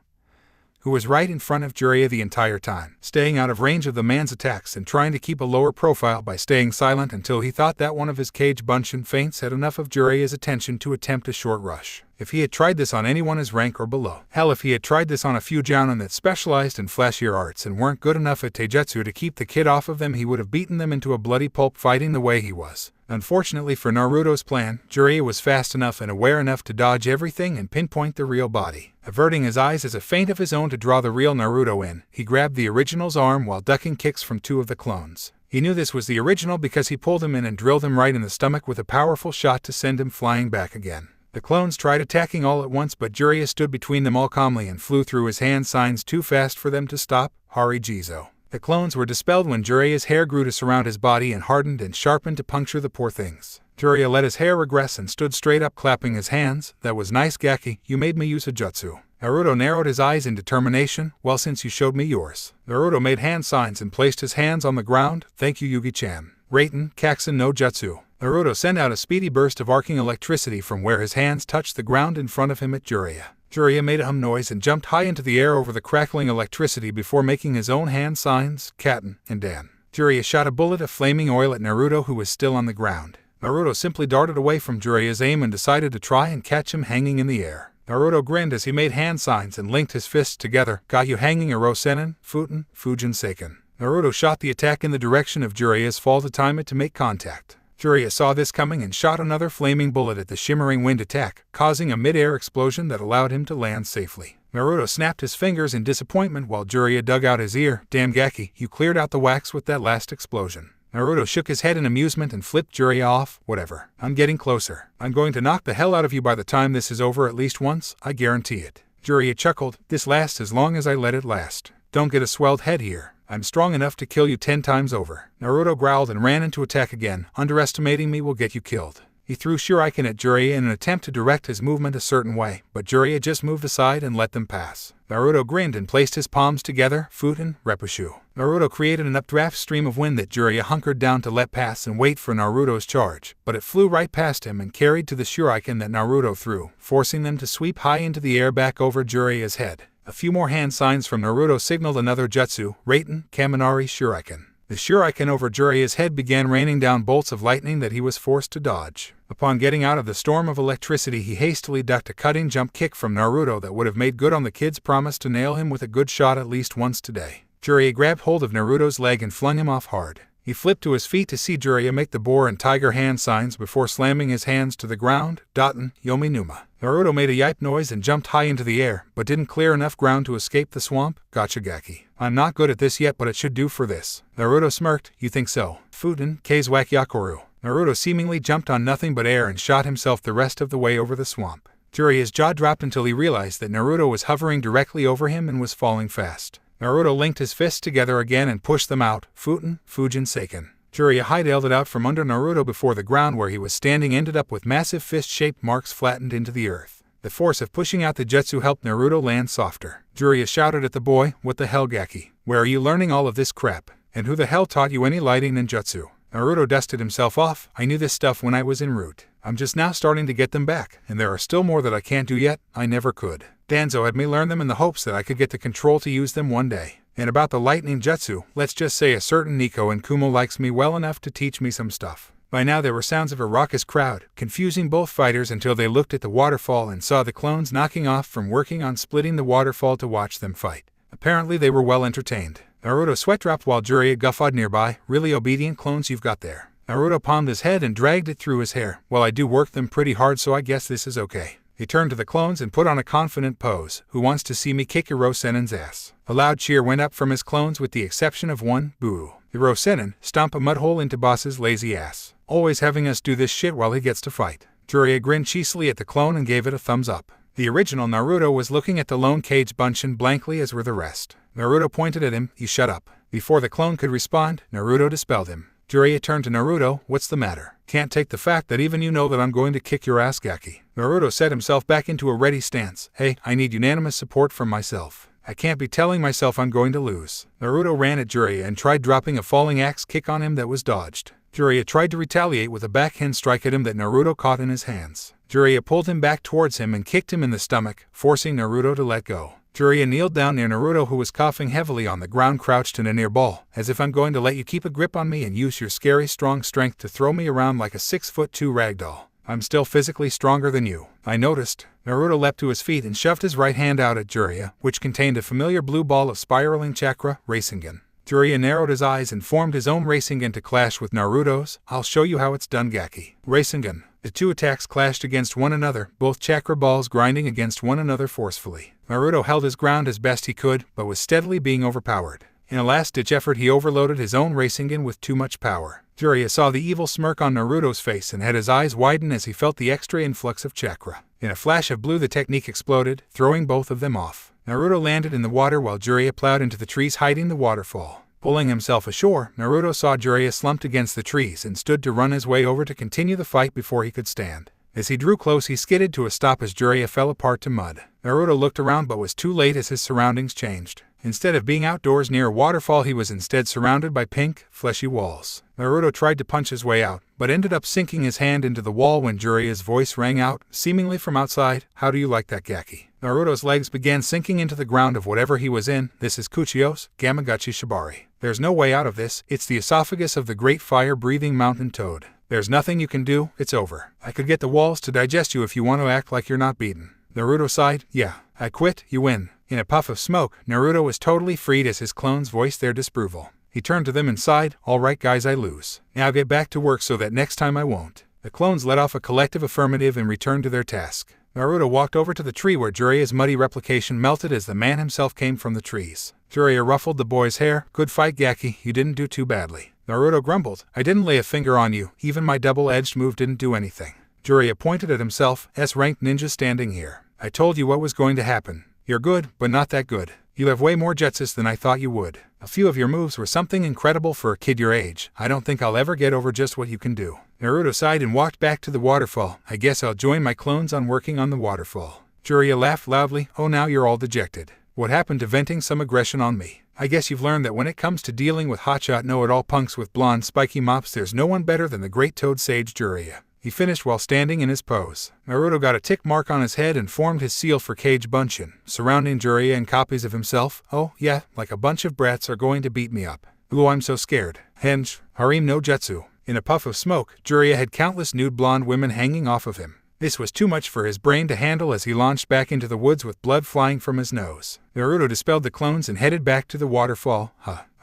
who was right in front of Jiraiya the entire time, staying out of range of the man's attacks and trying to keep a lower profile by staying silent until he thought that one of his cage bunshin feints had enough of Jiraiya's attention to attempt a short rush. If he had tried this on anyone his rank or below, hell, if he had tried this on a few jounin that specialized in flashier arts and weren't good enough at taijutsu to keep the kid off of them, he would have beaten them into a bloody pulp fighting the way he was. Unfortunately for Naruto's plan, Jiraiya was fast enough and aware enough to dodge everything and pinpoint the real body. Averting his eyes as a feint of his own to draw the real Naruto in, he grabbed the original's arm while ducking kicks from 2 of the clones. He knew this was the original because he pulled him in and drilled him right in the stomach with a powerful shot to send him flying back again. The clones tried attacking all at once, but Jiraiya stood between them all calmly and flew through his hand signs too fast for them to stop. Hari Jizo. The clones were dispelled when Jiraiya's hair grew to surround his body and hardened and sharpened to puncture the poor things. Jiraiya let his hair regress and stood straight up, clapping his hands. That was nice, Gaki. You made me use a jutsu. Naruto narrowed his eyes in determination. Well, since you showed me yours. Naruto made hand signs and placed his hands on the ground. Thank you, Yugi-chan. Raiten, Kaksen no Jutsu. Naruto sent out a speedy burst of arcing electricity from where his hands touched the ground in front of him at Jiraiya. Jiraiya made a hum noise and jumped high into the air over the crackling electricity before making his own hand signs, Katen, and Dan. Jiraiya shot a bullet of flaming oil at Naruto, who was still on the ground. Naruto simply darted away from Jiraiya's aim and decided to try and catch him hanging in the air. Naruto grinned as he made hand signs and linked his fists together. Got you hanging, Aro Senin, Futen, Fujin Seiken. Naruto shot the attack in the direction of Jiraiya's fall to time it to make contact. Jiraiya saw this coming and shot another flaming bullet at the shimmering wind attack, causing a mid-air explosion that allowed him to land safely. Naruto snapped his fingers in disappointment while Jiraiya dug out his ear. Damn, Gaki, you cleared out the wax with that last explosion. Naruto shook his head in amusement and flipped Jiraiya off. Whatever. I'm getting closer. I'm going to knock the hell out of you by the time this is over at least once, I guarantee it. Jiraiya chuckled. This lasts as long as I let it last. Don't get a swelled head here. I'm strong enough to kill you 10 times over. Naruto growled and ran into attack again. Underestimating me will get you killed. He threw Shuriken at Jiraiya in an attempt to direct his movement a certain way, but Jiraiya just moved aside and let them pass. Naruto grinned and placed his palms together. Futen, Repushu. Naruto created an updraft stream of wind that Jiraiya hunkered down to let pass and wait for Naruto's charge, but it flew right past him and carried to the shuriken that Naruto threw, forcing them to sweep high into the air back over Jiraiya's head. A few more hand signs from Naruto signaled another jutsu, Raiten, Kaminari Shuriken. The shuriken over Jiraiya's head began raining down bolts of lightning that he was forced to dodge. Upon getting out of the storm of electricity, he hastily ducked a cutting jump kick from Naruto that would have made good on the kid's promise to nail him with a good shot at least once today. Jiraiya grabbed hold of Naruto's leg and flung him off hard. He flipped to his feet to see Jiraiya make the boar and tiger hand signs before slamming his hands to the ground. Daten, Yomi Numa. Naruto made a yipe noise and jumped high into the air, but didn't clear enough ground to escape the swamp. Gachagaki. I'm not good at this yet, but it should do for this. Naruto smirked. You think so? Futen, Keizwak Yakoru. Naruto seemingly jumped on nothing but air and shot himself the rest of the way over the swamp. Jiraiya's jaw dropped until he realized that Naruto was hovering directly over him and was falling fast. Naruto linked his fists together again and pushed them out. Futen, Fujin Seiken. Jiraiya hightailed it out from under Naruto before the ground where he was standing ended up with massive fist-shaped marks flattened into the earth. The force of pushing out the jutsu helped Naruto land softer. Jiraiya shouted at the boy, what the hell, Gaki? Where are you learning all of this crap? And who the hell taught you any lighting ninjutsu? Naruto dusted himself off. I knew this stuff when I was en route. I'm just now starting to get them back, and there are still more that I can't do yet. I never could. Danzo had me learn them in the hopes that I could get the control to use them one day. And about the lightning jutsu, let's just say a certain Nico and Kumo likes me well enough to teach me some stuff. By now there were sounds of a raucous crowd, confusing both fighters until they looked at the waterfall and saw the clones knocking off from working on splitting the waterfall to watch them fight. Apparently they were well entertained. Naruto sweat dropped while Jiraiya guffawed nearby. Really obedient clones you've got there. Naruto palmed his head and dragged it through his hair. Well, I do work them pretty hard, so I guess this is okay. He turned to the clones and put on a confident pose. Who wants to see me kick Hirosenen's ass? A loud cheer went up from his clones with the exception of one, boo. Hirosenen, stomp a mudhole into boss's lazy ass. Always having us do this shit while he gets to fight. Jiraiya grinned cheesily at the clone and gave it a thumbs up. The original Naruto was looking at the lone cage Bunshin blankly as were the rest. Naruto pointed at him. You shut up. Before the clone could respond, Naruto dispelled him. Jiraiya turned to Naruto. What's the matter? Can't take the fact that even you know that I'm going to kick your ass, Gaki. Naruto set himself back into a ready stance. Hey, I need unanimous support from myself. I can't be telling myself I'm going to lose. Naruto ran at Jiraiya and tried dropping a falling axe kick on him that was dodged. Jiraiya tried to retaliate with a backhand strike at him that Naruto caught in his hands. Jiraiya pulled him back towards him and kicked him in the stomach, forcing Naruto to let go. Jiraiya kneeled down near Naruto, who was coughing heavily on the ground, crouched in a near ball. As if I'm going to let you keep a grip on me and use your scary strong strength to throw me around like a 6'2" ragdoll. I'm still physically stronger than you. I noticed. Naruto leapt to his feet and shoved his right hand out at Jiraiya, which contained a familiar blue ball of spiraling chakra, Rasengan. Jiraiya narrowed his eyes and formed his own Rasengan to clash with Naruto's. I'll show you how it's done, Gaki. Rasengan. The two attacks clashed against one another, both chakra balls grinding against one another forcefully. Naruto held his ground as best he could, but was steadily being overpowered. In a last-ditch effort, he overloaded his own Rasengan with too much power. Jiraiya saw the evil smirk on Naruto's face and had his eyes widen as he felt the extra influx of chakra. In a flash of blue, the technique exploded, throwing both of them off. Naruto landed in the water while Jiraiya plowed into the trees hiding the waterfall. Pulling himself ashore, Naruto saw Jiraiya slumped against the trees and stood to run his way over to continue the fight before he could stand. As he drew close, he skidded to a stop as Jiraiya fell apart to mud. Naruto looked around but was too late as his surroundings changed. Instead of being outdoors near a waterfall, he was instead surrounded by pink, fleshy walls. Naruto tried to punch his way out, but ended up sinking his hand into the wall when Jiraiya's voice rang out, seemingly from outside. How do you like that, Gaki? Naruto's legs began sinking into the ground of whatever he was in. This is Kuchios, Gamagachi Shibari. There's no way out of this. It's the esophagus of the great fire-breathing mountain toad. There's nothing you can do. It's over. I could get the walls to digest you if you want to act like you're not beaten. Naruto sighed. Yeah, I quit. You win. In a puff of smoke, Naruto was totally freed as his clones voiced their disapproval. He turned to them and sighed. All right, guys, I lose. Now get back to work so that next time I won't. The clones let off a collective affirmative and returned to their task. Naruto walked over to the tree where Jiraiya's muddy replication melted as the man himself came from the trees. Jiraiya ruffled the boy's hair. Good fight, Gaki. You didn't do too badly. Naruto grumbled. I didn't lay a finger on you. Even my double-edged move didn't do anything. Jiraiya pointed at himself. S-ranked ninja standing here. I told you what was going to happen. You're good, but not that good. You have way more jutsus than I thought you would. A few of your moves were something incredible for a kid your age. I don't think I'll ever get over just what you can do. Naruto sighed and walked back to the waterfall. I guess I'll join my clones on working on the waterfall. Jiraiya laughed loudly. Oh, now you're all dejected. What happened to venting some aggression on me? I guess you've learned that when it comes to dealing with hotshot know-it-all punks with blonde spiky mops, there's no one better than the great Toad Sage Jiraiya. He finished while standing in his pose. Naruto got a tick mark on his head and formed his seal for Kage Bunshin, surrounding Jiraiya and copies of himself. Oh, yeah, like a bunch of brats are going to beat me up. Ooh, I'm so scared. Henge, Harem no Jutsu. In a puff of smoke, Jiraiya had countless nude blonde women hanging off of him. This was too much for his brain to handle as he launched back into the woods with blood flying from his nose. Naruto dispelled the clones and headed back to the waterfall.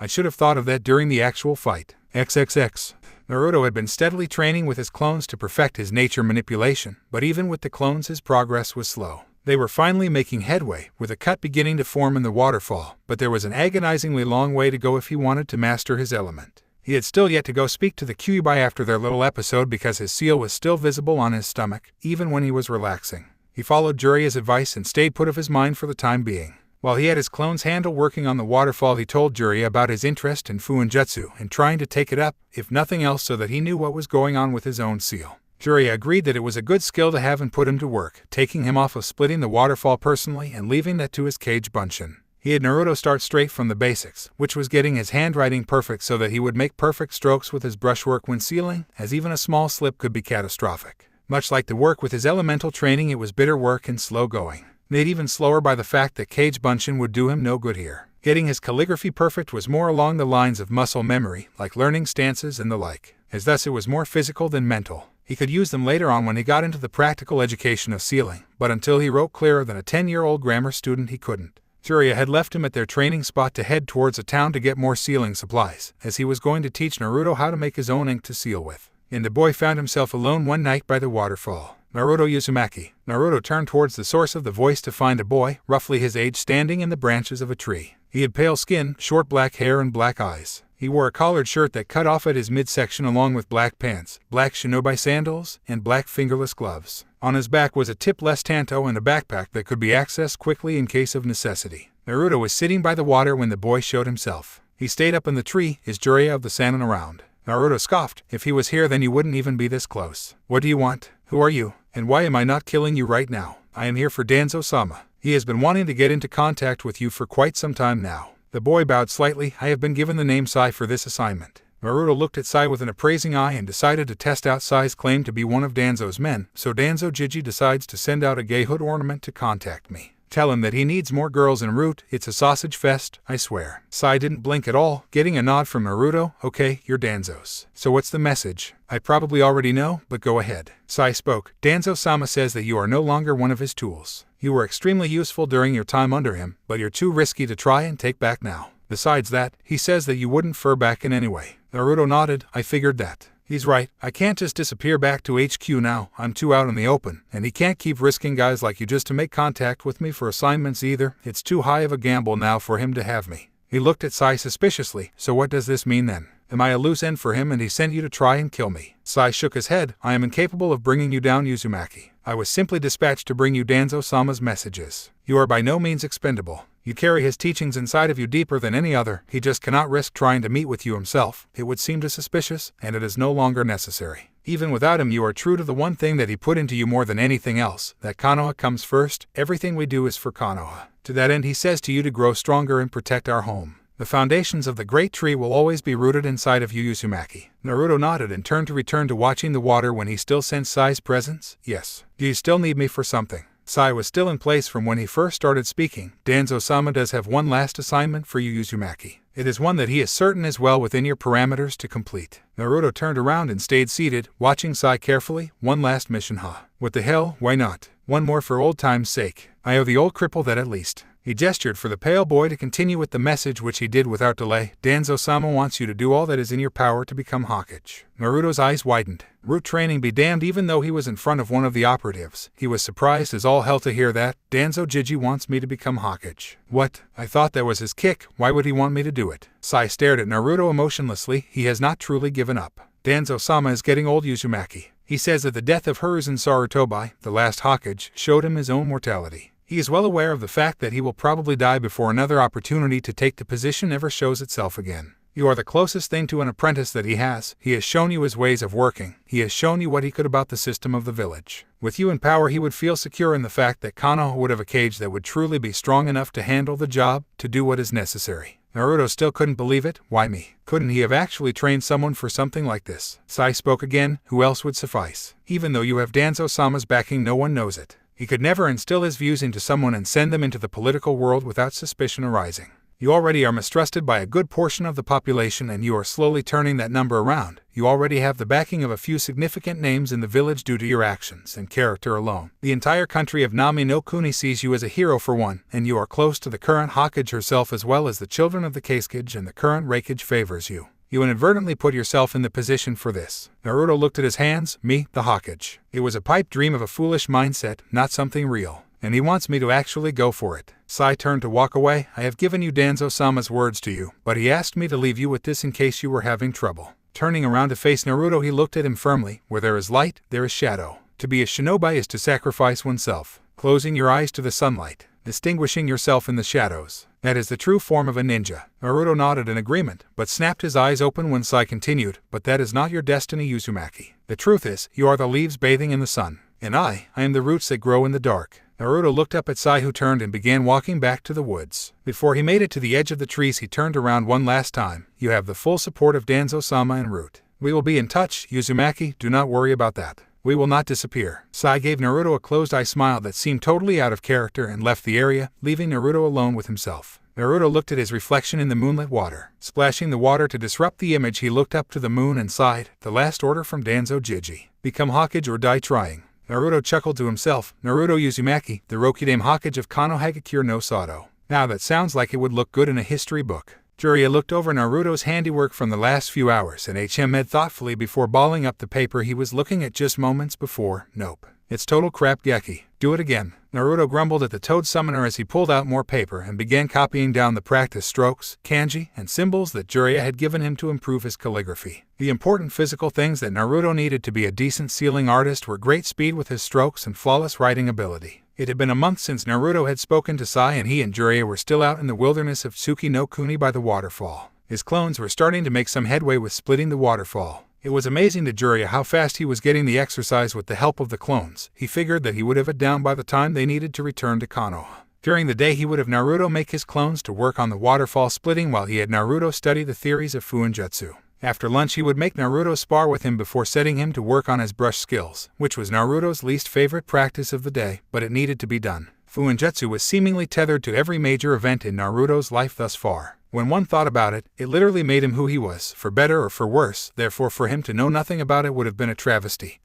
I should have thought of that during the actual fight. XXX. Naruto had been steadily training with his clones to perfect his nature manipulation, but even with the clones his progress was slow. They were finally making headway, with a cut beginning to form in the waterfall, but there was an agonizingly long way to go if he wanted to master his element. He had still yet to go speak to the Kyuubi after their little episode because his seal was still visible on his stomach, even when he was relaxing. He followed Jiraiya's advice and stayed put of his mind for the time being. While he had his clone's handle working on the waterfall, he told Jiraiya about his interest in Fuinjutsu and trying to take it up, if nothing else so that he knew what was going on with his own seal. Jiraiya agreed that it was a good skill to have and put him to work, taking him off of splitting the waterfall personally and leaving that to his Kage Bunshin. He had Naruto start straight from the basics, which was getting his handwriting perfect so that he would make perfect strokes with his brushwork when sealing, as even a small slip could be catastrophic. Much like the work with his elemental training, it was bitter work and slow going. Made even slower by the fact that Kage Bunshin would do him no good here. Getting his calligraphy perfect was more along the lines of muscle memory, like learning stances and the like, as thus it was more physical than mental. He could use them later on when he got into the practical education of sealing, but until he wrote clearer than a 10-year-old grammar student he couldn't. Jiraiya had left him at their training spot to head towards a town to get more sealing supplies, as he was going to teach Naruto how to make his own ink to seal with. And the boy found himself alone one night by the waterfall. Naruto Uzumaki. Naruto turned towards the source of the voice to find a boy, roughly his age, standing in the branches of a tree. He had pale skin, short black hair, and black eyes. He wore a collared shirt that cut off at his midsection along with black pants, black shinobi sandals, and black fingerless gloves. On his back was a tipless tanto and a backpack that could be accessed quickly in case of necessity. Naruto was sitting by the water when the boy showed himself. He stayed up in the tree, his Jiraiya of the Sannin around. Naruto scoffed. If he was here then you wouldn't even be this close. What do you want? Who are you? And why am I not killing you right now? I am here for Danzo-sama. He has been wanting to get into contact with you for quite some time now. The boy bowed slightly. I have been given the name Sai for this assignment. Naruto looked at Sai with an appraising eye and decided to test out Sai's claim to be one of Danzo's men, so Danzo Jiji decides to send out a gay hood ornament to contact me. Tell him that he needs more girls en route. It's a sausage fest, I swear. Sai didn't blink at all, getting a nod from Naruto. Okay, you're Danzo's. So what's the message? I probably already know, but go ahead. Sai spoke. Danzo-sama says that you are no longer one of his tools. You were extremely useful during your time under him, but you're too risky to try and take back now. Besides that, he says that you wouldn't fur back in anyway. Naruto nodded. I figured that. He's right. I can't just disappear back to HQ now. I'm too out in the open, and he can't keep risking guys like you just to make contact with me for assignments either. It's too high of a gamble now for him to have me. He looked at Sai suspiciously. So what does this mean then? Am I a loose end for him and he sent you to try and kill me? Sai shook his head. I am incapable of bringing you down, Uzumaki. I was simply dispatched to bring you Danzo-sama's messages. You are by no means expendable. You carry his teachings inside of you deeper than any other. He just cannot risk trying to meet with you himself. It would seem too suspicious, and it is no longer necessary. Even without him, you are true to the one thing that he put into you more than anything else, that Konoha comes first. Everything we do is for Konoha. To that end, he says to you to grow stronger and protect our home. The foundations of the great tree will always be rooted inside of you, Uzumaki. Naruto nodded and turned to return to watching the water when he still sensed Sai's presence. Yes. Do you still need me for something? Sai was still in place from when he first started speaking. Danzo-sama does have one last assignment for you, Uzumaki. It is one that he is certain is well within your parameters to complete. Naruto turned around and stayed seated, watching Sai carefully. One last mission, huh? What the hell, why not? One more for old time's sake. I owe the old cripple that at least. He gestured for the pale boy to continue with the message, which he did without delay. Danzo-sama wants you to do all that is in your power to become Hokage. Naruto's eyes widened. Root training be damned. Even though he was in front of one of the operatives, he was surprised as all hell to hear that. Danzo Jiji wants me to become Hokage. What? I thought that was his kick. Why would he want me to do it? Sai stared at Naruto emotionlessly. He has not truly given up. Danzo-sama is getting old, Uzumaki. He says that the death of Hiruzen Sarutobi, the last Hokage, showed him his own mortality. He is well aware of the fact that he will probably die before another opportunity to take the position ever shows itself again. You are the closest thing to an apprentice that he has. He has shown you his ways of working. He has shown you what he could about the system of the village. With you in power, he would feel secure in the fact that Konoha would have a cage that would truly be strong enough to handle the job, to do what is necessary. Naruto still couldn't believe it. Why me? Couldn't he have actually trained someone for something like this? Sai spoke again. Who else would suffice? Even though you have Danzo-sama's backing, no one knows it. He could never instill his views into someone and send them into the political world without suspicion arising. You already are mistrusted by a good portion of the population, and you are slowly turning that number around. You already have the backing of a few significant names in the village due to your actions and character alone. The entire country of Nami no Kuni sees you as a hero for one, and you are close to the current Hokage herself as well as the children of the Kasage, and the current Raikage favors you. You inadvertently put yourself in the position for this. Naruto looked at his hands. Me, the Hokage. It was a pipe dream of a foolish mindset, not something real. And he wants me to actually go for it. Sai turned to walk away. I have given you Danzo-sama's words to you, but he asked me to leave you with this in case you were having trouble. Turning around to face Naruto, he looked at him firmly. Where there is light, there is shadow. To be a shinobi is to sacrifice oneself, closing your eyes to the sunlight, distinguishing yourself in the shadows. That is the true form of a ninja. Naruto nodded in agreement, but snapped his eyes open when Sai continued, but that is not your destiny, Uzumaki. The truth is, you are the leaves bathing in the sun, and I am the roots that grow in the dark. Naruto looked up at Sai, who turned and began walking back to the woods. Before he made it to the edge of the trees, he turned around one last time. You have the full support of Danzo-sama and Root. We will be in touch, Uzumaki, do not worry about that. We will not disappear. Sai gave Naruto a closed-eye smile that seemed totally out of character and left the area, leaving Naruto alone with himself. Naruto looked at his reflection in the moonlit water. Splashing the water to disrupt the image, he looked up to the moon and sighed. The last order from Danzo Jiji. Become Hokage or die trying. Naruto chuckled to himself. Naruto Uzumaki, the Rokidame Hokage of Konoha no Sato. Now that sounds like it would look good in a history book. Jiraiya looked over Naruto's handiwork from the last few hours and HM'd thoughtfully before balling up the paper he was looking at just moments before. Nope. It's total crap, Geki. Do it again. Naruto grumbled at the Toad Summoner as he pulled out more paper and began copying down the practice strokes, kanji, and symbols that Jiraiya had given him to improve his calligraphy. The important physical things that Naruto needed to be a decent sealing artist were great speed with his strokes and flawless writing ability. It had been a month since Naruto had spoken to Sai, and he and Jiraiya were still out in the wilderness of Tsuki no Kuni by the waterfall. His clones were starting to make some headway with splitting the waterfall. It was amazing to Jiraiya how fast he was getting the exercise with the help of the clones. He figured that he would have it down by the time they needed to return to Konoha. During the day, he would have Naruto make his clones to work on the waterfall splitting while he had Naruto study the theories of Fuinjutsu. After lunch, he would make Naruto spar with him before setting him to work on his brush skills, which was Naruto's least favorite practice of the day, but it needed to be done. Fuinjutsu was seemingly tethered to every major event in Naruto's life thus far. When one thought about it, it literally made him who he was, for better or for worse, therefore for him to know nothing about it would have been a travesty.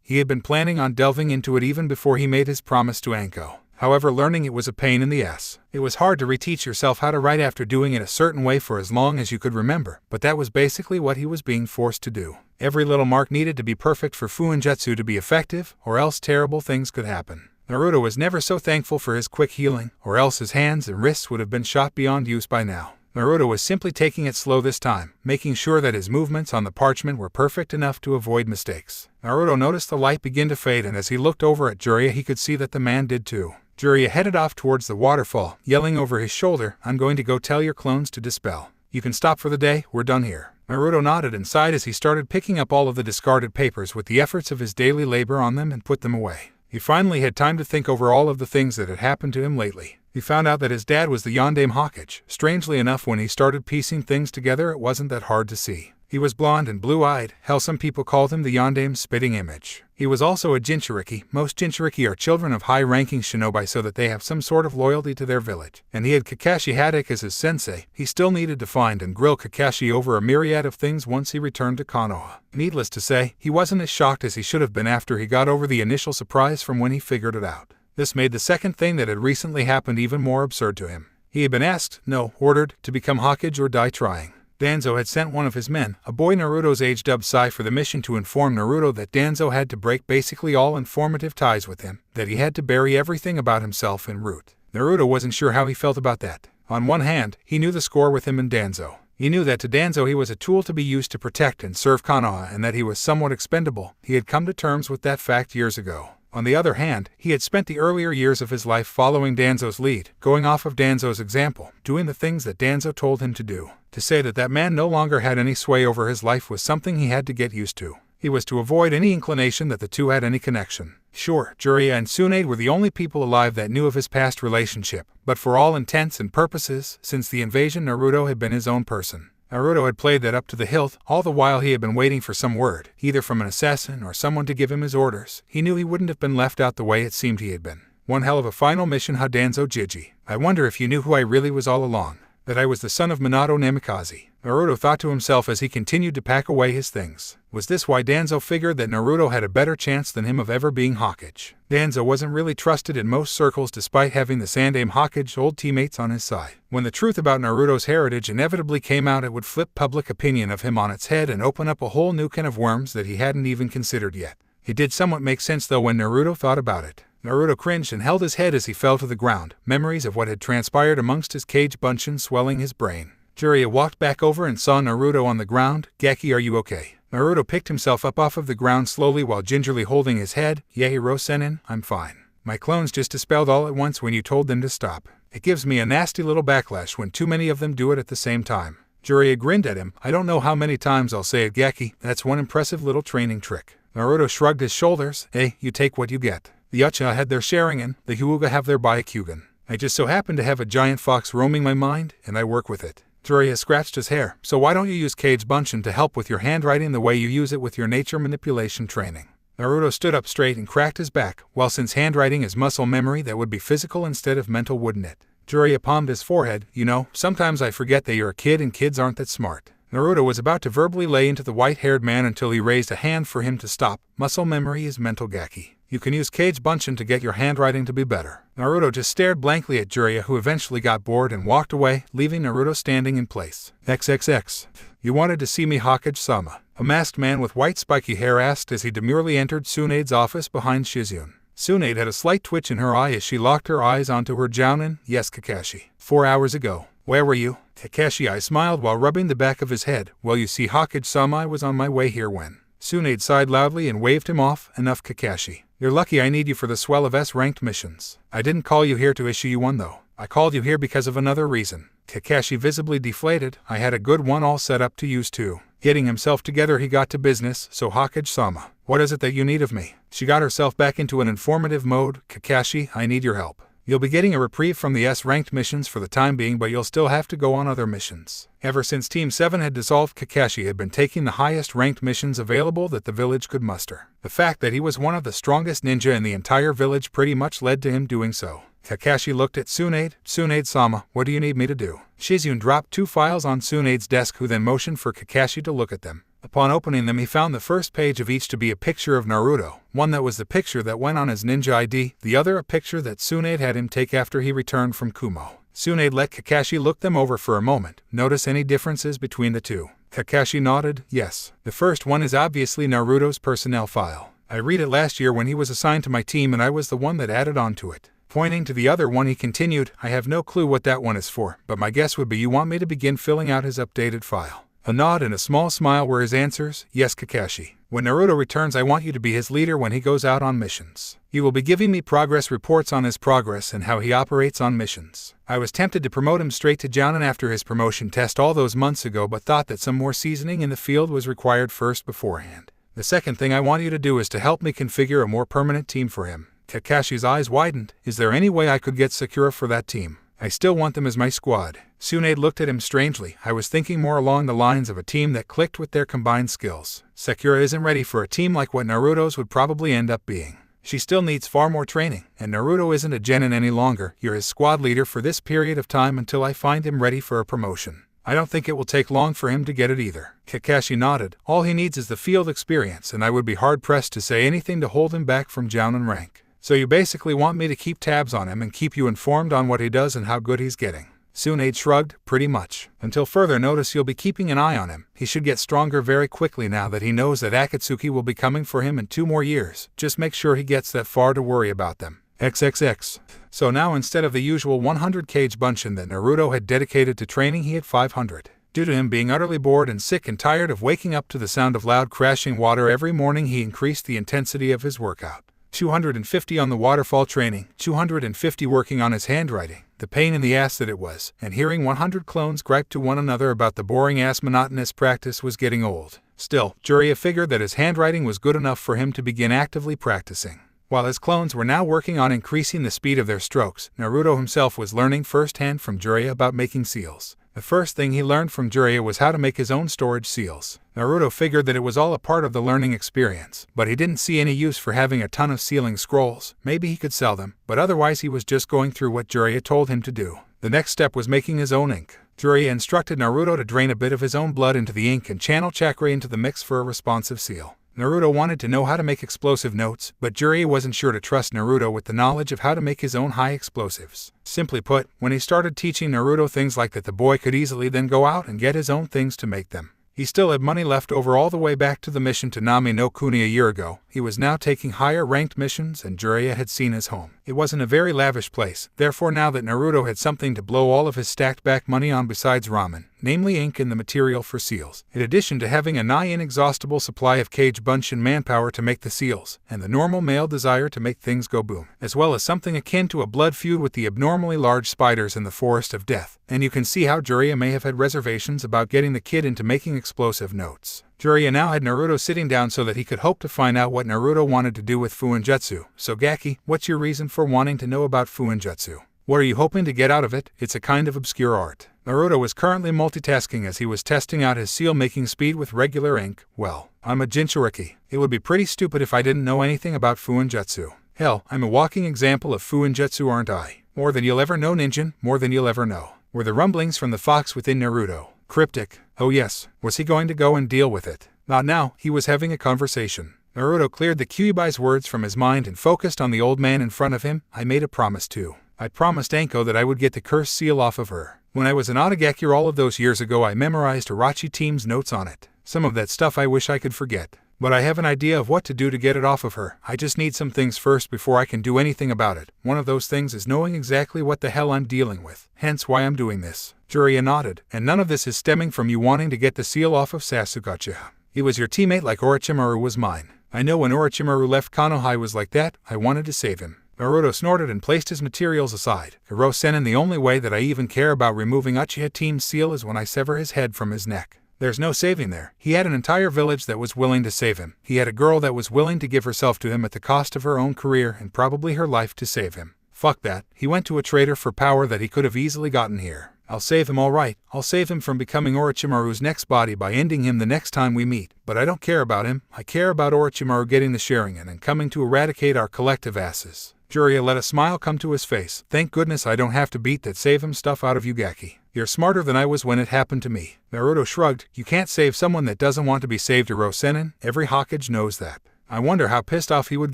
He had been planning on delving into it even before he made his promise to Anko. However, learning it was a pain in the ass. It was hard to reteach yourself how to write after doing it a certain way for as long as you could remember, but that was basically what he was being forced to do. Every little mark needed to be perfect for Fuinjutsu to be effective, or else terrible things could happen. Naruto was never so thankful for his quick healing, or else his hands and wrists would have been shot beyond use by now. Naruto was simply taking it slow this time, making sure that his movements on the parchment were perfect enough to avoid mistakes. Naruto noticed the light begin to fade, and as he looked over at Jiraiya, he could see that the man did too. Jiraiya headed off towards the waterfall, yelling over his shoulder, I'm going to go tell your clones to dispel. You can stop for the day, we're done here. Naruto nodded and sighed as he started picking up all of the discarded papers with the efforts of his daily labor on them and put them away. He finally had time to think over all of the things that had happened to him lately. He found out that his dad was the Yondaime Hokage. Strangely enough, when he started piecing things together, it wasn't that hard to see. He was blonde and blue-eyed. Hell, some people called him the Yondaime spitting image. He was also a Jinchuriki. Most Jinchuriki are children of high-ranking shinobi so that they have some sort of loyalty to their village. And he had Kakashi Haddock as his sensei. He still needed to find and grill Kakashi over a myriad of things once he returned to Konoha. Needless to say, he wasn't as shocked as he should have been after he got over the initial surprise from when he figured it out. This made the second thing that had recently happened even more absurd to him. He had been asked, no, ordered, to become Hokage or die trying. Danzo had sent one of his men, a boy Naruto's age dubbed Sai, for the mission to inform Naruto that Danzo had to break basically all informative ties with him, that he had to bury everything about himself in Root. Naruto wasn't sure how he felt about that. On one hand, he knew the score with him and Danzo. He knew that to Danzo he was a tool to be used to protect and serve Konoha, and that he was somewhat expendable. He had come to terms with that fact years ago. On the other hand, he had spent the earlier years of his life following Danzo's lead, going off of Danzo's example, doing the things that Danzo told him to do. To say that that man no longer had any sway over his life was something he had to get used to. He was to avoid any inclination that the two had any connection. Sure, Jiraiya and Tsunade were the only people alive that knew of his past relationship, but for all intents and purposes, since the invasion, Naruto had been his own person. Naruto had played that up to the hilt, all the while he had been waiting for some word, either from an assassin or someone to give him his orders. He knew he wouldn't have been left out the way it seemed he had been. One hell of a final mission, huh, Danzo Jiji? I wonder if you knew who I really was all along. That I was the son of Minato Namikaze. Naruto thought to himself as he continued to pack away his things. Was this why Danzo figured that Naruto had a better chance than him of ever being Hokage? Danzo wasn't really trusted in most circles despite having the Sandaime Hokage old teammates on his side. When the truth about Naruto's heritage inevitably came out, it would flip public opinion of him on its head and open up a whole new can of worms that he hadn't even considered yet. It did somewhat make sense though when Naruto thought about it. Naruto cringed and held his head as he fell to the ground, memories of what had transpired amongst his cage bunshin swelling his brain. Jiraiya walked back over and saw Naruto on the ground. Gaki, are you okay? Naruto picked himself up off of the ground slowly while gingerly holding his head. Yaihiro Sennin, I'm fine. My clones just dispelled all at once when you told them to stop. It gives me a nasty little backlash when too many of them do it at the same time. Jiraiya grinned at him. I don't know how many times I'll say it, Gaki. That's one impressive little training trick. Naruto shrugged his shoulders. Hey, you take what you get. The Uchiha had their Sharingan, the Hyuga have their Byakugan. I just so happen to have a giant fox roaming my mind, and I work with it. Jiraiya scratched his hair. So why don't you use Kage Bunshin to help with your handwriting the way you use it with your nature manipulation training? Naruto stood up straight and cracked his back. Well, since handwriting is muscle memory, that would be physical instead of mental, wouldn't it? Jiraiya palmed his forehead. You know, sometimes I forget that you're a kid and kids aren't that smart. Naruto was about to verbally lay into the white-haired man until he raised a hand for him to stop. Muscle memory is mental, Gaki. You can use Kage Bunshin to get your handwriting to be better. Naruto just stared blankly at Jiraiya, who eventually got bored and walked away, leaving Naruto standing in place. XXX. You wanted to see me, Hokage-sama? A masked man with white spiky hair asked as he demurely entered Tsunade's office behind Shizune. Tsunade had a slight twitch in her eye as she locked her eyes onto her jounin. Yes, Kakashi. 4 hours ago. Where were you? Kakashi smiled while rubbing the back of his head. Well, you see, Hokage-sama, I was on my way here when. Tsunade sighed loudly and waved him off. Enough, Kakashi. You're lucky I need you for the swell of S-ranked missions. I didn't call you here to issue you one though. I called you here because of another reason. Kakashi visibly deflated. I had a good one all set up to use too. Getting himself together, he got to business. So Hokage-sama, what is it that you need of me? She got herself back into an informative mode. Kakashi, I need your help. You'll be getting a reprieve from the S-ranked missions for the time being, but you'll still have to go on other missions. Ever since Team 7 had dissolved, Kakashi had been taking the highest ranked missions available that the village could muster. The fact that he was one of the strongest ninja in the entire village pretty much led to him doing so. Kakashi looked at Tsunade. Tsunade-sama, what do you need me to do? Shizune dropped 2 files on Tsunade's desk, who then motioned for Kakashi to look at them. Upon opening them, he found the first page of each to be a picture of Naruto, one that was the picture that went on his ninja ID, the other a picture that Tsunade had him take after he returned from Kumo. Tsunade let Kakashi look them over for a moment. Notice any differences between the two? Kakashi nodded. Yes. The first one is obviously Naruto's personnel file. I read it last year when he was assigned to my team and I was the one that added on to it. Pointing to the other one, he continued, I have no clue what that one is for, but my guess would be you want me to begin filling out his updated file. A nod and a small smile were his answers. Yes, Kakashi. When Naruto returns, I want you to be his leader when he goes out on missions. You will be giving me progress reports on his progress and how he operates on missions. I was tempted to promote him straight to jounin after his promotion test all those months ago, but thought that some more seasoning in the field was required first beforehand. The second thing I want you to do is to help me configure a more permanent team for him. Kakashi's eyes widened. Is there any way I could get Sakura for that team? I still want them as my squad. Tsunade looked at him strangely. I was thinking more along the lines of a team that clicked with their combined skills. Sakura isn't ready for a team like what Naruto's would probably end up being. She still needs far more training, and Naruto isn't a genin any longer. You're his squad leader for this period of time until I find him ready for a promotion. I don't think it will take long for him to get it either. Kakashi nodded. All he needs is the field experience, and I would be hard-pressed to say anything to hold him back from jounin rank. So you basically want me to keep tabs on him and keep you informed on what he does and how good he's getting. Tsunade shrugged. Pretty much. Until further notice, you'll be keeping an eye on him. He should get stronger very quickly now that he knows that Akatsuki will be coming for him in 2 more years. Just make sure he gets that far to worry about them. XXX. So now instead of the usual 100 Kage Bunshin that Naruto had dedicated to training, he had 500. Due to him being utterly bored and sick and tired of waking up to the sound of loud crashing water every morning, he increased the intensity of his workout. 250 on the waterfall training, 250 working on his handwriting, the pain in the ass that it was, and hearing 100 clones gripe to one another about the boring-ass monotonous practice was getting old. Still, Jiraiya figured that his handwriting was good enough for him to begin actively practicing. While his clones were now working on increasing the speed of their strokes, Naruto himself was learning firsthand from Jiraiya about making seals. The first thing he learned from Jiraiya was how to make his own storage seals. Naruto figured that it was all a part of the learning experience, but he didn't see any use for having a ton of sealing scrolls. Maybe he could sell them, but otherwise he was just going through what Jiraiya told him to do. The next step was making his own ink. Jiraiya instructed Naruto to drain a bit of his own blood into the ink and channel chakra into the mix for a responsive seal. Naruto wanted to know how to make explosive notes, but Jiraiya wasn't sure to trust Naruto with the knowledge of how to make his own high explosives. Simply put, when he started teaching Naruto things like that, the boy could easily then go out and get his own things to make them. He still had money left over all the way back to the mission to Nami no Kuni a year ago. He was now taking higher ranked missions, and Jiraiya had seen his home. It wasn't a very lavish place, therefore now that Naruto had something to blow all of his stacked back money on besides ramen, namely ink and the material for seals, in addition to having a nigh inexhaustible supply of cage bunshin manpower to make the seals, and the normal male desire to make things go boom, as well as something akin to a blood feud with the abnormally large spiders in the Forest of Death. And you can see how Jiraiya may have had reservations about getting the kid into making explosive notes. Jiraiya now had Naruto sitting down so that he could hope to find out what Naruto wanted to do with Fuinjutsu. So Gaki, what's your reason for wanting to know about Fuinjutsu? What are you hoping to get out of it? It's a kind of obscure art. Naruto was currently multitasking as he was testing out his seal-making speed with regular ink. Well, I'm a Jinchuriki. It would be pretty stupid if I didn't know anything about Fuinjutsu. Hell, I'm a walking example of Fuinjutsu, aren't I? More than you'll ever know, Ninjin, more than you'll ever know. Were the rumblings from the fox within Naruto cryptic? Oh yes. Was he going to go and deal with it? Not now, he was having a conversation. Naruto cleared the Kyubai's words from his mind and focused on the old man in front of him. I made a promise too. I promised Anko that I would get the cursed seal off of her. When I was an Onigakure all of those years ago, I memorized Orochi Team's notes on it. Some of that stuff I wish I could forget. But I have an idea of what to do to get it off of her. I just need some things first before I can do anything about it. One of those things is knowing exactly what the hell I'm dealing with. Hence why I'm doing this. Jiraiya nodded. And none of this is stemming from you wanting to get the seal off of Sasuke. He was your teammate like Orochimaru was mine. I know when Orochimaru left Konoha I was like that. I wanted to save him. Naruto snorted and placed his materials aside. Hiro Sennin, the only way that I even care about removing Uchiha Team's seal is when I sever his head from his neck. There's no saving there. He had an entire village that was willing to save him. He had a girl that was willing to give herself to him at the cost of her own career and probably her life to save him. Fuck that. He went to a traitor for power that he could have easily gotten here. I'll save him, alright. I'll save him from becoming Orochimaru's next body by ending him the next time we meet. But I don't care about him. I care about Orochimaru getting the Sharingan and coming to eradicate our collective asses. Jiraiya let a smile come to his face. Thank goodness I don't have to beat that save him stuff out of you, Gaki. You're smarter than I was when it happened to me. Naruto shrugged. You can't save someone that doesn't want to be saved, Hiro Sennin. Every Hokage knows that. I wonder how pissed off he would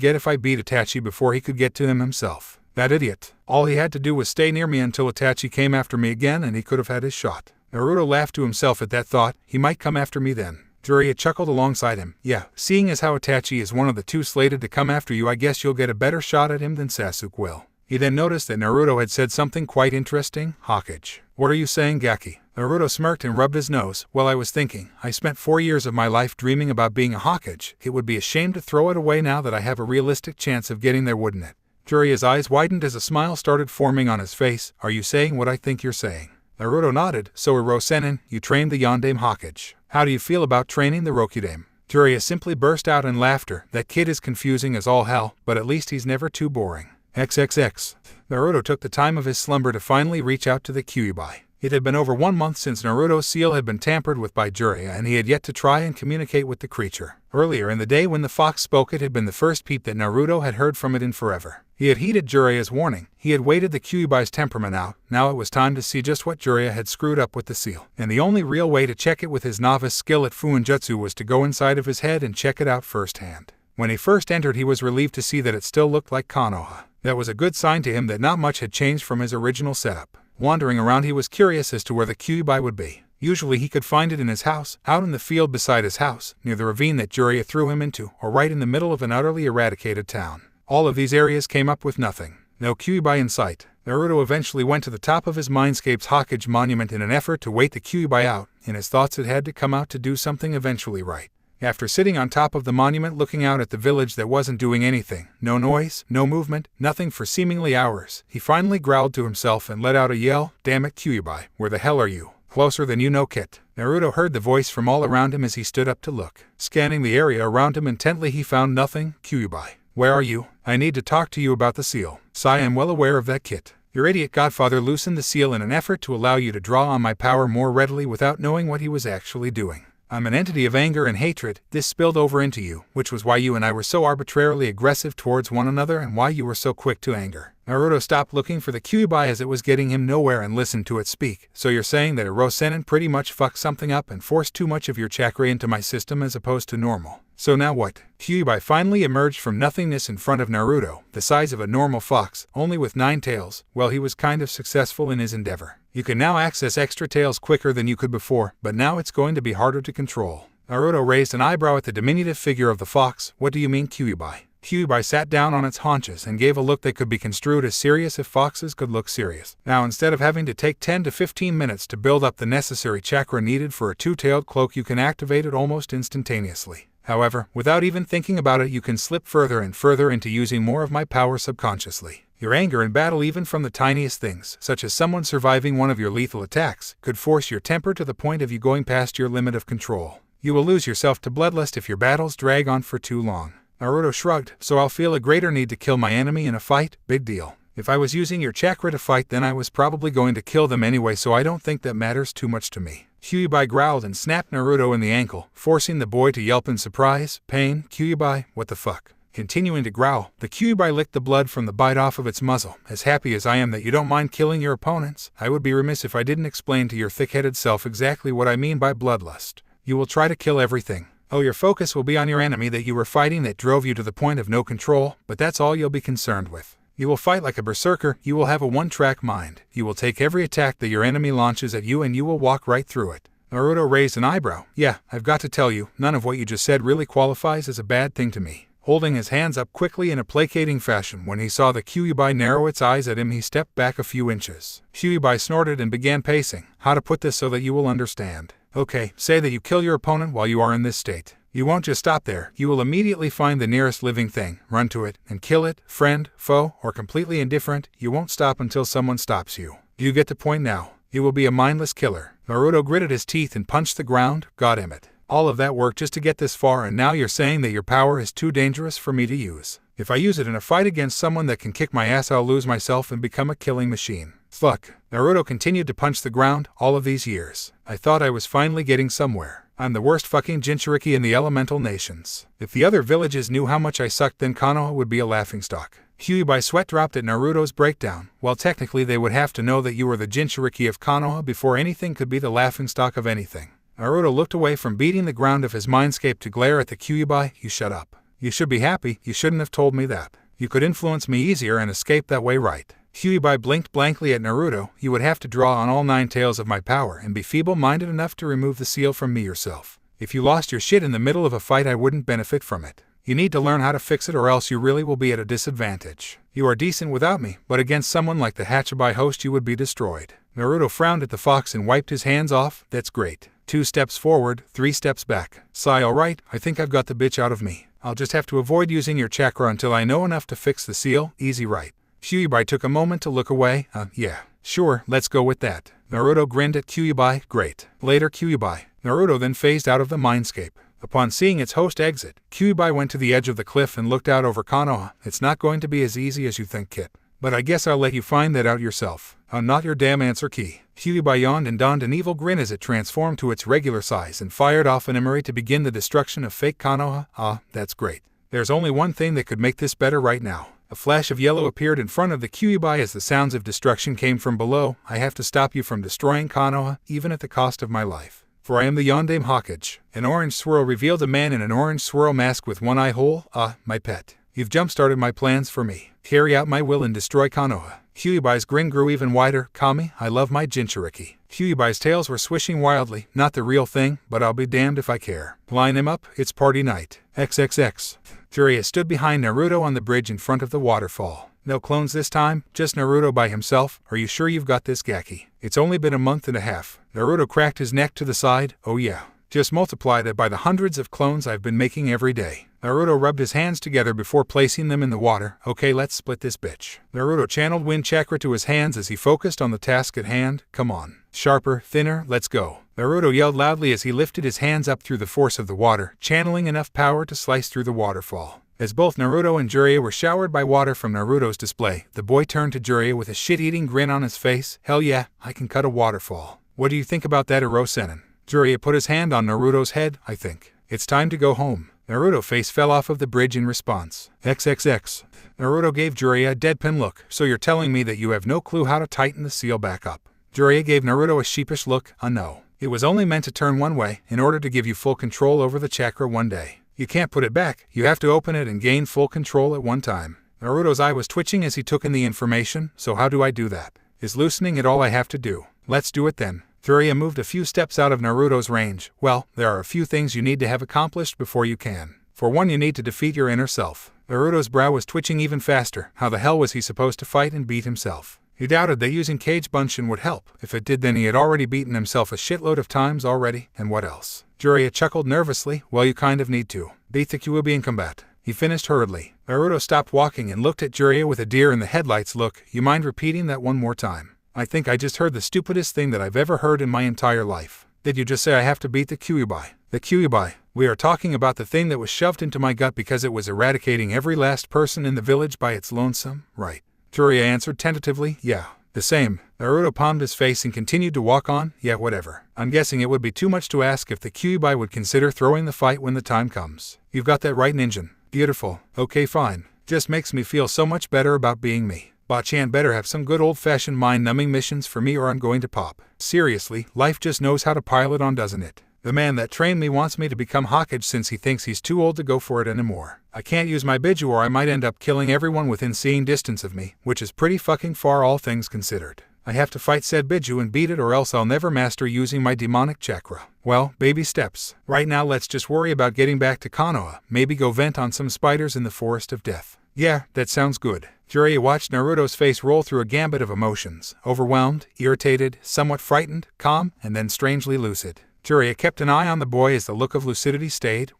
get if I beat Itachi before he could get to him himself. That idiot. All he had to do was stay near me until Itachi came after me again and he could have had his shot. Naruto laughed to himself at that thought. He might come after me then. Jiraiya chuckled alongside him. Yeah, seeing as how Itachi is one of the two slated to come after you, I guess you'll get a better shot at him than Sasuke will. He then noticed that Naruto had said something quite interesting. Hokage. What are you saying, Gaki? Naruto smirked and rubbed his nose. Well, I was thinking, I spent 4 years of my life dreaming about being a Hokage. It would be a shame to throw it away now that I have a realistic chance of getting there, wouldn't it? Jiraiya's eyes widened as a smile started forming on his face. Are you saying what I think you're saying? Naruto nodded. So Hiro Sennin, you trained the Yondaime Hokage. How do you feel about training the Rokudaime? Jiraiya simply burst out in laughter. That kid is confusing as all hell, but at least he's never too boring. XXX. Naruto took the time of his slumber to finally reach out to the Kyuubi. It had been over 1 month since Naruto's seal had been tampered with by Jiraiya, and he had yet to try and communicate with the creature. Earlier in the day when the fox spoke, it had been the first peep that Naruto had heard from it in forever. He had heeded Jiraiya's warning. He had waited the Kyuubi's temperament out. Now it was time to see just what Jiraiya had screwed up with the seal. And the only real way to check it with his novice skill at Fuinjutsu was to go inside of his head and check it out firsthand. When he first entered, he was relieved to see that it still looked like Konoha. That was a good sign to him that not much had changed from his original setup. Wandering around, he was curious as to where the Kyuubi would be. Usually he could find it in his house, out in the field beside his house, near the ravine that Jiraiya threw him into, or right in the middle of an utterly eradicated town. All of these areas came up with nothing. No Kyuubi in sight. Naruto eventually went to the top of his Mindscape's Hokage monument in an effort to wait the Kyuubi out. In his thoughts, it had to come out to do something eventually right. After sitting on top of the monument looking out at the village that wasn't doing anything, no noise, no movement, nothing for seemingly hours, he finally growled to himself and let out a yell. Damn it, Kyuubi, where the hell are you? closer than you know, Kit." Naruto heard the voice from all around him as he stood up to look. Scanning the area around him intently, he found nothing. "Kyuubi, where are you? I need to talk to you about the seal." "I am well aware of that, Kit. Your idiot godfather loosened the seal in an effort to allow you to draw on my power more readily without knowing what he was actually doing. I'm an entity of anger and hatred. This spilled over into you, which was why you and I were so arbitrarily aggressive towards one another and why you were so quick to anger." Naruto stopped looking for the Kyuubi as it was getting him nowhere and listened to it speak. "So you're saying that a Rosenin pretty much fucked something up and forced too much of your chakra into my system as opposed to normal. So now what?" Kyuubi finally emerged from nothingness in front of Naruto, the size of a normal fox, only with 9 tails. Well, he was kind of successful in his endeavor. "You can now access extra tails quicker than you could before, but now it's going to be harder to control." Naruto raised an eyebrow at the diminutive figure of the fox. "What do you mean, Kyuubi?" Kyuubi sat down on its haunches and gave a look that could be construed as serious if foxes could look serious. "Now, instead of having to take 10 to 15 minutes to build up the necessary chakra needed for a 2-tailed cloak, you can activate it almost instantaneously. However, without even thinking about it, you can slip further and further into using more of my power subconsciously. Your anger in battle, even from the tiniest things, such as someone surviving one of your lethal attacks, could force your temper to the point of you going past your limit of control. You will lose yourself to bloodlust if your battles drag on for too long." Naruto shrugged. "So I'll feel a greater need to kill my enemy in a fight? Big deal. If I was using your chakra to fight, then I was probably going to kill them anyway, so I don't think that matters too much to me." Kyuubi growled and snapped Naruto in the ankle, forcing the boy to yelp in surprise. "Pain? Kyuubi, what the fuck?" Continuing to growl, the Kyuubi licked the blood from the bite off of its muzzle. "As happy as I am that you don't mind killing your opponents, I would be remiss if I didn't explain to your thick-headed self exactly what I mean by bloodlust. You will try to kill everything. Oh, your focus will be on your enemy that you were fighting that drove you to the point of no control, but that's all you'll be concerned with. You will fight like a berserker. You will have a one-track mind. You will take every attack that your enemy launches at you and you will walk right through it." Naruto raised an eyebrow. "Yeah, I've got to tell you, none of what you just said really qualifies as a bad thing to me." Holding his hands up quickly in a placating fashion, when he saw the Kyuubi narrow its eyes at him, he stepped back a few inches. Kyuubi snorted and began pacing. "How to put this so that you will understand? Okay, say that you kill your opponent while you are in this state. You won't just stop there. You will immediately find the nearest living thing, run to it, and kill it, friend, foe, or completely indifferent. You won't stop until someone stops you. Do you get the point now? You will be a mindless killer." Naruto gritted his teeth and punched the ground. "Goddammit. All of that work just to get this far, and now you're saying that your power is too dangerous for me to use. If I use it in a fight against someone that can kick my ass, I'll lose myself and become a killing machine. Fuck." Naruto continued to punch the ground. "All of these years, I thought I was finally getting somewhere. I'm the worst fucking Jinchuriki in the elemental nations. If the other villages knew how much I sucked, then Konoha would be a laughingstock." Kyuubi sweat dropped at Naruto's breakdown. "Well, technically they would have to know that you were the Jinchuriki of Konoha before anything could be the laughingstock of anything." Naruto looked away from beating the ground of his mindscape to glare at the Kyuubi. "You shut up. You should be happy. You shouldn't have told me that. You could influence me easier and escape that way, right?" Kyuubi blinked blankly at Naruto. "You would have to draw on all 9 tails of my power and be feeble-minded enough to remove the seal from me yourself. If you lost your shit in the middle of a fight, I wouldn't benefit from it. You need to learn how to fix it, or else you really will be at a disadvantage. You are decent without me, but against someone like the Hachibai host you would be destroyed." Naruto frowned at the fox and wiped his hands off. "That's great. 2 steps forward, 3 steps back. Sigh, alright, I think I've got the bitch out of me. I'll just have to avoid using your chakra until I know enough to fix the seal. Easy, right?" Kyuubi took a moment to look away. Yeah, sure, let's go with that." Naruto grinned at Kyuubi. "Great. Later, Kyuubi." Naruto then phased out of the mindscape. Upon seeing its host exit, Kyuubi went to the edge of the cliff and looked out over Konoha. "It's not going to be as easy as you think, Kit. But I guess I'll let you find that out yourself. Not your damn answer key." Kyuubi yawned and donned an evil grin as it transformed to its regular size and fired off an emery to begin the destruction of fake Konoha. That's great. There's only one thing that could make this better right now." A flash of yellow appeared in front of the Kyuubi as the sounds of destruction came from below. "I have to stop you from destroying Konoha, even at the cost of my life. For I am the Yondaime Hokage." An orange swirl revealed a man in an orange swirl mask with one eye hole. My pet. You've jump-started my plans for me. Carry out my will and destroy Konoha." Kyuubi's grin grew even wider. "Kami, I love my Jinchuriki." Kyuubi's tails were swishing wildly. "Not the real thing, but I'll be damned if I care. Line him up, it's party night. XXX. Jiraiya stood behind Naruto on the bridge in front of the waterfall. "No clones this time? Just Naruto by himself? Are you sure you've got this, Gaki? It's only been a month and a half." Naruto cracked his neck to the side. "Oh yeah. Just multiply that by the hundreds of clones I've been making every day. Naruto rubbed his hands together before placing them in the water. Okay, let's split this bitch. Naruto channeled wind chakra to his hands as he focused on the task at hand. Come on. Sharper, thinner, let's go. Naruto yelled loudly as he lifted his hands up through the force of the water, channeling enough power to slice through the waterfall. As both Naruto and Jiraiya were showered by water from Naruto's display, the boy turned to Jiraiya with a shit-eating grin on his face. Hell yeah, I can cut a waterfall. What do you think about that, Iro-senin? Jiraiya put his hand on Naruto's head. I think it's time to go home. Naruto's face fell off of the bridge in response. XXX. Naruto gave Jiraiya a deadpan look. So you're telling me that you have no clue how to tighten the seal back up? Jiraiya gave Naruto a sheepish look. No. It was only meant to turn one way, in order to give you full control over the chakra one day. You can't put it back, you have to open it and gain full control at one time. Naruto's eye was twitching as he took in the information. So how do I do that? Is loosening it all I have to do? Let's do it then. Jiraiya moved a few steps out of Naruto's range. Well, there are a few things you need to have accomplished before you can. For one, you need to defeat your inner self. Naruto's brow was twitching even faster. How the hell was he supposed to fight and beat himself? He doubted that using Kage Bunshin would help. If it did, then he had already beaten himself a shitload of times already. And what else? Jiraiya chuckled nervously. Well, you kind of need to. Beat the Kyuubi in combat. He finished hurriedly. Naruto stopped walking and looked at Jiraiya with a deer in the headlights look. You mind repeating that one more time? I think I just heard the stupidest thing that I've ever heard in my entire life. Did you just say I have to beat the Kyuubi? The Kyuubi? We are talking about the thing that was shoved into my gut because it was eradicating every last person in the village by its lonesome, right? Jiraiya answered tentatively. Yeah, the same. Naruto palmed his face and continued to walk on. Yeah, whatever. I'm guessing it would be too much to ask if the Kyuubi would consider throwing the fight when the time comes. You've got that right, Ninjin. Beautiful. Okay, fine. Just makes me feel so much better about being me. Ba-chan better have some good old-fashioned mind-numbing missions for me or I'm going to pop. Seriously, life just knows how to pile it on, doesn't it? The man that trained me wants me to become Hokage since he thinks he's too old to go for it anymore. I can't use my Biju or I might end up killing everyone within seeing distance of me, which is pretty fucking far all things considered. I have to fight said Biju and beat it or else I'll never master using my demonic chakra. Well, baby steps. Right now let's just worry about getting back to Konoha, maybe go vent on some spiders in the forest of death. Yeah, that sounds good. Jiraiya watched Naruto's face roll through a gambit of emotions. Overwhelmed, irritated, somewhat frightened, calm, and then strangely lucid. Jiraiya kept an eye on the boy as the look of lucidity stayed.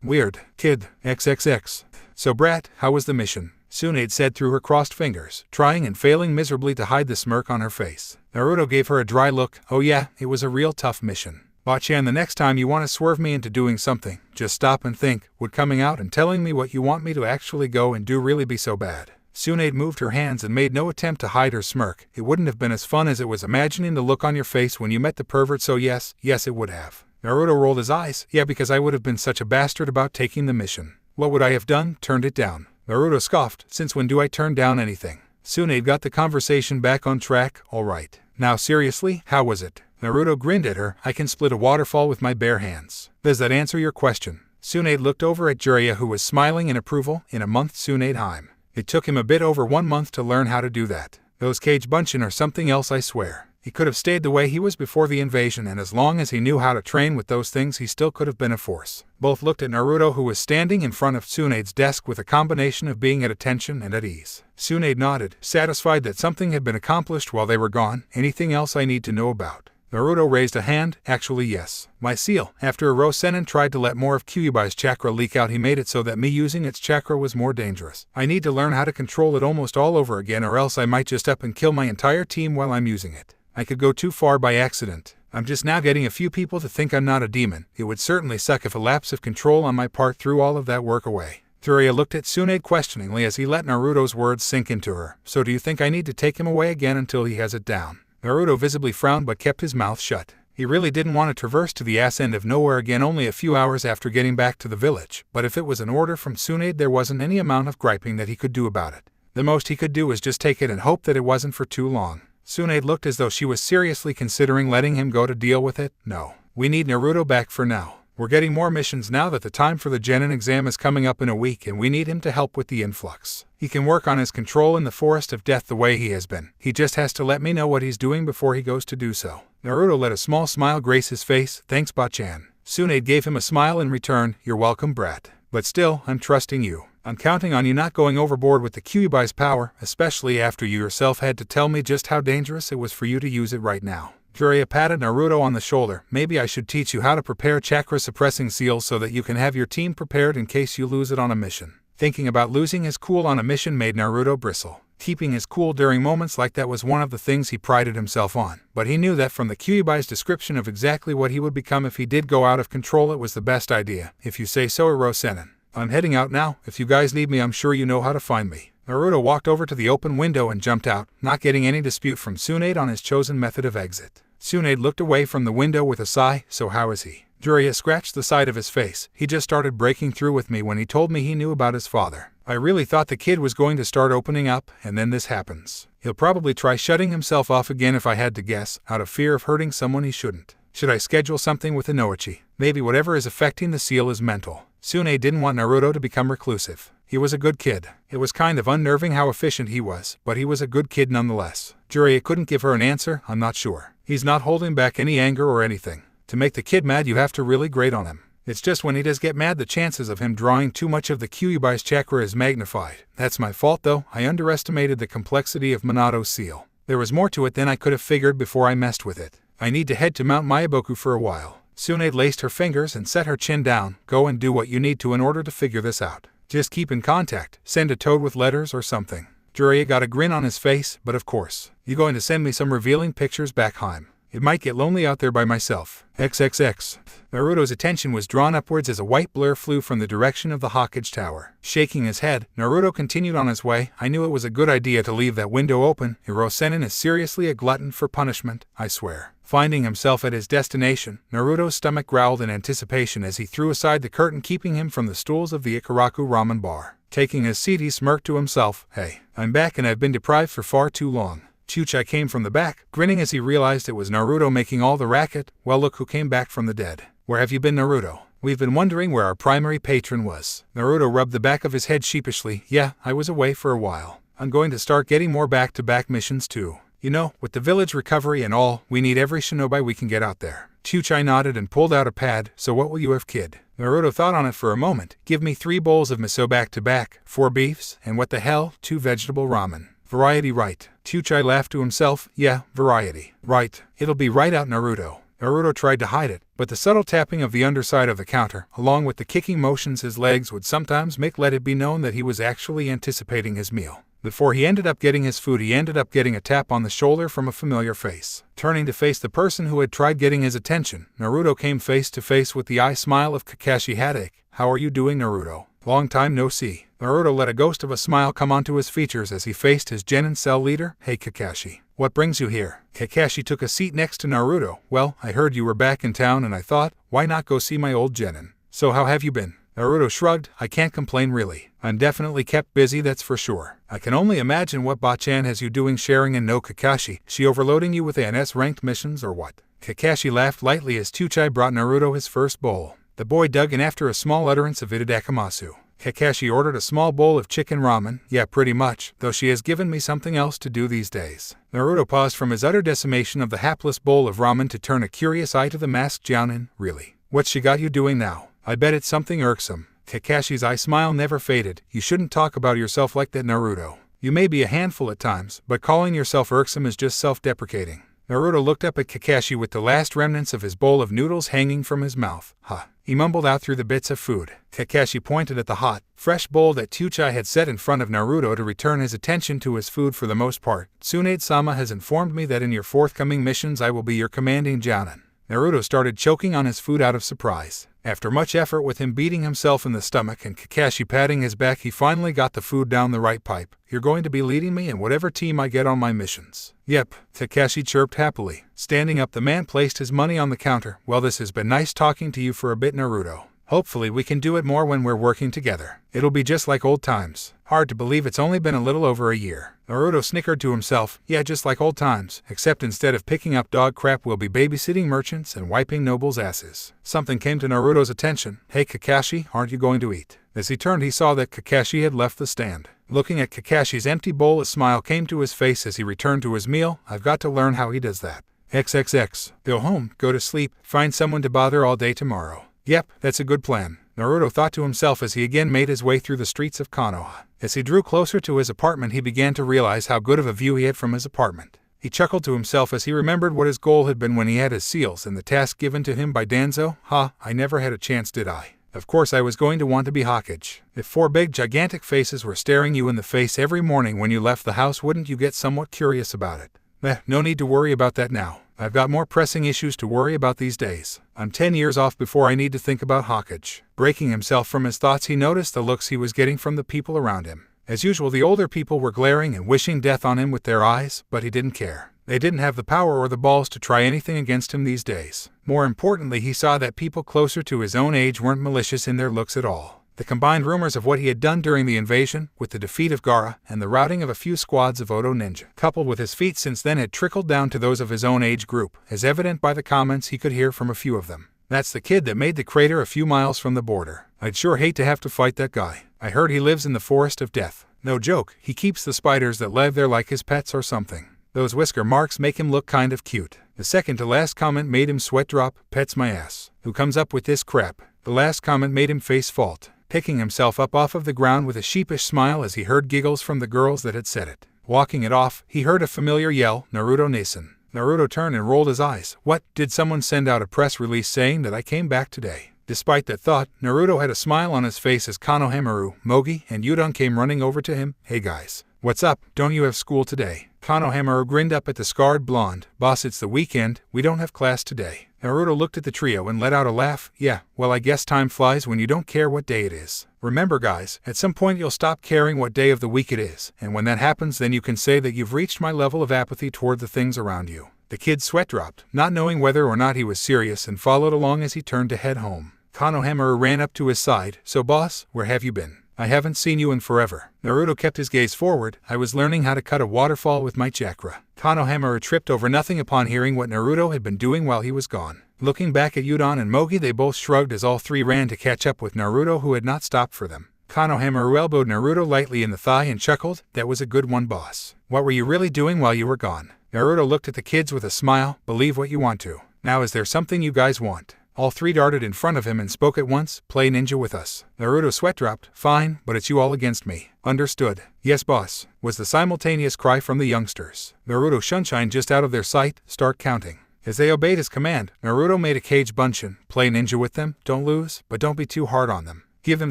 Weird. Kid. XXX. So brat, how was the mission? Tsunade said through her crossed fingers, trying and failing miserably to hide the smirk on her face. Naruto gave her a dry look. Oh yeah, it was a real tough mission. Ba-chan, the next time you want to swerve me into doing something, just stop and think. Would coming out and telling me what you want me to actually go and do really be so bad? Tsunade moved her hands and made no attempt to hide her smirk. It wouldn't have been as fun as it was imagining the look on your face when you met the pervert, so yes it would have. Naruto rolled his eyes. Yeah, because I would have been such a bastard about taking the mission. What would I have done? Turned it down. Naruto scoffed. Since when do I turn down anything? Tsunade got the conversation back on track. Alright. Now seriously, how was it? Naruto grinned at her. I can split a waterfall with my bare hands. Does that answer your question? Tsunade looked over at Jiraiya, who was smiling in approval. In a month, Tsunade Heim. It took him a bit over 1 month to learn how to do that. Those Kage Bunshin are something else, I swear. He could have stayed the way he was before the invasion, and as long as he knew how to train with those things he still could have been a force. Both looked at Naruto, who was standing in front of Tsunade's desk with a combination of being at attention and at ease. Tsunade nodded, satisfied that something had been accomplished while they were gone. Anything else I need to know about? Naruto raised a hand. Actually yes. My seal. After Iro-senin tried to let more of Kyuubi's chakra leak out, he made it so that me using its chakra was more dangerous. I need to learn how to control it almost all over again, or else I might just up and kill my entire team while I'm using it. I could go too far by accident. I'm just now getting a few people to think I'm not a demon. It would certainly suck if a lapse of control on my part threw all of that work away. Jiraiya looked at Tsunade questioningly as he let Naruto's words sink into her. So do you think I need to take him away again until he has it down? Naruto visibly frowned but kept his mouth shut. He really didn't want to traverse to the ass end of nowhere again only a few hours after getting back to the village, but if it was an order from Tsunade there wasn't any amount of griping that he could do about it. The most he could do was just take it and hope that it wasn't for too long. Tsunade looked as though she was seriously considering letting him go to deal with it. No. We need Naruto back for now. We're getting more missions now that the time for the Genin exam is coming up in a week, and we need him to help with the influx. He can work on his control in the Forest of Death the way he has been. He just has to let me know what he's doing before he goes to do so. Naruto let a small smile grace his face. Thanks, Ba-chan. Tsunade gave him a smile in return. You're welcome, brat. But still, I'm trusting you. I'm counting on you not going overboard with the Kyuubi's power, especially after you yourself had to tell me just how dangerous it was for you to use it right now. Jiraiya patted Naruto on the shoulder. Maybe I should teach you how to prepare chakra-suppressing seals so that you can have your team prepared in case you lose it on a mission. Thinking about losing his cool on a mission made Naruto bristle. Keeping his cool during moments like that was one of the things he prided himself on. But he knew that from the Kyubai's description of exactly what he would become if he did go out of control, it was the best idea. If you say so, Iro-senin. I'm heading out now. If you guys need me, I'm sure you know how to find me. Naruto walked over to the open window and jumped out, not getting any dispute from Tsunade on his chosen method of exit. Tsunade looked away from the window with a sigh. So how is he? Jiraiya scratched the side of his face. He just started breaking through with me when he told me he knew about his father. I really thought the kid was going to start opening up, and then this happens. He'll probably try shutting himself off again if I had to guess, out of fear of hurting someone he shouldn't. Should I schedule something with Inoichi? Maybe whatever is affecting the seal is mental. Tsunade didn't want Naruto to become reclusive. He was a good kid. It was kind of unnerving how efficient he was, but he was a good kid nonetheless. Jiraiya couldn't give her an answer. I'm not sure. He's not holding back any anger or anything. To make the kid mad, you have to really grate on him. It's just when he does get mad, the chances of him drawing too much of the Kyubai's chakra is magnified. That's my fault though. I underestimated the complexity of Minato's seal. There was more to it than I could have figured before I messed with it. I need to head to Mount Myaboku for a while. Tsunade laced her fingers and set her chin down. Go and do what you need to in order to figure this out. Just keep in contact. Send a toad with letters or something. Jiraiya got a grin on his face, but of course. You going to send me some revealing pictures back home? It might get lonely out there by myself. XXX. Naruto's attention was drawn upwards as a white blur flew from the direction of the Hokage Tower. Shaking his head, Naruto continued on his way. I knew it was a good idea to leave that window open. Iro-senin is seriously a glutton for punishment, I swear. Finding himself at his destination, Naruto's stomach growled in anticipation as he threw aside the curtain keeping him from the stools of the Ikaraku ramen bar. Taking his seat, he smirked to himself. Hey, I'm back and I've been deprived for far too long. Chuchai came from the back, grinning as he realized it was Naruto making all the racket. Well, look who came back from the dead. Where have you been, Naruto? We've been wondering where our primary patron was. Naruto rubbed the back of his head sheepishly. Yeah, I was away for a while. I'm going to start getting more back-to-back missions too. You know, with the village recovery and all, we need every shinobi we can get out there. Chuchai nodded and pulled out a pad. So what will you have, kid? Naruto thought on it for a moment. Give me 3 bowls of miso back-to-back, 4 beefs, and what the hell, 2 vegetable ramen. Variety, right? Chuchai laughed to himself. Yeah, variety. Right. It'll be right out, Naruto. Naruto tried to hide it, but the subtle tapping of the underside of the counter, along with the kicking motions his legs would sometimes make, let it be known that he was actually anticipating his meal. Before he ended up getting his food, he ended up getting a tap on the shoulder from a familiar face. Turning to face the person who had tried getting his attention, Naruto came face to face with the eye smile of Kakashi Hadake. How are you doing, Naruto? Long time no see. Naruto let a ghost of a smile come onto his features as he faced his genin cell leader. Hey Kakashi, what brings you here? Kakashi took a seat next to Naruto. Well, I heard you were back in town and I thought, why not go see my old genin? So how have you been? Naruto shrugged. I can't complain really. I'm definitely kept busy, that's for sure. I can only imagine what Bachan has you doing sharing and no Kakashi. She overloading you with ANS-ranked missions or what? Kakashi laughed lightly as Chuchai brought Naruto his first bowl. The boy dug in after a small utterance of itadakamasu. Kakashi ordered a small bowl of chicken ramen. Yeah, pretty much, though she has given me something else to do these days. Naruto paused from his utter decimation of the hapless bowl of ramen to turn a curious eye to the masked jounin. Really? What's she got you doing now? I bet it's something irksome. Kakashi's eye smile never faded. You shouldn't talk about yourself like that, Naruto. You may be a handful at times, but calling yourself irksome is just self-deprecating. Naruto looked up at Kakashi with the last remnants of his bowl of noodles hanging from his mouth. Huh. He mumbled out through the bits of food. Kakashi pointed at the hot, fresh bowl that Chuchai had set in front of Naruto to return his attention to his food for the most part. Tsunade-sama has informed me that in your forthcoming missions I will be your commanding jounin. Naruto started choking on his food out of surprise. After much effort with him beating himself in the stomach and Kakashi patting his back, he finally got the food down the right pipe. You're going to be leading me in whatever team I get on my missions. Yep, Kakashi chirped happily. Standing up, the man placed his money on the counter. Well, this has been nice talking to you for a bit, Naruto. Hopefully we can do it more when we're working together. It'll be just like old times. Hard to believe it's only been a little over a year. Naruto snickered to himself. Yeah, just like old times, except instead of picking up dog crap we'll be babysitting merchants and wiping nobles' asses. Something came to Naruto's attention. Hey Kakashi, aren't you going to eat? As he turned, he saw that Kakashi had left the stand. Looking at Kakashi's empty bowl, a smile came to his face as he returned to his meal. I've got to learn how he does that. XXX. Go home, go to sleep, find someone to bother all day tomorrow. Yep, that's a good plan, Naruto thought to himself as he again made his way through the streets of Konoha. As he drew closer to his apartment, he began to realize how good of a view he had from his apartment. He chuckled to himself as he remembered what his goal had been when he had his seals and the task given to him by Danzo. I never had a chance, did I? Of course I was going to want to be Hokage. If 4 big gigantic faces were staring you in the face every morning when you left the house, wouldn't you get somewhat curious about it? No need to worry about that now. I've got more pressing issues to worry about these days. I'm 10 years off before I need to think about Hokage. Breaking himself from his thoughts, he noticed the looks he was getting from the people around him. As usual, the older people were glaring and wishing death on him with their eyes, but he didn't care. They didn't have the power or the balls to try anything against him these days. More importantly, he saw that people closer to his own age weren't malicious in their looks at all. The combined rumors of what he had done during the invasion, with the defeat of Gaara, and the routing of a few squads of Oto ninja, coupled with his feats since then, had trickled down to those of his own age group, as evident by the comments he could hear from a few of them. That's the kid that made the crater a few miles from the border. I'd sure hate to have to fight that guy. I heard he lives in the forest of death. No joke, he keeps the spiders that live there like his pets or something. Those whisker marks make him look kind of cute. The second to last comment made him sweat drop. Pets my ass. Who comes up with this crap? The last comment made him face fault, picking himself up off of the ground with a sheepish smile as he heard giggles from the girls that had said it. Walking it off, he heard a familiar yell, Naruto Nason. Naruto turned and rolled his eyes. What? Did someone send out a press release saying that I came back today? Despite that thought, Naruto had a smile on his face as Konohamaru, Mogi, and Udon came running over to him. Hey guys. What's up? Don't you have school today? Konohamaru grinned up at the scarred blonde. Boss, it's the weekend. We don't have class today. Naruto looked at the trio and let out a laugh. Yeah, well, I guess time flies when you don't care what day it is. Remember guys, at some point you'll stop caring what day of the week it is, and when that happens then you can say that you've reached my level of apathy toward the things around you. The kid's sweat dropped, not knowing whether or not he was serious, and followed along as he turned to head home. Konohamaru ran up to his side. So boss, where have you been? I haven't seen you in forever. Naruto kept his gaze forward. I was learning how to cut a waterfall with my chakra. Konohamaru tripped over nothing upon hearing what Naruto had been doing while he was gone. Looking back at Udon and Mogi, they both shrugged as all three ran to catch up with Naruto, who had not stopped for them. Konohamaru elbowed Naruto lightly in the thigh and chuckled. That was a good one, boss. What were you really doing while you were gone? Naruto looked at the kids with a smile. Believe what you want to. Now is there something you guys want? All three darted in front of him and spoke at once. Play ninja with us. Naruto sweat dropped. Fine, but it's you all against me. Understood. Yes, boss, was the simultaneous cry from the youngsters. Naruto Shunshine just out of their sight. Start counting. As they obeyed his command, Naruto made a cage bunshin. Play ninja with them. Don't lose, but don't be too hard on them. Give them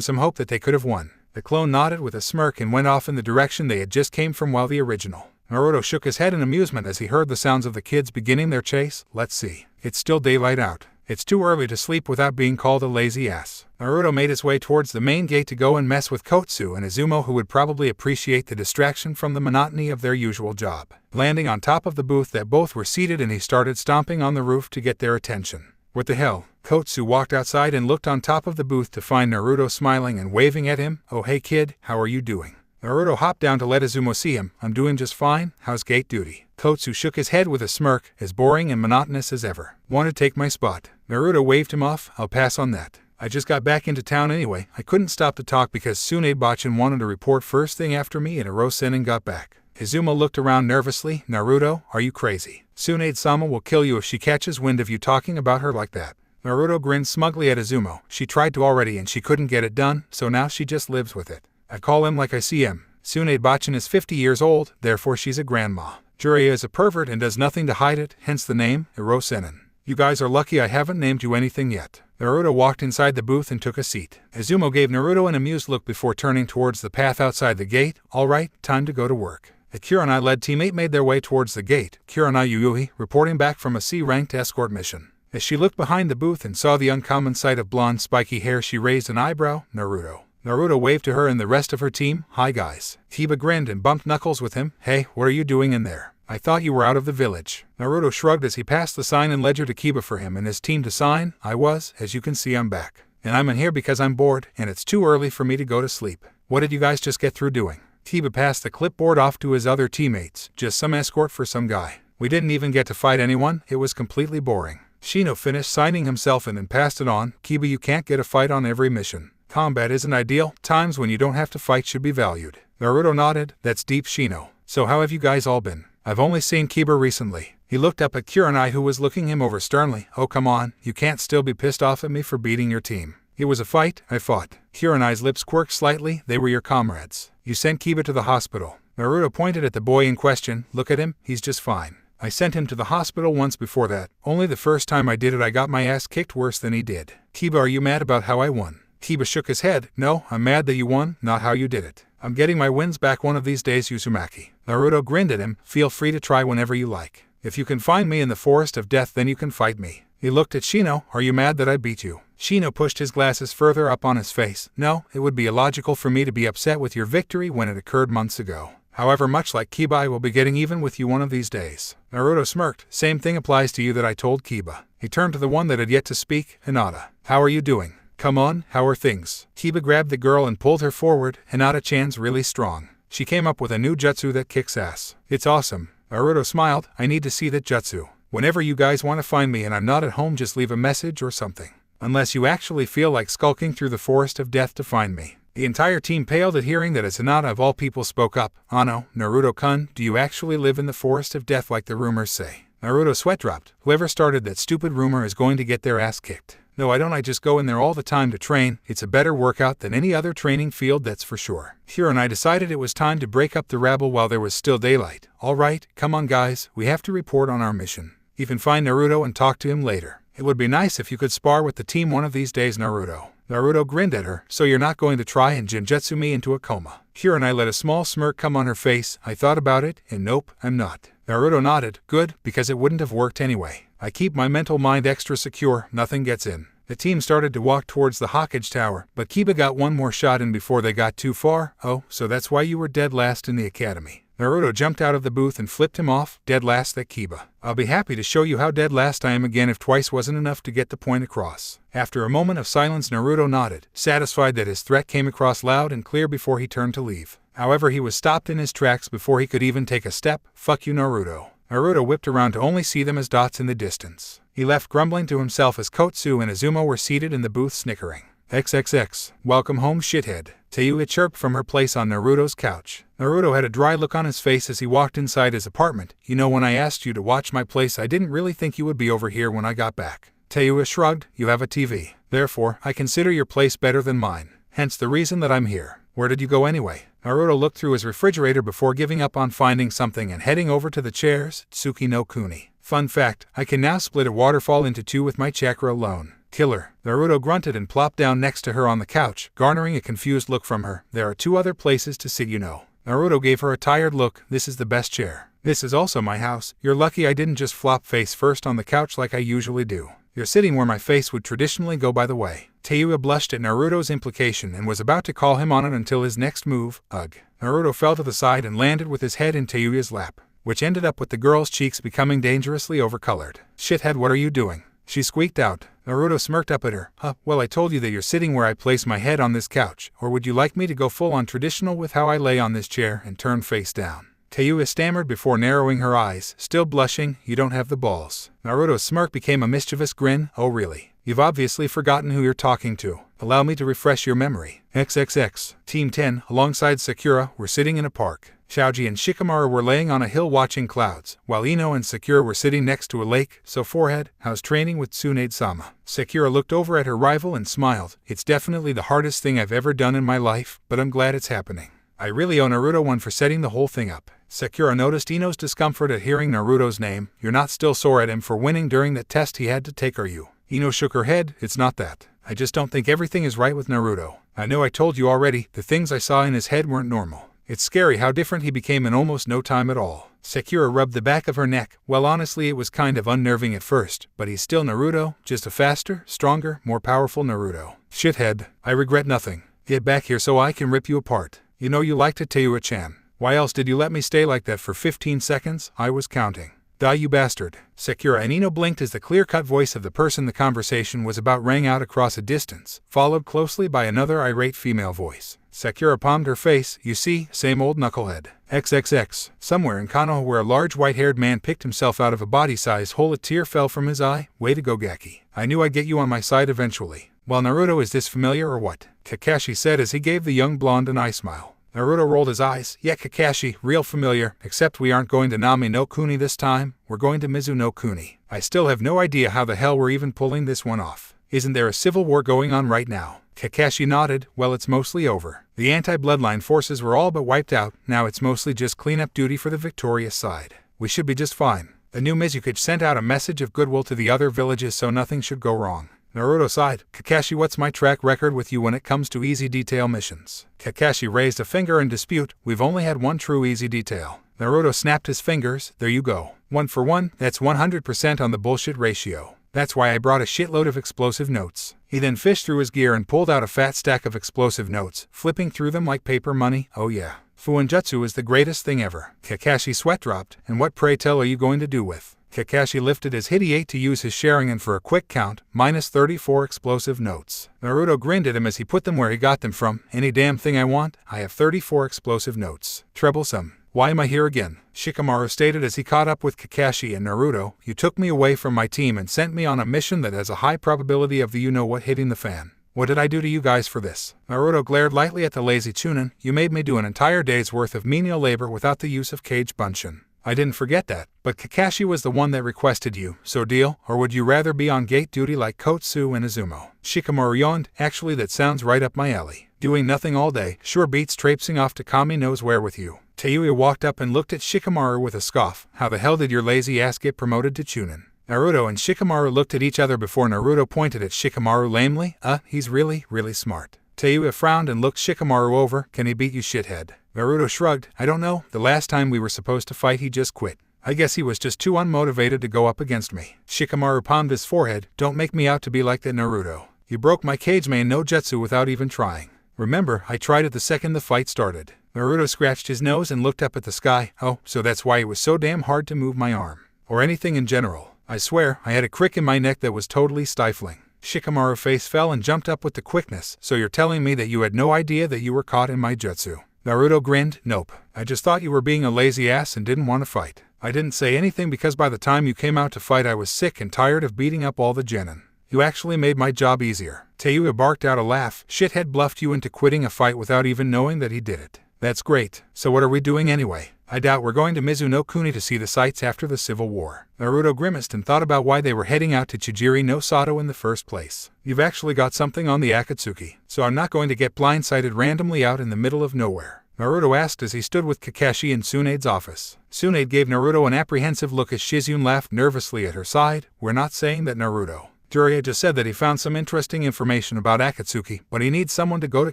some hope that they could have won. The clone nodded with a smirk and went off in the direction they had just came from while the original. Naruto shook his head in amusement as he heard the sounds of the kids beginning their chase. Let's see. It's still daylight out. It's too early to sleep without being called a lazy ass. Naruto made his way towards the main gate to go and mess with Kotsu and Izumo, who would probably appreciate the distraction from the monotony of their usual job. Landing on top of the booth that both were seated in, he started stomping on the roof to get their attention. What the hell? Kotsu walked outside and looked on top of the booth to find Naruto smiling and waving at him. Oh hey kid, how are you doing? Naruto hopped down to let Izumo see him. I'm doing just fine. How's gate duty? Kotsu shook his head with a smirk, as boring and monotonous as ever. Want to take my spot? Naruto waved him off. I'll pass on that. I just got back into town anyway. I couldn't stop to talk because Tsunade wanted to report first thing after me, and Ero-Senin got back. Izumo looked around nervously. Naruto, are you crazy? Tsunade-sama will kill you if she catches wind of you talking about her like that. Naruto grinned smugly at Izumo. She tried to already and she couldn't get it done, so now she just lives with it. I call him like I see him. Tsunade is 50 years old, therefore she's a grandma. Jiraiya is a pervert and does nothing to hide it, hence the name, Ero-Senin. You guys are lucky I haven't named you anything yet. Naruto walked inside the booth and took a seat. Izumo gave Naruto an amused look before turning towards the path outside the gate. Alright, time to go to work. A Kurenai-led teammate made their way towards the gate, Kurenai Yuyuhi, reporting back from a C-ranked escort mission. As she looked behind the booth and saw the uncommon sight of blonde spiky hair, she raised an eyebrow. Naruto. Naruto waved to her and the rest of her team. Hi guys. Kiba grinned and bumped knuckles with him. Hey, what are you doing in there? I thought you were out of the village. Naruto shrugged as he passed the sign and ledger to Kiba for him and his team to sign. I was, as you can see, I'm back. And I'm in here because I'm bored, and it's too early for me to go to sleep. What did you guys just get through doing? Kiba passed the clipboard off to his other teammates. Just some escort for some guy. We didn't even get to fight anyone. It was completely boring. Shino finished signing himself in and passed it on. Kiba, you can't get a fight on every mission. Combat isn't ideal. Times when you don't have to fight should be valued. Naruto nodded. That's deep, Shino. So how have you guys all been? I've only seen Kiba recently. He looked up at Kurenai, who was looking him over sternly. Oh come on, you can't still be pissed off at me for beating your team. It was a fight, I fought. Kurenai's lips quirked slightly. They were your comrades. You sent Kiba to the hospital. Naruto pointed at the boy in question. Look at him, he's just fine. I sent him to the hospital once before that. Only the first time I did it I got my ass kicked worse than he did. Kiba, are you mad about how I won? Kiba shook his head. No, I'm mad that you won, not how you did it. I'm getting my wins back one of these days, Uzumaki. Naruto grinned at him. Feel free to try whenever you like. If you can find me in the forest of death, then you can fight me. He looked at Shino. Are you mad that I beat you? Shino pushed his glasses further up on his face. No, it would be illogical for me to be upset with your victory when it occurred months ago. However, much like Kiba, I will be getting even with you one of these days. Naruto smirked. Same thing applies to you that I told Kiba. He turned to the one that had yet to speak. Hinata. How are you doing? Come on, how are things? Kiba grabbed the girl and pulled her forward. Hinata-chan's really strong. She came up with a new jutsu that kicks ass. It's awesome. Naruto smiled. I need to see that jutsu. Whenever you guys want to find me and I'm not at home, just leave a message or something. Unless you actually feel like skulking through the forest of death to find me. The entire team paled at hearing that as Hinata of all people spoke up. Ano, Naruto-kun, do you actually live in the forest of death like the rumors say? Naruto's sweat dropped. Whoever started that stupid rumor is going to get their ass kicked. No, I don't. I just go in there all the time to train. It's a better workout than any other training field, that's for sure. Hiro and I decided it was time to break up the rabble while there was still daylight. All right, come on guys, we have to report on our mission. You can find Naruto and talk to him later. It would be nice if you could spar with the team one of these days, Naruto. Naruto grinned at her. So you're not going to try and Jinjutsu me into a coma? Hiro and I let a small smirk come on her face. I thought about it, and nope, I'm not. Naruto nodded. Good, because it wouldn't have worked anyway. I keep my mental mind extra secure, nothing gets in. The team started to walk towards the Hokage Tower, but Kiba got one more shot in before they got too far. Oh, so that's why you were dead last in the academy. Naruto jumped out of the booth and flipped him off. Dead last, that Kiba. I'll be happy to show you how dead last I am again if twice wasn't enough to get the point across. After a moment of silence, Naruto nodded, satisfied that his threat came across loud and clear before he turned to leave. However, he was stopped in his tracks before he could even take a step. Fuck you, Naruto. Naruto whipped around to only see them as dots in the distance. He left grumbling to himself as Kotsu and Azuma were seated in the booth snickering. XXX. Welcome home, shithead. Tayuya chirped from her place on Naruto's couch. Naruto had a dry look on his face as he walked inside his apartment. You know, when I asked you to watch my place, I didn't really think you would be over here when I got back. Tayuya shrugged. You have a TV. Therefore, I consider your place better than mine. Hence the reason that I'm here. Where did you go anyway? Naruto looked through his refrigerator before giving up on finding something and heading over to the chairs. Tsuki no Kuni. Fun fact, I can now split a waterfall into two with my chakra alone. Killer. Naruto grunted and plopped down next to her on the couch, garnering a confused look from her. There are two other places to sit, you know. Naruto gave her a tired look. This is the best chair. This is also my house. You're lucky I didn't just flop face first on the couch like I usually do. You're sitting where my face would traditionally go, by the way. Tayuya blushed at Naruto's implication and was about to call him on it until his next move. Ugh. Naruto fell to the side and landed with his head in Tayuya's lap, which ended up with the girl's cheeks becoming dangerously overcolored. Shithead, what are you doing? She squeaked out. Naruto smirked up at her. Well, I told you that you're sitting where I place my head on this couch, or would you like me to go full-on traditional with how I lay on this chair and turn face down? Tayuya stammered before narrowing her eyes, still blushing. You don't have the balls. Naruto's smirk became a mischievous grin. Oh really? You've obviously forgotten who you're talking to. Allow me to refresh your memory. XXX. Team 10, alongside Sakura, were sitting in a park. Shoji and Shikamaru were laying on a hill watching clouds, while Ino and Sakura were sitting next to a lake. So forehead, how's training with Tsunade-sama? Sakura looked over at her rival and smiled. It's definitely the hardest thing I've ever done in my life, but I'm glad it's happening. I really owe Naruto one for setting the whole thing up. Sakura noticed Ino's discomfort at hearing Naruto's name. You're not still sore at him for winning during that test he had to take, are you? Ino shook her head. It's not that. I just don't think everything is right with Naruto. I know I told you already, the things I saw in his head weren't normal. It's scary how different he became in almost no time at all. Sakura rubbed the back of her neck. Well, honestly, it was kind of unnerving at first, but he's still Naruto, just a faster, stronger, more powerful Naruto. Shithead. I regret nothing. Get back here so I can rip you apart. You know you liked it, Tayuya-chan. Why else did you let me stay like that for 15 seconds? I was counting. Die, you bastard. Sakura and Ino blinked as the clear-cut voice of the person the conversation was about rang out across a distance, followed closely by another irate female voice. Sakura palmed her face. You see, same old knucklehead. XXX. Somewhere in Konoha where a large white-haired man picked himself out of a body-sized hole, a tear fell from his eye. Way to go, Gaki. I knew I'd get you on my side eventually. Well, Naruto, is this familiar or what? Kakashi said as he gave the young blonde an eye smile. Naruto rolled his eyes. Yeah, Kakashi, real familiar, except we aren't going to Nami no Kuni this time, we're going to Mizu no Kuni. I still have no idea how the hell we're even pulling this one off. Isn't there a civil war going on right now? Kakashi nodded. Well, it's mostly over. The anti-bloodline forces were all but wiped out, now it's mostly just cleanup duty for the victorious side. We should be just fine. The new Mizukage sent out a message of goodwill to the other villages so nothing should go wrong. Naruto sighed. Kakashi, what's my track record with you when it comes to easy detail missions? Kakashi raised a finger in dispute. We've only had one true easy detail. Naruto snapped his fingers. There you go. 1 for 1, that's 100% on the bullshit ratio. That's why I brought a shitload of explosive notes. He then fished through his gear and pulled out a fat stack of explosive notes, flipping through them like paper money. Oh yeah. Fuinjutsu is the greatest thing ever. Kakashi sweat dropped. And what, pray tell, are you going to do with? Kakashi lifted his Hidiate to use his Sharingan for a quick count, minus 34 explosive notes. Naruto grinned at him as he put them where he got them from. Any damn thing I want, I have 34 explosive notes. Troublesome. Why am I here again? Shikamaru stated as he caught up with Kakashi and Naruto. You took me away from my team and sent me on a mission that has a high probability of the you-know-what hitting the fan. What did I do to you guys for this? Naruto glared lightly at the lazy Chunin. You made me do an entire day's worth of menial labor without the use of Kage Bunshin. I didn't forget that, but Kakashi was the one that requested you, so deal, or would you rather be on gate duty like Kotsu and Izumo? Shikamaru yawned. Actually, that sounds right up my alley. Doing nothing all day sure beats traipsing off to Kami knows where with you. Tayuya walked up and looked at Shikamaru with a scoff. How the hell did your lazy ass get promoted to Chunin? Naruto and Shikamaru looked at each other before Naruto pointed at Shikamaru lamely. He's really smart. Tayuya frowned and looked Shikamaru over. Can he beat you, shithead? Naruto shrugged. I don't know. The last time we were supposed to fight he just quit. I guess he was just too unmotivated to go up against me. Shikamaru palmed his forehead. Don't make me out to be like that, Naruto. You broke my Kage main no jutsu without even trying. Remember, I tried it the second the fight started. Naruto scratched his nose and looked up at the sky. Oh, so that's why it was so damn hard to move my arm. Or anything in general. I swear, I had a crick in my neck that was totally stifling. Shikamaru's face fell and jumped up with the quickness. So you're telling me that you had no idea that you were caught in my jutsu? Naruto grinned. Nope. I just thought you were being a lazy ass and didn't want to fight. I didn't say anything because by the time you came out to fight I was sick and tired of beating up all the genin. You actually made my job easier. Tayuya barked out a laugh. Shithead bluffed you into quitting a fight without even knowing that he did it. That's great. So what are we doing anyway? I doubt we're going to Mizuno Kuni to see the sights after the Civil War. Naruto grimaced and thought about why they were heading out to Chijiri no Sato in the first place. You've actually got something on the Akatsuki, so I'm not going to get blindsided randomly out in the middle of nowhere. Naruto asked as he stood with Kakashi in Tsunade's office. Tsunade gave Naruto an apprehensive look as Shizune laughed nervously at her side. We're not saying that Naruto. Jiraiya just said that he found some interesting information about Akatsuki, but he needs someone to go to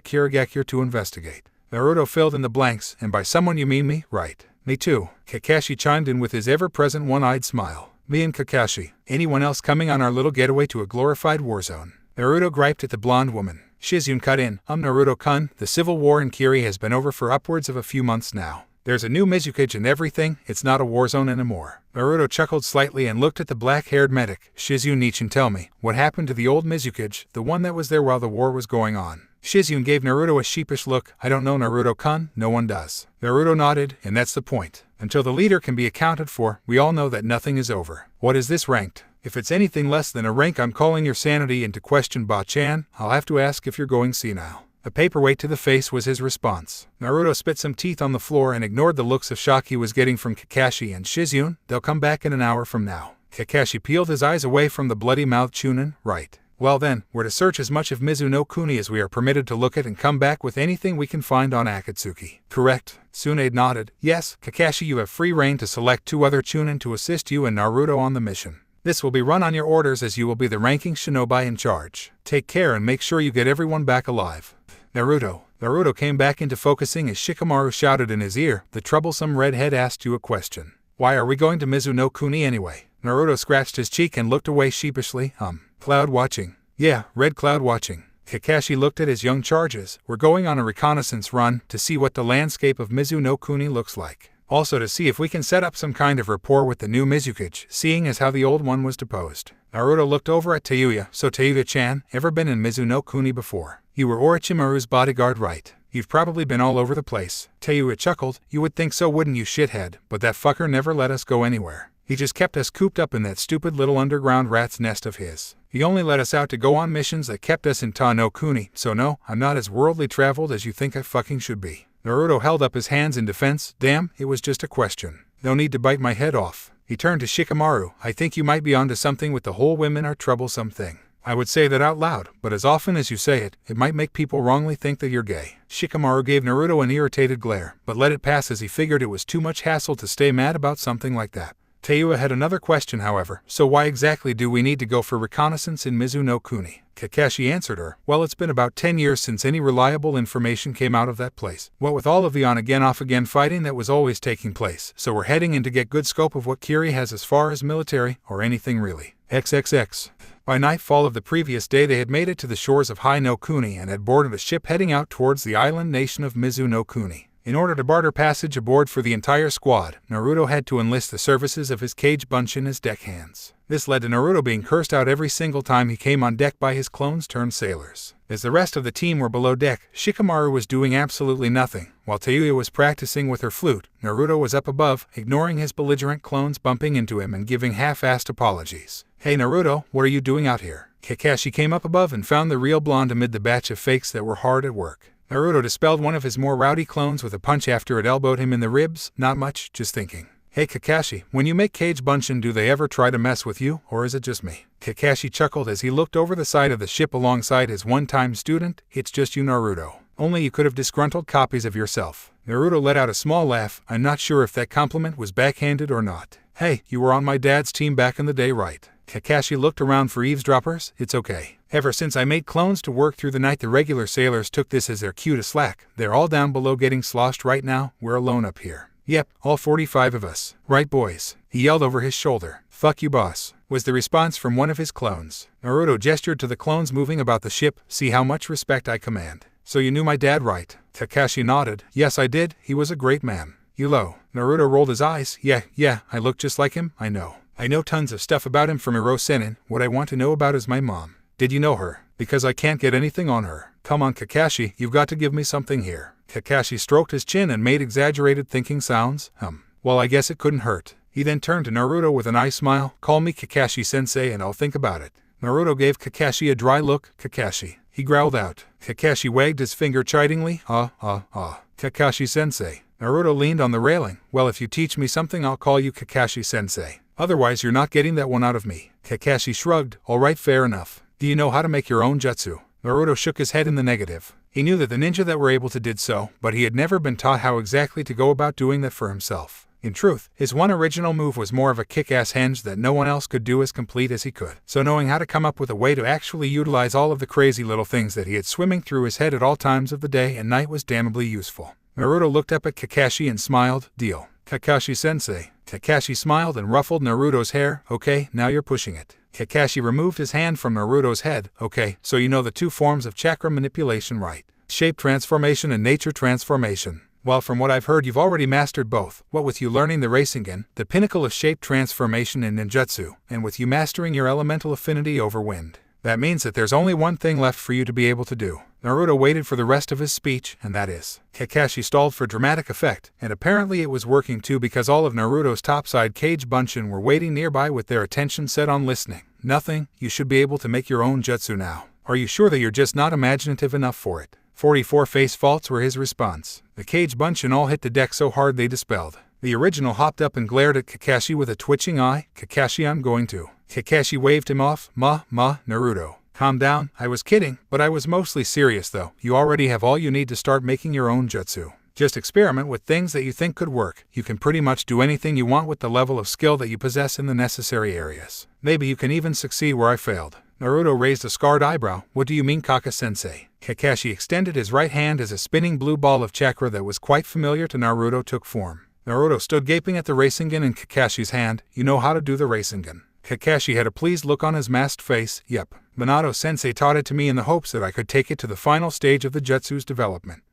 Kirigakure to investigate. Naruto filled in the blanks. And by someone you mean me, right? Me too. Kakashi chimed in with his ever-present one-eyed smile. Me and Kakashi. Anyone else coming on our little getaway to a glorified war zone? Naruto griped at the blonde woman. Shizune cut in. Naruto-kun, the civil war in Kiri has been over for upwards of a few months now. There's a new Mizukage and everything, it's not a war zone anymore. Naruto chuckled slightly and looked at the black-haired medic. Shizune Nichin, tell me, what happened to the old Mizukage, the one that was there while the war was going on? Shizune gave Naruto a sheepish look. I don't know, Naruto-kun, no one does. Naruto nodded, and that's the point. Until the leader can be accounted for, we all know that nothing is over. What is this ranked? If it's anything less than a rank, I'm calling your sanity into question, Ba-chan. I'll have to ask if you're going senile. A paperweight to the face was his response. Naruto spit some teeth on the floor and ignored the looks of shock he was getting from Kakashi and Shizune. They'll come back in an hour from now. Kakashi peeled his eyes away from the bloody-mouthed Chunin. Right. Well then, we're to search as much of Mizuno Kuni as we are permitted to look at and come back with anything we can find on Akatsuki. Correct. Tsunade nodded. Yes, Kakashi, you have free reign to select 2 other Chunin to assist you and Naruto on the mission. This will be run on your orders as you will be the ranking shinobi in charge. Take care and make sure you get everyone back alive. Naruto. Naruto came back into focusing as Shikamaru shouted in his ear. The troublesome redhead asked you a question. Why are we going to Mizuno Kuni anyway? Naruto scratched his cheek and looked away sheepishly. Cloud watching. Yeah, red cloud watching. Kakashi looked at his young charges. We're going on a reconnaissance run to see what the landscape of Mizuno Kuni looks like. Also to see if we can set up some kind of rapport with the new Mizukage, seeing as how the old one was deposed. Naruto looked over at Tayuya. So Tayuya-chan, ever been in Mizuno Kuni before? You were Orochimaru's bodyguard, right? You've probably been all over the place. Tayuya chuckled. You would think so, wouldn't you, shithead? But that fucker never let us go anywhere. He just kept us cooped up in that stupid little underground rat's nest of his. He only let us out to go on missions that kept us in Ta no Kuni, so no, I'm not as worldly traveled as you think I fucking should be. Naruto held up his hands in defense. Damn, it was just a question. No need to bite my head off. He turned to Shikamaru. I think you might be onto something with the whole women are troublesome thing. I would say that out loud, but as often as you say it, it might make people wrongly think that you're gay. Shikamaru gave Naruto an irritated glare, but let it pass as he figured it was too much hassle to stay mad about something like that. Tayuya had another question, however. So why exactly do we need to go for reconnaissance in Mizuno Kuni? Kakashi answered her, well, it's been about 10 years since any reliable information came out of that place. What with all of the on-again off-again fighting that was always taking place, so we're heading in to get good scope of what Kiri has as far as military, or anything really. XXX. By nightfall of the previous day they had made it to the shores of Hai no Kuni and had boarded a ship heading out towards the island nation of Mizuno Kuni. In order to barter passage aboard for the entire squad, Naruto had to enlist the services of his Kage Bunshin as deckhands. This led to Naruto being cursed out every single time he came on deck by his clones-turned-sailors. As the rest of the team were below deck, Shikamaru was doing absolutely nothing. While Tayuya was practicing with her flute, Naruto was up above, ignoring his belligerent clones bumping into him and giving half-assed apologies. Hey Naruto, what are you doing out here? Kakashi came up above and found the real blonde amid the batch of fakes that were hard at work. Naruto dispelled one of his more rowdy clones with a punch after it elbowed him in the ribs. Not much, just thinking. Hey Kakashi, when you make Kage Bunshin, do they ever try to mess with you, or is it just me? Kakashi chuckled as he looked over the side of the ship alongside his one-time student. It's just you, Naruto. Only you could have disgruntled copies of yourself. Naruto let out a small laugh. I'm not sure if that compliment was backhanded or not. Hey, you were on my dad's team back in the day, right? Kakashi looked around for eavesdroppers. It's okay. Ever since I made clones to work through the night, the regular sailors took this as their cue to slack. They're all down below getting sloshed right now. We're alone up here. Yep, all 45 of us. Right, boys? He yelled over his shoulder. Fuck you, boss, was the response from one of his clones. Naruto gestured to the clones moving about the ship. See how much respect I command. So you knew my dad, right? Kakashi nodded. Yes, I did. He was a great man. Yulo. Naruto rolled his eyes. Yeah, I look just like him. I know. I know tons of stuff about him from Iro Sennin. What I want to know about is my mom. Did you know her? Because I can't get anything on her. Come on Kakashi, you've got to give me something here. Kakashi stroked his chin and made exaggerated thinking sounds. Well, I guess it couldn't hurt. He then turned to Naruto with a nice smile. Call me Kakashi-sensei and I'll think about it. Naruto gave Kakashi a dry look. Kakashi. He growled out. Kakashi wagged his finger chidingly. Kakashi-sensei. Naruto leaned on the railing. Well, if you teach me something, I'll call you Kakashi-sensei. Otherwise, you're not getting that one out of me. Kakashi shrugged. All right, fair enough. Do you know how to make your own jutsu? Naruto shook his head in the negative. He knew that the ninja that were able to did so, but he had never been taught how exactly to go about doing that for himself. In truth, his one original move was more of a kick-ass henge that no one else could do as complete as he could. So knowing how to come up with a way to actually utilize all of the crazy little things that he had swimming through his head at all times of the day and night was damnably useful. Naruto looked up at Kakashi and smiled. Deal. Kakashi-sensei. Kakashi smiled and ruffled Naruto's hair. Okay, now you're pushing it. Kakashi removed his hand from Naruto's head. Okay, so you know the two forms of chakra manipulation, right? Shape transformation and nature transformation. Well, from what I've heard, you've already mastered both. What with you learning the Rasengan, the pinnacle of shape transformation in ninjutsu, and with you mastering your elemental affinity over wind. That means that there's only one thing left for you to be able to do. Naruto waited for the rest of his speech, and that is. Kakashi stalled for dramatic effect, and apparently it was working too because all of Naruto's topside Kage Bunshin were waiting nearby with their attention set on listening. Nothing, you should be able to make your own jutsu now. Are you sure that you're just not imaginative enough for it? 44 face faults were his response. The Kage Bunshin all hit the deck so hard they dispelled. The original hopped up and glared at Kakashi with a twitching eye. Kakashi, I'm going to. Kakashi waved him off. Naruto. Calm down, I was kidding, but I was mostly serious though. You already have all you need to start making your own jutsu. Just experiment with things that you think could work. You can pretty much do anything you want with the level of skill that you possess in the necessary areas. Maybe you can even succeed where I failed. Naruto raised a scarred eyebrow. What do you mean, Kaka-sensei? Kakashi extended his right hand as a spinning blue ball of chakra that was quite familiar to Naruto took form. Naruto stood gaping at the Rasengan in Kakashi's hand. You know how to do the Rasengan. Kakashi had a pleased look on his masked face. Yep. Minato-sensei taught it to me in the hopes that I could take it to the final stage of the jutsu's development.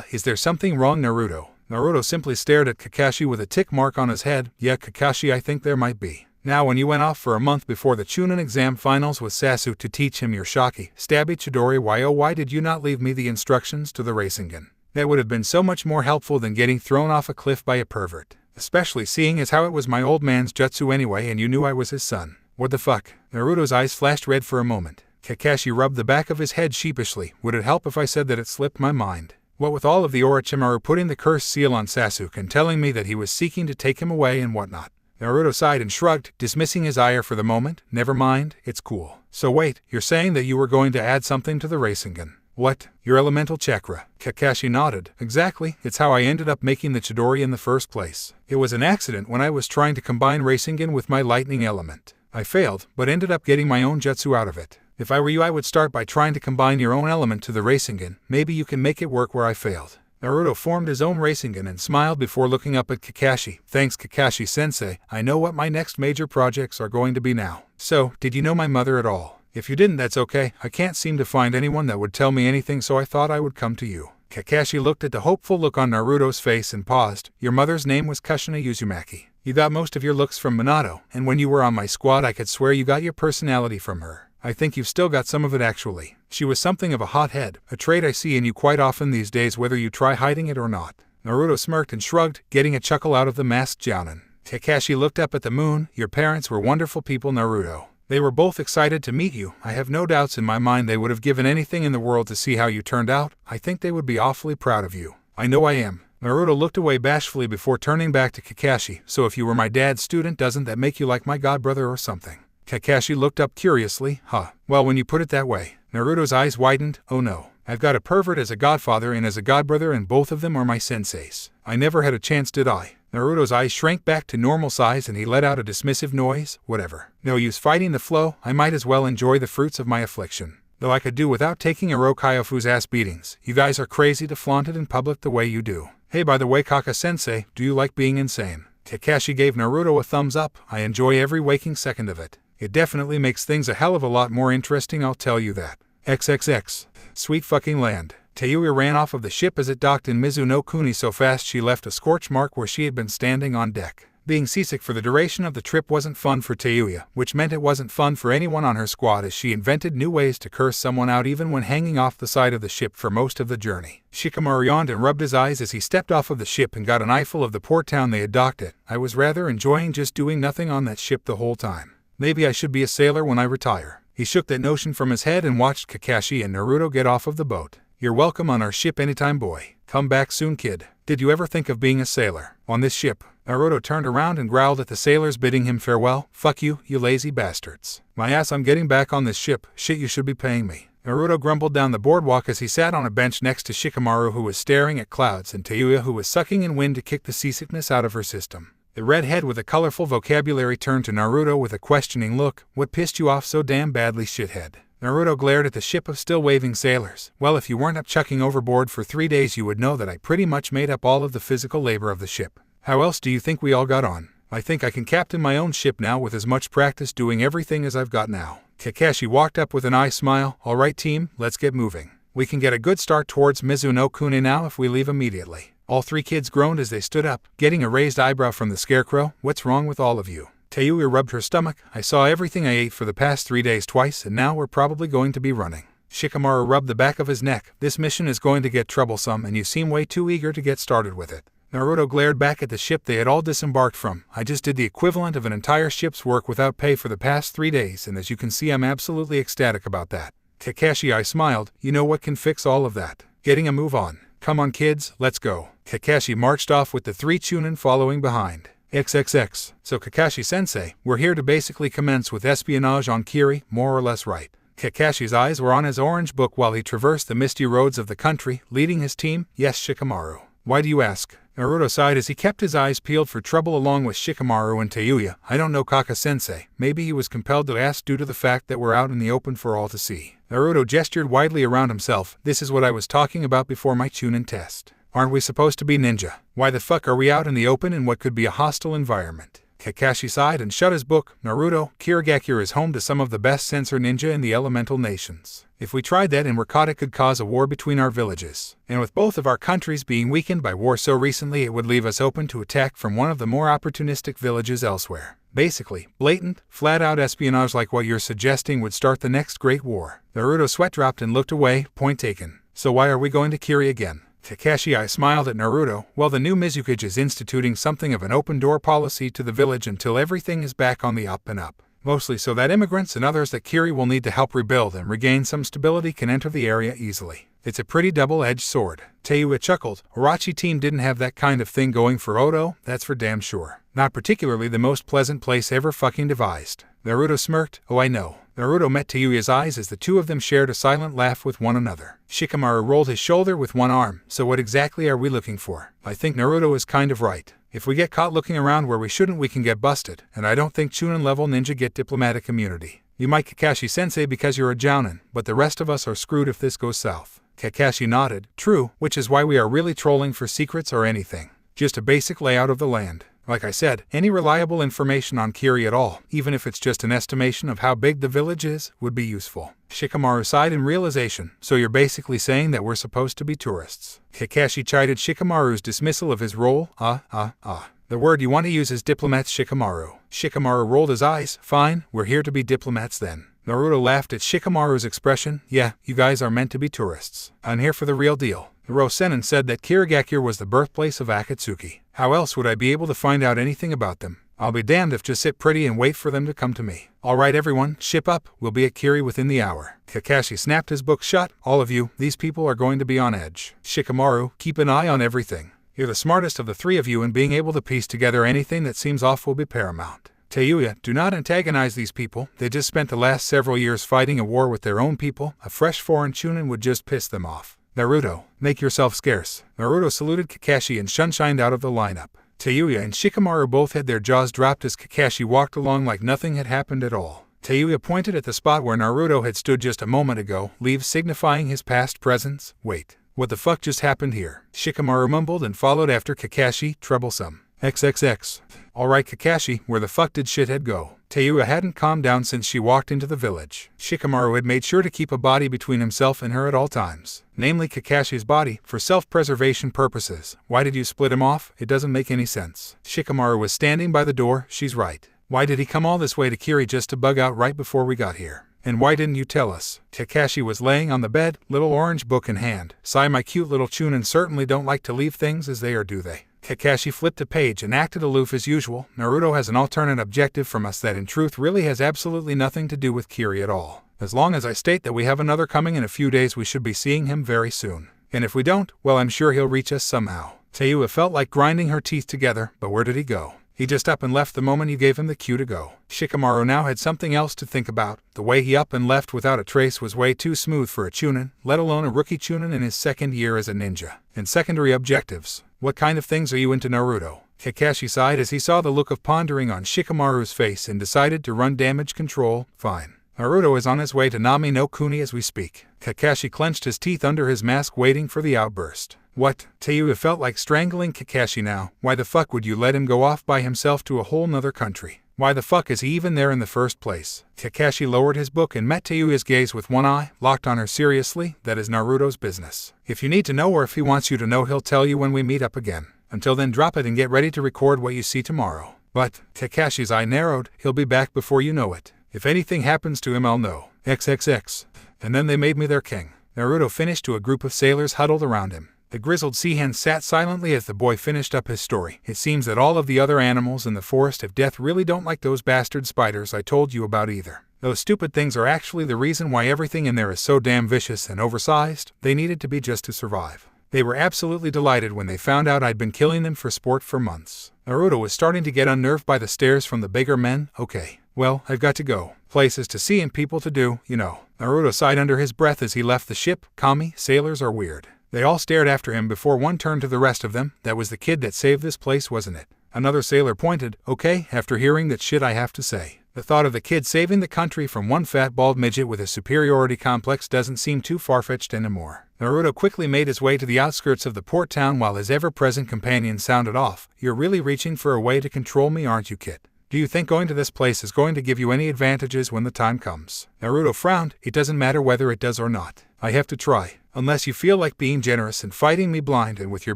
Is there something wrong, Naruto? Naruto simply stared at Kakashi with a tick mark on his head. Yeah, Kakashi, I think there might be. Now when you went off for a month before the Chunin exam finals with Sasuke to teach him your Shaki, Stabby Chidori, why did you not leave me the instructions to the Rasengan? That would have been so much more helpful than getting thrown off a cliff by a pervert. Especially seeing as how it was my old man's jutsu anyway and you knew I was his son. What the fuck? Naruto's eyes flashed red for a moment. Kakashi rubbed the back of his head sheepishly. Would it help if I said that it slipped my mind? What with all of the Orochimaru putting the cursed seal on Sasuke and telling me that he was seeking to take him away and whatnot. Naruto sighed and shrugged, dismissing his ire for the moment. Never mind, it's cool. So wait, you're saying that you were going to add something to the Rasengan? What? Your elemental chakra? Kakashi nodded. Exactly, it's how I ended up making the Chidori in the first place. It was an accident when I was trying to combine Rasengan with my lightning element. I failed, but ended up getting my own jutsu out of it. If I were you, I would start by trying to combine your own element to the Rasengan. Maybe you can make it work where I failed. Naruto formed his own Rasengan and smiled before looking up at Kakashi. Thanks, Kakashi-sensei. I know what my next major projects are going to be now. So, did you know my mother at all? If you didn't, that's okay. I can't seem to find anyone that would tell me anything, so I thought I would come to you. Kakashi looked at the hopeful look on Naruto's face and paused. Your mother's name was Kushina Uzumaki. You got most of your looks from Minato, and when you were on my squad I could swear you got your personality from her. I think you've still got some of it actually. She was something of a hothead, a trait I see in you quite often these days whether you try hiding it or not. Naruto smirked and shrugged, getting a chuckle out of the masked jounin. Kakashi looked up at the moon. Your parents were wonderful people, Naruto. They were both excited to meet you. I have no doubts in my mind they would have given anything in the world to see how you turned out. I think they would be awfully proud of you. I know I am. Naruto looked away bashfully before turning back to Kakashi. So if you were my dad's student, doesn't that make you like my godbrother or something? Kakashi looked up curiously. Well, when you put it that way. Naruto's eyes widened. Oh no. I've got a pervert as a godfather and as a godbrother, and both of them are my senseis. I never had a chance, did I? Naruto's eyes shrank back to normal size and he let out a dismissive noise. Whatever. No use fighting the flow. I might as well enjoy the fruits of my affliction. Though I could do without taking Orokaiofu's ass beatings. You guys are crazy to flaunt it in public the way you do. Hey, by the way, Kaka-sensei, do you like being insane? Kakashi gave Naruto a thumbs up. I enjoy every waking second of it. It definitely makes things a hell of a lot more interesting, I'll tell you that. XXX. Sweet fucking land. Tayuya ran off of the ship as it docked in Mizuno Kuni so fast she left a scorch mark where she had been standing on deck. Being seasick for the duration of the trip wasn't fun for Tayuya, which meant it wasn't fun for anyone on her squad as she invented new ways to curse someone out even when hanging off the side of the ship for most of the journey. Shikamaru yawned and rubbed his eyes as he stepped off of the ship and got an eyeful of the port town they had docked at. I was rather enjoying just doing nothing on that ship the whole time. Maybe I should be a sailor when I retire. He shook that notion from his head and watched Kakashi and Naruto get off of the boat. You're welcome on our ship anytime, boy. Come back soon, kid. Did you ever think of being a sailor? On this ship? Naruto turned around and growled at the sailors, bidding him farewell. Fuck you, you lazy bastards. My ass, I'm getting back on this ship. Shit, you should be paying me. Naruto grumbled down the boardwalk as he sat on a bench next to Shikamaru, who was staring at clouds, and Tayuya, who was sucking in wind to kick the seasickness out of her system. The redhead with a colorful vocabulary turned to Naruto with a questioning look. What pissed you off so damn badly, shithead? Naruto glared at the ship of still waving sailors. Well, if you weren't up chucking overboard for 3 days, you would know that I pretty much made up all of the physical labor of the ship. How else do you think we all got on? I think I can captain my own ship now with as much practice doing everything as I've got now. Kakashi walked up with an eye smile. All right, team, let's get moving. We can get a good start towards Mizuno Kuni now if we leave immediately. All three kids groaned as they stood up, getting a raised eyebrow from the scarecrow. What's wrong with all of you? Tayuya rubbed her stomach. I saw everything I ate for the past 3 days twice, and now we're probably going to be running. Shikamaru rubbed the back of his neck. This mission is going to get troublesome, and you seem way too eager to get started with it. Naruto glared back at the ship they had all disembarked from. I just did the equivalent of an entire ship's work without pay for the past 3 days, and as you can see, I'm absolutely ecstatic about that. Kakashi smiled. You know what can fix all of that? Getting a move on. Come on, kids, let's go. Kakashi marched off with the 3 Chunin following behind. XXX. So Kakashi-sensei, we're here to basically commence with espionage on Kiri, more or less, right? Kakashi's eyes were on his orange book while he traversed the misty roads of the country, leading his team. Yes, Shikamaru. Why do you ask? Naruto sighed as he kept his eyes peeled for trouble along with Shikamaru and Tayuya. I don't know, Kaka-sensei. Maybe he was compelled to ask due to the fact that we're out in the open for all to see. Naruto gestured widely around himself. This is what I was talking about before my Chunin test. Aren't we supposed to be ninja? Why the fuck are we out in the open in what could be a hostile environment? Kakashi sighed and shut his book. Naruto, Kirigakure is home to some of the best sensor ninja in the elemental nations. If we tried that and were caught, it could cause a war between our villages. And with both of our countries being weakened by war so recently, it would leave us open to attack from one of the more opportunistic villages elsewhere. Basically, blatant, flat-out espionage like what you're suggesting would start the next great war. Naruto's sweat dropped and looked away. Point taken. So why are we going to Kiri again? Kakashi smiled at Naruto. Well, the new Mizukage is instituting something of an open-door policy to the village until everything is back on the up and up. Mostly so that immigrants and others that Kiri will need to help rebuild and regain some stability can enter the area easily. It's a pretty double-edged sword. Tayuya chuckled. Orochi team didn't have that kind of thing going for Odo, that's for damn sure. Not particularly the most pleasant place ever fucking devised. Naruto smirked. Oh, I know. Naruto met Tayuya's eyes as the two of them shared a silent laugh with one another. Shikamaru rolled his shoulder with one arm. So what exactly are we looking for? I think Naruto is kind of right. If we get caught looking around where we shouldn't, we can get busted, and I don't think Chunin level ninja get diplomatic immunity. You might Kakashi-sensei because you're a jounin, but the rest of us are screwed if this goes south. Kakashi nodded. True, which is why we are really trolling for secrets or anything. Just a basic layout of the land. Like I said, any reliable information on Kiri at all, even if it's just an estimation of how big the village is, would be useful. Shikamaru sighed in realization. So you're basically saying that we're supposed to be tourists. Kakashi chided Shikamaru's dismissal of his role. The word you want to use is diplomats, Shikamaru. Shikamaru rolled his eyes. Fine, we're here to be diplomats then. Naruto laughed at Shikamaru's expression. Yeah, you guys are meant to be tourists. I'm here for the real deal. Hirosenin said that Kirigakure was the birthplace of Akatsuki. How else would I be able to find out anything about them? I'll be damned if just sit pretty and wait for them to come to me. Alright everyone, ship up, we'll be at Kiri within the hour. Kakashi snapped his book shut. All of you, these people are going to be on edge. Shikamaru, keep an eye on everything. You're the smartest of the three of you, and being able to piece together anything that seems off will be paramount. Tayuya, do not antagonize these people. They just spent the last several years fighting a war with their own people. A fresh foreign Chunin would just piss them off. Naruto, make yourself scarce. Naruto saluted Kakashi and shunshined out of the lineup. Tayuya and Shikamaru both had their jaws dropped as Kakashi walked along like nothing had happened at all. Tayuya pointed at the spot where Naruto had stood just a moment ago, leave signifying his past presence. Wait, what the fuck just happened here? Shikamaru mumbled and followed after Kakashi, troublesome. XXX. Alright Kakashi, where the fuck did shithead go? Tayuya hadn't calmed down since she walked into the village. Shikamaru had made sure to keep a body between himself and her at all times. Namely Kakashi's body, for self-preservation purposes. Why did you split him off? It doesn't make any sense. Shikamaru was standing by the door. She's right. Why did he come all this way to Kiri just to bug out right before we got here? And why didn't you tell us? Kakashi was laying on the bed, little orange book in hand. Sigh, my cute little Chunin certainly don't like to leave things as they are, do they? Kakashi flipped a page and acted aloof as usual. Naruto has an alternate objective from us that in truth really has absolutely nothing to do with Kiri at all. As long as I state that we have another coming in a few days, we should be seeing him very soon. And if we don't, well, I'm sure he'll reach us somehow. Tayuya felt like grinding her teeth together, but where did he go? He just up and left the moment you gave him the cue to go. Shikamaru now had something else to think about. The way he up and left without a trace was way too smooth for a Chunin, let alone a rookie Chunin in his second year as a ninja. And secondary objectives. What kind of things are you into, Naruto? Kakashi sighed as he saw the look of pondering on Shikamaru's face and decided to run damage control. Fine. Naruto is on his way to Nami no Kuni as we speak. Kakashi clenched his teeth under his mask waiting for the outburst. What? Tayuya felt like strangling Kakashi now. Why the fuck would you let him go off by himself to a whole nother country? Why the fuck is he even there in the first place? Kakashi lowered his book and met Tayuya's gaze with one eye, locked on her seriously. That is Naruto's business. If you need to know or if he wants you to know, he'll tell you when we meet up again. Until then, drop it and get ready to record what you see tomorrow. But, Kakashi's eye narrowed, he'll be back before you know it. If anything happens to him, I'll know. XXX. And then they made me their king. Naruto finished to a group of sailors huddled around him. The grizzled sea-hen sat silently as the boy finished up his story. It seems that all of the other animals in the forest of death really don't like those bastard spiders I told you about either. Those stupid things are actually the reason why everything in there is so damn vicious and oversized. They needed to be just to survive. They were absolutely delighted when they found out I'd been killing them for sport for months. Naruto was starting to get unnerved by the stares from the bigger men. Okay, well, I've got to go. Places to see and people to do, you know. Naruto sighed under his breath as he left the ship. Kami, sailors are weird. They all stared after him before one turned to the rest of them. That was the kid that saved this place, wasn't it? Another sailor pointed. Okay, after hearing that shit I have to say. The thought of the kid saving the country from one fat bald midget with a superiority complex doesn't seem too far-fetched anymore. Naruto quickly made his way to the outskirts of the port town while his ever-present companion sounded off. You're really reaching for a way to control me, aren't you, kid? Do you think going to this place is going to give you any advantages when the time comes? Naruto frowned. It doesn't matter whether it does or not. I have to try. Unless you feel like being generous and fighting me blind and with your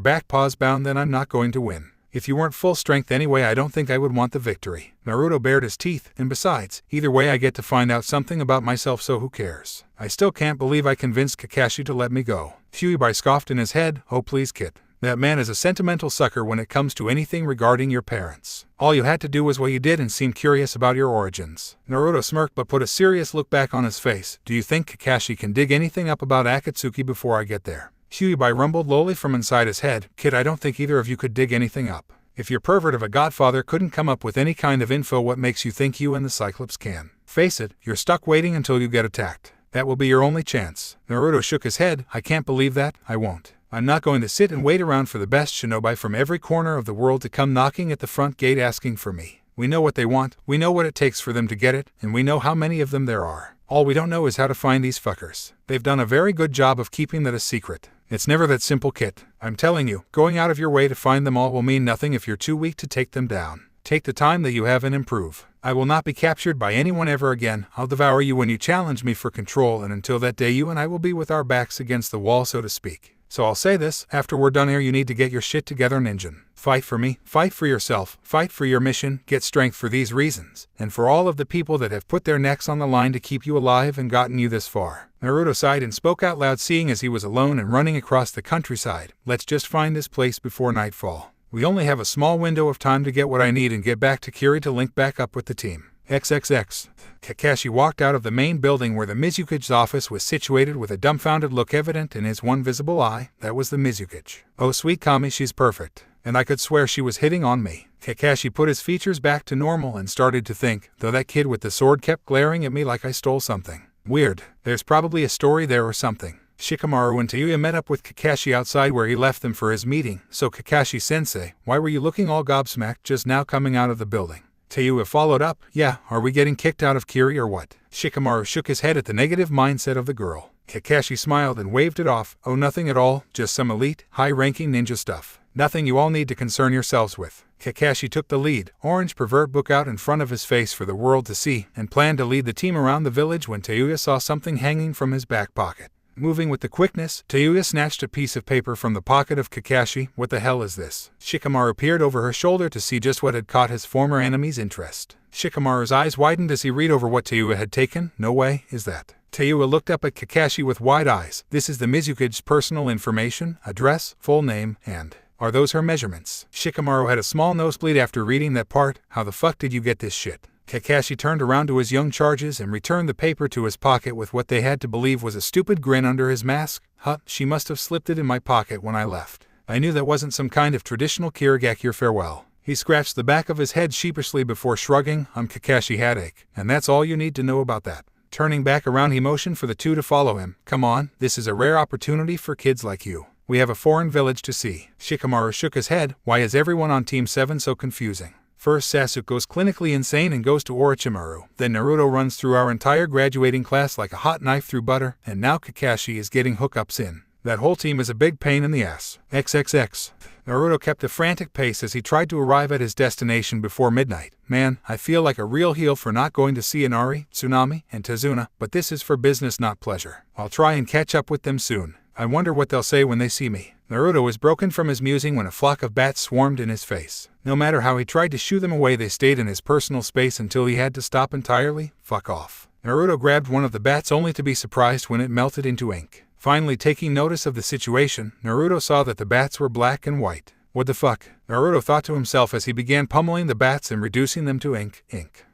back paws bound, then I'm not going to win. If you weren't full strength anyway, I don't think I would want the victory. Naruto bared his teeth, and besides, either way I get to find out something about myself, so who cares? I still can't believe I convinced Kakashi to let me go. Kyuubi scoffed in his head. Oh please, kid. That man is a sentimental sucker when it comes to anything regarding your parents. All you had to do was what you did and seem curious about your origins. Naruto smirked but put a serious look back on his face. Do you think Kakashi can dig anything up about Akatsuki before I get there? Kyuubi rumbled lowly from inside his head. Kid, I don't think either of you could dig anything up. If your pervert of a godfather couldn't come up with any kind of info, what makes you think you and the Cyclops can? Face it, you're stuck waiting until you get attacked. That will be your only chance. Naruto shook his head. I can't believe that. I won't. I'm not going to sit and wait around for the best shinobi from every corner of the world to come knocking at the front gate asking for me. We know what they want, we know what it takes for them to get it, and we know how many of them there are. All we don't know is how to find these fuckers. They've done a very good job of keeping that a secret. It's never that simple, Kit. I'm telling you, going out of your way to find them all will mean nothing if you're too weak to take them down. Take the time that you have and improve. I will not be captured by anyone ever again. I'll devour you when you challenge me for control, and until that day you and I will be with our backs against the wall, so to speak. So I'll say this, after we're done here you need to get your shit together, ninja. Fight for me, fight for yourself, fight for your mission, get strength for these reasons, and for all of the people that have put their necks on the line to keep you alive and gotten you this far. Naruto sighed and spoke out loud, seeing as he was alone and running across the countryside. Let's just find this place before nightfall. We only have a small window of time to get what I need and get back to Kiri to link back up with the team. XXX. Kakashi walked out of the main building where the Mizuki's office was situated with a dumbfounded look evident in his one visible eye. That was the Mizuki. Oh sweet Kami, she's perfect. And I could swear she was hitting on me. Kakashi put his features back to normal and started to think, though that kid with the sword kept glaring at me like I stole something. Weird. There's probably a story there or something. Shikamaru and Tayuya met up with Kakashi outside where he left them for his meeting. So Kakashi-sensei, why were you looking all gobsmacked just now coming out of the building? Tayuya followed up, yeah, are we getting kicked out of Kiri or what? Shikamaru shook his head at the negative mindset of the girl. Kakashi smiled and waved it off. Oh, nothing at all, just some elite, high-ranking ninja stuff. Nothing you all need to concern yourselves with. Kakashi took the lead, orange pervert book out in front of his face for the world to see, and planned to lead the team around the village when Tayuya saw something hanging from his back pocket. Moving with the quickness, Tayuya snatched a piece of paper from the pocket of Kakashi. What the hell is this? Shikamaru peered over her shoulder to see just what had caught his former enemy's interest. Shikamaru's eyes widened as he read over what Tayuya had taken. No way, is that? Tayuya looked up at Kakashi with wide eyes. This is the Mizuki's personal information, address, full name, and... Are those her measurements? Shikamaru had a small nosebleed after reading that part. How the fuck did you get this shit? Kakashi turned around to his young charges and returned the paper to his pocket with what they had to believe was a stupid grin under his mask. Huh, she must have slipped it in my pocket when I left. I knew that wasn't some kind of traditional Kirigakure farewell. He scratched the back of his head sheepishly before shrugging. I'm Kakashi Headache, and that's all you need to know about that. Turning back around, he motioned for the two to follow him. Come on, this is a rare opportunity for kids like you. We have a foreign village to see. Shikamaru shook his head. Why is everyone on Team 7 so confusing? First Sasuke goes clinically insane and goes to Orochimaru. Then Naruto runs through our entire graduating class like a hot knife through butter, and now Kakashi is getting hookups in. That whole team is a big pain in the ass. XXX. Naruto kept a frantic pace as he tried to arrive at his destination before midnight. Man, I feel like a real heel for not going to see Inari, Tsunami, and Tazuna, but this is for business, not pleasure. I'll try and catch up with them soon. I wonder what they'll say when they see me. Naruto was broken from his musing when a flock of bats swarmed in his face. No matter how he tried to shoo them away, they stayed in his personal space until he had to stop entirely. Fuck off. Naruto grabbed one of the bats only to be surprised when it melted into ink. Finally taking notice of the situation, Naruto saw that the bats were black and white. What the fuck? Naruto thought to himself as he began pummeling the bats and reducing them to ink.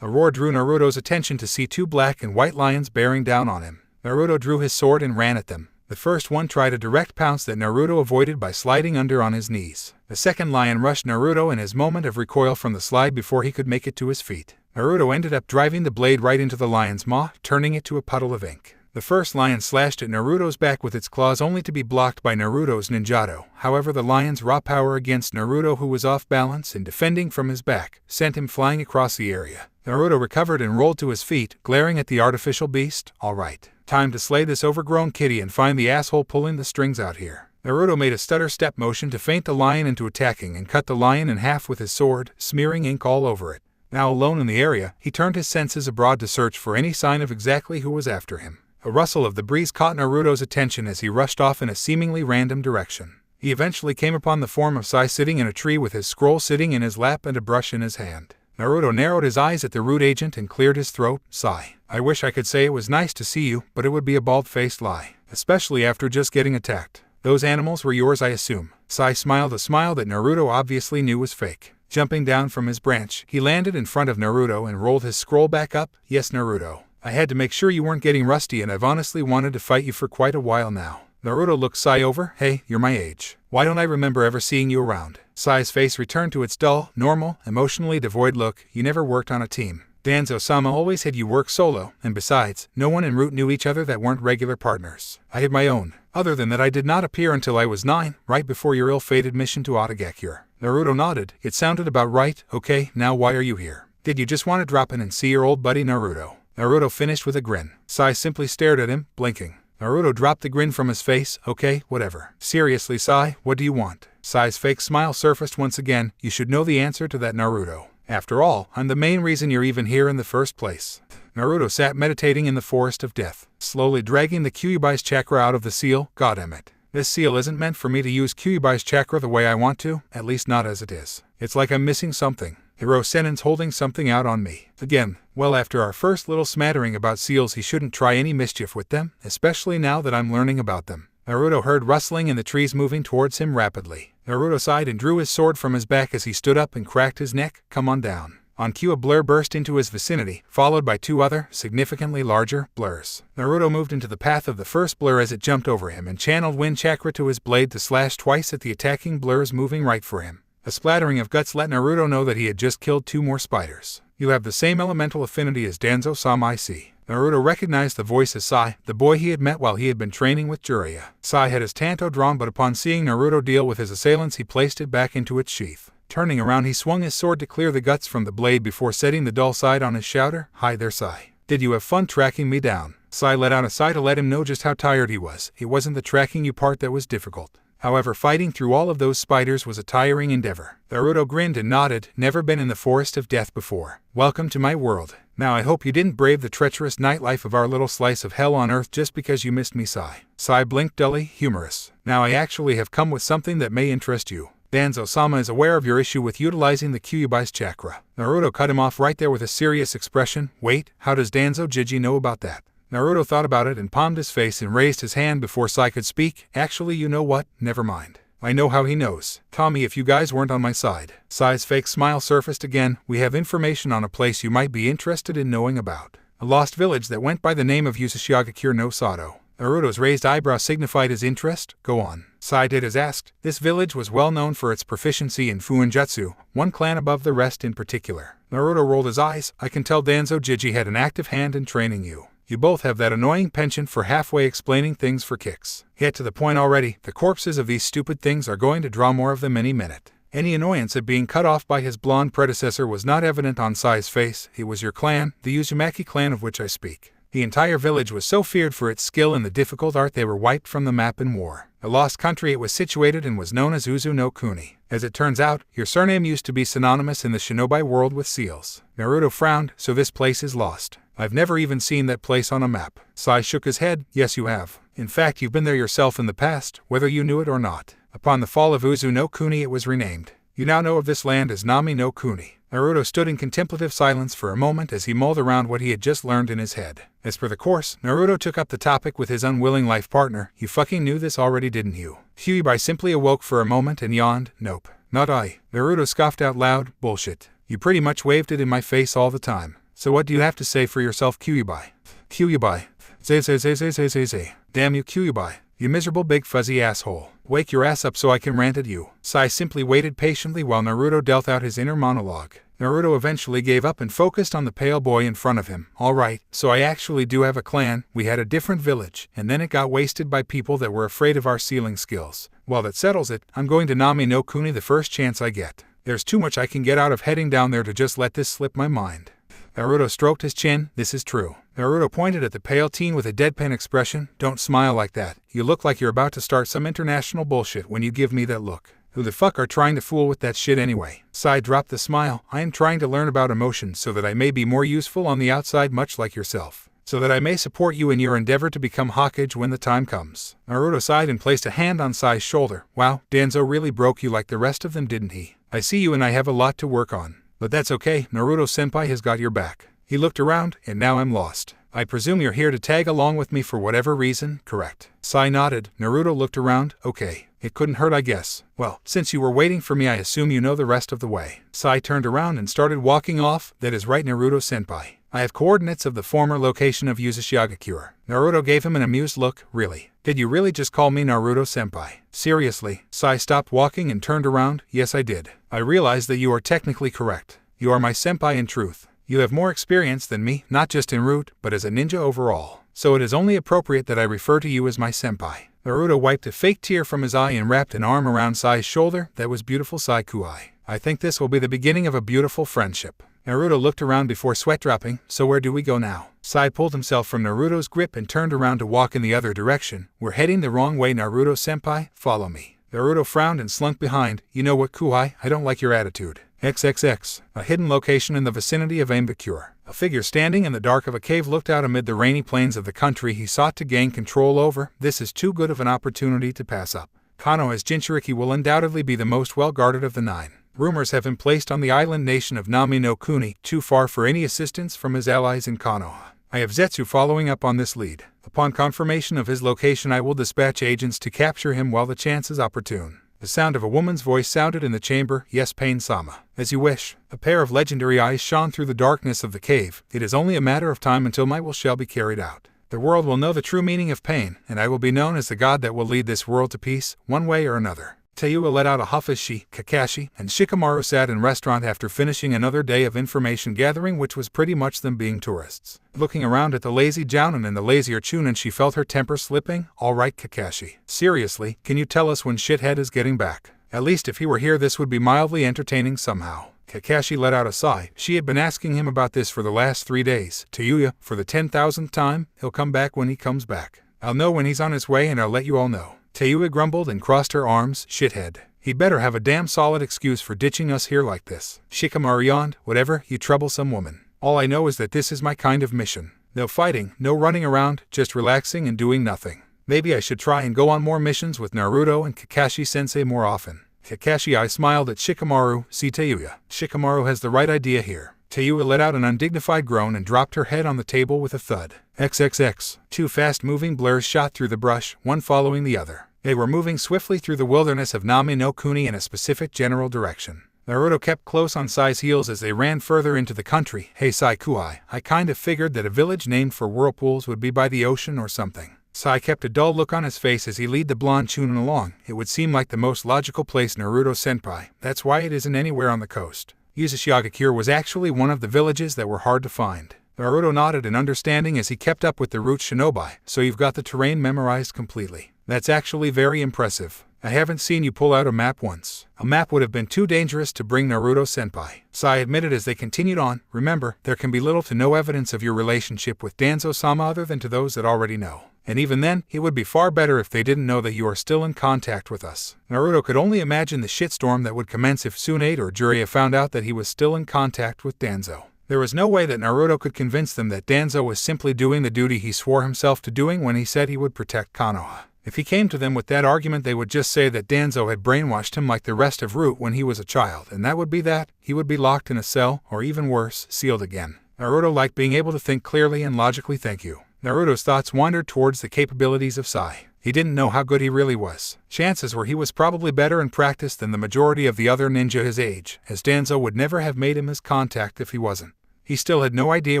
A roar drew Naruto's attention to see two black and white lions bearing down on him. Naruto drew his sword and ran at them. The first one tried a direct pounce that Naruto avoided by sliding under on his knees. The second lion rushed Naruto in his moment of recoil from the slide before he could make it to his feet. Naruto ended up driving the blade right into the lion's maw, turning it to a puddle of ink. The first lion slashed at Naruto's back with its claws only to be blocked by Naruto's ninjato. However, the lion's raw power against Naruto, who was off balance and defending from his back, sent him flying across the area. Naruto recovered and rolled to his feet, glaring at the artificial beast. Alright, time to slay this overgrown kitty and find the asshole pulling the strings out here. Naruto made a stutter step motion to feint the lion into attacking and cut the lion in half with his sword, smearing ink all over it. Now alone in the area, he turned his senses abroad to search for any sign of exactly who was after him. A rustle of the breeze caught Naruto's attention as he rushed off in a seemingly random direction. He eventually came upon the form of Sai sitting in a tree with his scroll sitting in his lap and a brush in his hand. Naruto narrowed his eyes at the rude agent and cleared his throat. Sai, I wish I could say it was nice to see you, but it would be a bald-faced lie, especially after just getting attacked. Those animals were yours, I assume. Sai smiled a smile that Naruto obviously knew was fake. Jumping down from his branch, he landed in front of Naruto and rolled his scroll back up. Yes, Naruto. I had to make sure you weren't getting rusty, and I've honestly wanted to fight you for quite a while now. Naruto looked Sai over. Hey, you're my age. Why don't I remember ever seeing you around? Sai's face returned to its dull, normal, emotionally devoid look. You never worked on a team. Danzo-sama always had you work solo, and besides, no one en route knew each other that weren't regular partners. I had my own. Other than that, I did not appear until I was 9, right before your ill-fated mission to Otagakure. Naruto nodded. It sounded about right. Okay, now why are you here? Did you just want to drop in and see your old buddy Naruto? Naruto finished with a grin. Sai simply stared at him, blinking. Naruto dropped the grin from his face. Okay, whatever. Seriously, Sai, what do you want? Sai's fake smile surfaced once again. You should know the answer to that, Naruto. After all, I'm the main reason you're even here in the first place. Naruto sat meditating in the forest of death, slowly dragging the Kyuubi's chakra out of the seal. Goddammit. This seal isn't meant for me to use Kyuubi's chakra the way I want to, at least not as it is. It's like I'm missing something. Hiro Sennin's holding something out on me. Again, well, after our first little smattering about seals, he shouldn't try any mischief with them, especially now that I'm learning about them. Naruto heard rustling in the trees moving towards him rapidly. Naruto sighed and drew his sword from his back as he stood up and cracked his neck. Come on down. On cue, a blur burst into his vicinity, followed by 2 other, significantly larger, blurs. Naruto moved into the path of the first blur as it jumped over him and channeled wind chakra to his blade to slash twice at the attacking blurs moving right for him. A splattering of guts let Naruto know that he had just killed 2 more spiders. You have the same elemental affinity as Danzo-sama, I see. Naruto recognized the voice as Sai, the boy he had met while he had been training with Jiraiya. Sai had his tanto drawn, but upon seeing Naruto deal with his assailants, he placed it back into its sheath. Turning around, he swung his sword to clear the guts from the blade before setting the dull side on his shoulder. Hi there, Sai. Did you have fun tracking me down? Sai let out a sigh to let him know just how tired he was. It wasn't the tracking you part that was difficult. However, fighting through all of those spiders was a tiring endeavor. Naruto grinned and nodded. Never been in the forest of death before. Welcome to my world. Now I hope you didn't brave the treacherous nightlife of our little slice of hell on earth just because you missed me, Sai. Sai blinked dully, humorous. Now I actually have come with something that may interest you. Danzo-sama is aware of your issue with utilizing the Kyuubi's chakra. Naruto cut him off right there with a serious expression. Wait, how does Danzo-jiji know about that? Naruto thought about it and palmed his face and raised his hand before Sai could speak. Actually, you know what? Never mind. I know how he knows. Tommy, if you guys weren't on my side. Sai's fake smile surfaced again. We have information on a place you might be interested in knowing about. A lost village that went by the name of Yusashigakure no Sato. Naruto's raised eyebrow signified his interest. Go on. Sai did as asked. This village was well known for its proficiency in Fuinjutsu, one clan above the rest in particular. Naruto rolled his eyes. I can tell Danzo-jiji had an active hand in training you. You both have that annoying penchant for halfway explaining things for kicks. Get to the point already. The corpses of these stupid things are going to draw more of them any minute. Any annoyance at being cut off by his blonde predecessor was not evident on Sai's face. It was your clan, the Uzumaki clan of which I speak. The entire village was so feared for its skill in the difficult art they were wiped from the map in war. A lost country it was situated in was known as Uzu no Kuni. As it turns out, your surname used to be synonymous in the shinobi world with seals. Naruto frowned. So this place is lost. I've never even seen that place on a map. Sai shook his head. Yes, you have. In fact, you've been there yourself in the past, whether you knew it or not. Upon the fall of Uzu no Kuni, it was renamed. You now know of this land as Nami no Kuni. Naruto stood in contemplative silence for a moment as he mulled around what he had just learned in his head. As per the course, Naruto took up the topic with his unwilling life partner. You fucking knew this already, didn't you? Kyuubi simply awoke for a moment and yawned. Nope. Not I. Naruto scoffed out loud. Bullshit. You pretty much waved it in my face all the time. So what do you have to say for yourself, Kyuubi? Kyuubi. Zay. Damn you, Kyuubi. You miserable big fuzzy asshole. Wake your ass up so I can rant at you. Sai simply waited patiently while Naruto dealt out his inner monologue. Naruto eventually gave up and focused on the pale boy in front of him. Alright, so I actually do have a clan. We had a different village, and then it got wasted by people that were afraid of our sealing skills. Well, that settles it. I'm going to Nami no Kuni the first chance I get. There's too much I can get out of heading down there to just let this slip my mind. Naruto stroked his chin. This is true. Naruto pointed at the pale teen with a deadpan expression. Don't smile like that. You look like you're about to start some international bullshit when you give me that look. Who the fuck are trying to fool with that shit anyway? Sai dropped the smile. I am trying to learn about emotions so that I may be more useful on the outside, much like yourself. So that I may support you in your endeavor to become Hokage when the time comes. Naruto sighed and placed a hand on Sai's shoulder. Wow, Danzo really broke you like the rest of them, didn't he? I see you and I have a lot to work on. But that's okay, Naruto-senpai has got your back. He looked around, and now I'm lost. I presume you're here to tag along with me for whatever reason, correct? Sai nodded. Naruto looked around. Okay, it couldn't hurt, I guess. Well, since you were waiting for me, I assume you know the rest of the way. Sai turned around and started walking off. That is right, Naruto-senpai. I have coordinates of the former location of Uzashigakure. Naruto gave him an amused look. Really? Did you really just call me Naruto-senpai? Seriously? Sai stopped walking and turned around. Yes, I did. I realize that you are technically correct. You are my senpai in truth. You have more experience than me, not just en route, but as a ninja overall. So it is only appropriate that I refer to you as my senpai. Naruto wiped a fake tear from his eye and wrapped an arm around Sai's shoulder. That was beautiful, Sai-kuai. I think this will be the beginning of a beautiful friendship. Naruto looked around before sweat dropping. So where do we go now? Sai pulled himself from Naruto's grip and turned around to walk in the other direction. We're heading the wrong way, Naruto-senpai. Follow me. Naruto frowned and slunk behind. You know what, Kuai? I don't like your attitude. XXX. A hidden location in the vicinity of Ambakure. A figure standing in the dark of a cave looked out amid the rainy plains of the country he sought to gain control over. This is too good of an opportunity to pass up. Konoha's Jinchuriki will undoubtedly be the most well-guarded of the 9. Rumors have been placed on the island nation of Nami no Kuni, too far for any assistance from his allies in Konoha. I have Zetsu following up on this lead. Upon confirmation of his location, I will dispatch agents to capture him while the chance is opportune. The sound of a woman's voice sounded in the chamber. Yes, Pain-sama. As you wish. A pair of legendary eyes shone through the darkness of the cave. It is only a matter of time until my will shall be carried out. The world will know the true meaning of pain, and I will be known as the god that will lead this world to peace, one way or another. Tayuya let out a huff as she, Kakashi, and Shikamaru sat in restaurant after finishing another day of information gathering, which was pretty much them being tourists. Looking around at the lazy Jounin and the lazier Chunin, she felt her temper slipping. All right, Kakashi. Seriously, can you tell us when Shithead is getting back? At least if he were here, this would be mildly entertaining somehow. Kakashi let out a sigh. She had been asking him about this for the last 3 days. Tayuya, for the 10,000th time, he'll come back when he comes back. I'll know when he's on his way and I'll let you all know. Tayuya grumbled and crossed her arms. Shithead. He'd better have a damn solid excuse for ditching us here like this. Shikamaru yawned. Whatever, you troublesome woman. All I know is that this is my kind of mission. No fighting, no running around, just relaxing and doing nothing. Maybe I should try and go on more missions with Naruto and Kakashi-sensei more often. Kakashi smiled at Shikamaru. See, Tayuya. Shikamaru has the right idea here. Tayuya let out an undignified groan and dropped her head on the table with a thud. XXX. 2 fast-moving blurs shot through the brush, one following the other. They were moving swiftly through the wilderness of Nami no Kuni in a specific general direction. Naruto kept close on Sai's heels as they ran further into the country. Hey Sai-kuai, I kind of figured that a village named for whirlpools would be by the ocean or something. Sai kept a dull look on his face as he led the blonde Chunin along. It would seem like the most logical place, Naruto-senpai. That's why it isn't anywhere on the coast. Uzashigakure was actually one of the villages that were hard to find. Naruto nodded in understanding as he kept up with the route shinobi. So you've got the terrain memorized completely. That's actually very impressive. I haven't seen you pull out a map once. A map would have been too dangerous to bring Naruto-senpai. Sai admitted as they continued on. Remember, there can be little to no evidence of your relationship with Danzo-sama other than to those that already know. And even then, it would be far better if they didn't know that you are still in contact with us. Naruto could only imagine the shitstorm that would commence if Tsunade or Jiraiya found out that he was still in contact with Danzo. There was no way that Naruto could convince them that Danzo was simply doing the duty he swore himself to doing when he said he would protect Konoha. If he came to them with that argument, they would just say that Danzo had brainwashed him like the rest of Root when he was a child, and that would be that. He would be locked in a cell, or even worse, sealed again. Naruto liked being able to think clearly and logically. Thank you. Naruto's thoughts wandered towards the capabilities of Sai. He didn't know how good he really was. Chances were he was probably better in practice than the majority of the other ninja his age, as Danzo would never have made him his contact if he wasn't. He still had no idea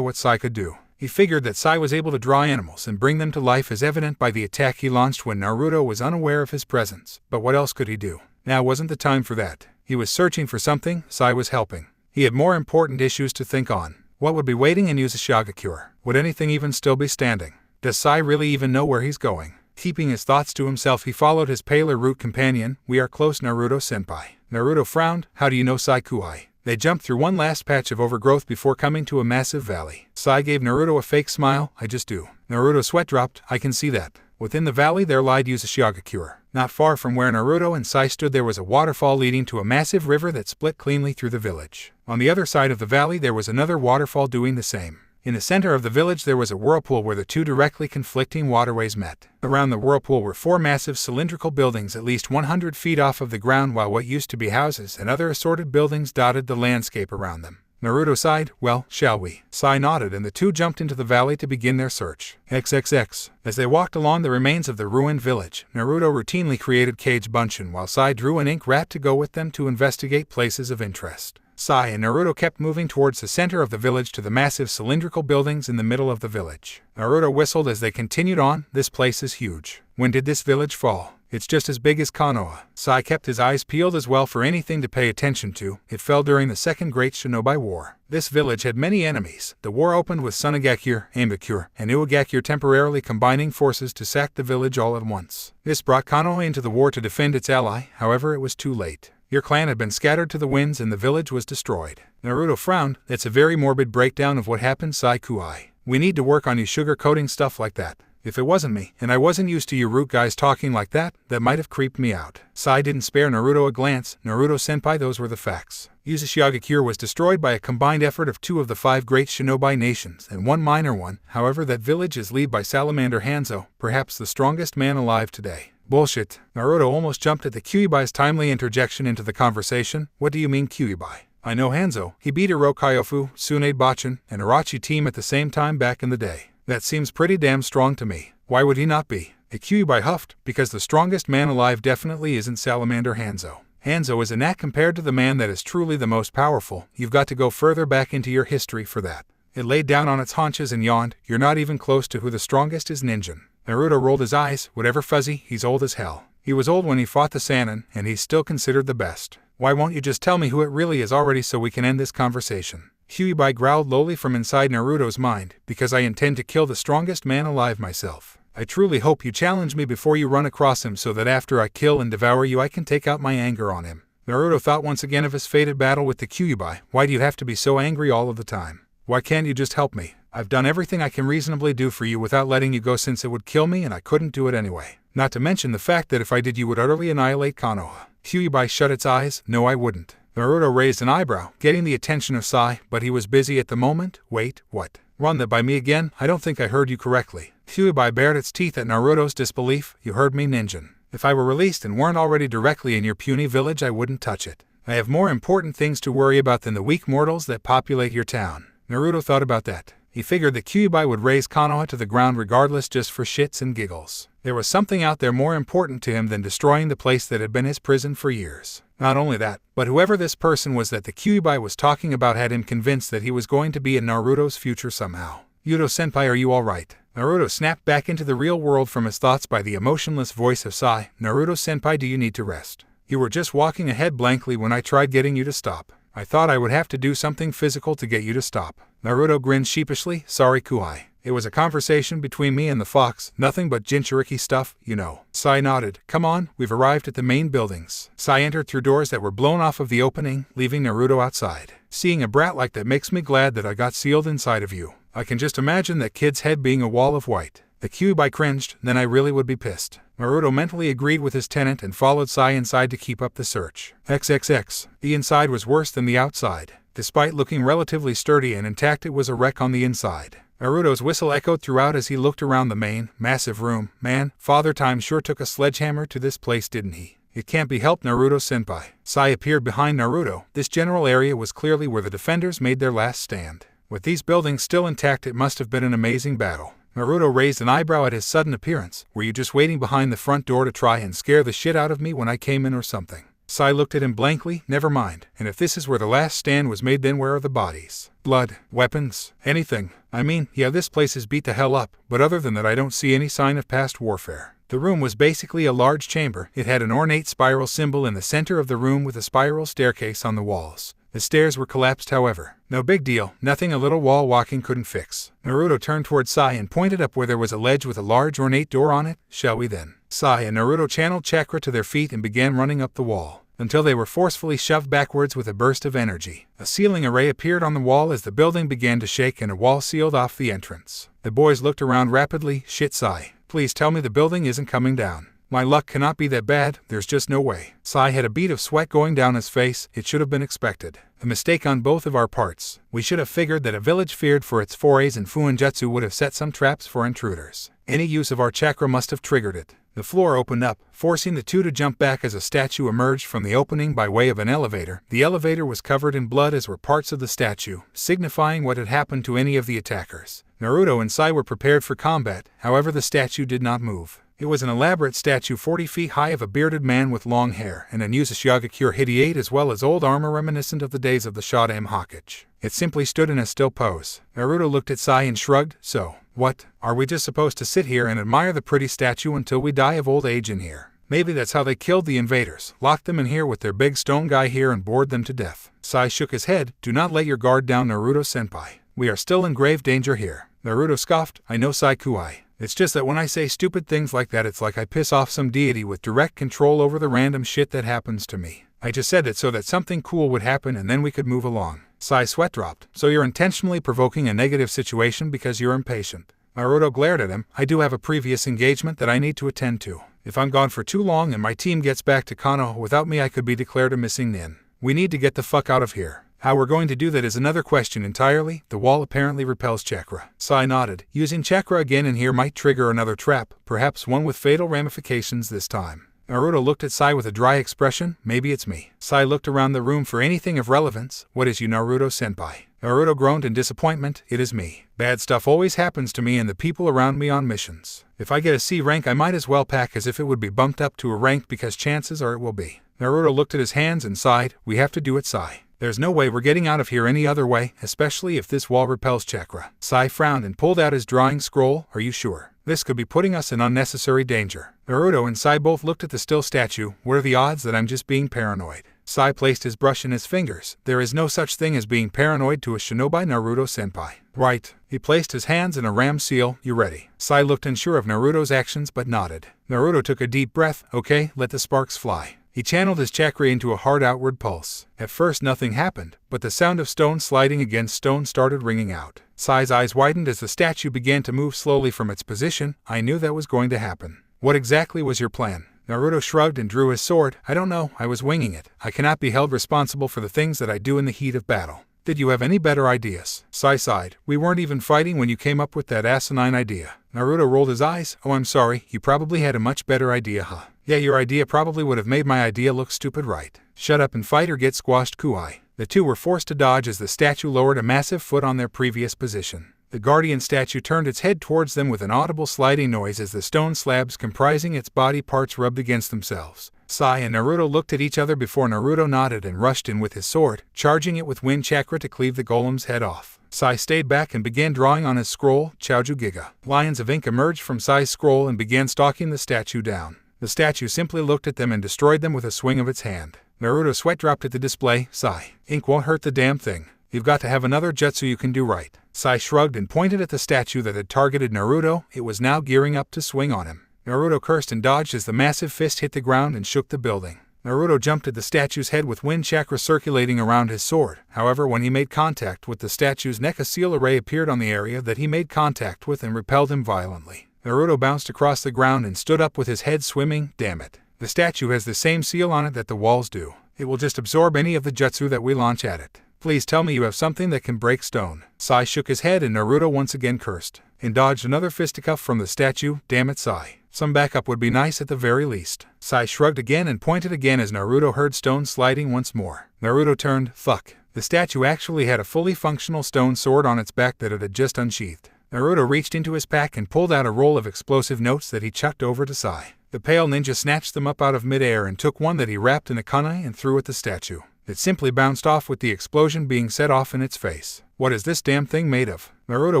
what Sai could do. He figured that Sai was able to draw animals and bring them to life, as evident by the attack he launched when Naruto was unaware of his presence. But what else could he do? Now wasn't the time for that. He was searching for something. Sai was helping. He had more important issues to think on. What would be waiting in Uzashigakure? Would anything even still be standing? Does Sai really even know where he's going? Keeping his thoughts to himself, he followed his paler root companion. We are close, Naruto-senpai. Naruto frowned. How do you know, Sai-kuai? They jumped through one last patch of overgrowth before coming to a massive valley. Sai gave Naruto a fake smile. I just do. Naruto's sweat dropped. I can see that. Within the valley there lied Uzashigakure. Not far from where Naruto and Sai stood there was a waterfall leading to a massive river that split cleanly through the village. On the other side of the valley there was another waterfall doing the same. In the center of the village there was a whirlpool where the two directly conflicting waterways met. Around the whirlpool were 4 massive cylindrical buildings at least 100 feet off of the ground, while what used to be houses and other assorted buildings dotted the landscape around them. Naruto sighed. Well, shall we? Sai nodded and the two jumped into the valley to begin their search. XXX. As they walked along the remains of the ruined village, Naruto routinely created Kage Bunshin while Sai drew an ink rat to go with them to investigate places of interest. Sai and Naruto kept moving towards the center of the village to the massive cylindrical buildings in the middle of the village. Naruto whistled as they continued on. This place is huge. When did this village fall? It's just as big as Konoha. Sai kept his eyes peeled as well for anything to pay attention to. It fell during the Second Great Shinobi War. This village had many enemies. The war opened with Tsunade, Ambu, and Uegakure temporarily combining forces to sack the village all at once. This brought Konoha into the war to defend its ally, however it was too late. Your clan had been scattered to the winds and the village was destroyed. Naruto frowned. That's a very morbid breakdown of what happened, Sai Kuai. We need to work on you sugar-coating stuff like that. If it wasn't me, and I wasn't used to you root guys talking like that, that might have creeped me out. Sai didn't spare Naruto a glance. Naruto-senpai, those were the facts. Uzashigakure was destroyed by a combined effort of 2 of the 5 great shinobi nations, and 1 minor one. However, that village is led by Salamander Hanzo, perhaps the strongest man alive today. Bullshit. Naruto almost jumped at the Kyuubi's timely interjection into the conversation. What do you mean Kyuubi? I know Hanzo. He beat Irokyofu, Tsunade Bachin, and Orochi team at the same time back in the day. That seems pretty damn strong to me. Why would he not be? A Kyuubi huffed, because the strongest man alive definitely isn't Salamander Hanzo. Hanzo is a gnat compared to the man that is truly the most powerful. You've got to go further back into your history for that. It laid down on its haunches and yawned. You're not even close to who the strongest is, Ninjin. Naruto rolled his eyes. Whatever, Fuzzy, he's old as hell. He was old when he fought the Sannin, and he's still considered the best. Why won't you just tell me who it really is already so we can end this conversation? Kyuubi growled lowly from inside Naruto's mind. Because I intend to kill the strongest man alive myself. I truly hope you challenge me before you run across him so that after I kill and devour you I can take out my anger on him. Naruto thought once again of his fated battle with the Kyuubi. Why do you have to be so angry all of the time? Why can't you just help me? I've done everything I can reasonably do for you without letting you go since it would kill me and I couldn't do it anyway. Not to mention the fact that if I did you would utterly annihilate Konoha. Kyuubi shut its eyes. No, I wouldn't. Naruto raised an eyebrow, getting the attention of Sai, but he was busy at the moment. Wait, what? Run that by me again? I don't think I heard you correctly. Kyuubi bared its teeth at Naruto's disbelief. You heard me, Ninjin. If I were released and weren't already directly in your puny village, I wouldn't touch it. I have more important things to worry about than the weak mortals that populate your town. Naruto thought about that. He figured that Kyuubi would raise Konoha to the ground regardless just for shits and giggles. There was something out there more important to him than destroying the place that had been his prison for years. Not only that, but whoever this person was that the Kyuubi was talking about had him convinced that he was going to be in Naruto's future somehow. Yudo-senpai, are you alright? Naruto snapped back into the real world from his thoughts by the emotionless voice of Sai. Naruto-senpai, do you need to rest? You were just walking ahead blankly when I tried getting you to stop. I thought I would have to do something physical to get you to stop. Naruto grinned sheepishly. Sorry, Kuai. It was a conversation between me and the fox, nothing but Jinchuriki stuff, you know. Sai nodded. Come on, we've arrived at the main buildings. Sai entered through doors that were blown off of the opening, leaving Naruto outside. Seeing a brat like that makes me glad that I got sealed inside of you. I can just imagine that kid's head being a wall of white. The Kyuubi cringed, then I really would be pissed. Naruto mentally agreed with his tenant and followed Sai inside to keep up the search. XXX. The inside was worse than the outside. Despite looking relatively sturdy and intact, it was a wreck on the inside. Naruto's whistle echoed throughout as he looked around the main, massive room. Man, Father Time sure took a sledgehammer to this place, didn't he? It can't be helped, Naruto-senpai. Sai appeared behind Naruto. This general area was clearly where the defenders made their last stand. With these buildings still intact, it must have been an amazing battle. Naruto raised an eyebrow at his sudden appearance. Were you just waiting behind the front door to try and scare the shit out of me when I came in or something? Sai looked at him blankly. Never mind. And if this is where the last stand was made, then where are the bodies? Blood? Weapons? Anything? I mean, yeah, this place is beat the hell up, but other than that I don't see any sign of past warfare. The room was basically a large chamber. It had an ornate spiral symbol in the center of the room with a spiral staircase on the walls. The stairs were collapsed, however. No big deal, nothing a little wall walking couldn't fix. Naruto turned toward Sai and pointed up where there was a ledge with a large ornate door on it. Shall we then? Sai and Naruto channeled chakra to their feet and began running up the wall, until they were forcefully shoved backwards with a burst of energy. A ceiling array appeared on the wall as the building began to shake and a wall sealed off the entrance. The boys looked around rapidly. Shit, Sai. Please tell me the building isn't coming down. My luck cannot be that bad, there's just no way. Sai had a bead of sweat going down his face. It should have been expected. A mistake on both of our parts. We should have figured that a village feared for its forays and Fuinjutsu would have set some traps for intruders. Any use of our chakra must have triggered it. The floor opened up, forcing the two to jump back as a statue emerged from the opening by way of an elevator. The elevator was covered in blood, as were parts of the statue, signifying what had happened to any of the attackers. Naruto and Sai were prepared for combat, however the statue did not move. It was an elaborate statue 40 feet high of a bearded man with long hair and an Yagakure Hideate as well as old armor reminiscent of the days of the Shodan Hokage. It simply stood in a still pose. Naruto looked at Sai and shrugged. So, what? Are we just supposed to sit here and admire the pretty statue until we die of old age in here? Maybe that's how they killed the invaders, locked them in here with their big stone guy here and bored them to death. Sai shook his head. Do not let your guard down, Naruto-senpai. We are still in grave danger here. Naruto scoffed. I know, Sai-kuai. It's just that when I say stupid things like that, it's like I piss off some deity with direct control over the random shit that happens to me. I just said it so that something cool would happen and then we could move along. Sai's sweat dropped. So you're intentionally provoking a negative situation because you're impatient. Naruto glared at him. I do have a previous engagement that I need to attend to. If I'm gone for too long and my team gets back to Konoha without me, I could be declared a missing nin. We need to get the fuck out of here. How we're going to do that is another question entirely. The wall apparently repels chakra. Sai nodded. Using chakra again in here might trigger another trap, perhaps one with fatal ramifications this time. Naruto looked at Sai with a dry expression. Maybe it's me. Sai looked around the room for anything of relevance. What is you, Naruto-senpai? Naruto groaned in disappointment. It is me. Bad stuff always happens to me and the people around me on missions. If I get a C rank, I might as well pack as if it would be bumped up to a rank because chances are it will be. Naruto looked at his hands and sighed. We have to do it, Sai. There's no way we're getting out of here any other way, especially if this wall repels chakra. Sai frowned and pulled out his drawing scroll. Are you sure? This could be putting us in unnecessary danger. Naruto and Sai both looked at the still statue. What are the odds that I'm just being paranoid? Sai placed his brush in his fingers. There is no such thing as being paranoid to a shinobi, Naruto-senpai. Right. He placed his hands in a ram seal. You ready? Sai looked unsure of Naruto's actions but nodded. Naruto took a deep breath. Okay, let the sparks fly. He channeled his chakra into a hard outward pulse. At first nothing happened, but the sound of stone sliding against stone started ringing out. Sai's eyes widened as the statue began to move slowly from its position. I knew that was going to happen. What exactly was your plan? Naruto shrugged and drew his sword. I don't know, I was winging it. I cannot be held responsible for the things that I do in the heat of battle. Did you have any better ideas? Sai sighed. We weren't even fighting when you came up with that asinine idea. Naruto rolled his eyes. Oh, I'm sorry, you probably had a much better idea, huh? Yeah, your idea probably would have made my idea look stupid, right? Shut up and fight or get squashed, Kuai. The two were forced to dodge as the statue lowered a massive foot on their previous position. The guardian statue turned its head towards them with an audible sliding noise as the stone slabs comprising its body parts rubbed against themselves. Sai and Naruto looked at each other before Naruto nodded and rushed in with his sword, charging it with wind chakra to cleave the golem's head off. Sai stayed back and began drawing on his scroll, Chauju Giga. Lions of ink emerged from Sai's scroll and began stalking the statue down. The statue simply looked at them and destroyed them with a swing of its hand. Naruto's sweat dropped at the display. Sai, ink won't hurt the damn thing. You've got to have another jutsu you can do right. Sai shrugged and pointed at the statue that had targeted Naruto. It was now gearing up to swing on him. Naruto cursed and dodged as the massive fist hit the ground and shook the building. Naruto jumped at the statue's head with wind chakra circulating around his sword. However, when he made contact with the statue's neck, a seal array appeared on the area that he made contact with and repelled him violently. Naruto bounced across the ground and stood up with his head swimming. Damn it. The statue has the same seal on it that the walls do. It will just absorb any of the jutsu that we launch at it. Please tell me you have something that can break stone. Sai shook his head and Naruto once again cursed and dodged another fisticuff from the statue. Damn it, Sai. Some backup would be nice at the very least. Sai shrugged again and pointed again as Naruto heard stone sliding once more. Naruto turned. Fuck. The statue actually had a fully functional stone sword on its back that it had just unsheathed. Naruto reached into his pack and pulled out a roll of explosive notes that he chucked over to Sai. The pale ninja snatched them up out of midair and took one that he wrapped in a kunai and threw at the statue. It simply bounced off with the explosion being set off in its face. What is this damn thing made of? Naruto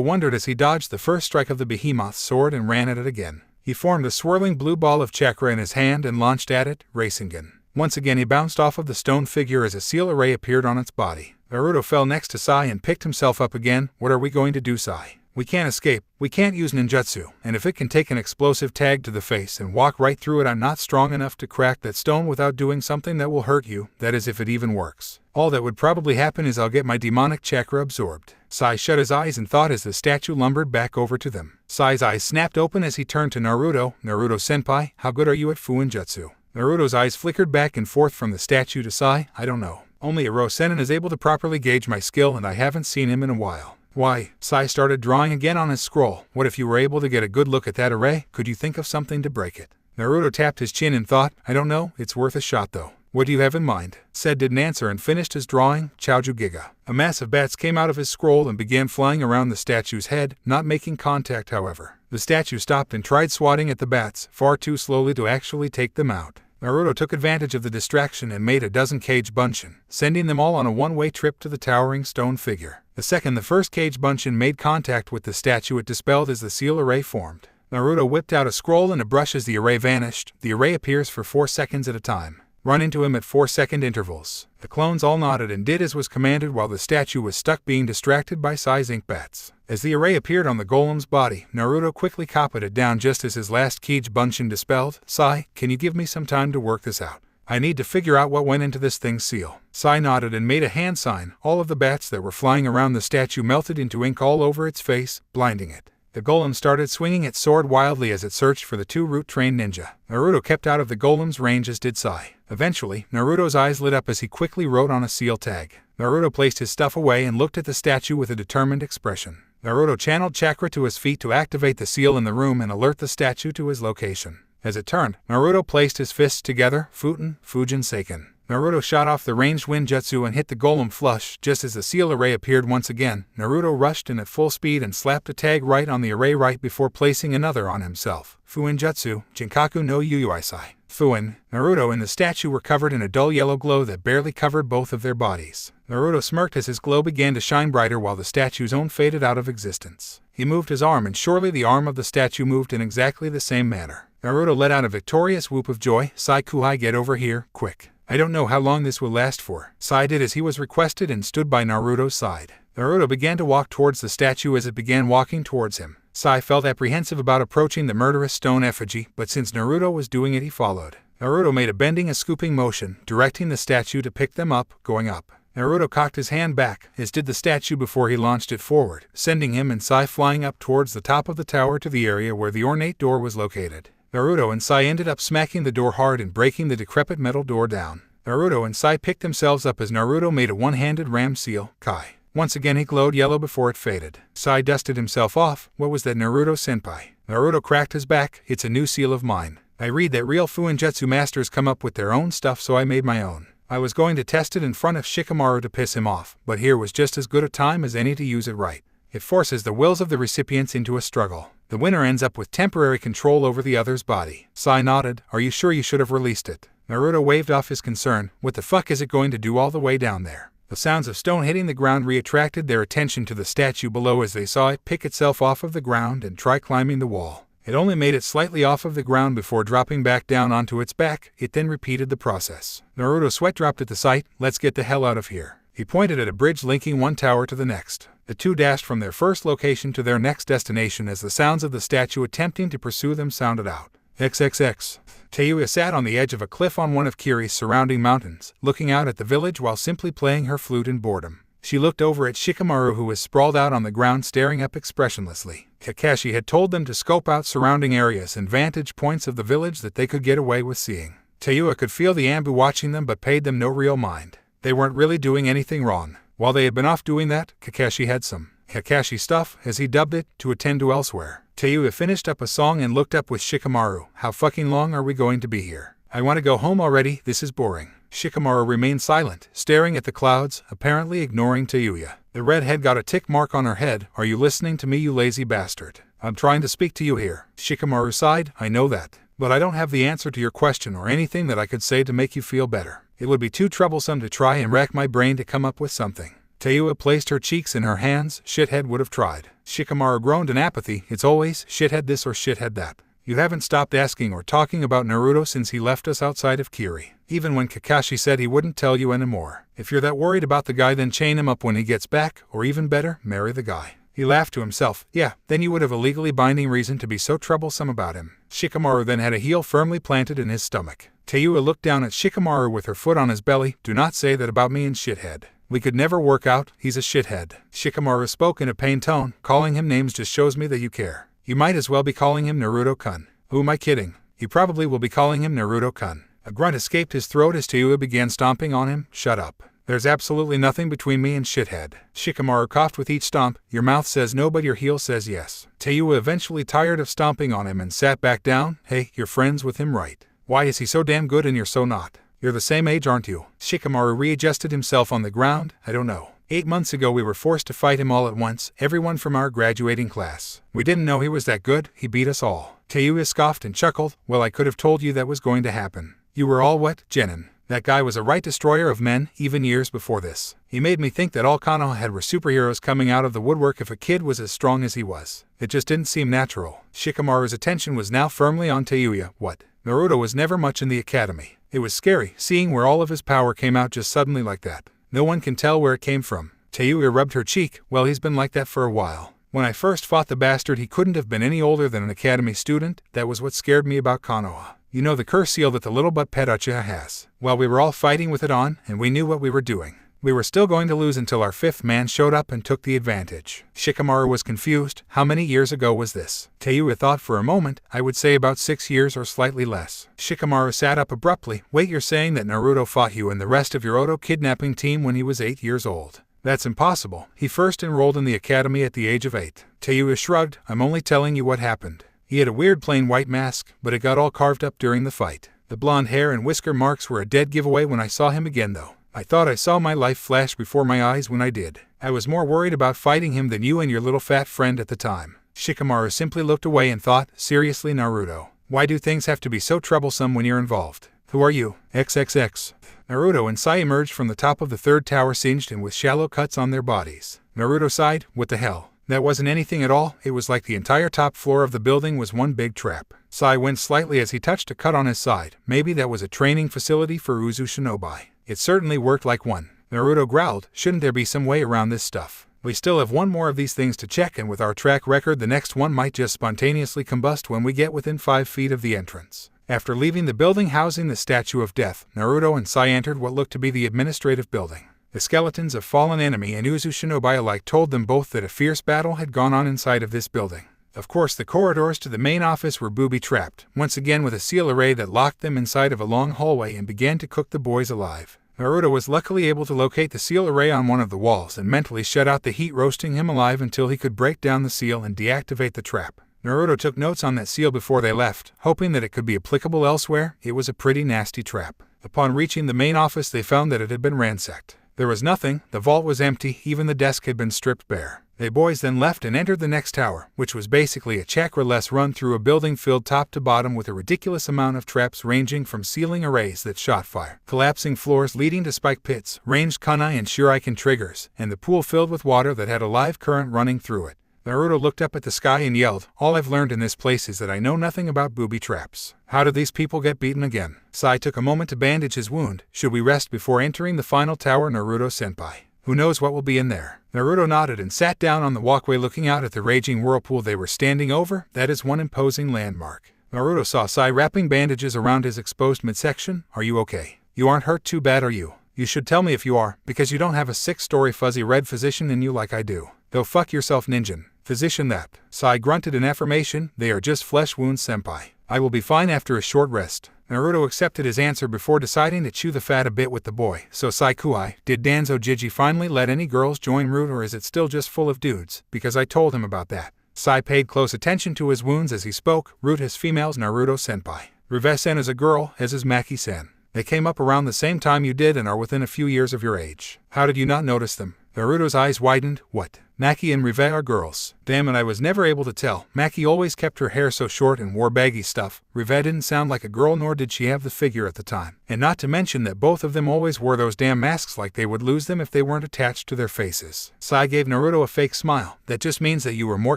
wondered as he dodged the first strike of the behemoth's sword and ran at it again. He formed a swirling blue ball of chakra in his hand and launched at it, Rasengan. Once again he bounced off of the stone figure as a seal array appeared on its body. Naruto fell next to Sai and picked himself up again. What are we going to do, Sai? We can't escape, we can't use ninjutsu, and if it can take an explosive tag to the face and walk right through it, I'm not strong enough to crack that stone without doing something that will hurt you, that is if it even works. All that would probably happen is I'll get my demonic chakra absorbed. Sai shut his eyes and thought as the statue lumbered back over to them. Sai's eyes snapped open as he turned to Naruto. Naruto-senpai, how good are you at fuinjutsu? Naruto's eyes flickered back and forth from the statue to Sai. I don't know. Only a Rosenin is able to properly gauge my skill and I haven't seen him in a while. Why? Sai started drawing again on his scroll. What if you were able to get a good look at that array? Could you think of something to break it? Naruto tapped his chin and thought, I don't know, it's worth a shot though. What do you have in mind? Said didn't answer and finished his drawing, Chaoju Giga. A mass of bats came out of his scroll and began flying around the statue's head, not making contact however. The statue stopped and tried swatting at the bats, far too slowly to actually take them out. Naruto took advantage of the distraction and made a dozen cage bunshin, sending them all on a one-way trip to the towering stone figure. The second the first cage bunshin made contact with the statue, it dispelled as the seal array formed. Naruto whipped out a scroll and a brush as the array vanished. The array appears for 4 seconds at a time. Run into him at 4-second intervals. The clones all nodded and did as was commanded while the statue was stuck being distracted by Sai's ink bats. As the array appeared on the golem's body, Naruto quickly copied it down just as his last cage bunshin dispelled. Sai, can you give me some time to work this out? I need to figure out what went into this thing's seal. Sai nodded and made a hand sign. All of the bats that were flying around the statue melted into ink all over its face, blinding it. The golem started swinging its sword wildly as it searched for the 2 root-trained ninja. Naruto kept out of the golem's range as did Sai. Eventually, Naruto's eyes lit up as he quickly wrote on a seal tag. Naruto placed his stuff away and looked at the statue with a determined expression. Naruto channeled chakra to his feet to activate the seal in the room and alert the statue to his location. As it turned, Naruto placed his fists together, Fujin Seiken. Naruto shot off the ranged wind jutsu and hit the golem flush. Just as the seal array appeared once again, Naruto rushed in at full speed and slapped a tag right on the array right before placing another on himself. Fuin Jutsu, Jinkaku no Yuyuisai. Fuin, Naruto and the statue were covered in a dull yellow glow that barely covered both of their bodies. Naruto smirked as his glow began to shine brighter while the statue's own faded out of existence. He moved his arm and surely the arm of the statue moved in exactly the same manner. Naruto let out a victorious whoop of joy. Sai Kuhai, get over here, quick. I don't know how long this will last for. Sai did as he was requested and stood by Naruto's side. Naruto began to walk towards the statue as it began walking towards him. Sai felt apprehensive about approaching the murderous stone effigy, but since Naruto was doing it he followed. Naruto made a bending and scooping motion, directing the statue to pick them up, going up. Naruto cocked his hand back, as did the statue before he launched it forward, sending him and Sai flying up towards the top of the tower to the area where the ornate door was located. Naruto and Sai ended up smacking the door hard and breaking the decrepit metal door down. Naruto and Sai picked themselves up as Naruto made a one-handed ram seal, Kai. Once again he glowed yellow before it faded. Sai dusted himself off. What was that, Naruto-senpai? Naruto cracked his back. It's a new seal of mine. I read that real Fuinjutsu masters come up with their own stuff, so I made my own. I was going to test it in front of Shikamaru to piss him off, but here was just as good a time as any to use it right. It forces the wills of the recipients into a struggle. The winner ends up with temporary control over the other's body. Sai nodded. Are you sure you should have released it? Naruto waved off his concern. What the fuck is it going to do all the way down there? The sounds of stone hitting the ground reattracted their attention to the statue below as they saw it pick itself off of the ground and try climbing the wall. It only made it slightly off of the ground before dropping back down onto its back. It then repeated the process. Naruto's sweat dropped at the sight. Let's get the hell out of here. He pointed at a bridge linking one tower to the next. The two dashed from their first location to their next destination as the sounds of the statue attempting to pursue them sounded out. XXX. Tayuya sat on the edge of a cliff on one of Kiri's surrounding mountains, looking out at the village while simply playing her flute in boredom. She looked over at Shikamaru, who was sprawled out on the ground staring up expressionlessly. Kakashi had told them to scope out surrounding areas and vantage points of the village that they could get away with seeing. Tayuya could feel the Ambu watching them but paid them no real mind. They weren't really doing anything wrong. While they had been off doing that, Kakashi had some Kakashi stuff, as he dubbed it, to attend to elsewhere. Tayuya finished up a song and looked up with Shikamaru. How fucking long are we going to be here? I want to go home already, this is boring. Shikamaru remained silent, staring at the clouds, apparently ignoring Tayuya. The redhead got a tick mark on her head. Are you listening to me, you lazy bastard? I'm trying to speak to you here. Shikamaru sighed. I know that. But I don't have the answer to your question or anything that I could say to make you feel better. It would be too troublesome to try and rack my brain to come up with something. Tayuya placed her cheeks in her hands. Shithead would have tried. Shikamaru groaned in apathy. It's always shithead this or shithead that. You haven't stopped asking or talking about Naruto since he left us outside of Kiri. Even when Kakashi said he wouldn't tell you anymore. If you're that worried about the guy, then chain him up when he gets back, or even better, marry the guy. He laughed to himself. Yeah, then you would have a legally binding reason to be so troublesome about him. Shikamaru then had a heel firmly planted in his stomach. Tayuya looked down at Shikamaru with her foot on his belly. Do not say that about me and shithead. We could never work out, he's a shithead. Shikamaru spoke in a pained tone. Calling him names just shows me that you care. You might as well be calling him Naruto-kun. Who am I kidding? He probably will be calling him Naruto-kun. A grunt escaped his throat as Tayuya began stomping on him. Shut up. There's absolutely nothing between me and shithead. Shikamaru coughed with each stomp. Your mouth says no, but your heel says yes. Tayuya eventually tired of stomping on him and sat back down. Hey, you're friends with him, right? Why is he so damn good and you're so not? You're the same age, aren't you? Shikamaru readjusted himself on the ground. I don't know. 8 months ago we were forced to fight him all at once, everyone from our graduating class. We didn't know he was that good, he beat us all. Tayuya scoffed and chuckled. Well, I could have told you that was going to happen. You were all what, Genin? That guy was a right destroyer of men, even years before this. He made me think that all Konoha had were superheroes coming out of the woodwork if a kid was as strong as he was. It just didn't seem natural. Shikamaru's attention was now firmly on Tayuya. What? Naruto was never much in the academy. It was scary, seeing where all of his power came out just suddenly like that. No one can tell where it came from. Tayuya rubbed her cheek. Well, he's been like that for a while. When I first fought the bastard, he couldn't have been any older than an academy student. That was what scared me about Konoha. You know, the curse seal that the little butt pet Uchiha has. Well, we were all fighting with it on, and we knew what we were doing. We were still going to lose until our 5th man showed up and took the advantage. Shikamaru was confused. How many years ago was this? Tayuya thought for a moment. I would say about 6 years or slightly less. Shikamaru sat up abruptly. Wait, you're saying that Naruto fought you and the rest of your Oto kidnapping team when he was 8 years old? That's impossible. He first enrolled in the academy at the age of 8. Tayuya shrugged. I'm only telling you what happened. He had a weird plain white mask, but it got all carved up during the fight. The blonde hair and whisker marks were a dead giveaway when I saw him again though. I thought I saw my life flash before my eyes when I did. I was more worried about fighting him than you and your little fat friend at the time. Shikamaru simply looked away and thought, seriously Naruto, why do things have to be so troublesome when you're involved? Who are you? XXX. Naruto and Sai emerged from the top of the 3rd tower singed and with shallow cuts on their bodies. Naruto sighed. What the hell? That wasn't anything at all. It was like the entire top floor of the building was one big trap. Sai winced slightly as he touched a cut on his side. Maybe that was a training facility for Uzushinobi. It certainly worked like one. Naruto growled. Shouldn't there be some way around this stuff? We still have one more of these things to check, and with our track record the next one might just spontaneously combust when we get within 5 feet of the entrance. After leaving the building housing the Statue of Death, Naruto and Sai entered what looked to be the administrative building. The skeletons of fallen enemy and Uzushinobi alike told them both that a fierce battle had gone on inside of this building. Of course, the corridors to the main office were booby-trapped, once again with a seal array that locked them inside of a long hallway and began to cook the boys alive. Naruto was luckily able to locate the seal array on one of the walls and mentally shut out the heat roasting him alive until he could break down the seal and deactivate the trap. Naruto took notes on that seal before they left, hoping that it could be applicable elsewhere. It was a pretty nasty trap. Upon reaching the main office they found that it had been ransacked. There was nothing, the vault was empty, even the desk had been stripped bare. They boys then left and entered the next tower, which was basically a chakra-less run through a building filled top to bottom with a ridiculous amount of traps ranging from ceiling arrays that shot fire, collapsing floors leading to spike pits, ranged kunai and shuriken triggers, and the pool filled with water that had a live current running through it. Naruto looked up at the sky and yelled, all I've learned in this place is that I know nothing about booby traps. How did these people get beaten again? Sai took a moment to bandage his wound. Should we rest before entering the final tower, Naruto-senpai? Who knows what will be in there? Naruto nodded and sat down on the walkway looking out at the raging whirlpool they were standing over. That is one imposing landmark. Naruto saw Sai wrapping bandages around his exposed midsection. Are you okay? You aren't hurt too bad, are you? You should tell me if you are, because you don't have a 6-story fuzzy red physician in you like I do. Go fuck yourself, ninjin. Physician that. Sai grunted in affirmation. They are just flesh wounds, senpai. I will be fine after a short rest. Naruto accepted his answer before deciding to chew the fat a bit with the boy. So Sai-kuai, did Danzo Jiji finally let any girls join Root, or is it still just full of dudes? Because I told him about that. Sai paid close attention to his wounds as he spoke. Root has females, Naruto-senpai. Rive-sen is a girl, as is Maki-sen. They came up around the same time you did and are within a few years of your age. How did you not notice them? Naruto's eyes widened. What? Maki and Rive are girls. Damn it, I was never able to tell. Maki always kept her hair so short and wore baggy stuff. Rive didn't sound like a girl, nor did she have the figure at the time. And not to mention that both of them always wore those damn masks like they would lose them if they weren't attached to their faces. Sai gave Naruto a fake smile. That just means that you were more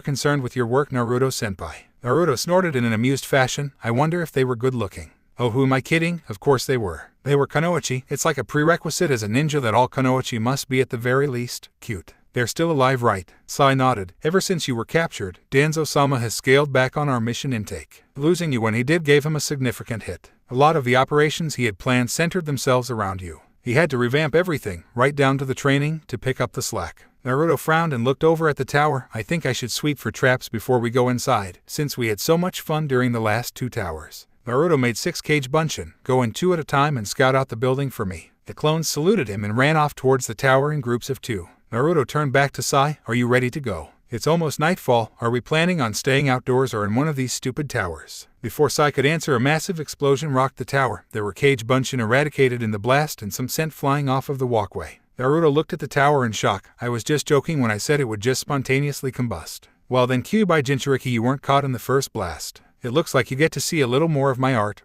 concerned with your work, Naruto-senpai. Naruto snorted in an amused fashion. I wonder if they were good looking. Oh, who am I kidding? Of course they were. They were kunoichi. It's like a prerequisite as a ninja that all kunoichi must be at the very least cute. They're still alive, right? Sai nodded. Ever since you were captured, Danzo-sama has scaled back on our mission intake. Losing you when he did gave him a significant hit. A lot of the operations he had planned centered themselves around you. He had to revamp everything, right down to the training, to pick up the slack. Naruto frowned and looked over at the tower. I think I should sweep for traps before we go inside, since we had so much fun during the last 2 towers. Naruto made 6 Kage Bunshin. Go in 2 at a time and scout out the building for me. The clones saluted him and ran off towards the tower in groups of 2. Naruto turned back to Sai. Are you ready to go? It's almost nightfall. Are we planning on staying outdoors or in one of these stupid towers? Before Sai could answer, a massive explosion rocked the tower. There were Cage Bunshin eradicated in the blast and some scent flying off of the walkway. Naruto looked at the tower in shock. I was just joking when I said it would just spontaneously combust. Well then, Q by Jinchuriki, you weren't caught in the first blast. It looks like you get to see a little more of my art,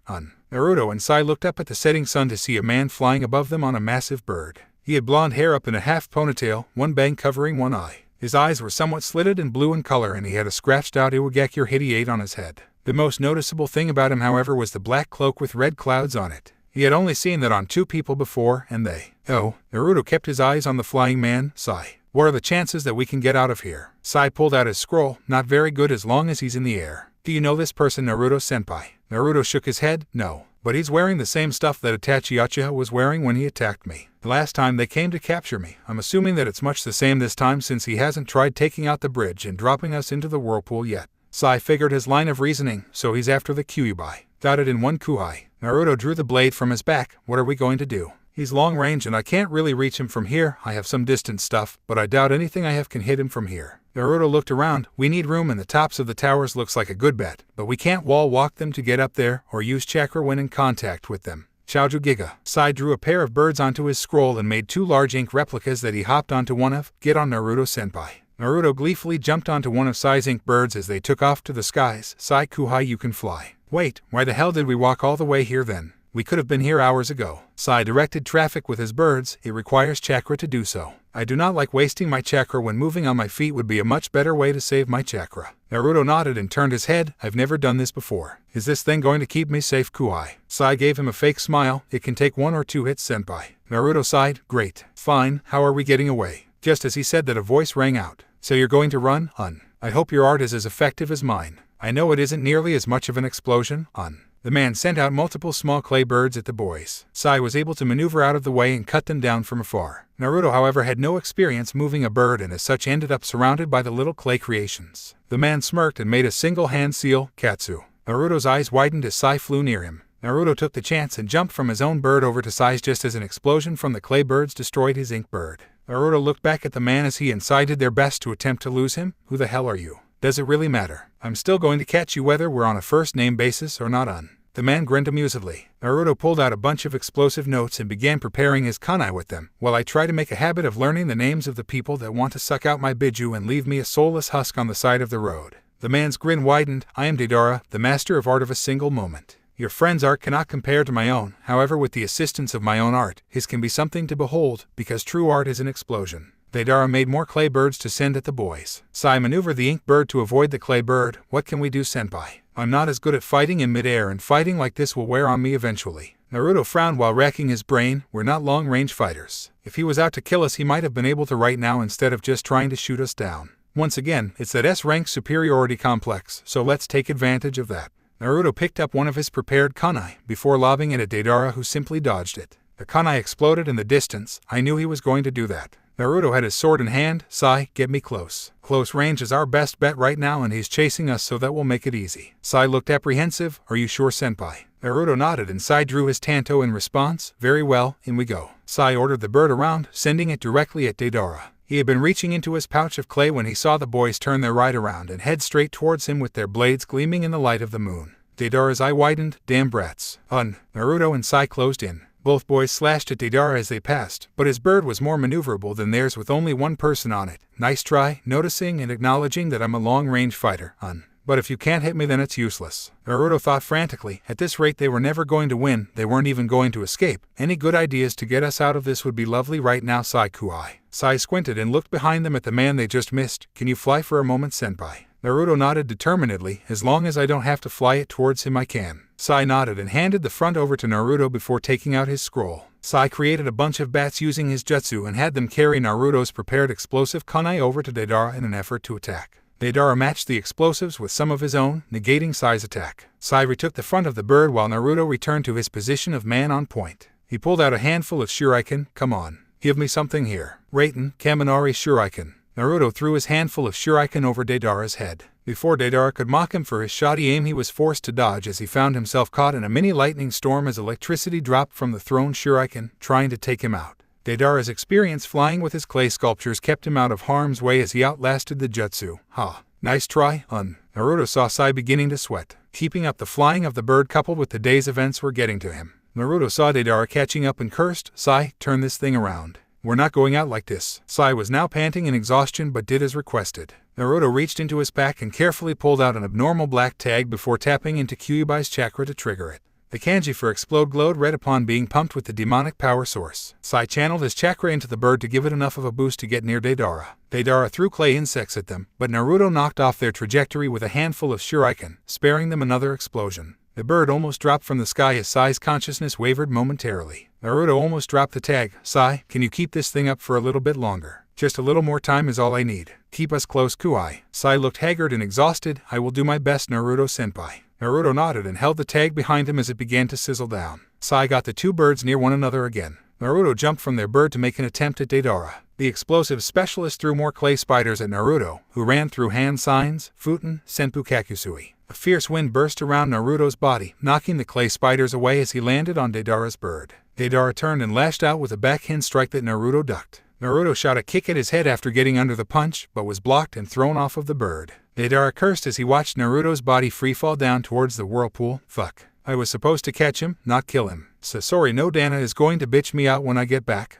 Naruto and Sai looked up at the setting sun to see a man flying above them on a massive bird. He had blonde hair up in a half ponytail, one bang covering one eye. His eyes were somewhat slitted and blue in color, and he had a scratched-out Iwagakure Hideate on his head. The most noticeable thing about him, however, was the black cloak with red clouds on it. He had only seen that on 2 people before, and they... Oh, Naruto kept his eyes on the flying man. Sai, what are the chances that we can get out of here? Sai pulled out his scroll. Not very good as long as he's in the air. Do you know this person, Naruto-senpai? Naruto shook his head. No, but he's wearing the same stuff that Itachi Uchiha was wearing when he attacked me. The last time they came to capture me. I'm assuming that it's much the same this time since he hasn't tried taking out the bridge and dropping us into the whirlpool yet. Sai figured his line of reasoning, so he's after the Kyuubi. Dotted in one kuhai. Naruto drew the blade from his back. What are we going to do? He's long range and I can't really reach him from here. I have some distance stuff, but I doubt anything I have can hit him from here. Naruto looked around. We need room and the tops of the towers looks like a good bet, but we can't wall walk them to get up there or use chakra when in contact with them. Chaoju Giga. Sai drew a pair of birds onto his scroll and made 2 large ink replicas that he hopped onto one of. Get on, Naruto-senpai. Naruto gleefully jumped onto one of Sai's ink birds as they took off to the skies. Sai Kuhai, you can fly. Wait, why the hell did we walk all the way here then? We could have been here hours ago. Sai directed traffic with his birds. It requires chakra to do so. I do not like wasting my chakra when moving on my feet would be a much better way to save my chakra. Naruto nodded and turned his head. I've never done this before. Is this thing going to keep me safe, Kuai? Sai gave him a fake smile. It can take 1 or 2 hits, senpai. Naruto sighed. Great. Fine, how are we getting away? Just as he said that, a voice rang out. So you're going to run, I hope your art is as effective as mine. I know it isn't nearly as much of an explosion, The man sent out multiple small clay birds at the boys. Sai was able to maneuver out of the way and cut them down from afar. Naruto, however, had no experience moving a bird and as such ended up surrounded by the little clay creations. The man smirked and made a single hand seal, Katsu. Naruto's eyes widened as Sai flew near him. Naruto took the chance and jumped from his own bird over to Sai's just as an explosion from the clay birds destroyed his ink bird. Naruto looked back at the man as he and Sai did their best to attempt to lose him. Who the hell are you? Does it really matter? I'm still going to catch you whether we're on a first-name basis or not, The man grinned amusedly. Naruto pulled out a bunch of explosive notes and began preparing his kunai with them, while I try to make a habit of learning the names of the people that want to suck out my biju and leave me a soulless husk on the side of the road. The man's grin widened. I am Deidara, the master of art of a single moment. Your friend's art cannot compare to my own, however with the assistance of my own art, his can be something to behold, because true art is an explosion. Deidara made more clay birds to send at the boys. Sai maneuvered the ink bird to avoid the clay bird. What can we do, senpai? I'm not as good at fighting in midair, and fighting like this will wear on me eventually. Naruto frowned while racking his brain. We're not long-range fighters. If he was out to kill us, he might have been able to right now instead of just trying to shoot us down. Once again, it's that S-rank superiority complex, so let's take advantage of that. Naruto picked up one of his prepared kunai, before lobbing it at Deidara, who simply dodged it. The kunai exploded in the distance. I knew he was going to do that. Naruto had his sword in hand. Sai, get me close. Close range is our best bet right now, and he's chasing us, so that will make it easy. Sai looked apprehensive. Are you sure, senpai? Naruto nodded and Sai drew his tanto in response. Very well, in we go. Sai ordered the bird around, sending it directly at Deidara. He had been reaching into his pouch of clay when he saw the boys turn their right around and head straight towards him with their blades gleaming in the light of the moon. Deidara's eye widened. Damn brats. Naruto and Sai closed in. Both boys slashed at Deidara as they passed, but his bird was more maneuverable than theirs with only one person on it. Nice try, noticing and acknowledging that I'm a long-range fighter, But if you can't hit me, then it's useless. Naruto thought frantically. At this rate they were never going to win, they weren't even going to escape. Any good ideas to get us out of this would be lovely right now, Sai Kuai. Sai squinted and looked behind them at the man they just missed. Can you fly for a moment, senpai? Naruto nodded determinedly. As long as I don't have to fly it towards him, I can. Sai nodded and handed the front over to Naruto before taking out his scroll. Sai created a bunch of bats using his jutsu and had them carry Naruto's prepared explosive kunai over to Deidara in an effort to attack. Deidara matched the explosives with some of his own, negating Sai's attack. Sai retook the front of the bird while Naruto returned to his position of man on point. He pulled out a handful of shuriken. Come on, give me something here. Raiten, Kaminari shuriken. Naruto threw his handful of shuriken over Deidara's head. Before Deidara could mock him for his shoddy aim, he was forced to dodge as he found himself caught in a mini lightning storm as electricity dropped from the thrown shuriken, trying to take him out. Deidara's experience flying with his clay sculptures kept him out of harm's way as he outlasted the jutsu. Ha. Nice try, Naruto saw Sai beginning to sweat. Keeping up the flying of the bird coupled with the day's events were getting to him. Naruto saw Deidara catching up and cursed, Sai, turn this thing around. We're not going out like this. Sai was now panting in exhaustion but did as requested. Naruto reached into his pack and carefully pulled out an abnormal black tag before tapping into Kyubai's chakra to trigger it. The kanji for explode glowed red upon being pumped with the demonic power source. Sai channeled his chakra into the bird to give it enough of a boost to get near Deidara. Deidara threw clay insects at them, but Naruto knocked off their trajectory with a handful of shuriken, sparing them another explosion. The bird almost dropped from the sky as Sai's consciousness wavered momentarily. Naruto almost dropped the tag. Sai, can you keep this thing up for a little bit longer? Just a little more time is all I need. Keep us close, Kunai. Sai looked haggard and exhausted. I will do my best, Naruto-senpai. Naruto nodded and held the tag behind him as it began to sizzle down. Sai got the two birds near one another again. Naruto jumped from their bird to make an attempt at Deidara. The explosive specialist threw more clay spiders at Naruto, who ran through hand signs, Futen, Senpu Kakusui. A fierce wind burst around Naruto's body, knocking the clay spiders away as he landed on Deidara's bird. Deidara turned and lashed out with a backhand strike that Naruto ducked. Naruto shot a kick at his head after getting under the punch, but was blocked and thrown off of the bird. Deidara cursed as he watched Naruto's body freefall down towards the whirlpool. Fuck. I was supposed to catch him, not kill him. Sasori no Dana is going to bitch me out when I get back.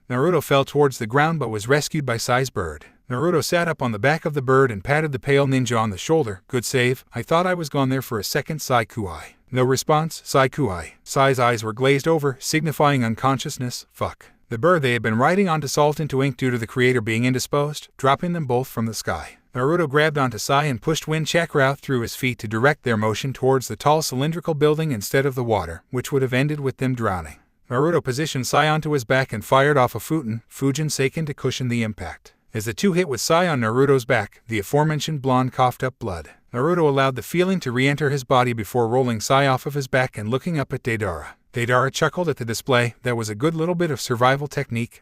Naruto fell towards the ground but was rescued by Sai's bird. Naruto sat up on the back of the bird and patted the pale ninja on the shoulder. Good save. I thought I was gone there for a second. Sai Kunai. No response. Sai Kunai. Sai's eyes were glazed over, signifying unconsciousness. Fuck. The bird they had been riding on dissolved into ink due to the creator being indisposed, dropping them both from the sky. Naruto grabbed onto Sai and pushed wind chakra out through his feet to direct their motion towards the tall cylindrical building instead of the water, which would have ended with them drowning. Naruto positioned Sai onto his back and fired off a Futen, Fujin Seiken to cushion the impact. As the two hit with Sai on Naruto's back, the aforementioned blonde coughed up blood. Naruto allowed the feeling to re-enter his body before rolling Sai off of his back and looking up at Deidara. Deidara chuckled at the display. That was a good little bit of survival technique,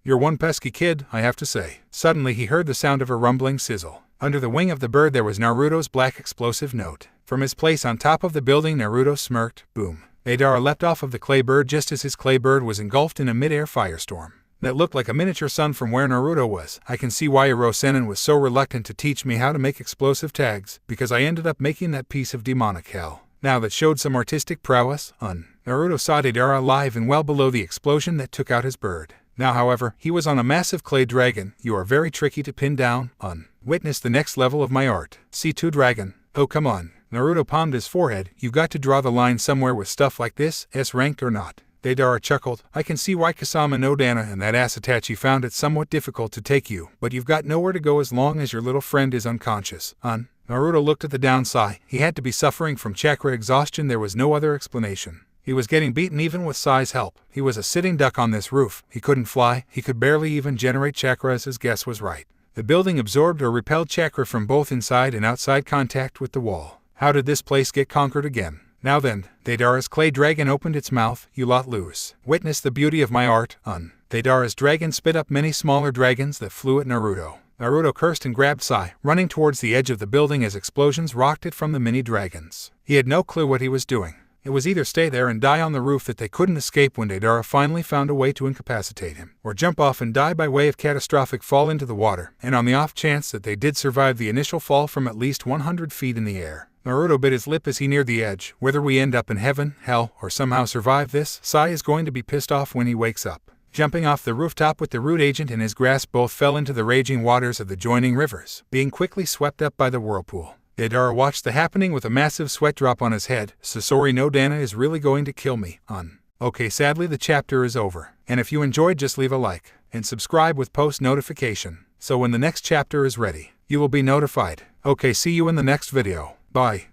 You're one pesky kid, I have to say. Suddenly he heard the sound of a rumbling sizzle. Under the wing of the bird there was Naruto's black explosive note. From his place on top of the building Naruto smirked. Boom. Deidara leapt off of the clay bird just as his clay bird was engulfed in a mid-air firestorm. That looked like a miniature sun from where Naruto was. I can see why Iro-Senin was so reluctant to teach me how to make explosive tags, because I ended up making that piece of demonic hell. Now that showed some artistic prowess, Naruto saw Deidara alive and well below the explosion that took out his bird. Now, however, he was on a massive clay dragon. You are very tricky to pin down, Witness the next level of my art. C2 dragon. Oh, come on. Naruto palmed his forehead. You've got to draw the line somewhere with stuff like this, S-ranked or not. Deidara chuckled. I can see why Kasama no Dana and that ass Itachi found it somewhat difficult to take you, but you've got nowhere to go as long as your little friend is unconscious, Naruto looked at the down Sai. He had to be suffering from chakra exhaustion. There was no other explanation. He was getting beaten even with Sai's help. He was a sitting duck on this roof. He couldn't fly. He could barely even generate chakra as his guess was right. The building absorbed or repelled chakra from both inside and outside contact with the wall. How did this place get conquered again? Now then, Deidara's clay dragon opened its mouth. You lot lose. Witness the beauty of my art, Deidara's dragon spit up many smaller dragons that flew at Naruto. Naruto cursed and grabbed Sai, running towards the edge of the building as explosions rocked it from the mini dragons. He had no clue what he was doing. It was either stay there and die on the roof that they couldn't escape when Deidara finally found a way to incapacitate him, or jump off and die by way of catastrophic fall into the water, and on the off chance that they did survive the initial fall from at least 100 feet in the air. Naruto bit his lip as he neared the edge. Whether we end up in heaven, hell, or somehow survive this, Sai is going to be pissed off when he wakes up. Jumping off the rooftop with the root agent in his grasp, both fell into the raging waters of the joining rivers, being quickly swept up by the whirlpool. Deidara watched the happening with a massive sweat drop on his head. Sasori no Dana is really going to kill me, Okay, sadly the chapter is over. And if you enjoyed, just leave a like, and subscribe with post notification, so when the next chapter is ready, you will be notified. Okay, see you in the next video. Bye.